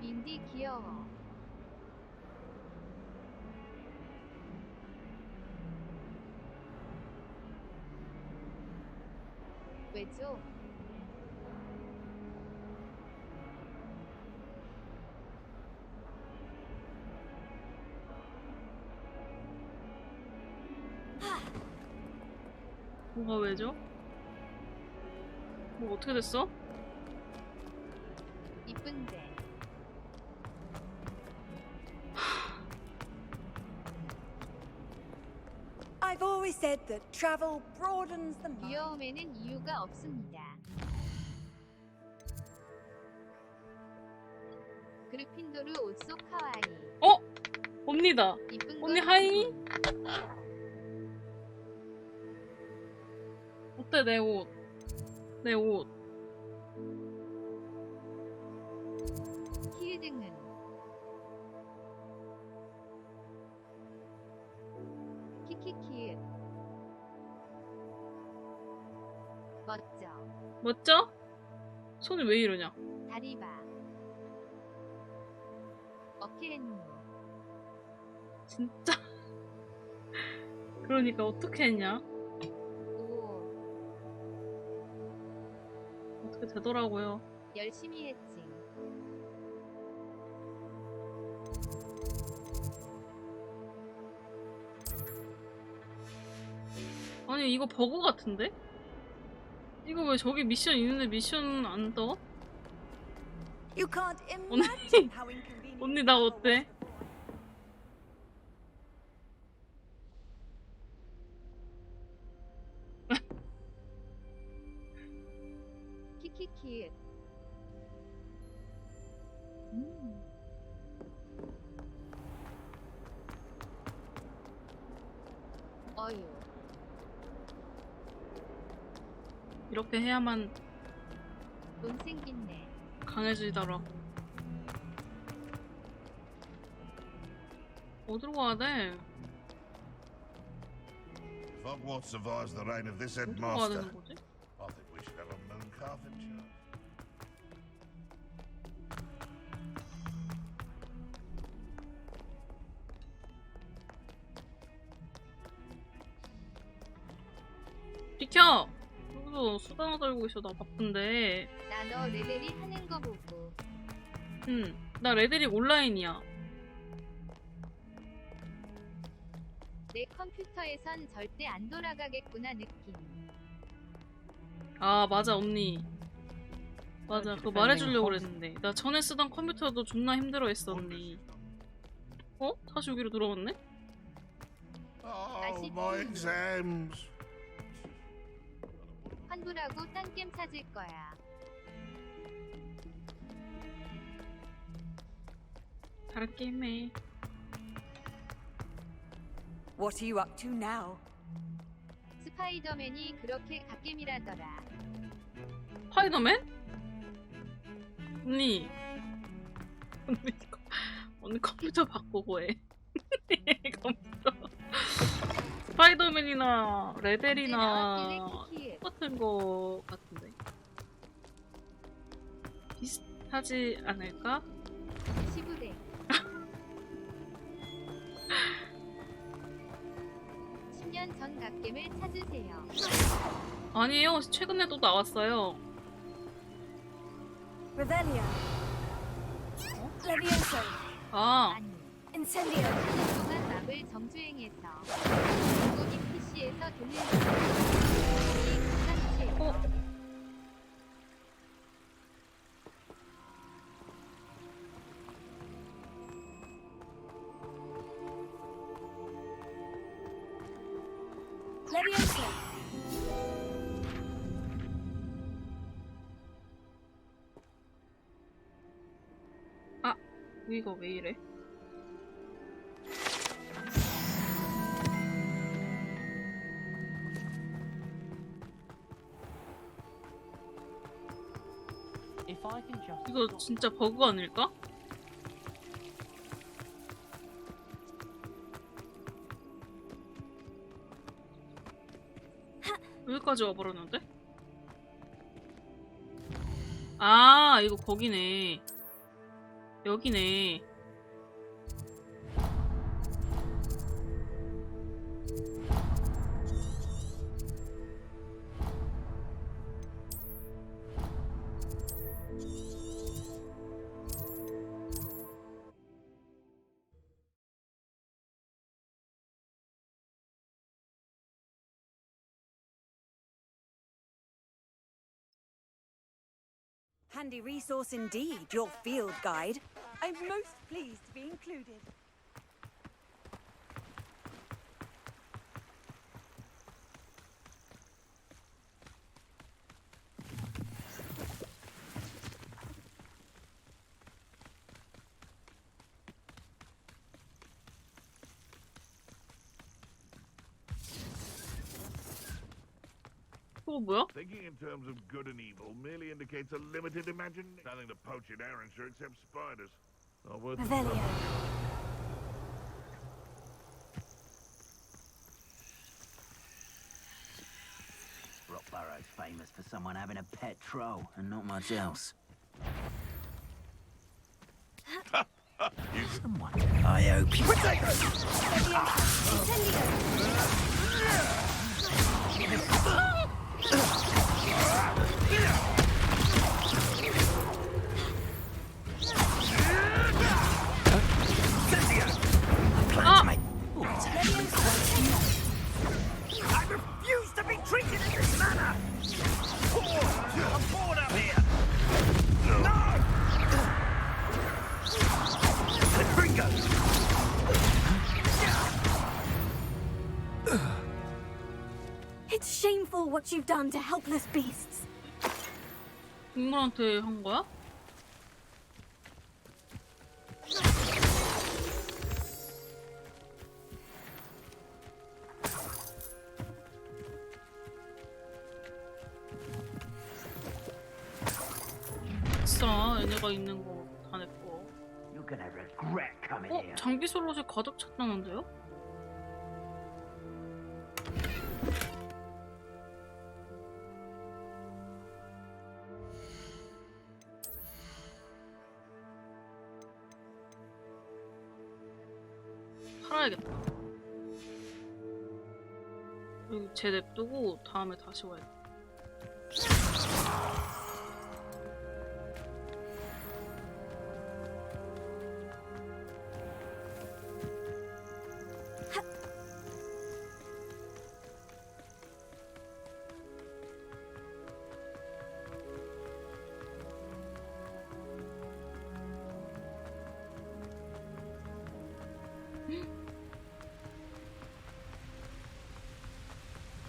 빈디 귀여워. 왜죠? 뭐가 왜죠? 뭐 어떻게 됐어? 이쁜데. I've always said that travel broadens the mind. 귀여움에는 이유가 없습니다. 그리핀도르 옷 속 카와이. 어? 언니다. 이쁜 언니 건 하이? 어때 내 옷? 내 옷. 키드등은 키키키. 멋져. 멋져? 손이 왜 이러냐? 다리 봐. 어케했니? 진짜. 그러니까 어떻게 했냐? 오, 어떻게 되더라고요. 열심히 했지. 아니 이거 버그 같은데? 이거 왜 저기 미션 있는데 미션 안 떠? You can't 언니, imagine how inconvenient. 언니 나 어때? 키키키. 어유. 이렇게 해야만 돈 생긴네. 강해지더라. 어디로 가야 돼? Hogsmeade survives the reign of this 어디로 가야 headmaster. 되는 거지? I think we should have a moon Carthage. 비켜! 여기서 수단화 들고 있어. 나 바쁜데. 나 너 레벨이 하는 거 보고. 나 레드릭 온라인이야. 내 컴퓨터에선 절대 안 돌아가겠구나 느낌. 아 맞아 언니. 맞아 그거 말해주려고 그랬는데. 나 전에 쓰던 컴퓨터도 존나 힘들어했어 언니. 어? 다시 여기로 돌아왔네? Oh, my exams. 환불하고 딴 게임 찾을 거야. 다른 게임 해. What are you up to now? 스파이더맨이 그렇게 갓겜이라더라. 스파이더맨? 언니. 언니 컴퓨터 바꾸고 해. 컴퓨터. 스파이더맨이나 레벨이나 똑같은 거 같은데. 비슷하지 않을까? 시부레. 10년 전 갓겜을 찾으세요. 아니에요. 최근에 또 나왔어요. Revelio. Levioso. 아. Incendio. 동안 맵을 정주행해서 고객 PC에서 돌리는 Levioso. 아, 이거 왜 이래? 이거 진짜 버그 아닐까? 여기까지 와버렸는데? 아, 이거 거기네. 여기네. Handy resource indeed, your field guide. I'm most pleased to be included. 그거 뭐야? Thinking in terms of good and evil merely indicates a limited imagination. Nothing to poach in Arrowshire except spiders. Not worth it. Revelio. Rockborough's famous for someone having a pet troll and not much else. Someone. I hope you take I refuse to be treated in this manner! I'm bored up here! No! Ringo! It's shameful what you've done to helpless beasts. 동물한테 한 거야? 아싸, 얘네가 있는 거 다 내 거. You're gonna regret coming here. 장비 솔롯이 가득 찼다는데요? 팔아야겠다. 여기 쟤 냅두고 다음에 다시 와야 돼.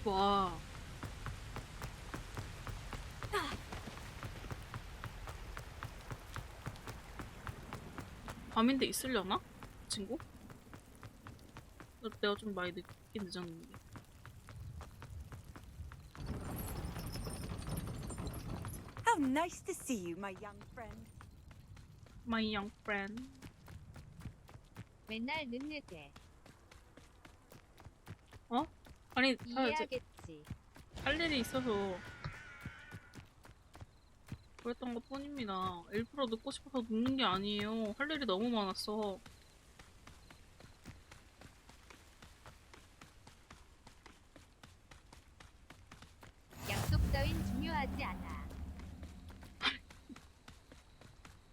와. 밤인데 있으려나? 친구? 내가 좀 많이 늦긴 늦었는데. How nice to see you, my young friend. My young friend. 맨날 늦는데. 어? 아니, 이해하겠지. 할 일이 있어서 그랬던 것 뿐입니다. 일부러 늦고 싶어서 늦는 게 아니에요. 할 일이 너무 많았어. 약속 따윈 중요하지 않아.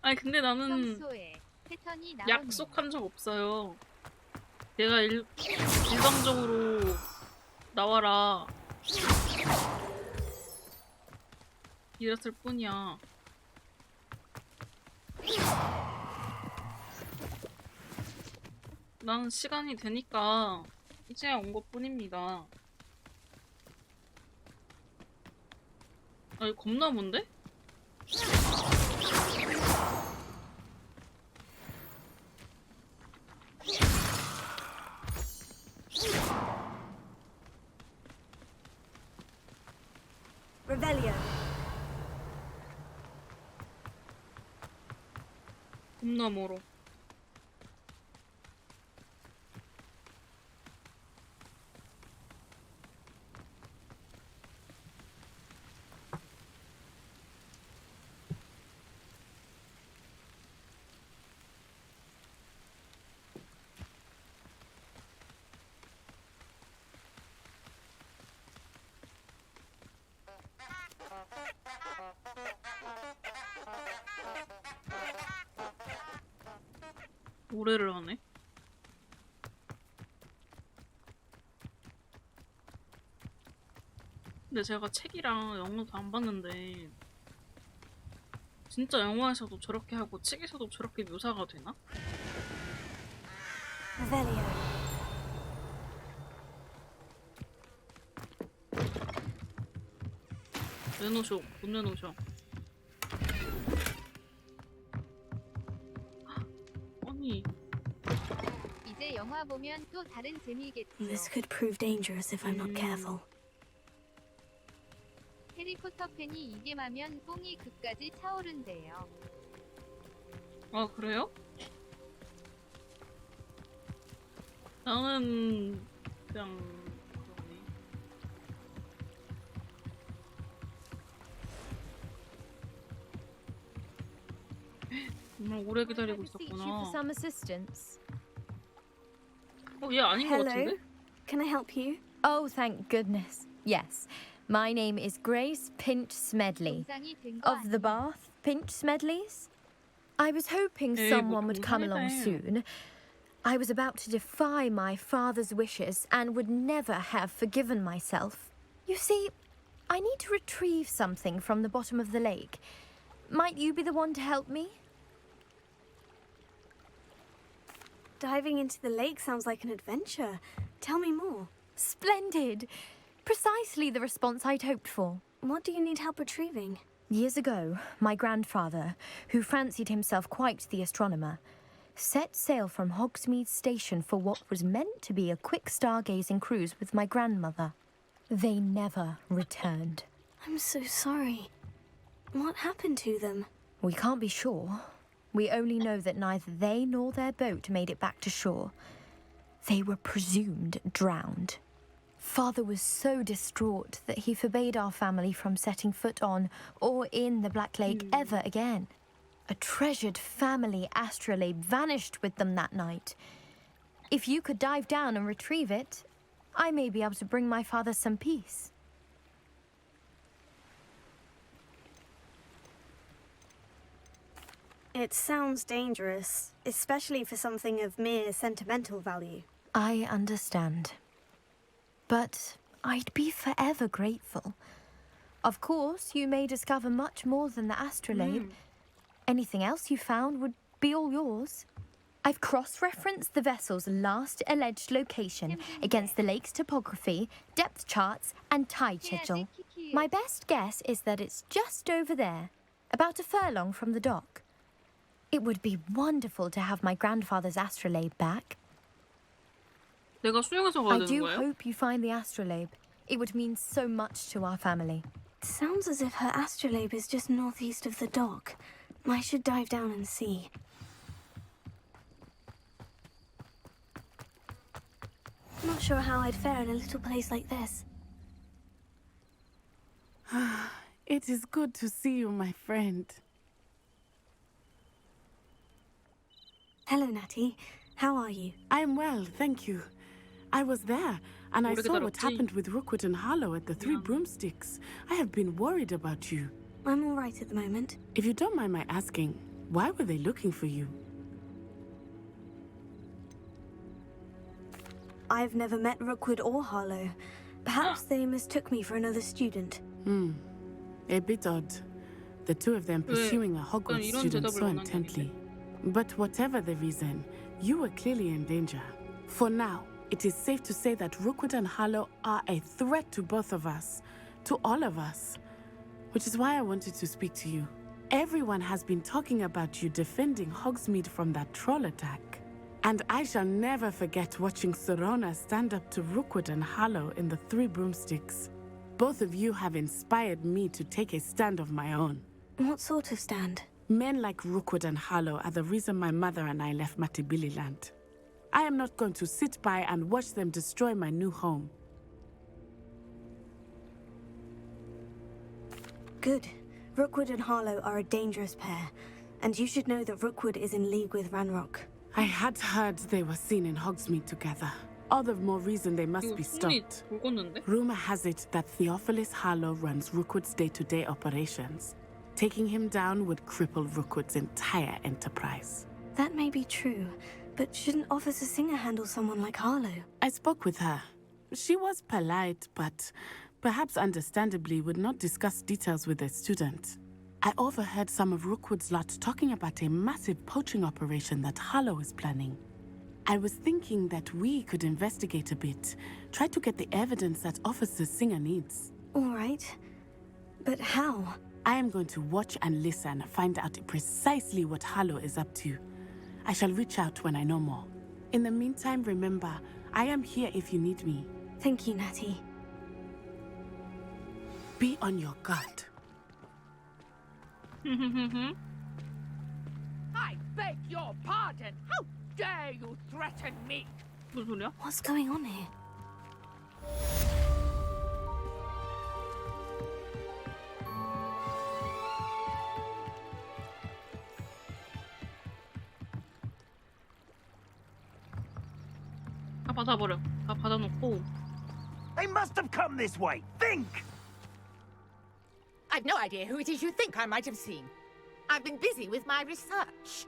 아니 근데 나는 평소에 패턴이 나오는 약속한 적 없어요. 내가 일방적으로 나와라 이랬을 뿐이야. 나는 시간이 되니까 이제야 온 것 뿐입니다. 아니 겁나 뭔데? Revelio. 겁나 멀어. 노래를 하네. 근데 제가 책이랑 영화도 안 봤는데 진짜 영화에서도 저렇게 하고 책에서도 저렇게 묘사가 되나? 내놓으셔. 문 내놓으셔. 아니. 이제 영화 보면 또 다른 재미겠죠. This could prove dangerous if I'm not careful. 해리포터 팬이 이게 마면 뽕이 끝까지 차오른대요. 아 그래요? 나는 그냥 그러네. 정말 오래 기다리고 있었구나. 얘 아닌 것 같은데? Hello, can I help you? Oh, thank goodness. Yes. My name is Grace Pinch Smedley. Of the Bath Pinch Smedleys? I was hoping someone would come along soon. I was about to defy my father's wishes and would never have forgiven myself. You see, I need to retrieve something from the bottom of the lake. Might you be the one to help me? Diving into the lake sounds like an adventure. Tell me more. Splendid! Precisely the response I'd hoped for. What do you need help retrieving? Years ago, my grandfather, who fancied himself quite the astronomer, set sail from Hogsmeade Station for what was meant to be a quick stargazing cruise with my grandmother. They never returned. I'm so sorry. What happened to them? We can't be sure. We only know that neither they nor their boat made it back to shore. They were presumed drowned. Father was so distraught that he forbade our family from setting foot on or in the Black Lake ever again. A treasured family astrolabe vanished with them that night. If you could dive down and retrieve it, I may be able to bring my father some peace. It sounds dangerous, especially for something of mere sentimental value. I understand. But I'd be forever grateful. Of course, you may discover much more than the astrolabe. Anything else you found would be all yours. I've cross-referenced the vessel's last alleged location against the lake's topography, depth charts, and tide schedule. My best guess is that it's just over there, about a furlong from the dock. It would be wonderful to have my grandfather's astrolabe back. 내가 수영해서 가야 I 되는 do 거예요? hope you find the astrolabe. It would mean so much to our family. It sounds as if her astrolabe is just northeast of the dock. I should dive down and see. Not sure how I'd fare in a little place like this. It is good to see you, my friend. Hello, Natty. How are you? I'm well, thank you. I was there, and I saw what happened with Rookwood and Harlow at the Three Broomsticks. I have been worried about you. I'm all right at the moment. If you don't mind my asking, why were they looking for you? I've never met Rookwood or Harlow. Perhaps they mistook me for another student. A bit odd. The two of them pursuing a Hogwarts student so intently. But whatever the reason, you were clearly in danger. For now, it is safe to say that Rookwood and Harlow are a threat to both of us, to all of us. Which is why I wanted to speak to you. Everyone has been talking about you defending Hogsmeade from that troll attack. And I shall never forget watching Sorona stand up to Rookwood and Harlow in the Three Broomsticks. Both of you have inspired me to take a stand of my own. What sort of stand? Men like Rookwood and Harlow are the reason my mother and I left Matibili land. I am not going to sit by and watch them destroy my new home. Good. Rookwood and Harlow are a dangerous pair, and you should know that Rookwood is in league with Ranrock. I had heard they were seen in Hogsmeade together. All the more reason they must be stopped. Rumor has it that Theophilus Harlow runs Rookwood's day-to-day operations. Taking him down would cripple Rookwood's entire enterprise. That may be true, but shouldn't Officer Singer handle someone like Harlow? I spoke with her. She was polite, but perhaps understandably would not discuss details with a student. I overheard some of Rookwood's lot talking about a massive poaching operation that Harlow is planning. I was thinking that we could investigate a bit, try to get the evidence that Officer Singer needs. All right. But how? I am going to watch and listen, find out precisely what Harlow is up to. I shall reach out when I know more. In the meantime, remember, I am here if you need me. Thank you, Natty. Be on your guard. I beg your pardon. How dare you threaten me? What's going on here? 다 받아버려. 다 받아놓고. They must have come this way. Think! I've no idea who it is you think I might have seen. I've been busy with my research.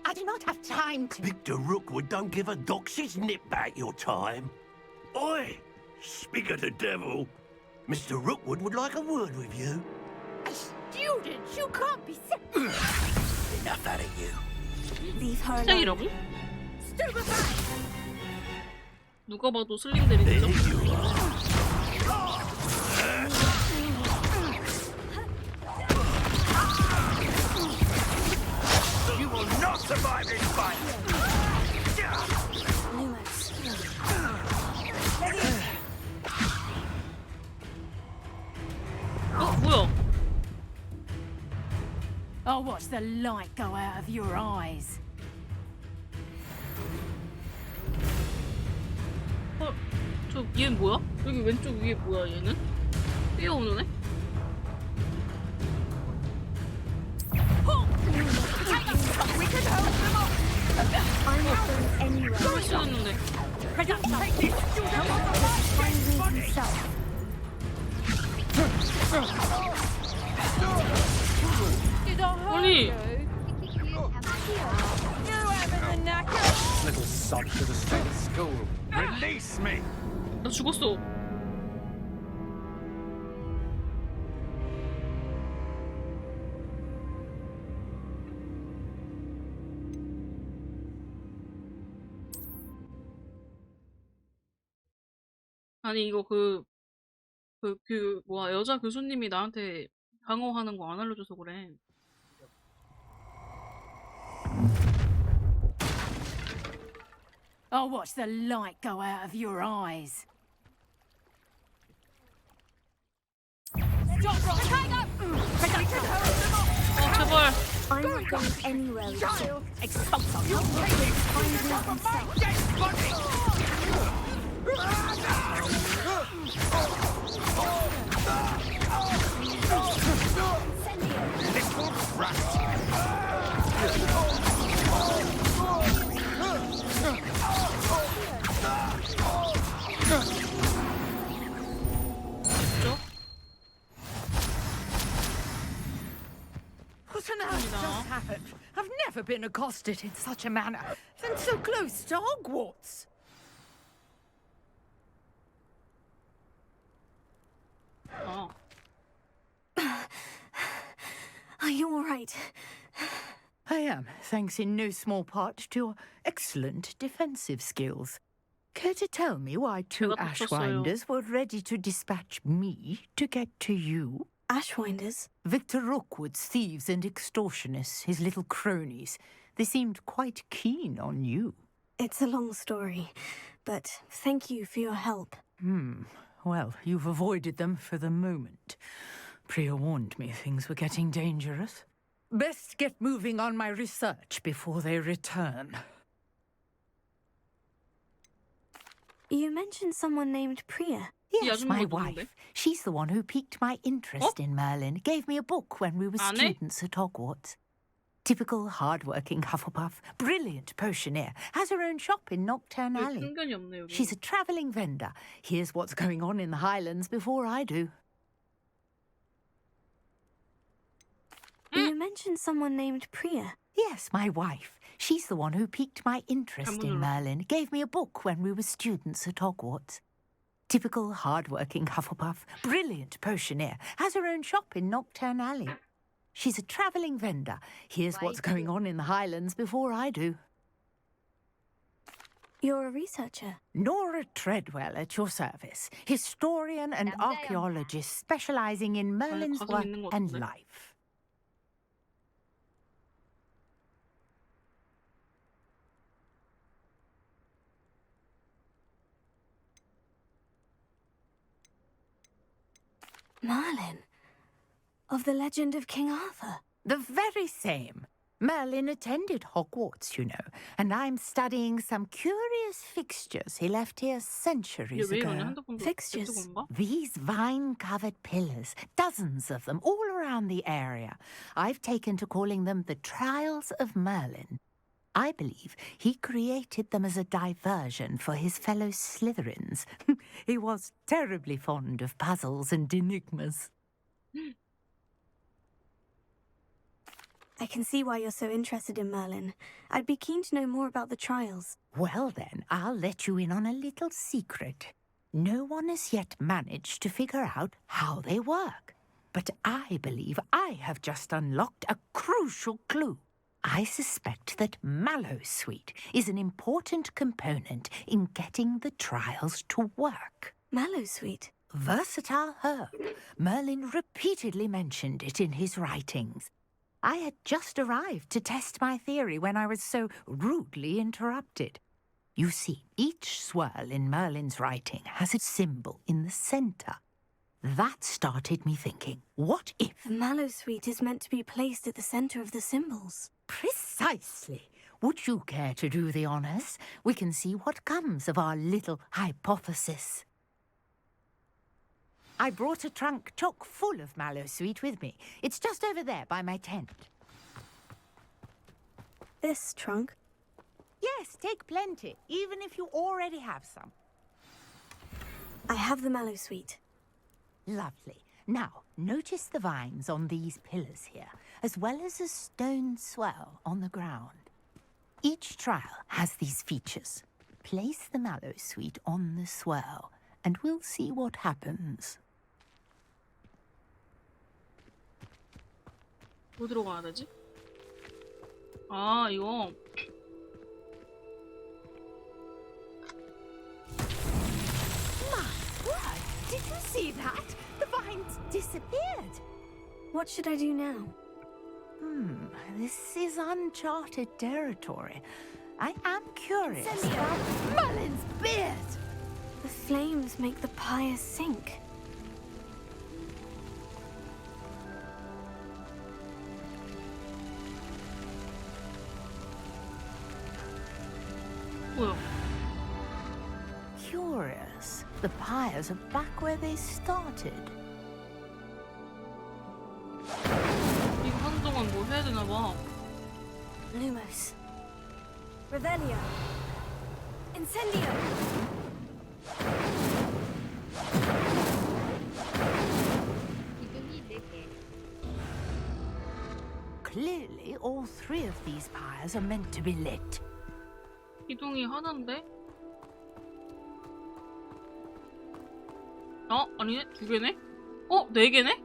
I do not have time to... Victor Rookwood don't give a doxy's nip back your time. Oi! Speak of the devil. Mr. Rookwood would like a word with you. A student? You can't be serious. Enough out of you. Leave her alone. 시작이라고? Stupefy! 누가 봐도 슬링들이죠. You will not survive this fight. 뭐야? I'll watch the light go out of your eyes. 저 얘는 뭐야? 여기 왼쪽 위에 뭐야 얘는? 뛰어오는 애? I'm not going anywhere. 쓰는데. 아니. Little sod should have stayed at school. Release me! 나 죽었어. 아니 이거 뭐야 여자 교수님이 나한테 방어하는 거 안 알려줘서 그래. I'll watch the light go out of your eyes. Stop, Tiger! 제발. I'm not going anywhere with you. Expulso! You'll take it. Find me What on earth just happened? I've never been accosted in such a manner, and so close to Hogwarts. Oh. Are you all right? I am, thanks in no small part to your excellent defensive skills. Care to tell me why two Ashwinders were ready to dispatch me to get to you? Ashwinders? Victor Rookwood's thieves and extortionists, his little cronies. They seemed quite keen on you. It's a long story, but thank you for your help. Well, you've avoided them for the moment. Priya warned me things were getting dangerous. Best get moving on my research before they return. You mentioned someone named Priya. Yes, my wife. She's the one who piqued my interest in Merlin. Gave me a book when we were students at Hogwarts. Typical hard-working Hufflepuff, brilliant potioneer, has her own shop in Nocturne Alley. She's a travelling vendor. Here's what's going on in the Highlands before I do. You mentioned someone named Priya. Yes, my wife. She's the one who piqued my interest in Merlin. Gave me a book when we were students at Hogwarts. Typical hard-working Hufflepuff, brilliant potioneer, has her own shop in Nocturne Alley. She's a travelling vendor. Here's what's going on in the Highlands before I do. You're a researcher. Nora Treadwell at your service. Historian and archaeologist specialising in Merlin's work and life. Merlin? Of the legend of King Arthur? The very same. Merlin attended Hogwarts, you know, and I'm studying some curious fixtures he left here centuries ago. Fixtures? These vine-covered pillars, dozens of them, all around the area. I've taken to calling them the Trials of Merlin. I believe he created them as a diversion for his fellow Slytherins. He was terribly fond of puzzles and enigmas. I can see why you're so interested in Merlin. I'd be keen to know more about the trials. Well then, I'll let you in on a little secret. No one has yet managed to figure out how they work. But I believe I have just unlocked a crucial clue. I suspect that Mallowsweet is an important component in getting the trials to work. Mallowsweet? Versatile herb. Merlin repeatedly mentioned it in his writings. I had just arrived to test my theory when I was so rudely interrupted. You see, each swirl in Merlin's writing has a symbol in the centre. That started me thinking, what if... Mallowsweet is meant to be placed at the centre of the symbols. Precisely. Would you care to do the honours? We can see what comes of our little hypothesis. I brought a trunk chock full of Mallowsweet with me. It's just over there by my tent. This trunk? Yes, take plenty, even if you already have some. I have the Mallowsweet. Lovely. Now, notice the vines on these pillars here, as well as a stone swell on the ground. Each trial has these features. Place the Mallowsweet on the swell, and we'll see what happens. 어디로 가야 되지? 아, 이거. My word! Did you see that? The vines disappeared. What should I do now? This is uncharted territory. I am curious about Merlin's beard. The flames make the pyre sink. 뭐야? Curious. The pyres are back where they started. 이거 하는 동안 뭐 해야 되나 봐. Lumos. Revelio. Incendio. Clearly, all three of these pyres are meant to be lit. 기둥이 하나인데? 어? 아니네? 두 개네? 어? 네 개네?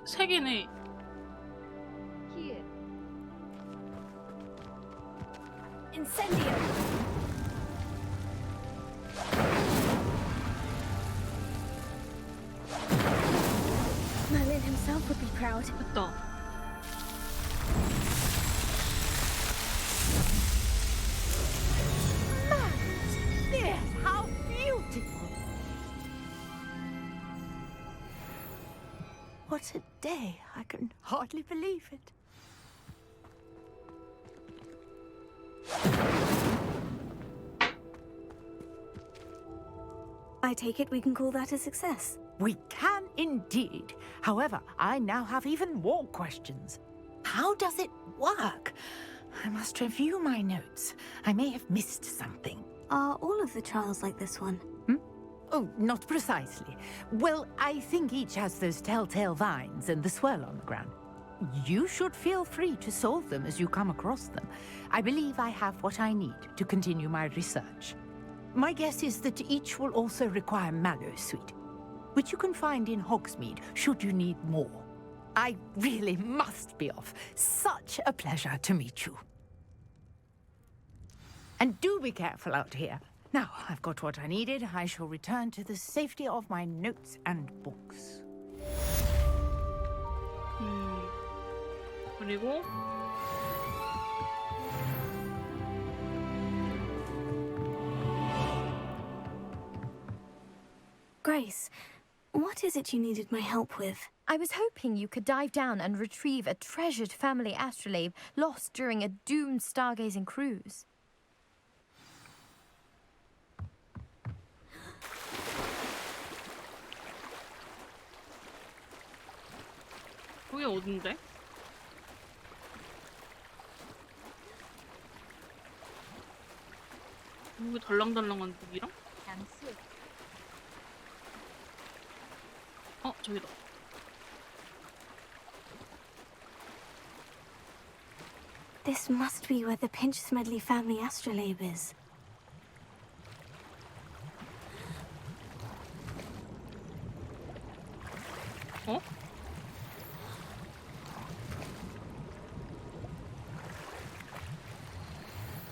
세 개네. Incendio. Merlin himself would be proud. 됐다. How beautiful! What a day. I can hardly believe it. I take it we can call that a success. We can indeed. However, I now have even more questions. How does it work? I must review my notes. I may have missed something. Are all of the trials like this one? Oh, not precisely. Well, I think each has those telltale vines and the swirl on the ground. You should feel free to solve them as you come across them. I believe I have what I need to continue my research. My guess is that each will also require mallow sweet, which you can find in Hogsmeade should you need more. I really must be off. Such a pleasure to meet you. And do be careful out here. Now, I've got what I needed. I shall return to the safety of my notes and books. 그리고 Grace, what is it you needed my help with? I was hoping you could dive down and retrieve a treasured family astrolabe lost during a doomed stargazing cruise. 그게 어딘데? 여기 달랑달랑한 무기랑? 저기다. This must be where the Pinch Smedley family astrolabe is. 어?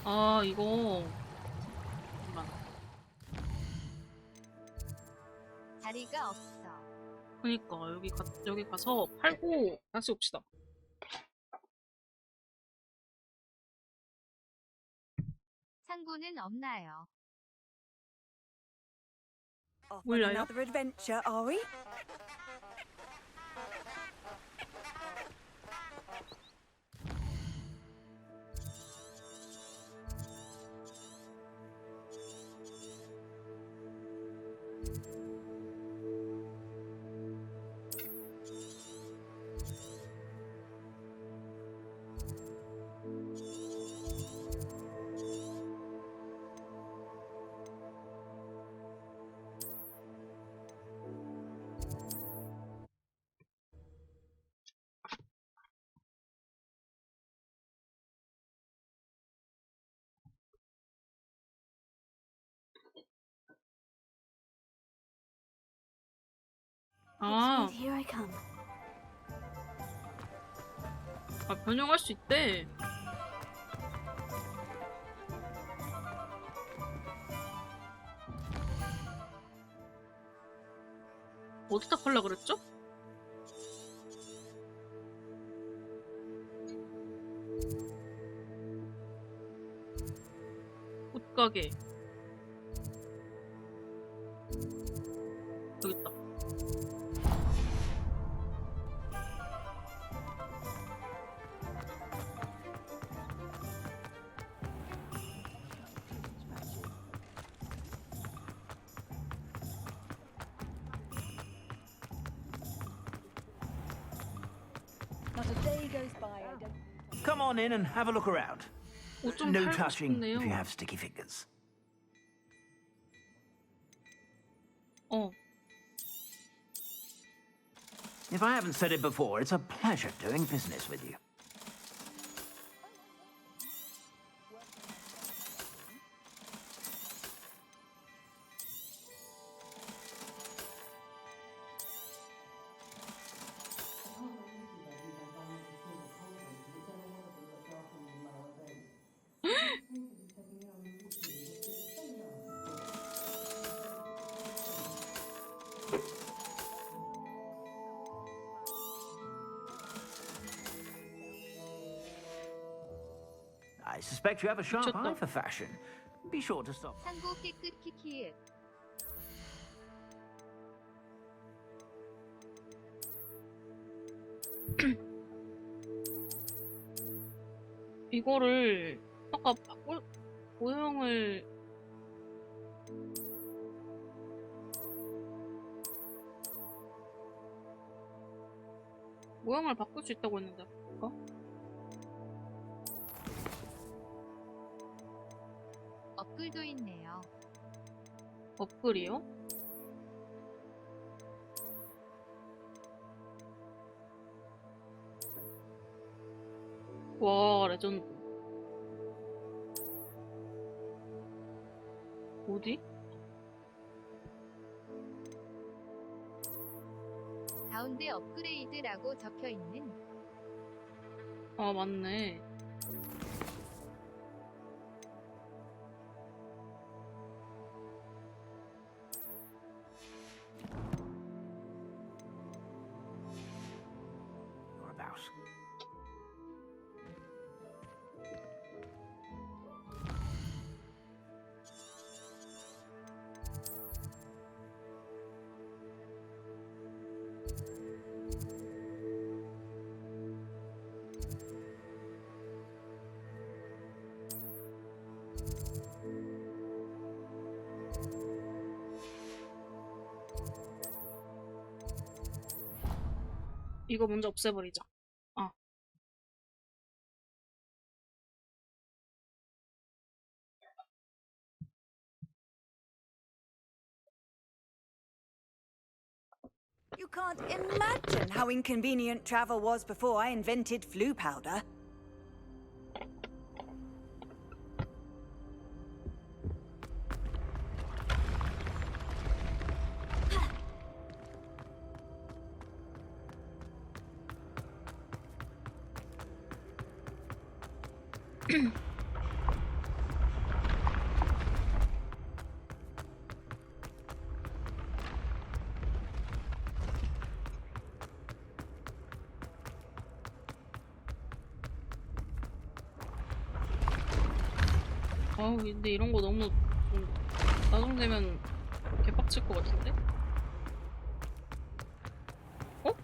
아, 이거. 잠깐만. 자리가 없어. 그니까 여기 가서 팔고 다시 옵시다. 창고는 없나요? 몰라요? Another adventure, are we? 아, Here I come. 변형할 수 있대. 어디다 팔라 그랬죠? 옷가게. 여기 있다. Not a day goes by I don't. Come on in and have a look around. 옷 좀 No 팔고 touching 싶네요. if you have sticky fingers. If I haven't said it before, it's a pleasure doing business with you. I suspect you have a sharp eye for fashion. Be sure to stop. 창고 깨끗 키키읒. 이거를 아까 모형을 바꿀 수 있다고 했는데 바꿀까? 업글도 있네요. 업글이요? 와, 레전드. 어디? 가운데 업그레이드라고 적혀 있는. 아, 맞네. 이거 먼저 없애버리자. 아. You can't imagine how inconvenient travel was before I invented flu powder. 아우, 근데 이런 거 너무 좀 나중 되면 개빡칠 것 같은데? 어?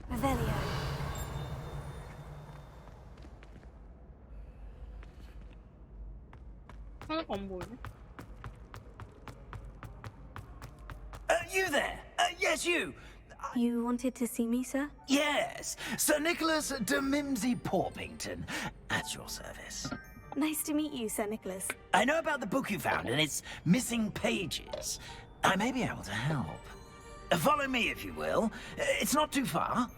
Revelio. 하나도 안 보이네. You there? Yes, you. You wanted to see me, sir? Yes, Sir Nicholas de Mimsy Porpington, at your service. Nice to meet you, Sir Nicholas. I know about the book you found and its missing pages. I may be able to help. Follow me, if you will. It's not too far.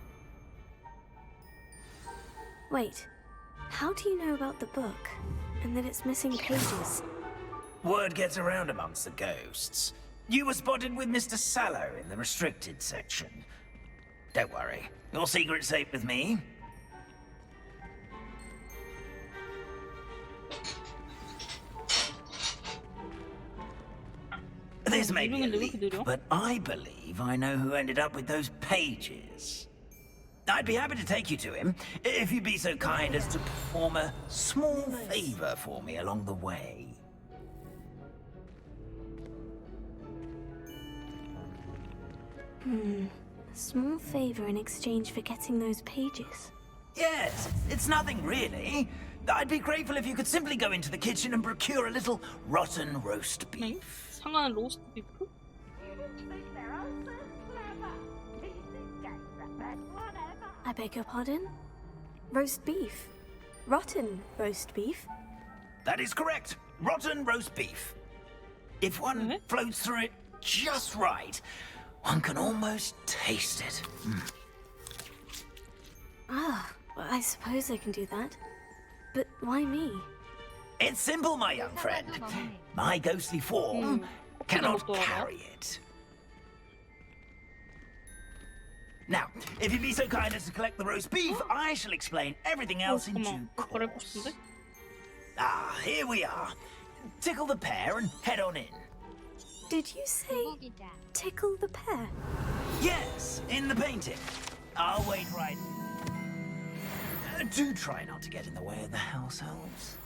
Wait, how do you know about the book and that it's missing pages? Word gets around amongst the ghosts. You were spotted with Mr. Sallow in the restricted section. Don't worry, your secret's safe with me. This may be a leap, but I believe I know who ended up with those pages. I'd be happy to take you to him, if you'd be so kind as to perform a small favor for me along the way. A small favor in exchange for getting those pages. Yes, it's nothing really. I'd be grateful if you could simply go into the kitchen and procure a little rotten roast beef. 상한 로스트 비프? I beg your pardon? Roast beef? Rotten roast beef? That is correct. Rotten roast beef. If one floats through it just right, one can almost taste it. Ah, well, I suppose I can do that. But why me? It's simple, my young friend. My ghostly form cannot carry it. Now, if you'd be so kind as to collect the roast beef, I shall explain everything else in due course. Ah, here we are. Tickle the pear and head on in. Did you say tickle the pear? Yes, in the painting. I'll wait right. Do try not to get in the way of the house elves.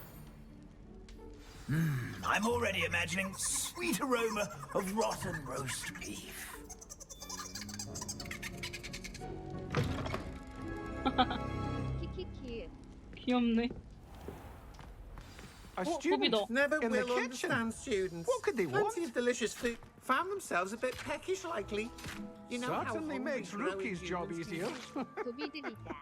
I'm already imagining sweet aroma of rotten roast beef. 키키키. 귀엽네. A student never will understand students. What could they want? Plenty of delicious food. Found themselves a bit peckish lately. You know certainly makes Rookie's job easier. 도비들이다.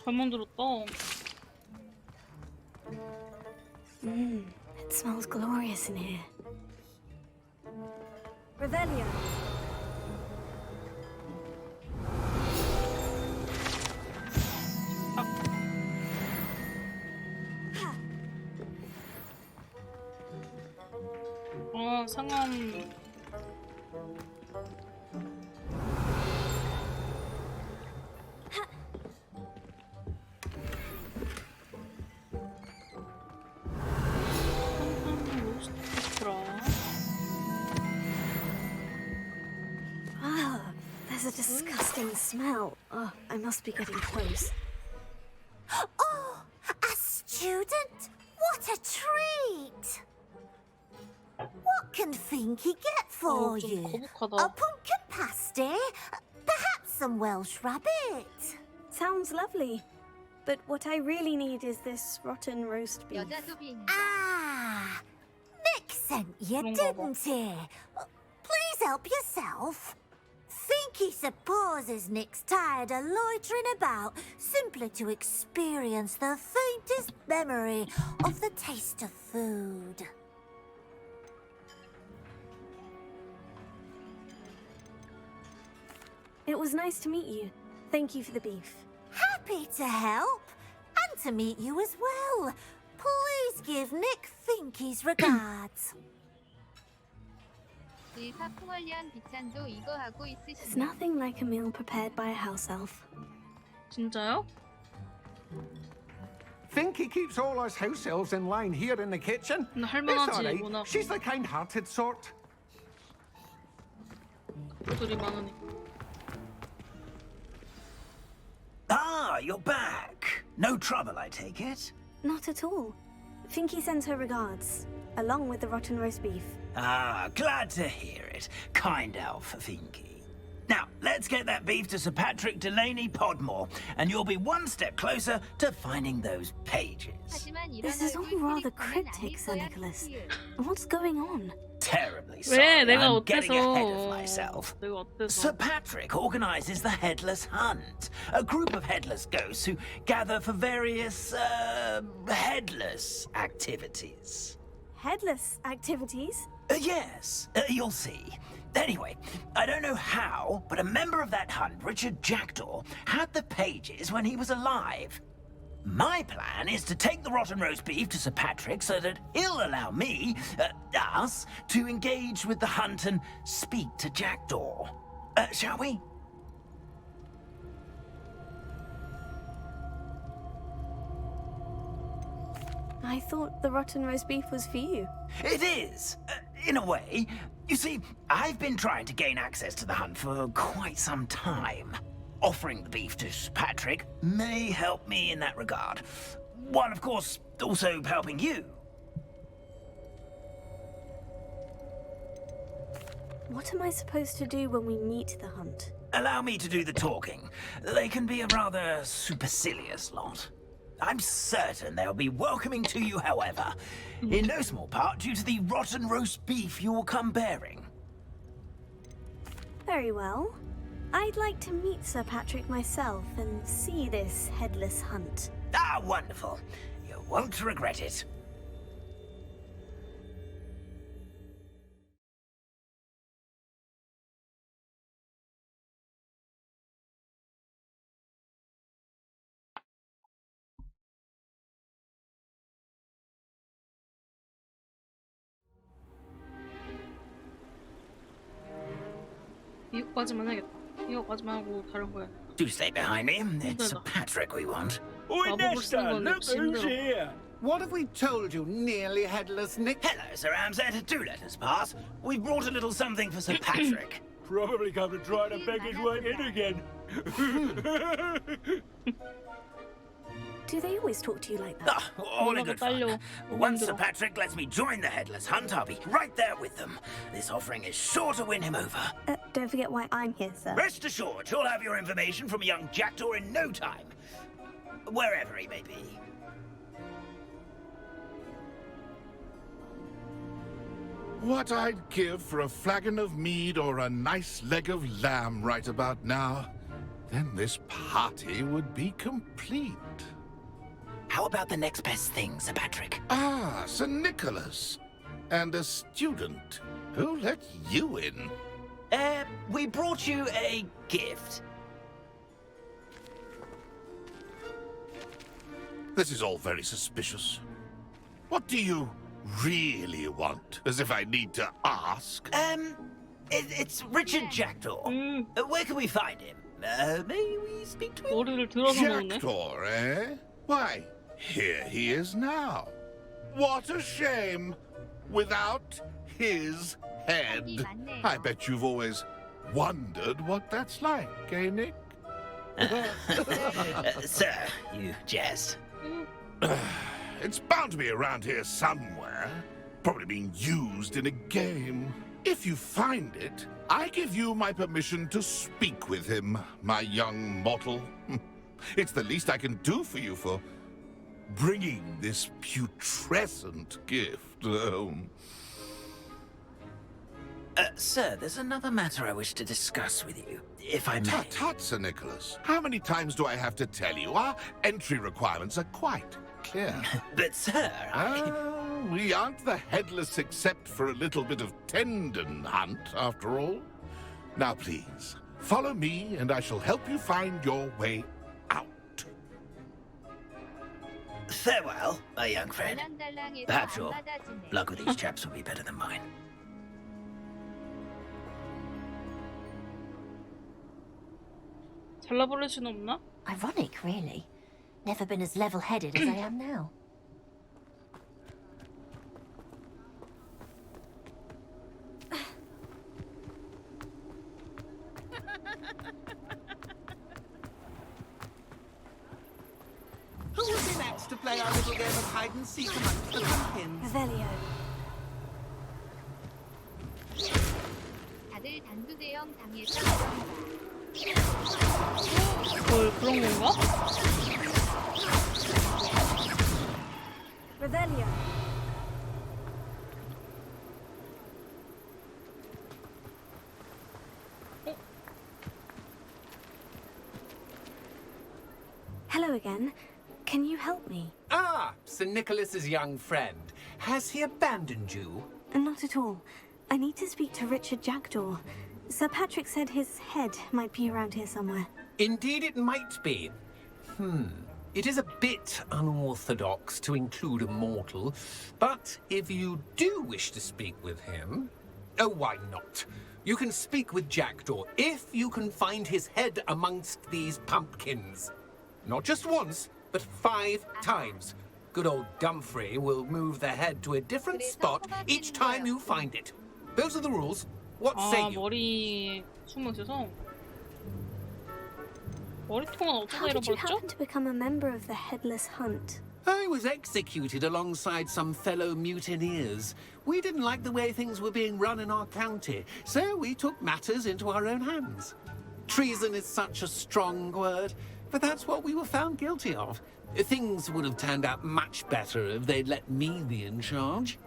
잘 만들었다. It smells glorious in here. Revelio. 상암. Wow, there's a disgusting smell. Oh, I must be getting close. Oh, a student? What a treat! What can Finky get for you? A pumpkin pasty? Perhaps some Welsh rabbit? Sounds lovely. But what I really need is this rotten roast beef. Ah, Nick sent you, didn't he? Please help yourself. Finky supposes Nick's tired of loitering about simply to experience the faintest memory of the taste of food. It was nice to meet you. Thank you for the beef. Happy to help, and to meet you as well. Please give Nick Finky's regards. There's nothing like a meal prepared by a house elf. 진짜요? Finky keeps all us house elves in line here in the kitchen. It's all right. She's the kind-hearted sort. 둘이 많으니. Ah, you're back. No trouble, I take it? Not at all. Finky sends her regards, along with the rotten roast beef. Ah, glad to hear it. Kind elf, Finky. Now, let's get that beef to Sir Patrick Delaney Podmore, and you'll be one step closer to finding those pages. This is all rather cryptic, Sir Nicholas. What's going on? Terribly sorry, I'm getting ahead of myself. 어때서? Sir Patrick organises the Headless Hunt, a group of headless ghosts who gather for various, headless activities. Headless activities? Yes, you'll see. Anyway, I don't know how, but a member of that hunt, Richard Jackdaw, had the pages when he was alive. My plan is to take the rotten roast beef to Sir Patrick so that he'll allow me, us, to engage with the hunt and speak to Jackdaw. Shall we? I thought the rotten roast beef was for you. It is, in a way. You see, I've been trying to gain access to the hunt for quite some time. Offering the beef to Sir Patrick may help me in that regard. While, of course, also helping you. What am I supposed to do when we meet the hunt? Allow me to do the talking. They can be a rather supercilious lot. I'm certain they'll be welcoming to you, however, in no small part due to the rotten roast beef you will come bearing. Very well. I'd like to meet Sir Patrick myself and see this headless hunt. Ah, wonderful. You won't regret it. 이거까지만 해야겠다. 이거까지만 하고 다른 거야. Do stay behind me. It's Sir Patrick we want. Oi, Nesta, look who's here. What have we told you, nearly headless Nick? Hello, Sir Amset. Do let us pass. We've brought a little something for Sir Patrick. Probably come to try to beg his way in again. Do they always talk to you like that? All in good fun. Once Sir Patrick lets me join the Headless Hunt, I'll be right there with them. This offering is sure to win him over. Don't forget why I'm here, sir. Rest assured, you'll have your information from a young jackdaw in no time. Wherever he may be. What I'd give for a flagon of mead or a nice leg of lamb right about now. Then this party would be complete. How about the next best thing, Sir Patrick? Ah, Sir Nicholas. And a student. Who let you in? We brought you a gift. This is all very suspicious. What do you really want? As if I need to ask. It's Richard Jackdaw. Where can we find him? May we speak to him? 머리를 들어서 먹네. Jackdaw, eh? Why, here he is now. What a shame. Without his head. I bet you've always wondered what that's like, eh, Nick? Sir, you jest. It's bound to be around here somewhere. Probably being used in a game. If you find it, I give you my permission to speak with him, my young mortal. It's the least I can do for you for bringing this putrescent gift home. Sir, there's another matter I wish to discuss with you, if I may. Tut, tut, Sir Nicholas. How many times do I have to tell you? Our entry requirements are quite clear. But, sir, we aren't the Headless except for a little bit of tendon hunt, after all. Now, please, follow me, and I shall help you find your way out. Farewell, my young friend. Perhaps your luck with these chaps will be better than mine. 잘라버릴 순 없나? Ironic, really. Never been as level-headed as I am now. Who will be next to play our little game of hide-and-seek amongst the pumpkins? Revelio. 다들 단두 대형 당해서 그런 건가? Revelio. Hello again. Can you help me? Ah, Sir Nicholas's young friend. Has he abandoned you? Not at all. I need to speak to Richard Jackdaw. Sir Patrick said his head might be around here somewhere. Indeed it might be. It is a bit unorthodox to include a mortal, but if you do wish to speak with him, oh, why not? You can speak with Jackdaw if you can find his head amongst these pumpkins. Not just once, but 5 times. Good old Dumfrey will move the head to a different spot each time you find it. Those are the rules. What say you? 머리 숨어 있어서 머리통은 어쩌다 How did you 잃어버렸죠? happen to become a member of the Headless Hunt? I was executed alongside some fellow mutineers. We didn't like the way things were being run in our county, so we took matters into our own hands. Treason is such a strong word, but that's what we were found guilty of. Things would have turned out much better if they'd let me be in charge.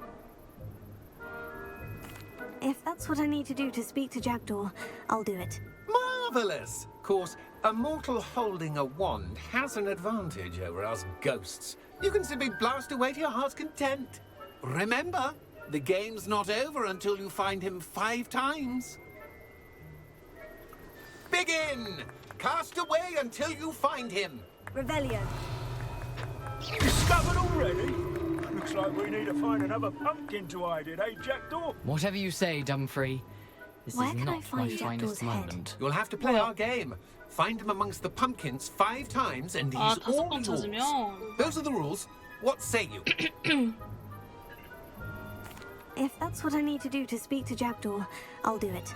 If that's what I need to do to speak to Jackdaw, I'll do it. Marvelous! Of course, a mortal holding a wand has an advantage over us ghosts. You can simply blast away to your heart's content. Remember, the game's not over until you find him 5 times. Begin! Cast away until you find him. Revelio. Discovered already? Looks like we need to find another pumpkin to hide in, eh, Jackdaw? Whatever you say, Dumfrey. This Where is can I not find my finest Jackdaw's head? moment. You'll have to play our game. Find him amongst the pumpkins 5 times, and he's 다섯 all 번 yours. 찾으면 Those are the rules. What say you? If that's what I need to do to speak to Jackdaw, I'll do it.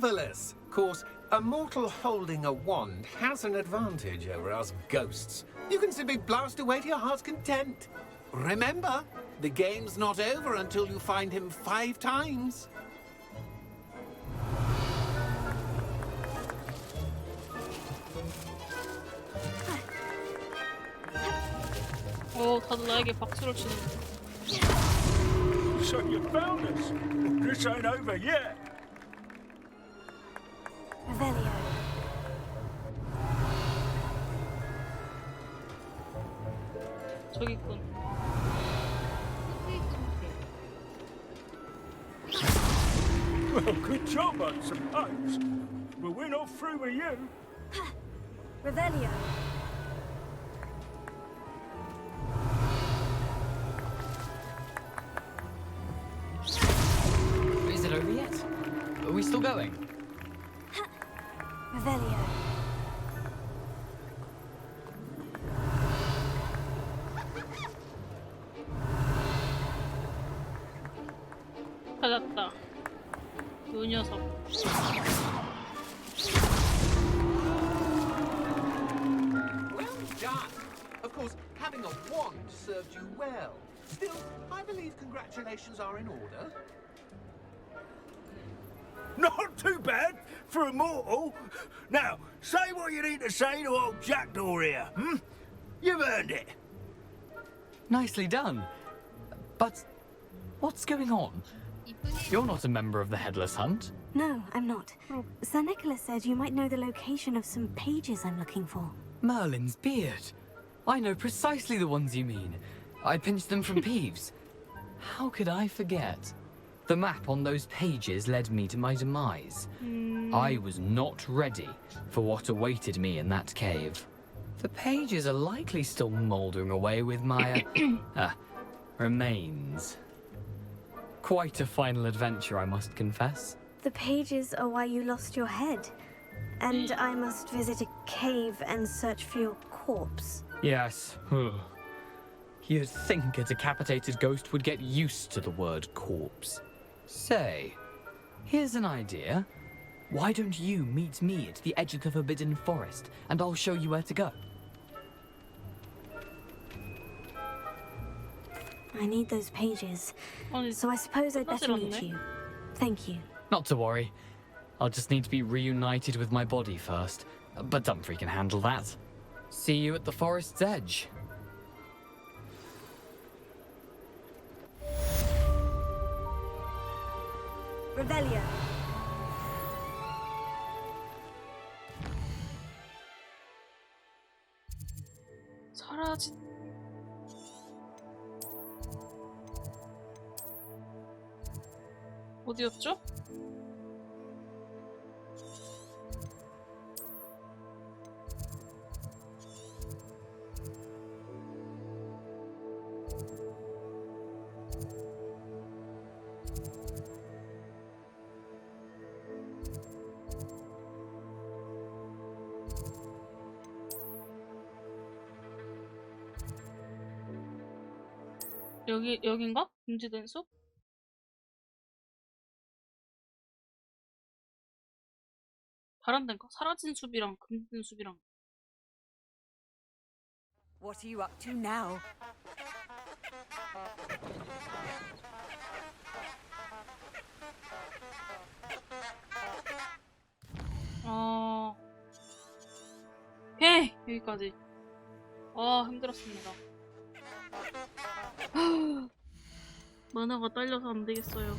Marvelous! Of course, a mortal holding a wand has an advantage over us ghosts. You can simply blast away to your heart's content. Remember, the game's not over until you find him 5 times. 다들 나에게 박수를 치는. So you found us. This ain't over yet. Revelio. 저기 있군. Well, good job, I suppose. But we're not through with you. Revelio. Is it over yet? Are we still going? Revelio. 찾았다. 그 녀석. Well done! Of course, having a wand served you well. Still, I believe congratulations are in order. Not too bad for a mortal. Now, say what you need to say to old Jackdaw here, hmm? You've earned it. Nicely done. But what's going on? You're not a member of the Headless Hunt. No, I'm not. Sir Nicholas said you might know the location of some pages I'm looking for. Merlin's beard. I know precisely the ones you mean. I pinched them from Peeves. How could I forget? The map on those pages led me to my demise. I was not ready for what awaited me in that cave. The pages are likely still mouldering away with my remains. Quite a final adventure, I must confess. The pages are why you lost your head. And I must visit a cave and search for your corpse. Yes. You'd think a decapitated ghost would get used to the word corpse. Say, here's an idea. Why don't you meet me at the edge of the Forbidden Forest, and I'll show you where to go? I need those pages, so I suppose I'd better meet you. Thank you. Not to worry. I'll just need to be reunited with my body first, but Dumfrey can handle that. See you at the forest's edge. Revelio. 사라진. 어디였죠? 여긴가? 금지된 숲? 다른 데인가? 사라진 숲이랑 금지된 숲이랑. What are you up to now? 오케이! 여기까지. 힘들었습니다. 만화가 딸려서 안 되겠어요.